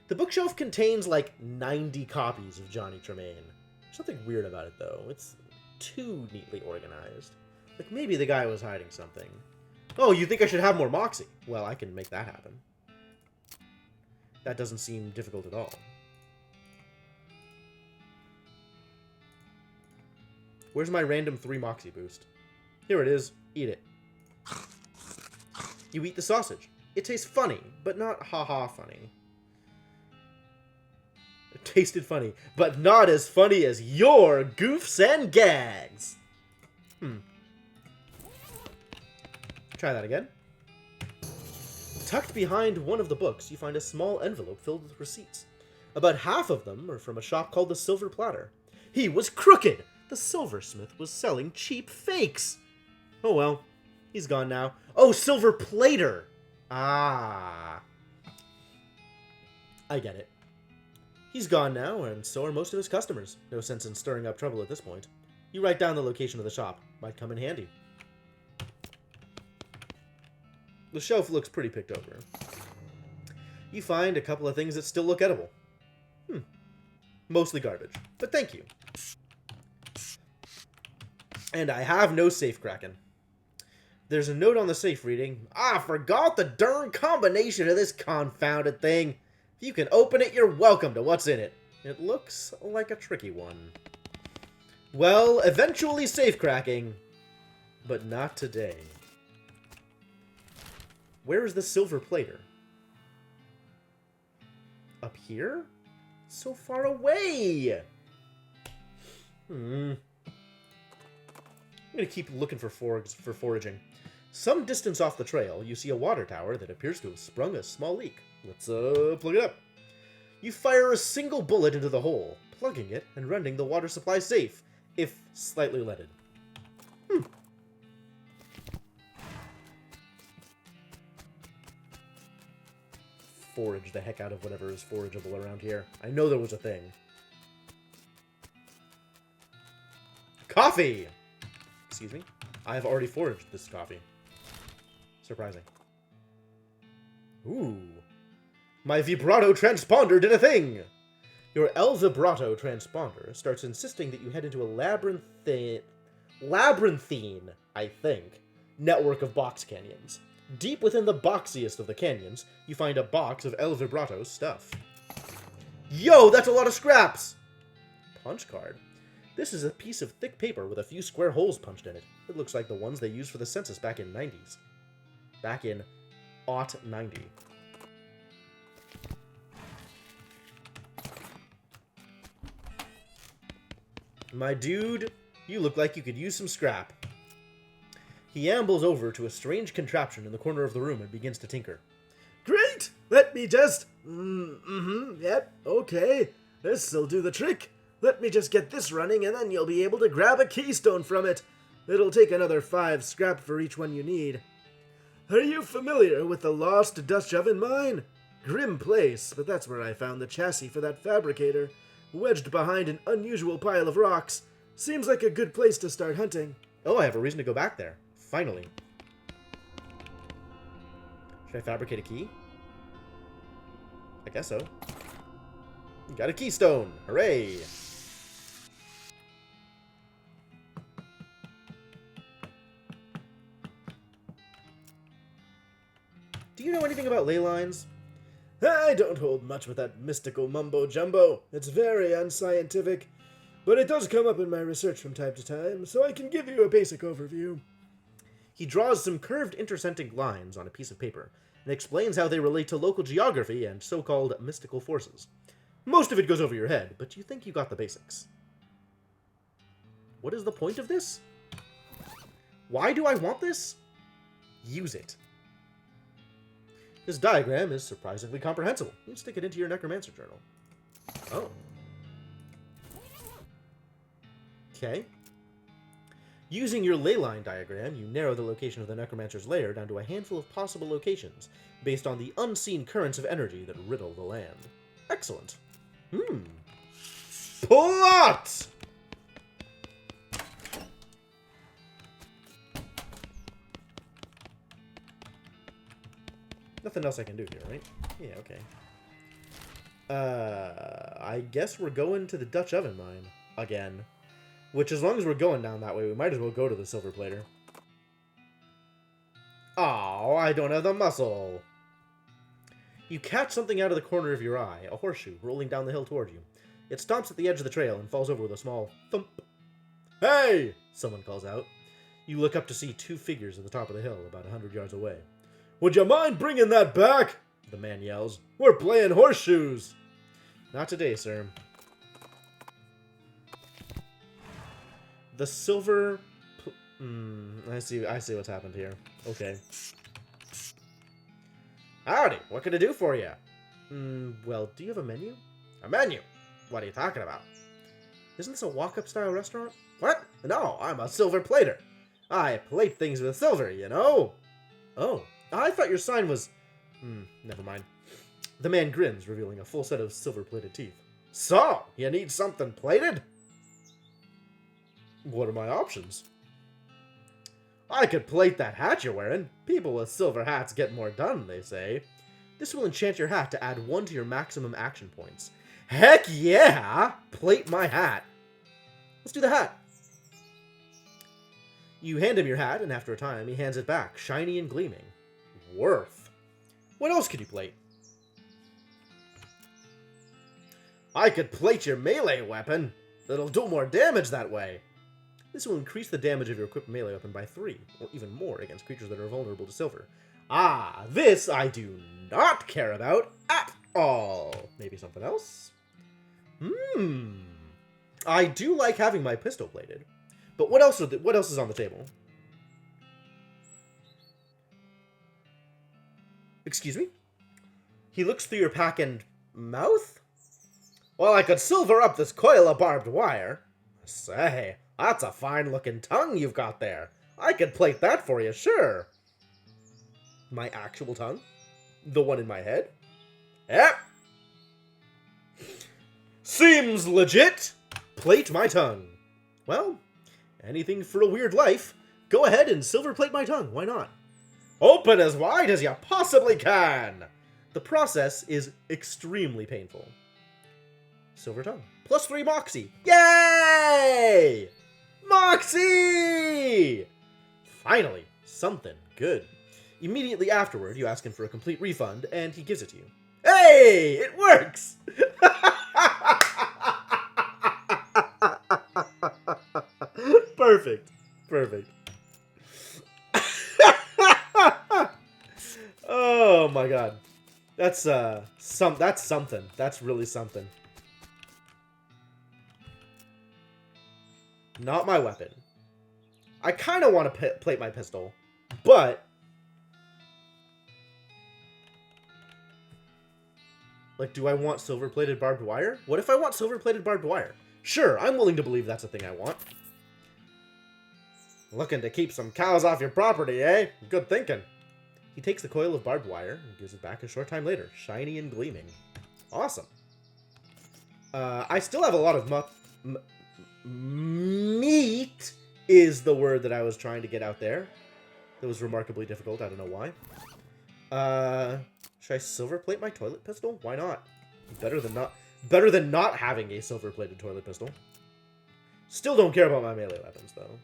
The bookshelf contains like 90 copies of Johnny Tremaine. There's something weird about it, though. It's too neatly organized. Like, maybe the guy was hiding something. Oh, you think I should have more moxie? Well, I can make that happen. That doesn't seem difficult at all. Where's my random 3 moxie boost? Here it is. Eat it. You eat the sausage. It tastes funny, but not ha-ha funny. It tasted funny, but not as funny as your goofs and gags. Try that again. Tucked behind one of the books, you find a small envelope filled with receipts. About half of them are from a shop called the Silver Platter. He was crooked! The silversmith was selling cheap fakes! Oh well, he's gone now. Oh, Silver Plater! Ah. I get it. He's gone now, and so are most of his customers. No sense in stirring up trouble at this point. You write down the location of the shop. Might come in handy. The shelf looks pretty picked over. You find a couple of things that still look edible. Mostly garbage, but thank you. And I have no safe cracking. There's a note on the safe reading, "I forgot the darn combination of this confounded thing. If you can open it, you're welcome to what's in it." It looks like a tricky one. Well, eventually safe cracking, but not today. Where is the Silver Plater? Up here? So far away! I'm gonna keep looking for foraging. Some distance off the trail, you see a water tower that appears to have sprung a small leak. Let's plug it up. You fire a single bullet into the hole, plugging it and rendering the water supply safe, if slightly leaded. Forage the heck out of whatever is forageable around here. I know there was a thing. Coffee! Excuse me. I have already foraged this coffee. Surprising. Ooh. My vibrato transponder did a thing! Your El Vibrato transponder starts insisting that you head into a labyrinthine, I think, network of box canyons. Deep within the boxiest of the canyons, you find a box of El Vibrato's stuff. Yo, that's a lot of scraps! Punch card. This is a piece of thick paper with a few square holes punched in it. It looks like the ones they used for the census back in 90s. Back in aught 90. My dude, you look like you could use some scrap. He ambles over to a strange contraption in the corner of the room and begins to tinker. Great! Let me just... yep, okay. This'll do the trick. Let me just get this running and then you'll be able to grab a keystone from it. It'll take another 5 scrap for each one you need. Are you familiar with the lost Dutch oven mine? Grim place, but that's where I found the chassis for that fabricator, wedged behind an unusual pile of rocks. Seems like a good place to start hunting. Oh, I have a reason to go back there. Finally. Should I fabricate a key? I guess so. Got a keystone! Hooray! Do you know anything about ley lines? I don't hold much with that mystical mumbo-jumbo. It's very unscientific. But it does come up in my research from time to time, so I can give you a basic overview. He draws some curved intersecting lines on a piece of paper and explains how they relate to local geography and so-called mystical forces. Most of it goes over your head, but you think you got the basics. What is the point of this? Why do I want this? Use it. This diagram is surprisingly comprehensible. You can stick it into your necromancer journal. Oh. Okay. Using your ley line diagram, you narrow the location of the necromancer's lair down to a handful of possible locations, based on the unseen currents of energy that riddle the land. Excellent. Plot! Nothing else I can do here, right? Yeah, okay. I guess we're going to the Dutch oven mine again. Which, as long as we're going down that way, we might as well go to the Silver Plater. Oh, I don't have the muscle. You catch something out of the corner of your eye, a horseshoe, rolling down the hill toward you. It stomps at the edge of the trail and falls over with a small thump. Hey! Someone calls out. You look up to see 2 figures at the top of the hill, about 100 yards away. Would you mind bringing that back? The man yells. We're playing horseshoes. Not today, sir. The silver... I see what's happened here. Okay. Howdy, what can I do for you? Well, do you have a menu? A menu? What are you talking about? Isn't this a walk-up style restaurant? What? No, I'm a silver plater. I plate things with silver, you know? Oh, I thought your sign was... never mind. The man grins, revealing a full set of silver-plated teeth. So, you need something plated? What are my options? I could plate that hat you're wearing. People with silver hats get more done, they say. This will enchant your hat to add 1 to your maximum action points. Heck yeah! Plate my hat. Let's do the hat. You hand him your hat, and after a time, he hands it back, shiny and gleaming. Worth. What else could you plate? I could plate your melee weapon. It'll do more damage that way. This will increase the damage of your equipped melee weapon by 3, or even more against creatures that are vulnerable to silver. Ah, this I do not care about at all. Maybe something else? I do like having my pistol plated. But what else is on the table? Excuse me? He looks through your pack and... mouth? Well, I could silver up this coil of barbed wire. Say, that's a fine-looking tongue you've got there. I could plate that for you, sure. My actual tongue? The one in my head? Yep. Seems legit. Plate my tongue. Well, anything for a weird life. Go ahead and silver plate my tongue. Why not? Open as wide as you possibly can. The process is extremely painful. Silver tongue. Plus 3 Moxie. Yay! Moxie! Finally, something good. Immediately afterward, you ask him for a complete refund, and he gives it to you. Hey! It works! Perfect. Perfect. Oh my god. That's something. That's really something. Not my weapon. I kind of want to plate my pistol, but... like, do I want silver-plated barbed wire? What if I want silver-plated barbed wire? Sure, I'm willing to believe that's a thing I want. Looking to keep some cows off your property, eh? Good thinking. He takes the coil of barbed wire and gives it back a short time later, shiny and gleaming. Awesome. I still have a lot of meat is the word that I was trying to get out there. That was remarkably difficult. I don't know why. Should I silver plate my toilet pistol? Why not? Better than not having a silver plated toilet pistol. Still don't care about my melee weapons though.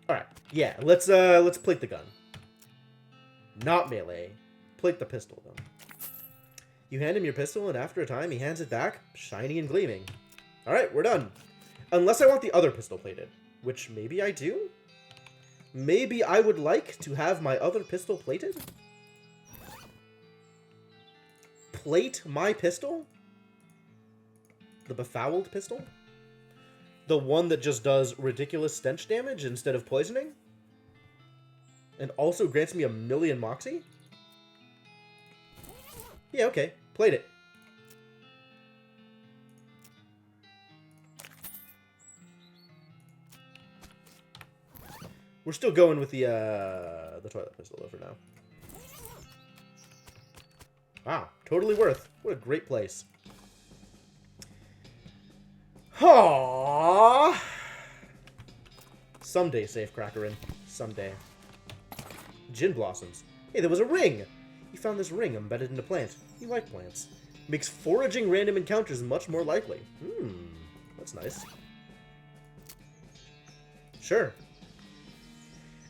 Alright, yeah, let's plate the gun. Not melee. Plate the pistol though. You hand him your pistol, and after a time, he hands it back, shiny and gleaming. Alright, we're done. Unless I want the other pistol plated, which maybe I do? Maybe I would like to have my other pistol plated? Plate my pistol? The befouled pistol? The one that just does ridiculous stench damage instead of poisoning? And also grants me 1,000,000 Moxie? Yeah, okay. Plate it. We're still going with the toilet pistol though for now. Wow, totally worth. What a great place. Aww. Someday, Safecrackerin. Someday. Gin blossoms. Hey, there was a ring! You found this ring embedded in a plant. You like plants. Makes foraging random encounters much more likely. That's nice. Sure.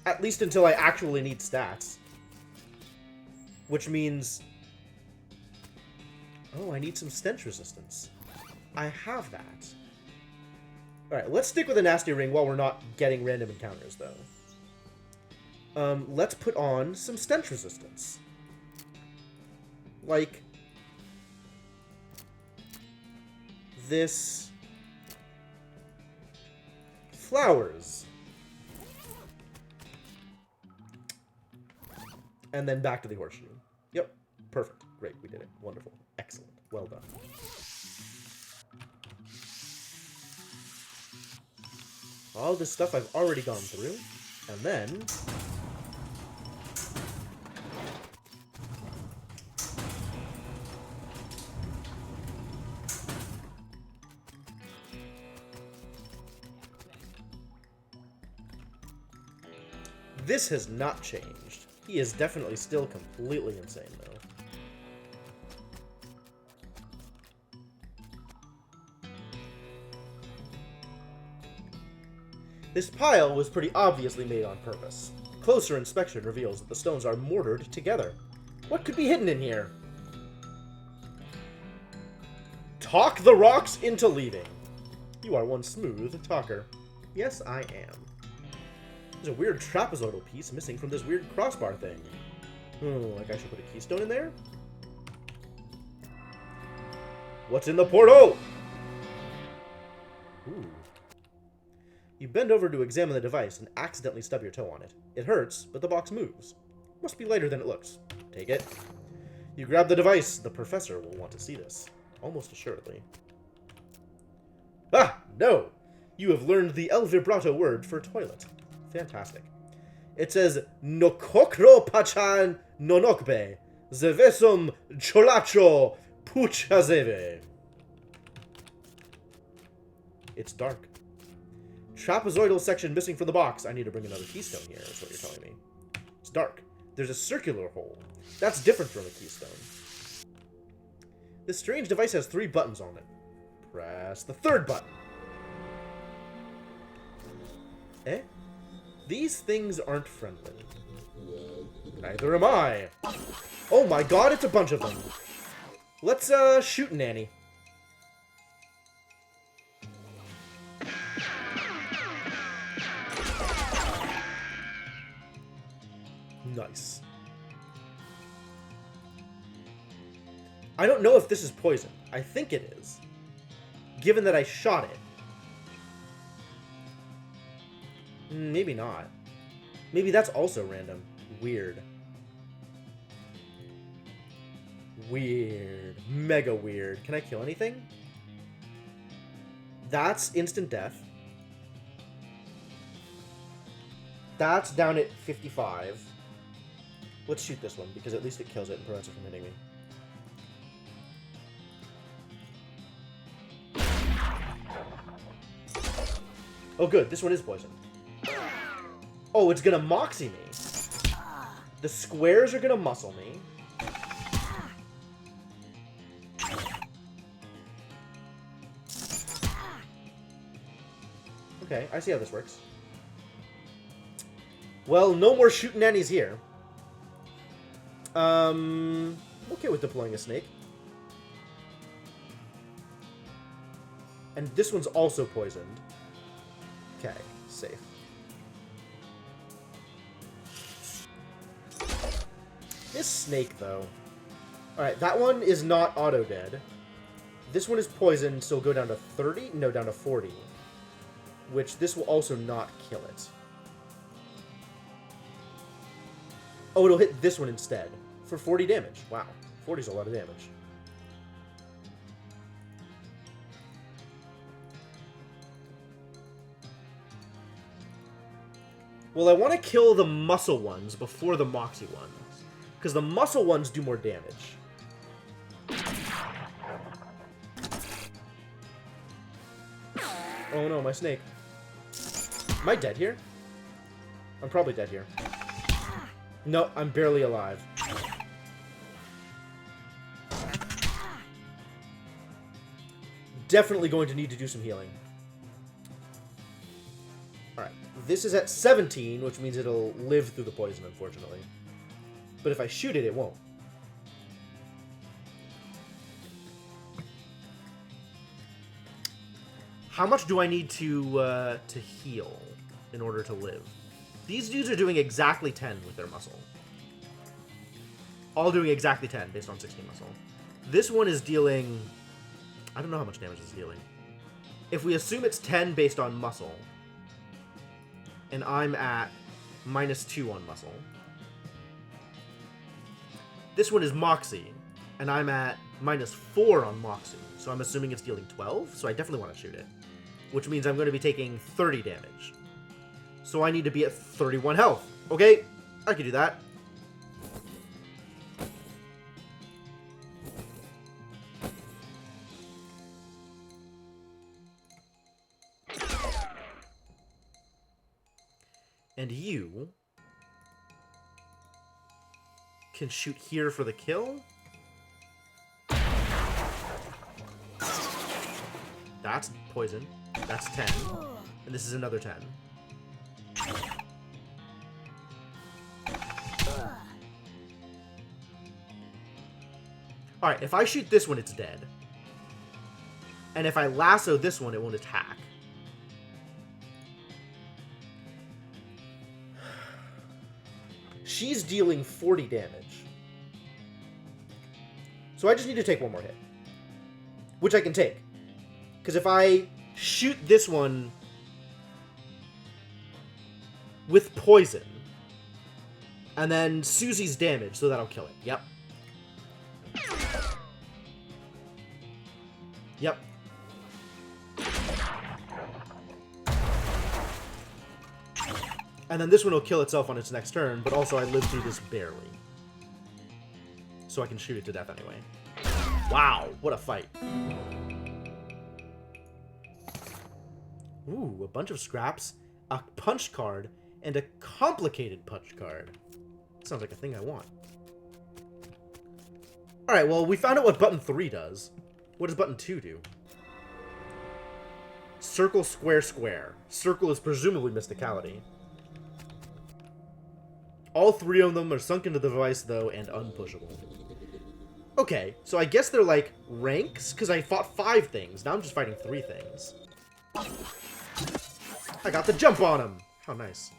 At least until I actually need stats. Which means... oh, I need some stench resistance. I have that. Alright, let's stick with a nasty ring while we're not getting random encounters, though. Let's put on some stench resistance. Like... this... flowers. And then back to the horseshoe. Yep. Perfect. Great. We did it. Wonderful. Excellent. Well done. All this stuff I've already gone through. And then... this has not changed. He is definitely still completely insane, though. This pile was pretty obviously made on purpose. Closer inspection reveals that the stones are mortared together. What could be hidden in here? Talk the rocks into leaving. You are one smooth talker. Yes, I am. There's a weird trapezoidal piece missing from this weird crossbar thing. Like I should put a keystone in there? What's in the portal? Ooh. You bend over to examine the device and accidentally stub your toe on it. It hurts, but the box moves. Must be lighter than it looks. Take it. You grab the device. The professor will want to see this. Almost assuredly. Ah, no! You have learned the El Vibrato word for toilet. Fantastic. It says, Nokokro pachan nonokbe, zevesum cholacho puchazeve. It's dark. Trapezoidal section missing from the box. I need to bring another keystone here, is what you're telling me. It's dark. There's a circular hole. That's different from a keystone. This strange device has 3 buttons on it. Press the 3rd button. Eh? These things aren't friendly. Neither am I. Oh my god, it's a bunch of them. Let's, shoot Nanny. Nice. I don't know if this is poison. I think it is. Given that I shot it. Maybe not. Maybe that's also random. Weird. Weird. Mega weird. Can I kill anything? That's instant death. That's down at 55. Let's shoot this one, because at least it kills it and prevents it from hitting me. Oh good, this one is poisoned. Oh, it's gonna moxie me. The squares are gonna muscle me. Okay, I see how this works. Well, no more shooting nannies here. Okay with deploying a snake. And this one's also poisoned. Okay, safe. This snake, though. Alright, that one is not auto-dead. This one is poisoned, so it'll go down to 30? No, down to 40. Which this will also not kill it. Oh, it'll hit this one instead. For 40 damage. Wow. 40 is a lot of damage. Well, I want to kill the muscle ones before the moxie ones. Because the muscle ones do more damage. Oh no, my snake. Am I dead here? I'm probably dead here. No, I'm barely alive. Definitely going to need to do some healing. Alright, this is at 17, which means it'll live through the poison, unfortunately. But if I shoot it, it won't. How much do I need to heal in order to live? These dudes are doing exactly 10 with their muscle. All doing exactly 10 based on 16 muscle. This one is dealing... I don't know how much damage it's dealing. If we assume it's 10 based on muscle, and I'm at -2 on muscle, This one is Moxie, and I'm at -4 on Moxie, so I'm assuming it's dealing 12, so I definitely want to shoot it. Which means I'm going to be taking 30 damage. So I need to be at 31 health. Okay, I can do that. And you can shoot here for the kill. That's poison. That's 10. And this is another 10. Alright, if I shoot this one, it's dead. And if I lasso this one, it won't attack. She's dealing 40 damage. So I just need to take one more hit. Which I can take. Because if I shoot this one with poison, and then Susie's damage, so that'll kill it. Yep. Yep. And then this one will kill itself on its next turn, but also I live through this barely. So I can shoot it to death anyway. Wow, what a fight. Ooh, a bunch of scraps, a punch card, and a complicated punch card. Sounds like a thing I want. Alright, well, we found out what button 3 does. What does button 2 do? Circle, square, square. Circle is presumably mysticality. All 3 of them are sunk into the device, though, and unpushable. Okay, so I guess they're like ranks, because I fought 5 things. Now I'm just fighting 3 things. I got the jump on him! How nice.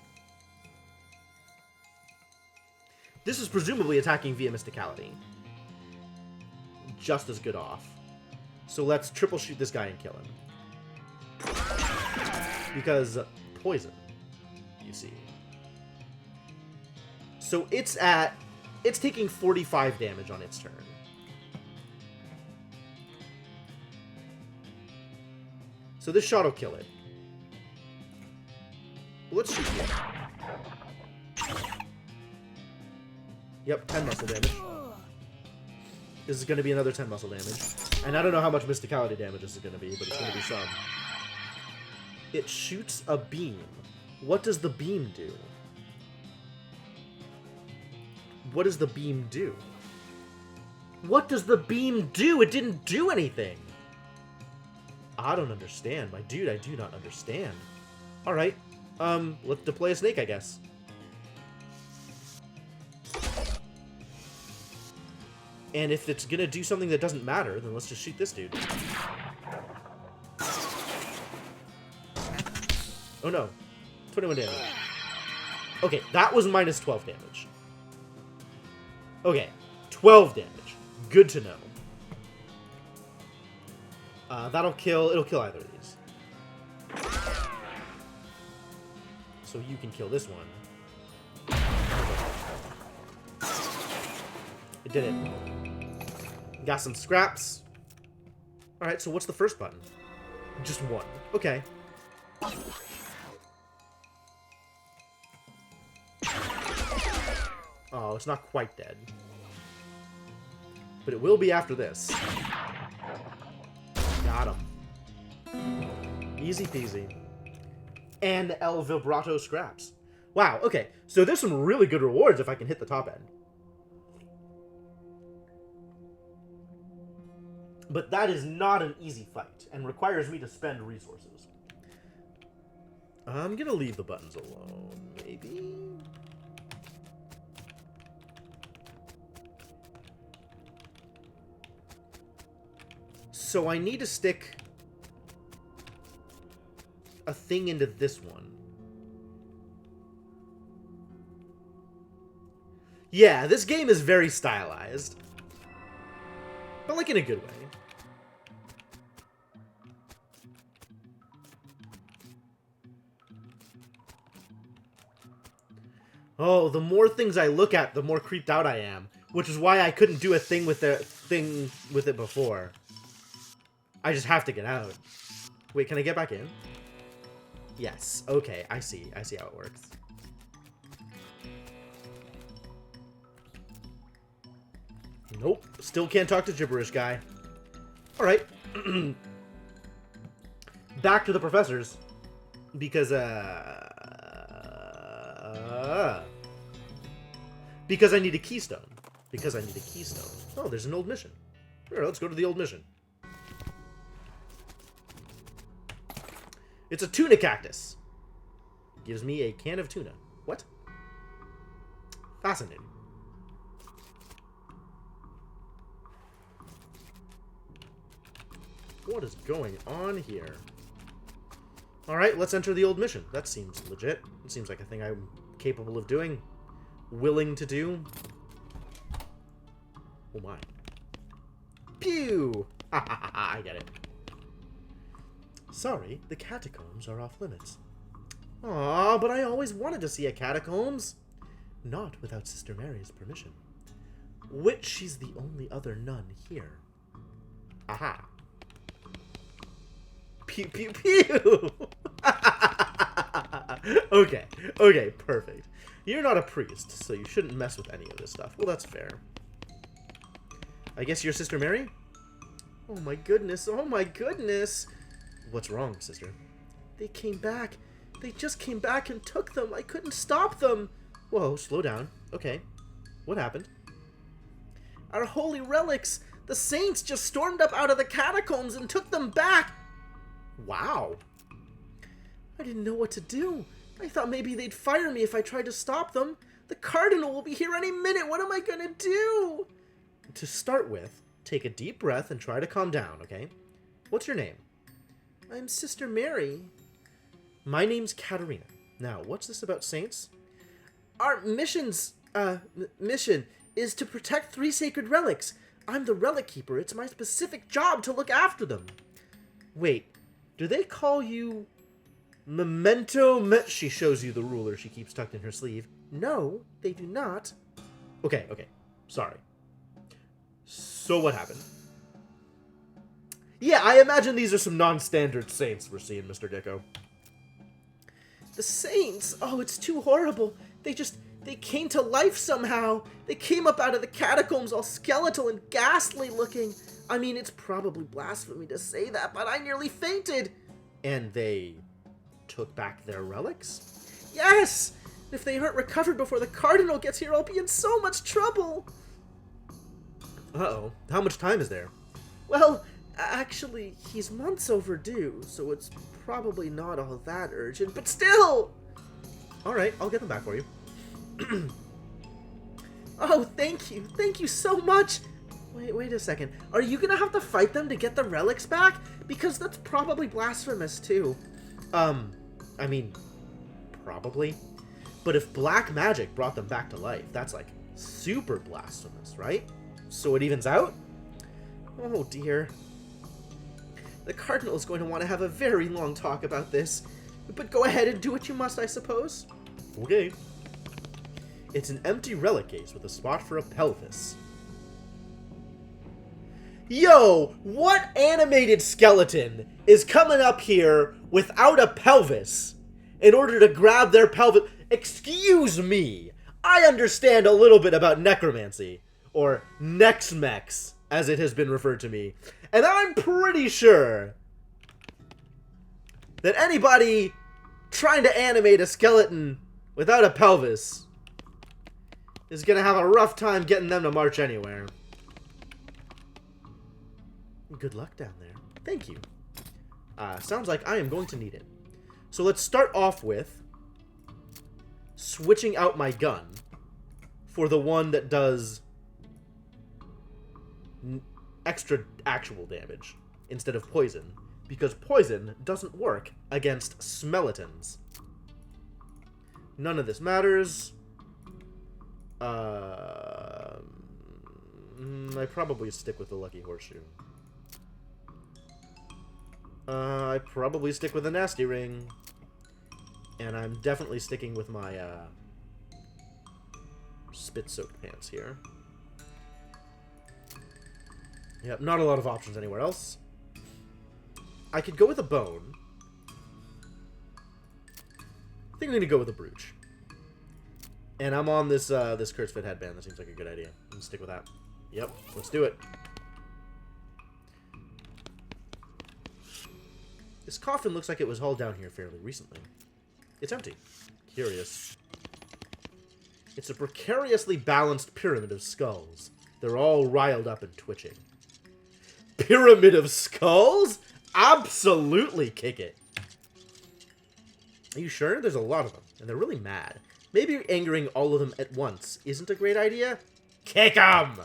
This is presumably attacking via mysticality. Just as good off. So let's triple shoot this guy and kill him. Because poison, you see. So it's taking 45 damage on its turn. So this shot will kill it. Let's shoot you. Yep, 10 muscle damage. This is going to be another 10 muscle damage. And I don't know how much mysticality damage this is going to be, but it's going to be some. It shoots a beam. What does the beam do? What does the beam do? What does the beam do? It didn't do anything. I don't understand. My dude, I do not understand. Alright. Let's deploy a snake, I guess. And if it's gonna do something that doesn't matter, then let's just shoot this dude. Oh no. 21 damage. Okay, that was minus 12 damage. Okay, 12 damage. Good to know. It'll kill either of these. So you can kill this one. It did it. Got some scraps. Alright, so what's the first button? Just one. Okay. Oh, it's not quite dead. But it will be after this. Got him. Easy peasy. And El Vibrato scraps. Wow, okay. So there's some really good rewards if I can hit the top end. But that is not an easy fight, and requires me to spend resources. I'm gonna leave the buttons alone, maybe? So I need to stick a thing into this one. Yeah, this game is very stylized. But like in a good way. Oh, the more things I look at, the more creeped out I am. Which is why I couldn't do a thing with it before. I just have to get out. Wait, can I get back in? Yes. Okay, I see. I see how it works. Nope. Still can't talk to gibberish guy. Alright. Back to the professors. Because I need a keystone. Because I need a keystone. Oh, there's an old mission. Here, let's go to the old mission. It's a tuna cactus. Gives me a can of tuna. What? Fascinating. What is going on here? Alright, let's enter the old mission. That seems legit. It seems like a thing I'm capable of doing. Willing to do. Oh my. Pew! Ha ha ha ha, I get it. Sorry, the catacombs are off limits. Aw, but I always wanted to see a catacombs. Not without Sister Mary's permission. Which she's the only other nun here. Aha. Pew pew pew! Okay, okay, perfect. You're not a priest, so you shouldn't mess with any of this stuff. Well, that's fair. I guess you're Sister Mary? Oh my goodness, oh my goodness! What's wrong, sister? They came back. They just came back and took them. I couldn't stop them. Whoa, slow down. Okay. What happened? Our holy relics! The saints just stormed up out of the catacombs and took them back! Wow. I didn't know what to do. I thought maybe they'd fire me if I tried to stop them. The cardinal will be here any minute. What am I gonna do? To start with, take a deep breath and try to calm down, okay? What's your name? I'm Sister Mary. My name's Katerina. Now, what's this about saints? Our mission is to protect 3 sacred relics. I'm the relic keeper. It's my specific job to look after them. Wait, do they call you Memento? She shows you the ruler she keeps tucked in her sleeve. No, they do not. Okay, sorry. So what happened? Yeah, I imagine these are some non-standard saints we're seeing, Mr. Gecko. The saints? Oh, it's too horrible. They came to life somehow. They came up out of the catacombs all skeletal and ghastly looking. I mean, it's probably blasphemy to say that, but I nearly fainted. And they took back their relics? Yes! If they aren't recovered before the cardinal gets here, I'll be in so much trouble. Uh-oh. How much time is there? Well, actually, he's months overdue, so it's probably not all that urgent, but still! Alright, I'll get them back for you. Oh, thank you. Thank you so much. Wait a second. Are you gonna have to fight them to get the relics back? Because that's probably blasphemous, too. I mean, probably. But if black magic brought them back to life, that's, like, super blasphemous, right? So it evens out? Oh, dear. The cardinal is going to want to have a very long talk about this. But go ahead and do what you must, I suppose. Okay. It's an empty relic case with a spot for a pelvis. Yo, what animated skeleton is coming up here without a pelvis in order to grab their pelvis? Excuse me. I understand a little bit about necromancy, or Nex-Mex, as it has been referred to me. And I'm pretty sure that anybody trying to animate a skeleton without a pelvis is going to have a rough time getting them to march anywhere. Good luck down there. Thank you. Sounds like I am going to need it. So let's start off with switching out my gun for the one that does extra actual damage instead of poison, because poison doesn't work against skeletons. None of this matters. I probably stick with the lucky horseshoe. I probably stick with the nasty ring. And I'm definitely sticking with my spit-soaked pants here. Yep, not a lot of options anywhere else. I could go with a bone. I think I'm gonna go with a brooch. And I'm on this this Kurt's Fit headband. That seems like a good idea. I'm gonna stick with that. Yep, let's do it. This coffin looks like it was hauled down here fairly recently. It's empty. Curious. It's a precariously balanced pyramid of skulls. They're all riled up and twitching. Pyramid of skulls? Absolutely kick it. Are you sure? There's a lot of them, and they're really mad. Maybe angering all of them at once isn't a great idea? Kick 'em!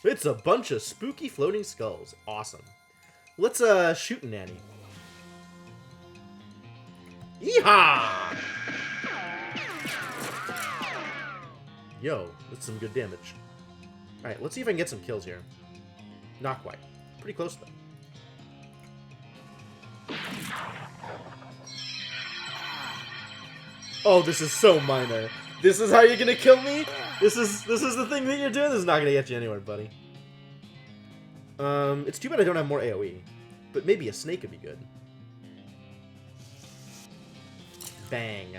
It's a bunch of spooky floating skulls. Awesome. Let's, shoot Nanny. Yeehaw! Yo, that's some good damage. Alright, let's see if I can get some kills here. Not quite. Pretty close, though. Oh, this is so minor. This is how you're gonna kill me? This is the thing that you're doing? This is not gonna get you anywhere, buddy. It's too bad I don't have more AoE. But maybe a snake would be good. Bang.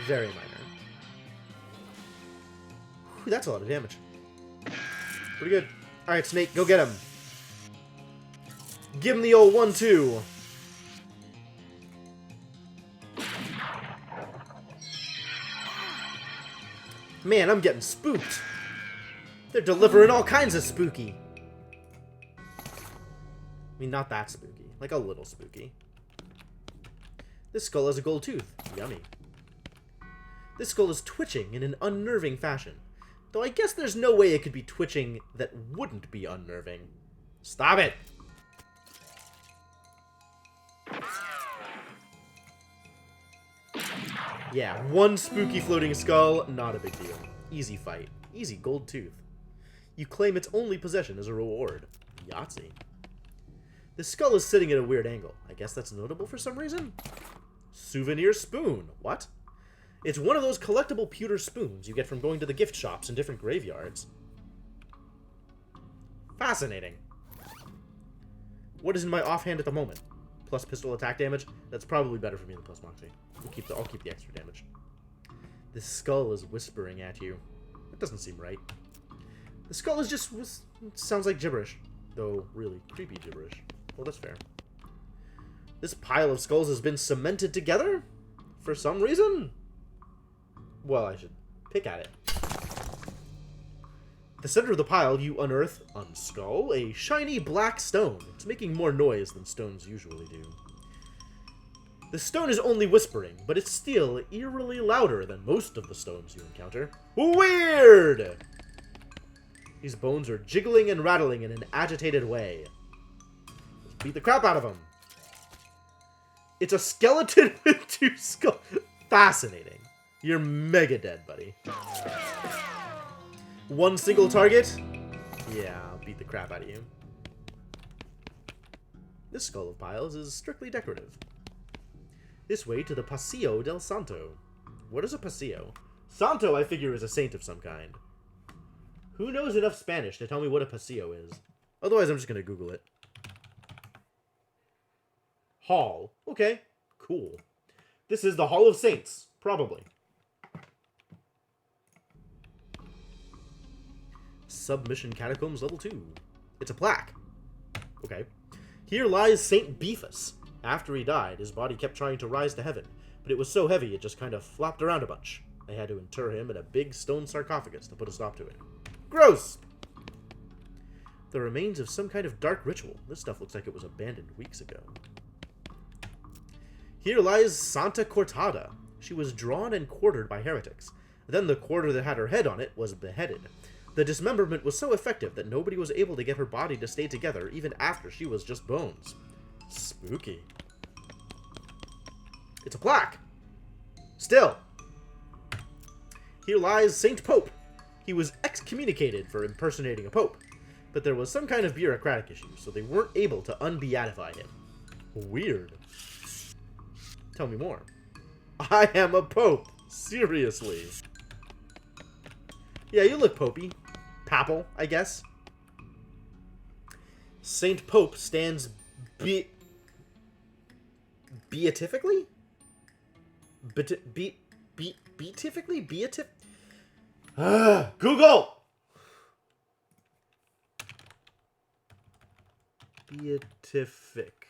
Very minor. Whew, that's a lot of damage. Pretty good. Alright, Snake, go get him. Give him the old 1-2. Man, I'm getting spooked. They're delivering all kinds of spooky. I mean, not that spooky. Like a little spooky. This skull has a gold tooth. Yummy. This skull is twitching in an unnerving fashion. Though I guess there's no way it could be twitching that wouldn't be unnerving. Stop it! Yeah, one spooky floating skull, not a big deal. Easy fight. Easy gold tooth. You claim its only possession as a reward. Yahtzee. This skull is sitting at a weird angle. I guess that's notable for some reason? Souvenir spoon. What? It's one of those collectible pewter spoons you get from going to the gift shops in different graveyards. Fascinating. What is in my offhand at the moment? Plus pistol attack damage? That's probably better for me than plus Moxie. I'll keep the extra damage. This skull is whispering at you. That doesn't seem right. The skull is just... sounds like gibberish. Though, really creepy gibberish. Well, that's fair. This pile of skulls has been cemented together? For some reason? Well, I should pick at it. At the center of the pile, you unearth, unskull, a shiny black stone. It's making more noise than stones usually do. The stone is only whispering, but it's still eerily louder than most of the stones you encounter. Weird! These bones are jiggling and rattling in an agitated way. Let's beat the crap out of them. It's a skeleton with two skulls. Fascinating. You're mega dead, buddy. One single target? Yeah, I'll beat the crap out of you. This skull of piles is strictly decorative. This way to the Paseo del Santo. What is a Paseo? Santo, I figure, is a saint of some kind. Who knows enough Spanish to tell me what a Paseo is? Otherwise, I'm just going to Google it. Hall. Okay, cool. This is the Hall of Saints, probably. Submission Catacombs level 2. It's a plaque. Okay. Here lies Saint Beefus. After he died, his body kept trying to rise to heaven, but it was so heavy it just kind of flopped around a bunch. They had to inter him in a big stone sarcophagus to put a stop to it. Gross! The remains of some kind of dark ritual. This stuff looks like it was abandoned weeks ago. Here lies Santa Cortada. She was drawn and quartered by heretics. Then the quarter that had her head on it was beheaded. The dismemberment was so effective that nobody was able to get her body to stay together even after she was just bones. Spooky. It's a plaque. Still. Here lies Saint Pope. He was excommunicated for impersonating a pope, but there was some kind of bureaucratic issue, so they weren't able to unbeatify him. Weird. Tell me more. I am a pope. Seriously. Yeah, you look popey. Papal, I guess. Saint Pope stands beatifically? Beatifically? Google! Beatific.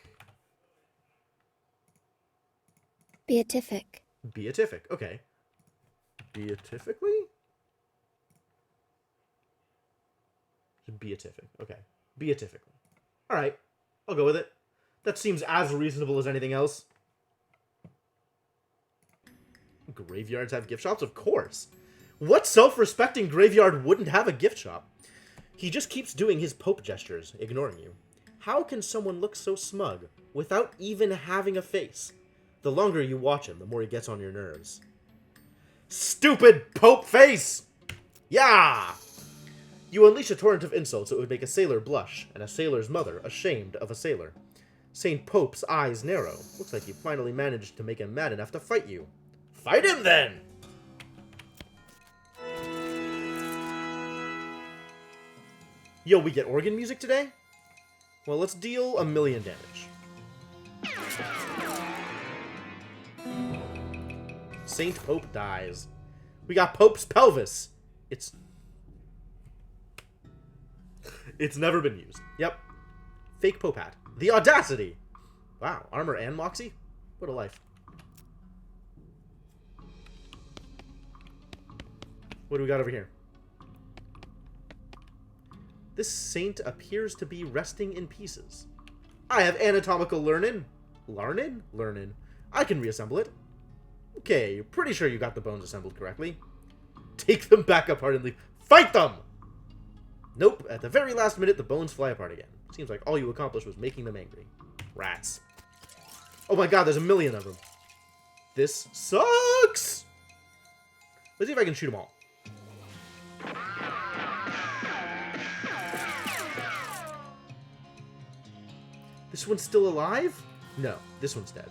Beatific. Beatific, okay. Beatifically? Beatific, okay. Beatifically. Alright, I'll go with it. That seems as reasonable as anything else. Graveyards have gift shops? Of course. What self-respecting graveyard wouldn't have a gift shop? He just keeps doing his pope gestures, ignoring you. How can someone look so smug without even having a face? The longer you watch him, the more he gets on your nerves. Stupid pope face! Yeah! You unleash a torrent of insults that would make a sailor blush, and a sailor's mother ashamed of a sailor. Saint Pope's eyes narrow. Looks like you finally managed to make him mad enough to fight you. Fight him, then! Yo, we get organ music today? Well, let's deal 1,000,000 damage. Saint Pope dies. We got Pope's pelvis. It's never been used. Yep. Fake Pope hat. The audacity! Wow, armor and moxie? What a life. What do we got over here? This saint appears to be resting in pieces. I have anatomical learning. Learning? I can reassemble it. Okay, pretty sure you got the bones assembled correctly. Take them back apart and leave. Fight them! Nope, at the very last minute, the bones fly apart again. Seems like all you accomplished was making them angry. Rats. Oh my god, there's 1,000,000 of them. This sucks! Let's see if I can shoot them all. This one's still alive? No, this one's dead.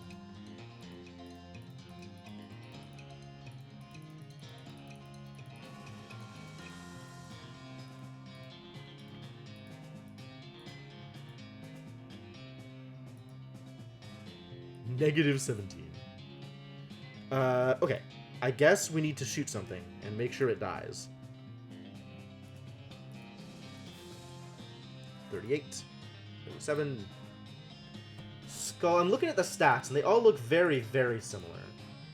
-17. Okay. I guess we need to shoot something and make sure it dies. 38. 37. Skull. I'm looking at the stats, and they all look very, very similar.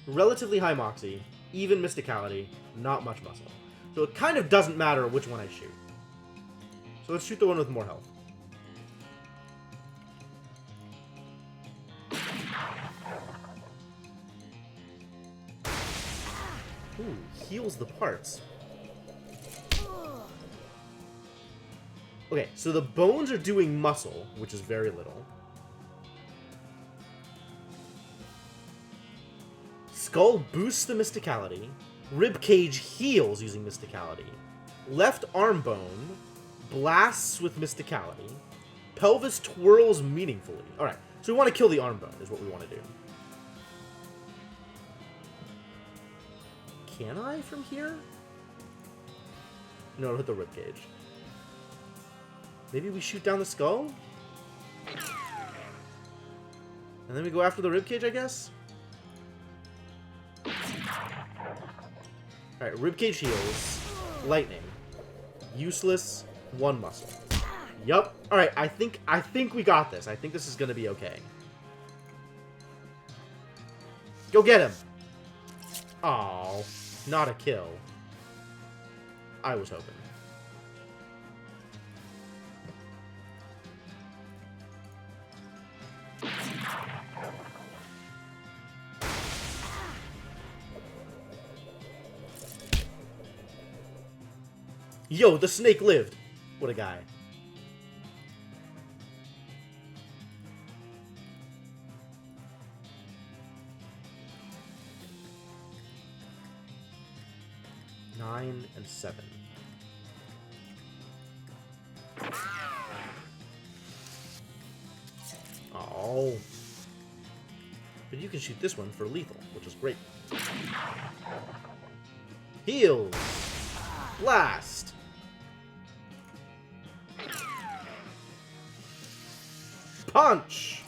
Relatively high moxie, even mysticality, not much muscle. So it kind of doesn't matter which one I shoot. So let's shoot the one with more health. Ooh, heals the parts. Okay, so the bones are doing muscle, which is very little. Skull boosts the mysticality. Ribcage heals using mysticality. Left arm bone blasts with mysticality. Pelvis twirls meaningfully. Alright, so we want to kill the arm bone, is what we want to do. Can I from here? No, it'll hit the ribcage. Maybe we shoot down the skull? And then we go after the ribcage, I guess? Alright, ribcage heals. Lightning. Useless. 1 muscle. Yup. Alright, I think we got this. I think this is gonna be okay. Go get him! Aww. Not a kill. I was hoping. Yo, the snake lived. What a guy. Nine and 7. Oh. And you can shoot this one for lethal, which is great. Heal. Blast. Punch.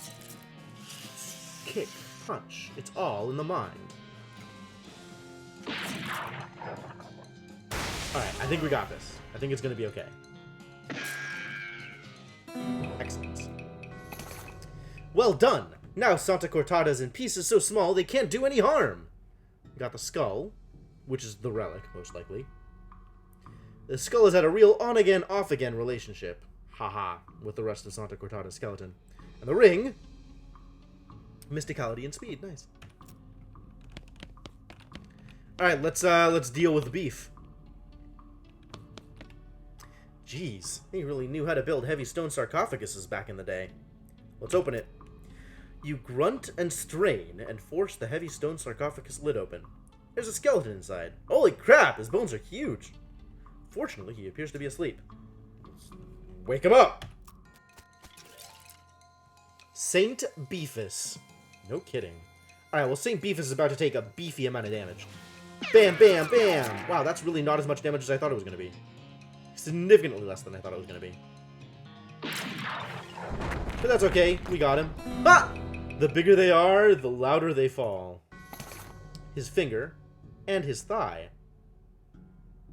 Kick. Punch. It's all in the mind. Alright, I think we got this. I think it's going to be okay. Excellent. Well done! Now Santa Cortada's in pieces so small they can't do any harm. We got the skull, which is the relic, most likely. The skull has had a real on-again, off-again relationship. Haha, with the rest of Santa Cortada's skeleton. And the ring... mysticality and speed. Nice. Alright, let's deal with the beef. Jeez, he really knew how to build heavy stone sarcophaguses back in the day. Let's open it. You grunt and strain and force the heavy stone sarcophagus lid open. There's a skeleton inside. Holy crap, his bones are huge. Fortunately, he appears to be asleep. Wake him up! Saint Beefus. No kidding. Alright, well, Saint Beefus is about to take a beefy amount of damage. Bam, bam, bam! Wow, that's really not as much damage as I thought it was going to be. Significantly less than I thought it was going to be. But that's okay. We got him. Ah! The bigger they are, the louder they fall. His finger and his thigh.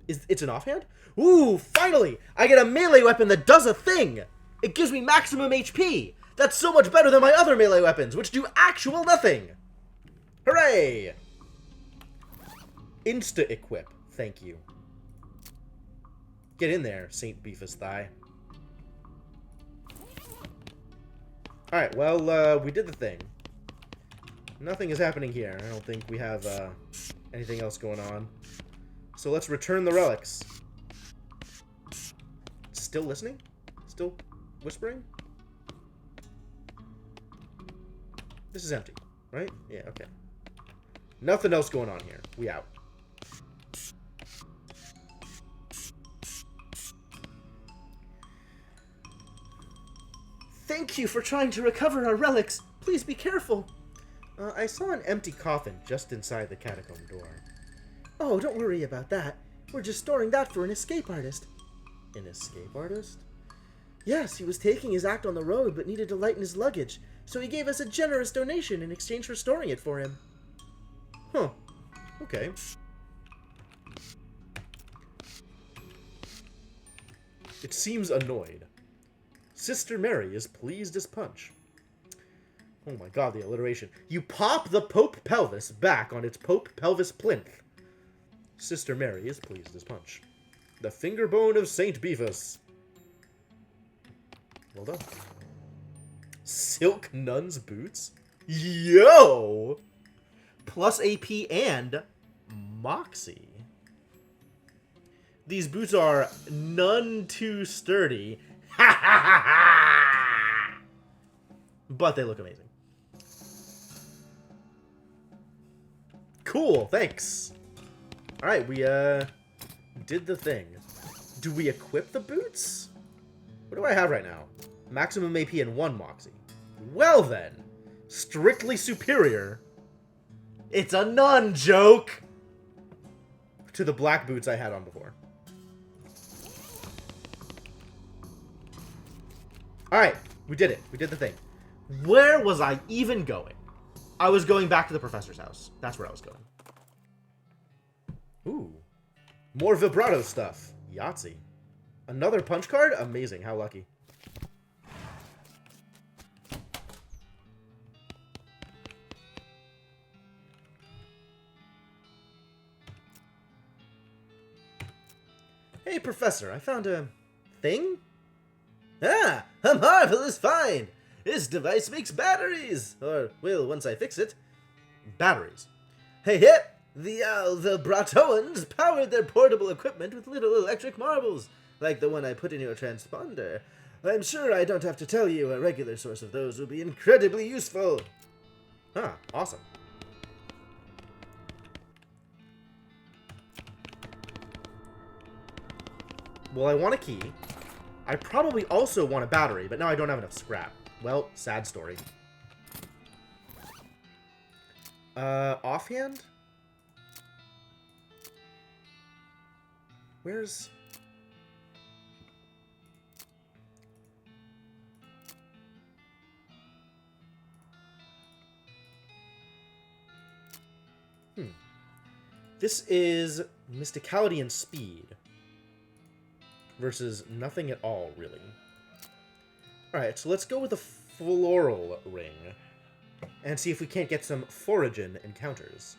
It's an offhand? Ooh, finally! I get a melee weapon that does a thing! It gives me maximum HP! That's so much better than my other melee weapons, which do actual nothing! Hooray! Insta-equip. Thank you. Get in there, Saint Beefus Thigh. Alright, well, we did the thing. Nothing is happening here. I don't think we have anything else going on. So let's return the relics. Still listening? Still whispering? This is empty, right? Yeah, okay. Nothing else going on here. We out. Thank you for trying to recover our relics. Please be careful. I saw an empty coffin just inside the catacomb door. Oh, don't worry about that. We're just storing that for an escape artist. An escape artist? Yes, he was taking his act on the road but needed to lighten his luggage, so he gave us a generous donation in exchange for storing it for him. Huh. Okay. It seems annoyed. Sister Mary is pleased as punch. Oh my god, the alliteration. You pop the Pope pelvis back on its Pope pelvis plinth. Sister Mary is pleased as punch. The finger bone of Saint Beefus. Well done. Silk nun's boots? Yo! Plus AP and Moxie. These boots are none too sturdy. Ha ha ha ha! But they look amazing. Cool, thanks. Alright, we did the thing. Do we equip the boots? What do I have right now? Maximum AP and 1 Moxie. Well then, strictly superior. It's a nun joke! To the black boots I had on before. Alright, we did it. We did the thing. Where was I even going? I was going back to the professor's house. That's where I was going. Ooh. More vibrato stuff. Yahtzee. Another punch card? Amazing. How lucky. Hey, Professor, I found a thing? Ah, a marvelous find! This device makes batteries! Or, will, once I fix it. Batteries. Hey, hip! The Bratoans powered their portable equipment with little electric marbles, like the one I put in your transponder. I'm sure I don't have to tell you a regular source of those will be incredibly useful. Ah, awesome. Well, I want a key. I probably also want a battery, but now I don't have enough scrap. Well, sad story. Offhand? Where's... This is Mysticality and Speed. Versus nothing at all, really. Alright, so let's go with the Floral Ring. And see if we can't get some Foragen encounters.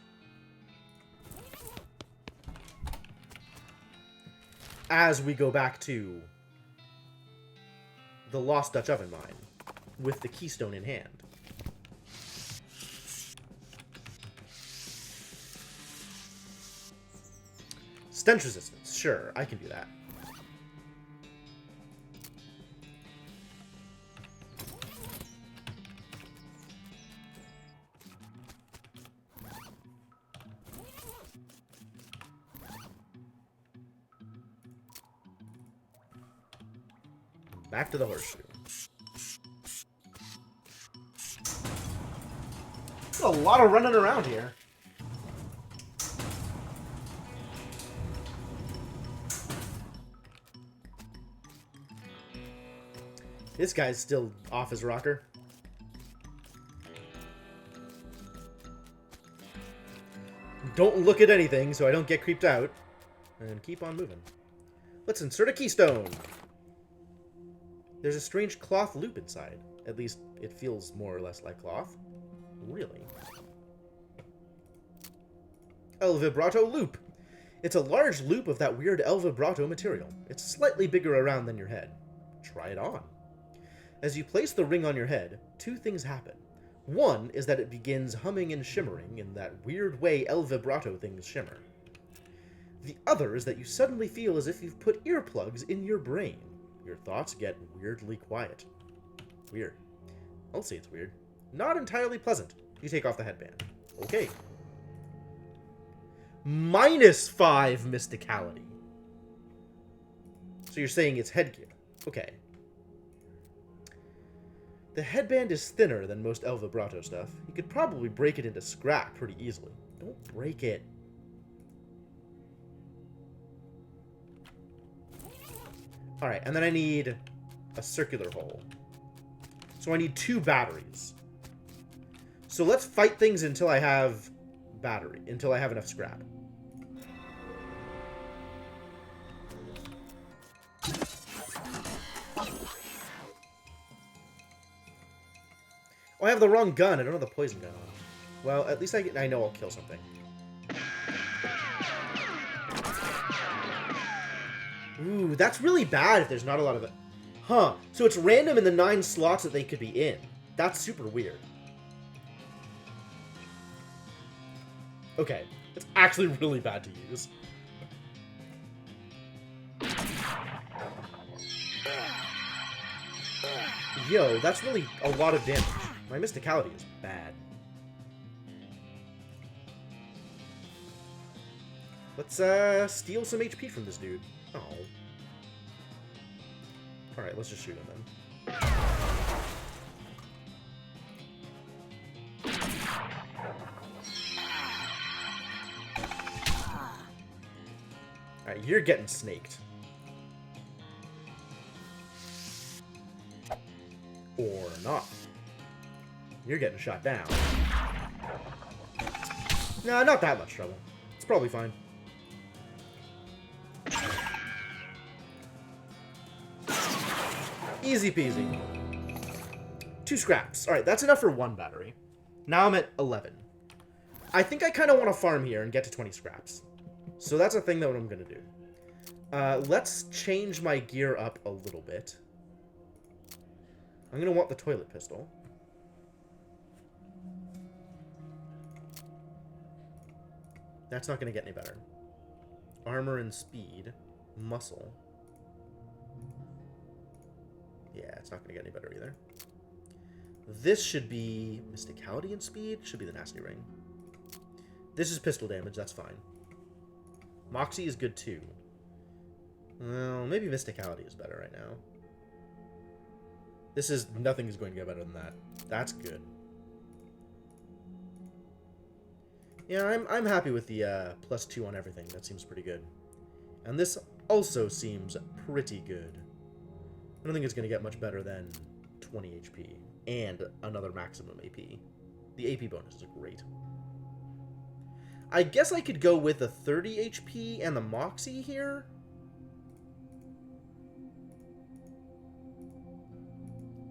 As we go back to the Lost Dutch Oven Mine, with the Keystone in hand. Stench resistance, sure, I can do that. Back to the horseshoe. There's a lot of running around here. This guy's still off his rocker. Don't look at anything so I don't get creeped out. And keep on moving. Let's insert a keystone. There's a strange cloth loop inside. At least it feels more or less like cloth. Really? El Vibrato Loop. It's a large loop of that weird El Vibrato material. It's slightly bigger around than your head. Try it on. As you place the ring on your head, two things happen. One is that it begins humming and shimmering in that weird way El Vibrato things shimmer. The other is that you suddenly feel as if you've put earplugs in your brain. Your thoughts get weirdly quiet. Weird. I'll say it's weird. Not entirely pleasant. You take off the headband. Okay. -5 mysticality. So you're saying it's headgear. Okay. The headband is thinner than most El Vibrato stuff. You could probably break it into scrap pretty easily. Don't break it. Alright, and then I need a circular hole. So I need 2 batteries. So let's fight things until I have until I have enough scrap. Oh, I have the wrong gun. I don't have the poison gun on. Well, at least I know I'll kill something. Ooh, that's really bad if there's not a lot of it. Huh. So it's random in the 9 slots that they could be in. That's super weird. Okay. It's actually really bad to use. Yo, that's really a lot of damage. My mysticality is bad. Let's steal some HP from this dude. Oh. Alright, let's just shoot him then. Alright, you're getting snaked. Or not. You're getting shot down. Nah, not that much trouble. It's probably fine. Easy peasy. 2 scraps. Alright, that's enough for 1 battery. Now I'm at 11. I think I kind of want to farm here and get to 20 scraps. So that's a thing that I'm going to do. Let's change my gear up a little bit. I'm going to want the toilet pistol. That's not going to get any better. Armor and speed. Muscle. Yeah, it's not going to get any better either. This should be mysticality and speed. Should be the nasty ring. This is pistol damage. That's fine. Moxie is good too. Well, maybe mysticality is better right now. This is... nothing is going to get better than that. That's good. Yeah, I'm happy with the +2 on everything. That seems pretty good. And this also seems pretty good. I don't think it's going to get much better than 20 HP and another maximum AP. The AP bonuses are great. I guess I could go with a 30 HP and the Moxie here.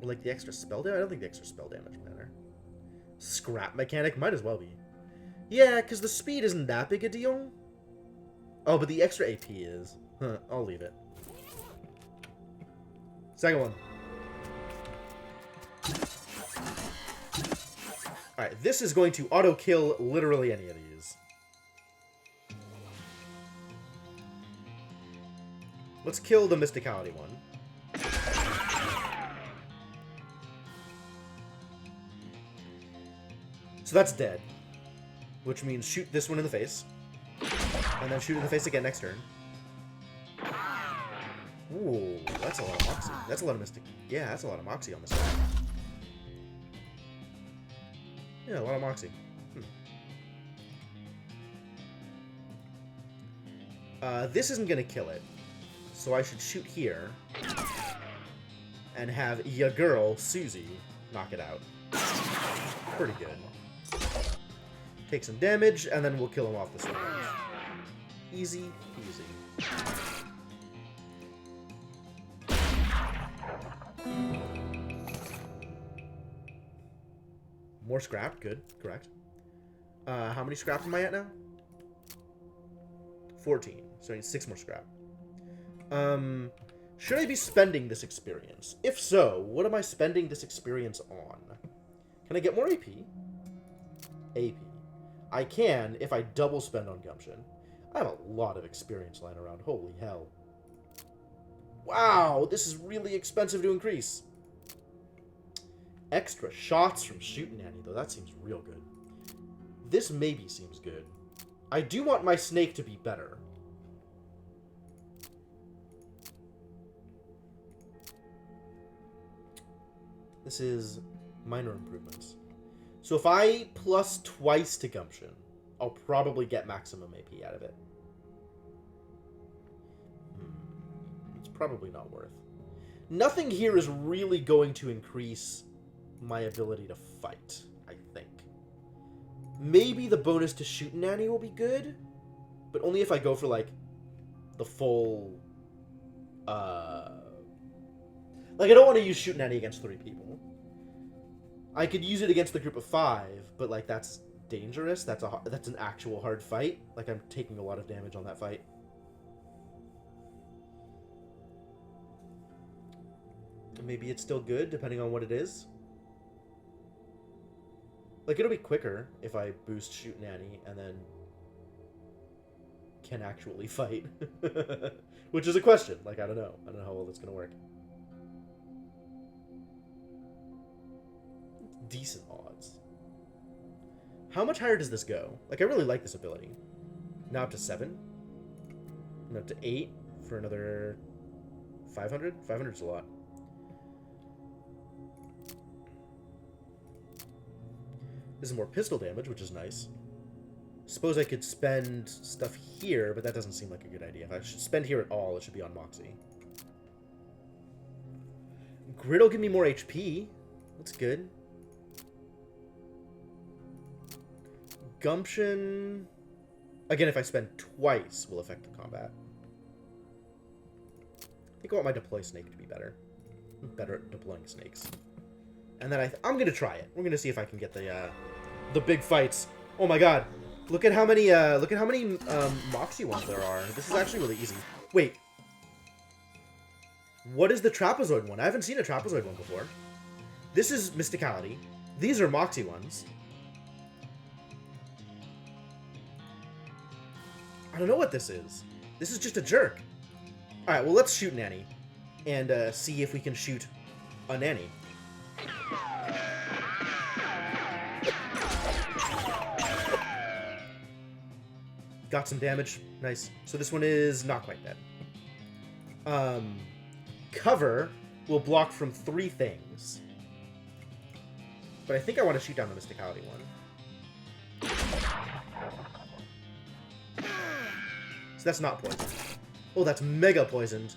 Or like the extra spell damage? I don't think the extra spell damage matter. Scrap mechanic? Might as well be. Yeah, because the speed isn't that big a deal. Oh, but the extra AP is. Huh, I'll leave it. Second one. Alright, this is going to auto-kill literally any of these. Let's kill the Mysticality one. So that's dead. Which means shoot this one in the face. And then shoot in the face again next turn. Ooh, that's a lot of Moxie. That's a lot of Mystic. Yeah, that's a lot of Moxie on this one. Yeah, a lot of Moxie. This isn't gonna kill it. So I should shoot here. And have ya girl, Susie, knock it out. Pretty good. Take some damage, and then we'll kill him off the swing. Easy peasy. More scrap, good, correct. How many scrap am I at now? 14, so I need 6 more scrap. Should I be spending this experience? If so, what am I spending this experience on? Can I get more AP? AP. I can if I double spend on Gumption. I have a lot of experience lying around, holy hell. Wow, this is really expensive to increase. Extra shots from Shootin' Annie, though. That seems real good. This maybe seems good. I do want my snake to be better. This is minor improvements. So if I plus twice to Gumption, I'll probably get maximum AP out of it. It's probably not worth. Nothing here is really going to increase my ability to fight, I think. Maybe the bonus to Shootin' Annie will be good, but only if I go for, like, the full, like, I don't want to use Shootin' Annie against 3 people. I could use it against the group of 5, but, like, that's dangerous. That's an actual hard fight. Like, I'm taking a lot of damage on that fight. Maybe it's still good, depending on what it is. Like, it'll be quicker if I boost Shootin' Annie and then can actually fight. Which is a question. Like, I don't know. I don't know how well that's going to work. Decent odds. How much higher does this go? Like, I really like this ability. Now up to 7. And up to 8 for another 500? 500 is a lot. This is more pistol damage, which is nice. Suppose I could spend stuff here, but that doesn't seem like a good idea. If I should spend here at all, it should be on Moxie. Grid will give me more HP. That's good. Gumption... Again, if I spend twice, will affect the combat. I think I want my deploy snake to be better. I'm better at deploying snakes. And then I'm gonna try it. We're gonna see if I can get the big fights. Oh my god! Look at how many Moxie ones there are. This is actually really easy. Wait, what is the Trapezoid one? I haven't seen a Trapezoid one before. This is Mysticality. These are Moxie ones. I don't know what this is. This is just a jerk. All right, well let's shoot Nanny, and see if we can shoot a Nanny. Got some damage. Nice. So this one is not quite dead. Cover will block from 3 things. But I think I want to shoot down the Mysticality one. So that's not poisoned. Oh, that's mega poisoned.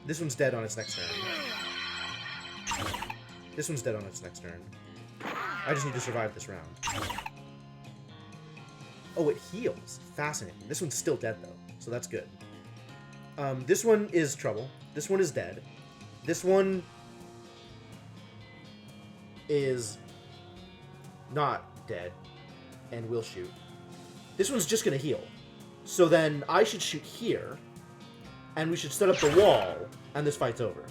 This one's dead on its next turn. This one's dead on its next turn. I just need to survive this round. Oh, it heals. Fascinating. This one's still dead, though, so that's good. This one is trouble. This one is dead. This one is not dead and will shoot. This one's just going to heal. So then I should shoot here, and we should set up the wall, and this fight's over.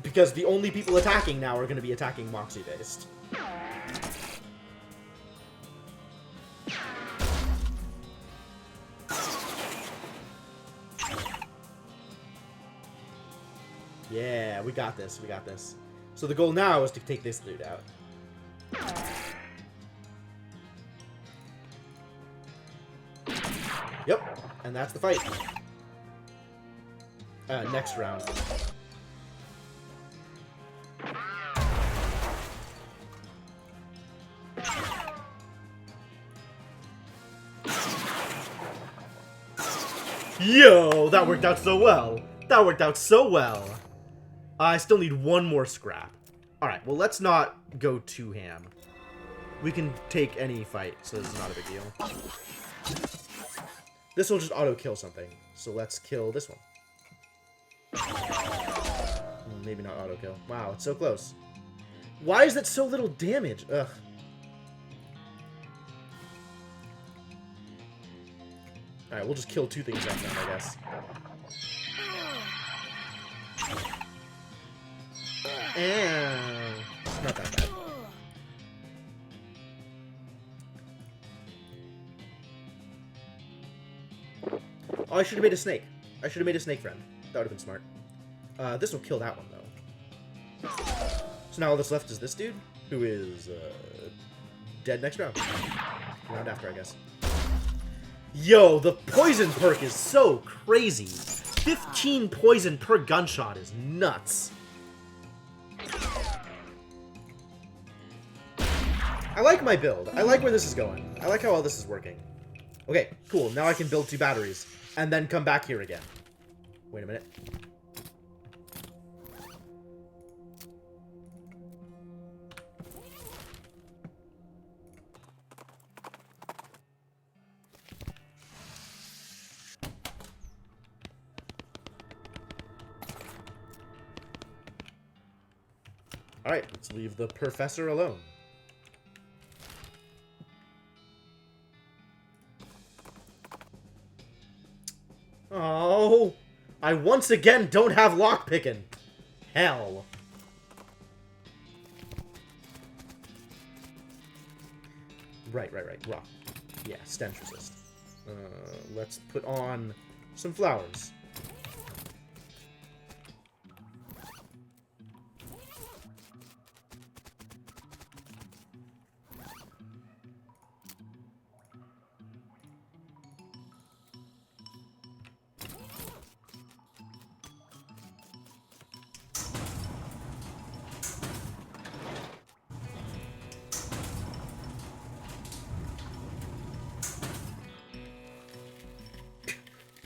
Because the only people attacking now are going to be attacking Moxie-based. Yeah, we got this, we got this. So the goal now is to take this dude out. Yep, and that's the fight. Next round. Yo, that worked out so well. That worked out so well. I still need one more scrap. Alright, well, let's not go too ham. We can take any fight, so this is not a big deal. This will just auto-kill something. So let's kill this one. Maybe not auto-kill. Wow, it's so close. Why is that so little damage? Ugh. Alright, we'll just kill two things next time, I guess. It's not that bad. Oh, I should have made a snake. I should have made a snake friend. That would have been smart. This will kill that one, though. So now all that's left is this dude, who is dead next round. Round after, I guess. Yo, the poison perk is so crazy. 15 poison per gunshot is nuts. I like my build. I like where this is going. I like how all this is working. Okay, cool. Now I can build 2 batteries and then come back here again. Wait a minute. Alright, let's leave the professor alone. Oh, I once again don't have lockpicking. Hell. Right. Rock. Yeah, stench resist. Let's put on some flowers.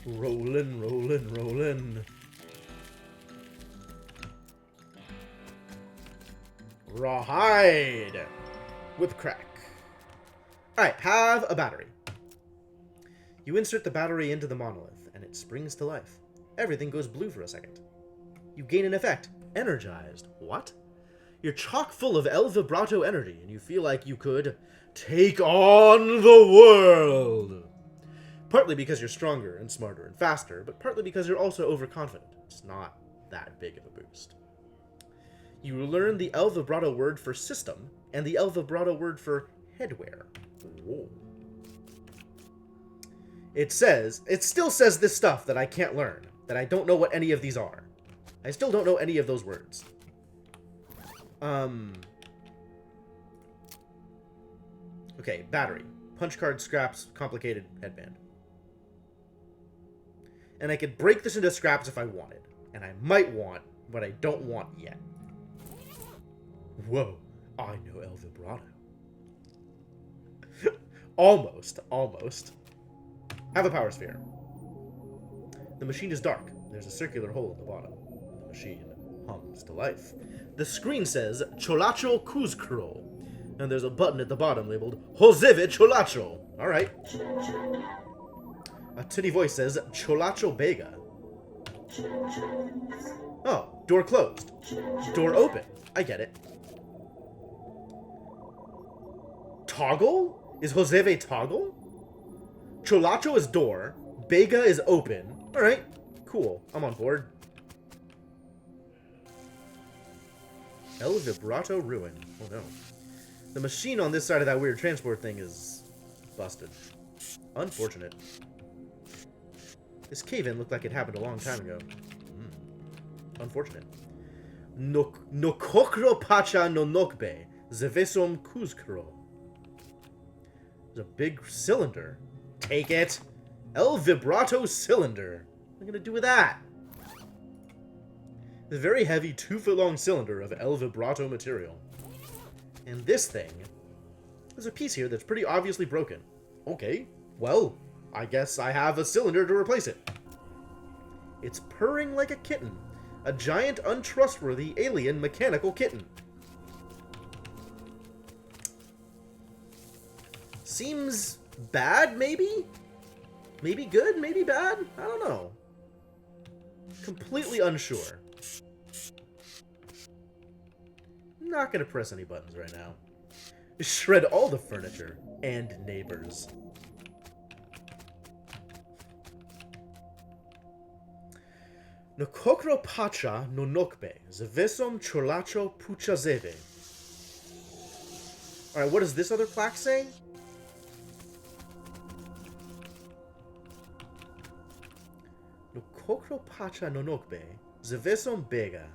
Rollin'. Rawhide! Whip crack. Alright, have a battery. You insert the battery into the monolith, and it springs to life. Everything goes blue for a second. You gain an effect. Energized. What? You're chock full of El Vibrato energy, and you feel like you could take on the world. Partly because you're stronger and smarter and faster, but partly because you're also overconfident. It's not that big of a boost. You learn the El Vibrato word for system and the El Vibrato word for headwear. Whoa. It still says this stuff that I can't learn, that I don't know what any of these are. I still don't know any of those words. Okay, battery. Punch card, scraps, complicated, headband. And I could break this into scraps if I wanted. And I might want What I don't want yet. Whoa, I know El Vibrato. Almost. Have a power sphere. The machine is dark. There's a circular hole at the bottom. The machine hums to life. The screen says Cholacho Kuzkro. And there's a button at the bottom labeled Joseve Cholacho. Alright. A tinny voice says Cholacho Bega. Oh, door closed. Door open. I get it. Toggle? Is Joseve toggle? Cholacho is door. Bega is open. Alright, cool. I'm on board. El Vibrato Ruin. Oh no. The machine on this side of that weird transport thing is busted. Unfortunate. This cave-in looked like it happened a long time ago. Unfortunate. Nokokro pacha no nokbe. Zevesom kuzkro. There's a big cylinder. Take it. El Vibrato cylinder. What am I gonna do with that? The very heavy 2-foot-long cylinder of El Vibrato material. And this thing, there's a piece here that's pretty obviously broken. Okay, well, I guess I have a cylinder to replace it. It's purring like a kitten. A giant, untrustworthy, alien, mechanical kitten. Seems bad, maybe? Maybe good, maybe bad? I don't know. Completely unsure. Not gonna press any buttons right now. Shred all the furniture and neighbors. Nokokro pacha no nokbe, zevesom cholacho puchazeve. Alright, what does this other plaque say? Nokokro pacha no nokbe, zevesom bega.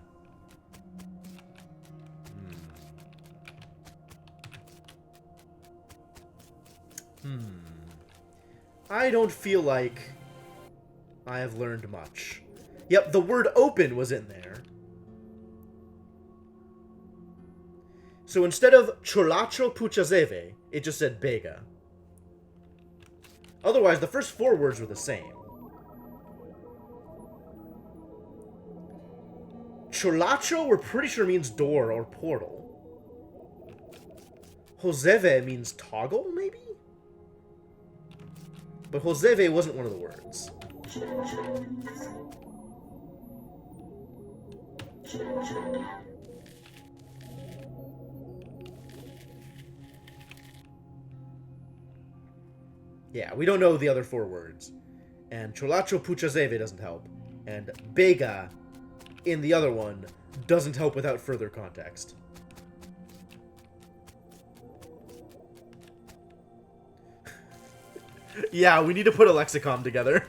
I don't feel like I have learned much. Yep, the word open was in there. So instead of Cholacho Puchazeve, it just said Bega. Otherwise, the first 4 words were the same. Cholacho, we're pretty sure means door or portal. Joseve means toggle, maybe? But Joseve wasn't one of the words. Yeah, we don't know the other 4 words. And Cholacho Puchazeve doesn't help. And Bega in the other one doesn't help without further context. Yeah, we need to put a lexicon together.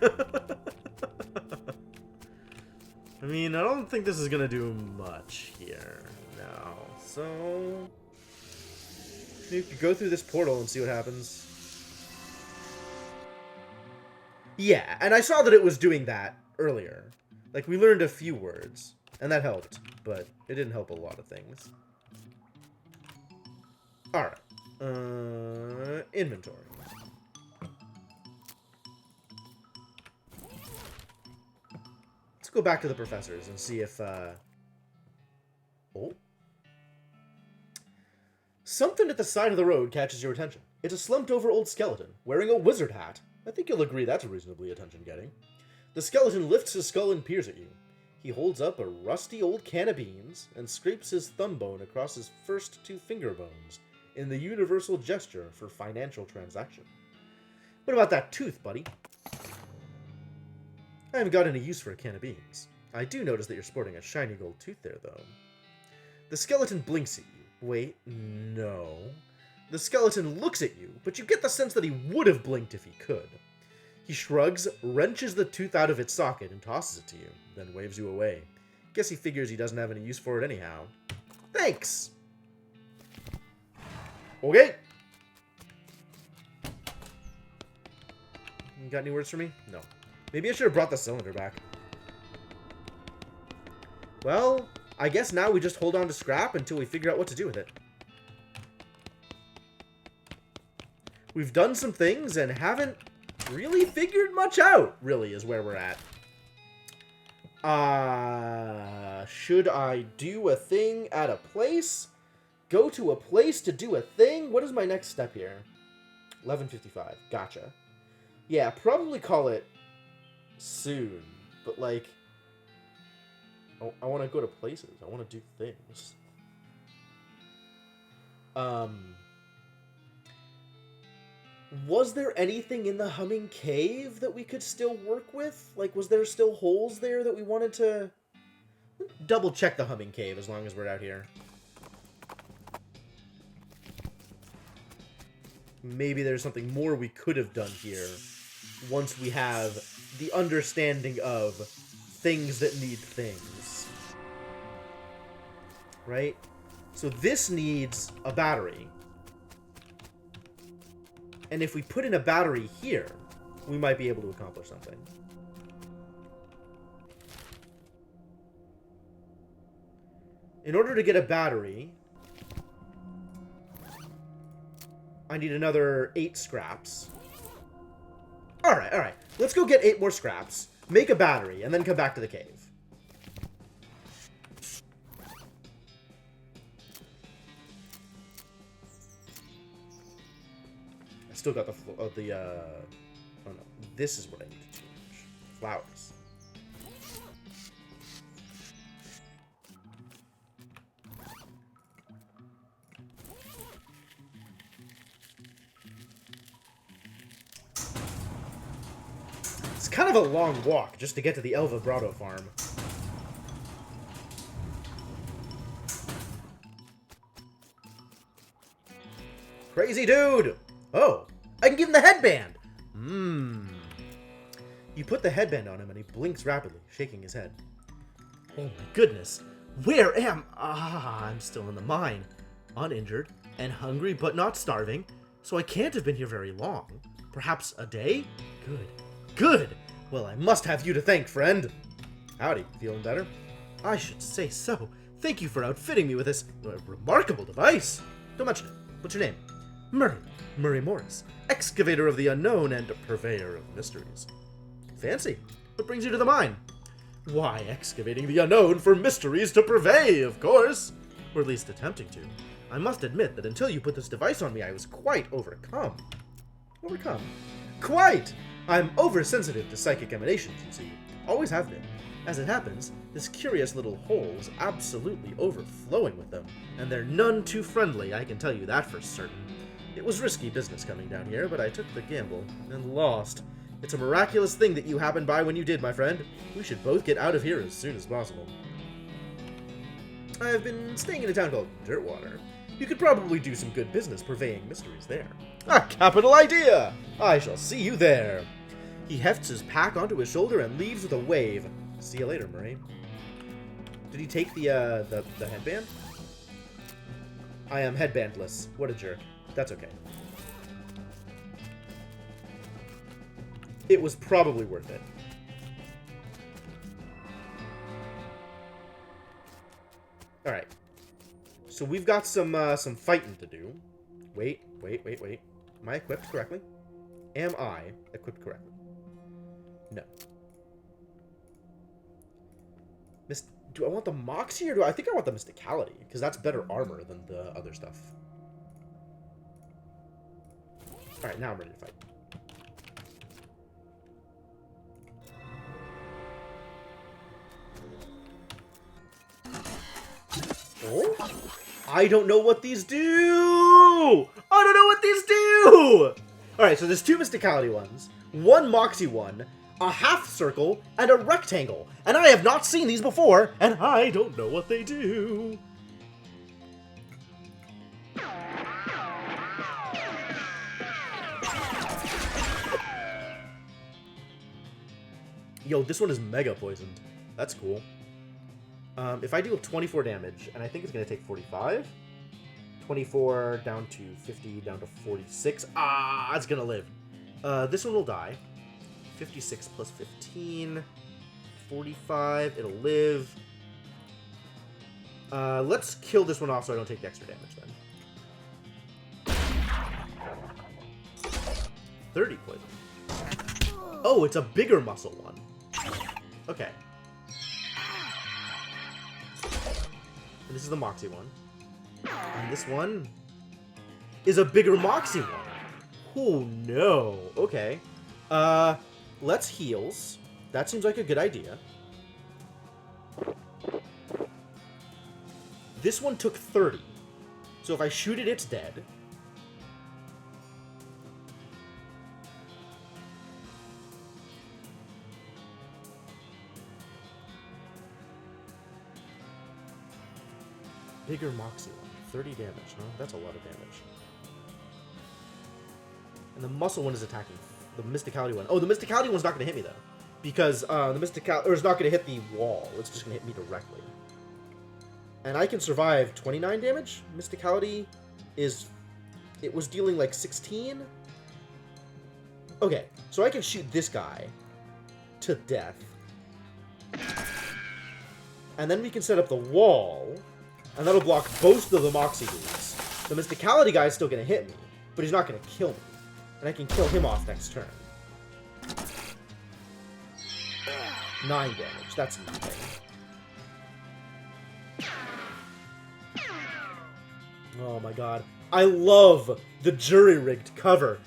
I mean, I don't think this is gonna do much here. No. So you could go through this portal and see what happens. Yeah, and I saw that it was doing that earlier. Like, we learned a few words, and that helped, but it didn't help a lot of things. Alright. Inventory. Let's go back to the professors and see if, Oh. Something at the side of the road catches your attention. It's a slumped-over old skeleton, wearing a wizard hat. I think you'll agree that's reasonably attention-getting. The skeleton lifts his skull and peers at you. He holds up a rusty old can of beans and scrapes his thumb bone across his first 2 finger bones in the universal gesture for financial transaction. What about that tooth, buddy? I haven't got any use for a can of beans. I do notice that you're sporting a shiny gold tooth there, though. The skeleton blinks at you. Wait, no. The skeleton looks at you, but you get the sense that he would have blinked if he could. He shrugs, wrenches the tooth out of its socket, and tosses it to you, then waves you away. Guess he figures he doesn't have any use for it anyhow. Thanks! Okay! You got any words for me? No. Maybe I should have brought the cylinder back. Well, I guess now we just hold on to scrap until we figure out what to do with it. We've done some things and haven't really figured much out, really, is where we're at. Should I do a thing at a place? Go to a place to do a thing? What is my next step here? 11:55. Gotcha. Yeah, probably call it soon. But, like, I want to go to places. I want to do things. Was there anything in the humming cave that we could still work with? Like, was there still holes there that we wanted to... Double check the humming cave as long as we're out here. Maybe there's something more we could have done here once we have the understanding of things that need things. Right? So this needs a battery. And if we put in a battery here, we might be able to accomplish something. In order to get a battery, I need another 8 scraps. Alright. Let's go get 8 more scraps, make a battery, and then come back to the cave. I still got oh no. This is what I need to change. Flowers. It's kind of a long walk just to get to the El Vibrato farm. Crazy dude! Oh, I can give him the headband! You put the headband on him and he blinks rapidly, shaking his head. Oh my goodness. Where am... I'm still in the mine. Uninjured and hungry but not starving, so I can't have been here very long. Perhaps a day? Good. Well, I must have you to thank, friend. Howdy, feeling better? I should say so. Thank you for outfitting me with this remarkable device. Don't mention it. What's your name? Murray Morris, excavator of the unknown and purveyor of mysteries. Fancy. What brings you to the mine? Why, excavating the unknown for mysteries to purvey, of course. Or at least attempting to. I must admit that until you put this device on me, I was quite overcome. Quite! I'm oversensitive to psychic emanations, you see. Always have been. As it happens, this curious little hole's absolutely overflowing with them, and they're none too friendly, I can tell you that for certain. It was risky business coming down here, but I took the gamble, and lost. It's a miraculous thing that you happened by when you did, my friend. We should both get out of here as soon as possible. I've been staying in a town called Dirtwater. You could probably do some good business purveying mysteries there. A capital idea! I shall see you there. He hefts his pack onto his shoulder and leaves with a wave. See you later, Murray. Did he take the headband? I am headbandless. What a jerk. That's okay. It was probably worth it. Alright. So we've got some fighting to do. Wait. Am I equipped correctly? Am I equipped correctly? No. Do I want the Moxie or do I think I want the Mysticality? Because that's better armor than the other stuff. Alright, now I'm ready to fight. Oh? I don't know what these do! Alright, so there's 2 Mysticality ones, 1 Moxie one, a half circle, and a rectangle. And I have not seen these before, and I don't know what they do. Yo, this one is mega poisoned. That's cool. If I deal 24 damage, and I think it's going to take 45, 24 down to 50, down to 46. It's going to live. This one will die. 56 plus 15, 45, it'll live. Let's kill this one off so I don't take the extra damage then. 30 poison. Oh, it's a bigger muscle one. Okay. And this is the Moxie one. And this one is a bigger Moxie one. Oh, no. Okay. Let's heals. That seems like a good idea. This one took 30. So if I shoot it, it's dead. Bigger Moxie one. 30 damage, huh? That's a lot of damage. And the muscle one is attacking. The Mysticality one. Oh, the Mysticality one's not going to hit me, though. Because the Mysticality... Or it's not going to hit the wall. It's just going to hit me directly. And I can survive 29 damage. Mysticality is... It was dealing like 16? Okay, so I can shoot this guy to death. And then we can set up the wall... And that'll block both of the Moxie dudes. The Mysticality guy is still going to hit me, but he's not going to kill me. And I can kill him off next turn. 9 damage. That's nothing. Oh my god. I love the jury-rigged cover.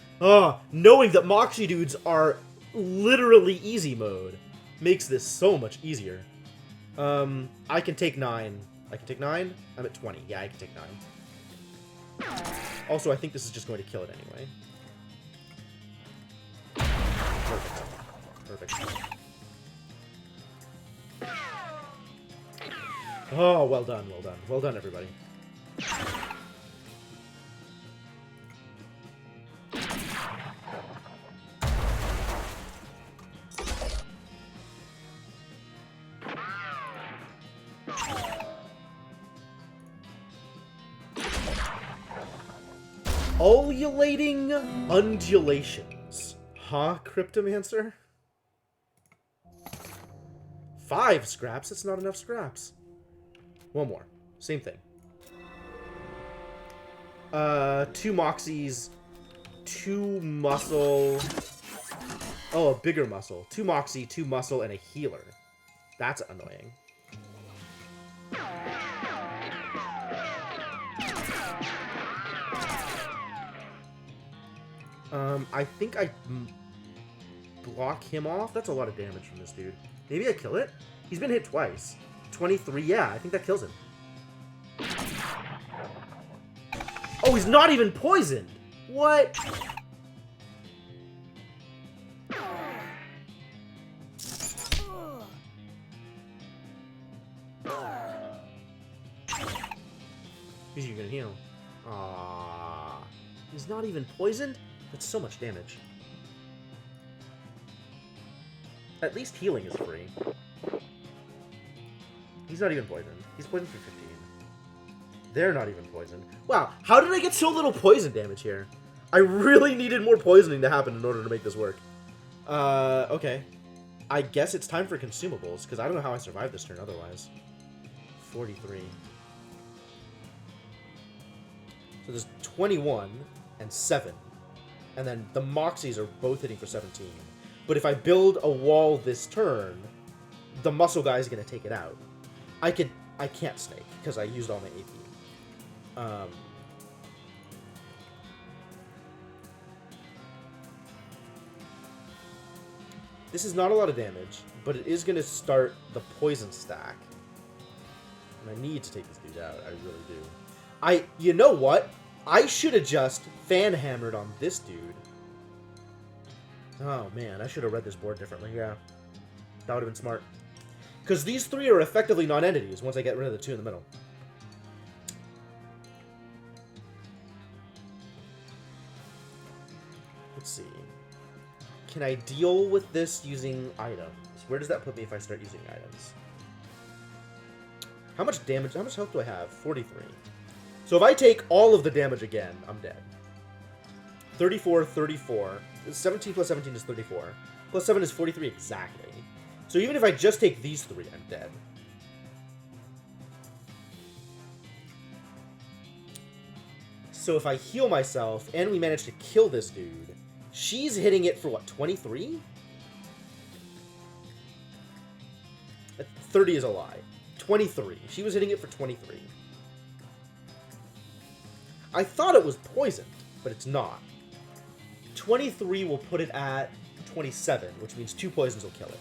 Knowing that Moxie dudes are literally easy mode makes this so much easier. I can take 9. I can take 9? I'm at 20. Yeah, I can take 9. Also, I think this is just going to kill it anyway. Perfect. Perfect. Oh, well done, well done. Well done, everybody. Ululating undulations. Huh, Cryptomancer? 5 scraps? That's not enough scraps. One more. Same thing. 2 Moxies. 2 muscle. Oh, a bigger muscle. 2 Moxie, 2 muscle, and a healer. That's annoying. I think I block him off. That's a lot of damage from this dude. Maybe I kill it? He's been hit twice. 23, yeah, I think that kills him. Oh, he's not even poisoned! What? He's gonna heal. Aww. He's not even poisoned? That's so much damage. At least healing is free. He's not even poisoned. He's poisoned for 15. They're not even poisoned. Wow, how did I get so little poison damage here? I really needed more poisoning to happen in order to make this work. Okay. I guess it's time for consumables, because I don't know how I survived this turn otherwise. 43. So there's 21 and 7. And then the Moxies are both hitting for 17. But if I build a wall this turn, the muscle guy is going to take it out. I can't snake, because I used all my AP. This is not a lot of damage, but it is going to start the poison stack. And I need to take this dude out. I really do. You know what? I should have just fan-hammered on this dude. Oh, man. I should have read this board differently. Yeah. That would have been smart. Because these 3 are effectively non-entities once I get rid of the 2 in the middle. Let's see. Can I deal with this using items? Where does that put me if I start using items? How much damage? How much health do I have? 43. So if I take all of the damage again, I'm dead. 34, 34. 17 plus 17 is 34. Plus 7 is 43 exactly. So even if I just take these 3, I'm dead. So if I heal myself and we manage to kill this dude, she's hitting it for what, 23? 30 is a lie. 23. She was hitting it for 23. I thought it was poisoned, but it's not. 23 will put it at 27, which means 2 poisons will kill it.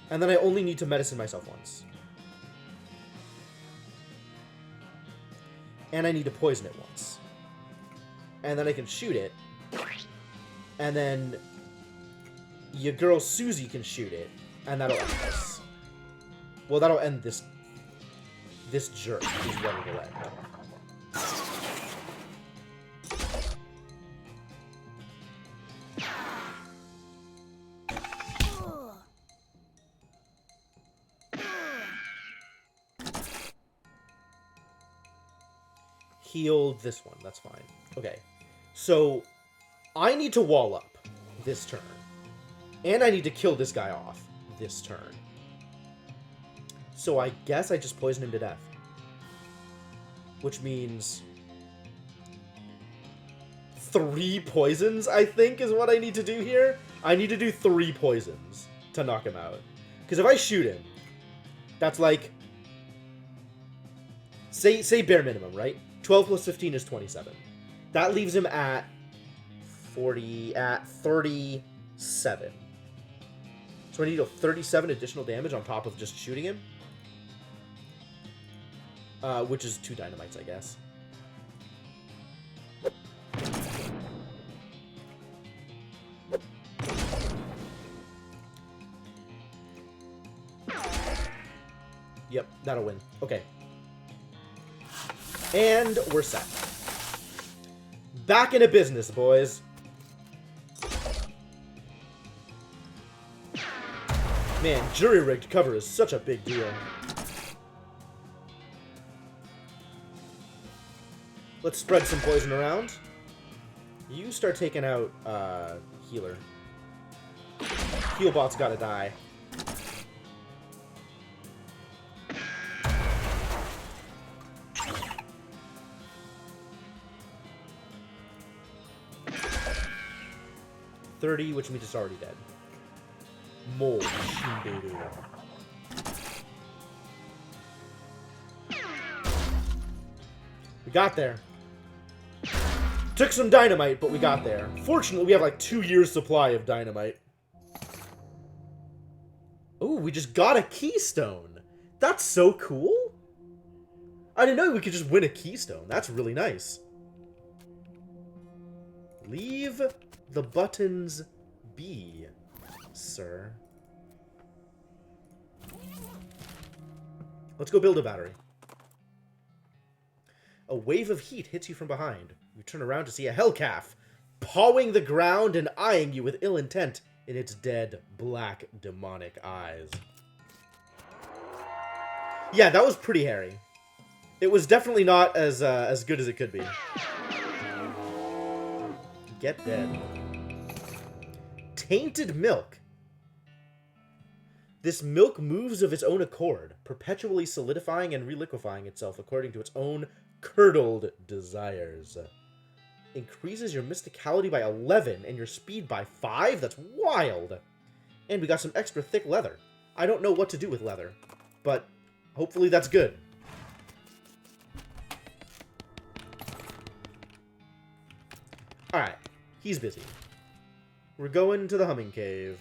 And then I only need to medicine myself once. And I need to poison it once. And then I can shoot it. And then your girl Susie can shoot it. And that'll end this. Well, that'll end this jerk who's running away. Healed this one. That's fine. Okay. So, I need to wall up this turn. And I need to kill this guy off this turn. So I guess I just poison him to death. Which means 3 poisons, I think, is what I need to do here. I need to do 3 poisons to knock him out. Because if I shoot him, that's like... Say bare minimum, right? 12 plus 15 is 27. That leaves him at 37. So I need 37 additional damage on top of just shooting him. Which is 2 dynamites, I guess. Yep, that'll win. Okay. And we're set. Back into business, boys. Man, jury-rigged cover is such a big deal. Let's spread some poison around. You start taking out, healer. Healbot's gotta die. $30, which means it's already dead. Mold. We got there. Took some dynamite, but we got there. Fortunately, we have like 2 years supply of dynamite. Ooh, we just got a keystone. That's so cool. I didn't know we could just win a keystone. That's really nice. Leave the buttons be, sir. Let's go build a battery. A wave of heat hits you from behind. You turn around to see a hellcalf pawing the ground and eyeing you with ill intent in its dead, black, demonic eyes. Yeah, that was pretty hairy. It was definitely not as good as it could be. Get dead. Tainted milk. This milk moves of its own accord, perpetually solidifying and reliquefying itself according to its own curdled desires. Increases your mysticality by 11 and your speed by 5? That's wild! And we got some extra thick leather. I don't know what to do with leather, but hopefully that's good. Alright, he's busy. We're going to the Humming Cave.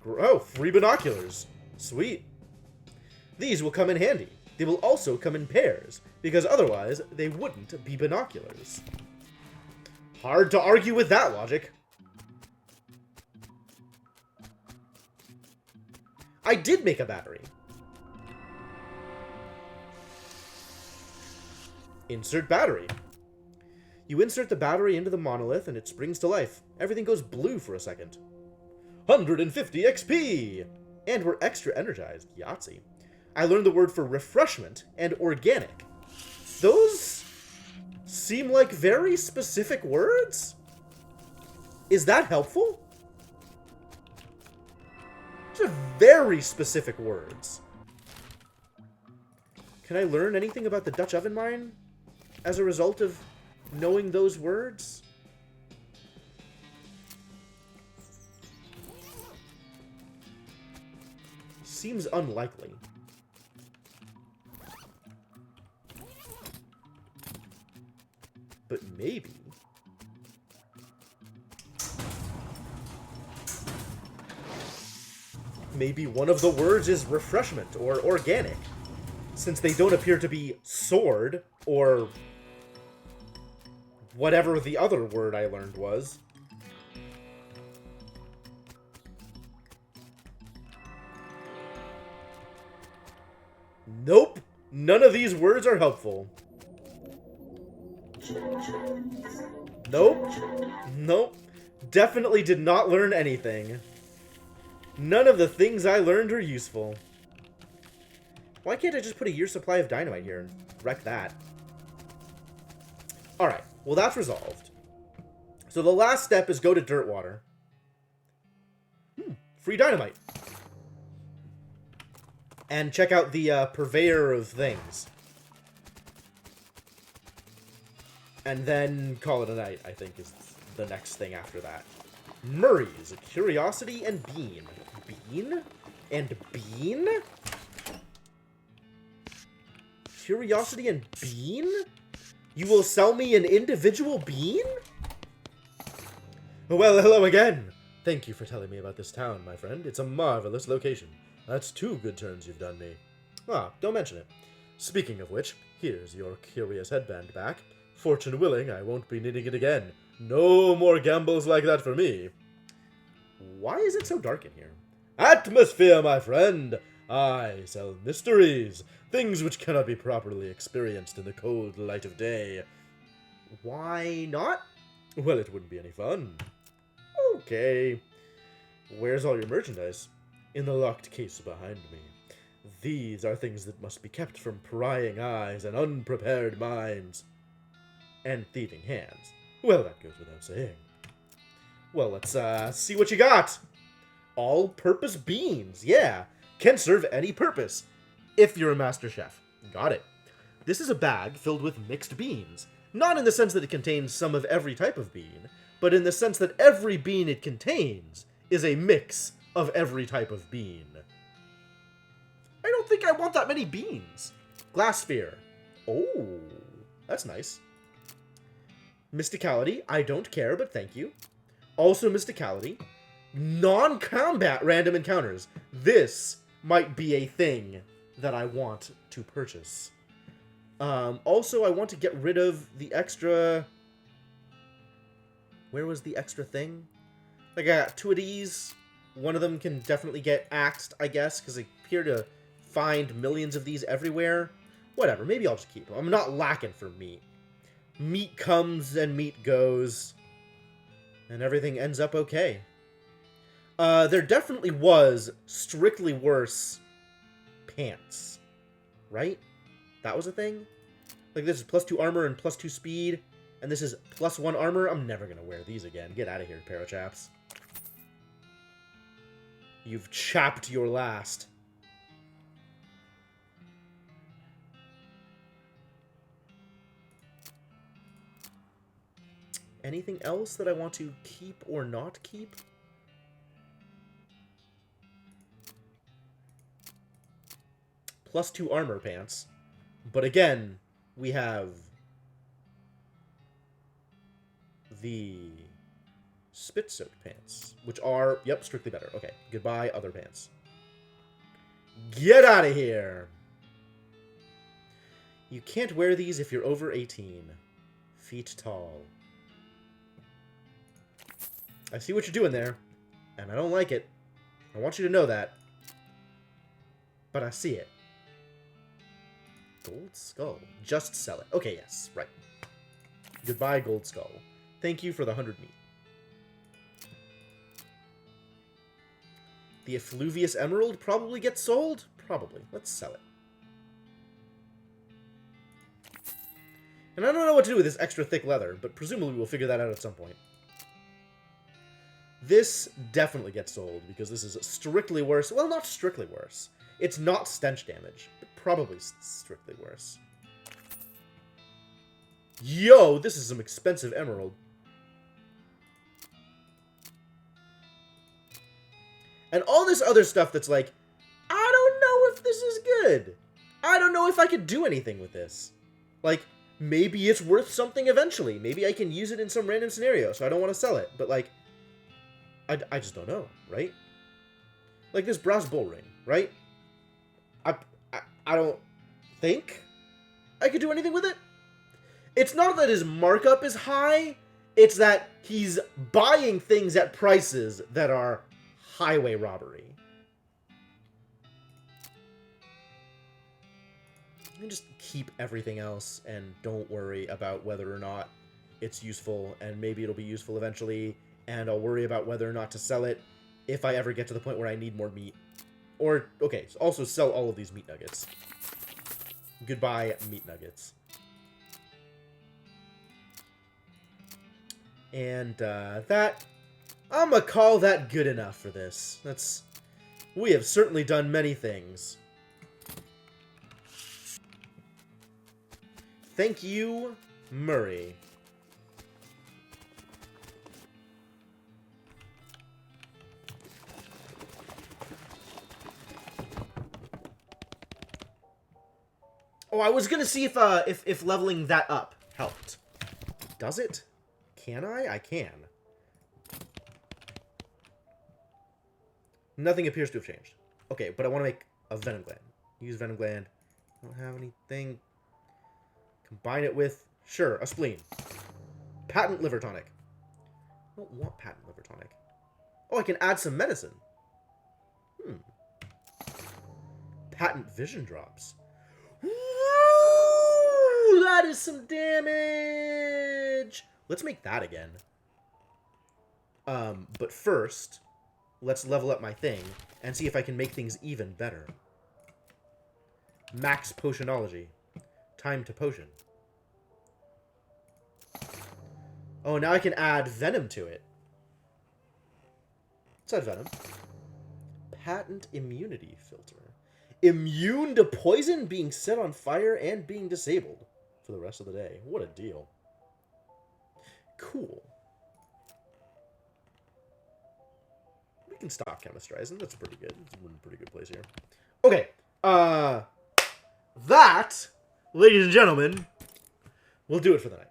Oh, free binoculars. Sweet. These will come in handy. They will also come in pairs, because otherwise they wouldn't be binoculars. Hard to argue with that logic. I did make a battery. Insert battery. You insert the battery into the monolith and it springs to life. Everything goes blue for a second. 150 XP! And we're extra energized. Yahtzee. I learned the word for refreshment and organic. Those seem like very specific words? Is that helpful? Those are very specific words. Can I learn anything about the Dutch oven mine as a result of knowing those words? Seems unlikely. But maybe. Maybe one of the words is refreshment or organic, since they don't appear to be sword or whatever the other word I learned was. Nope. None of these words are helpful. Nope. Nope. Definitely did not learn anything. None of the things I learned are useful. Why can't I just put a year's supply of dynamite here and wreck that? Alright, well that's resolved. So the last step is go to Dirtwater. Free dynamite. And check out the purveyor of things. And then call it a night, I think, is the next thing after that. Murray's Curiosity and Bean. Bean? And Bean? Curiosity and Bean? You will sell me an individual bean? Well, hello again. Thank you for telling me about this town, my friend. It's a marvelous location. That's 2 good turns you've done me. Ah, don't mention it. Speaking of which, here's your curious headband back. Fortune willing, I won't be needing it again. No more gambles like that for me. Why is it so dark in here? Atmosphere, my friend! I sell mysteries, things which cannot be properly experienced in the cold light of day. Why not? Well, it wouldn't be any fun. Okay. Where's all your merchandise? In the locked case behind me. These are things that must be kept from prying eyes and unprepared minds. And thieving hands. Well, that goes without saying. Well, let's see what you got. All-purpose beans. Yeah. Can serve any purpose. If you're a master chef. Got it. This is a bag filled with mixed beans. Not in the sense that it contains some of every type of bean, but in the sense that every bean it contains is a mix of every type of bean. I don't think I want that many beans. Glass sphere. Oh, that's nice. Mysticality. I don't care, but thank you. Also Mysticality. Non-combat random encounters. This might be a thing that I want to purchase. Also, I want to get rid of the extra... Where was the extra thing? Like, I got 2 of these. One of them can definitely get axed, I guess, because I appear to find millions of these everywhere. Whatever, maybe I'll just keep them. I'm not lacking for meat. Meat comes and meat goes. And everything ends up okay. There definitely was strictly worse pants. Right? That was a thing? Like, this is +2 armor and +2 speed. And this is +1 armor. I'm never gonna wear these again. Get out of here, parachaps. You've chapped your last. Anything else that I want to keep or not keep? +2 armor pants. But again, we have the spit-soaked pants, which are, yep, strictly better. Okay, goodbye, other pants. Get out of here! You can't wear these if you're over 18. Feet tall. I see what you're doing there, and I don't like it. I want you to know that. But I see it. Gold Skull. Just sell it. Okay, yes, right. Goodbye, Gold Skull. Thank you for the 100 meat. The Effluvious Emerald probably gets sold? Probably. Let's sell it. And I don't know what to do with this extra thick leather, but presumably we'll figure that out at some point. This definitely gets sold, because this is strictly worse. Well, not strictly worse. It's not stench damage, but probably strictly worse. Yo, this is some expensive emerald. And all this other stuff that's like, I don't know if this is good. I don't know if I could do anything with this. Like, maybe it's worth something eventually. Maybe I can use it in some random scenario, so I don't want to sell it. But, like, I just don't know, right? Like this brass bull ring, right? I don't think I could do anything with it. It's not that his markup is high. It's that he's buying things at prices that are highway robbery. You can just keep everything else and don't worry about whether or not it's useful, and maybe it'll be useful eventually, and I'll worry about whether or not to sell it if I ever get to the point where I need more meat. Or, okay, so also sell all of these meat nuggets. Goodbye, meat nuggets. And, I'm gonna call that good enough for this. We have certainly done many things. Thank you, Murray. Oh, I was gonna see if leveling that up helped. Does it? Can I? I can. Nothing appears to have changed. Okay, but I want to make a venom gland. Use venom gland. I don't have anything. Combine it with, sure, a spleen. Patent liver tonic. I don't want patent liver tonic. Oh, I can add some medicine. Patent vision drops. Woo! That is some damage. Let's make that again. But first, let's level up my thing and see if I can make things even better. Max potionology. Time to potion. Oh, now I can add venom to it. Let's add venom. Patent immunity filter. Immune to poison, being set on fire, and being disabled for the rest of the day. What a deal. Cool. We can stop chemistrizing. That's pretty good. It's in a pretty good place here. Okay. That, ladies and gentlemen, will do it for the night.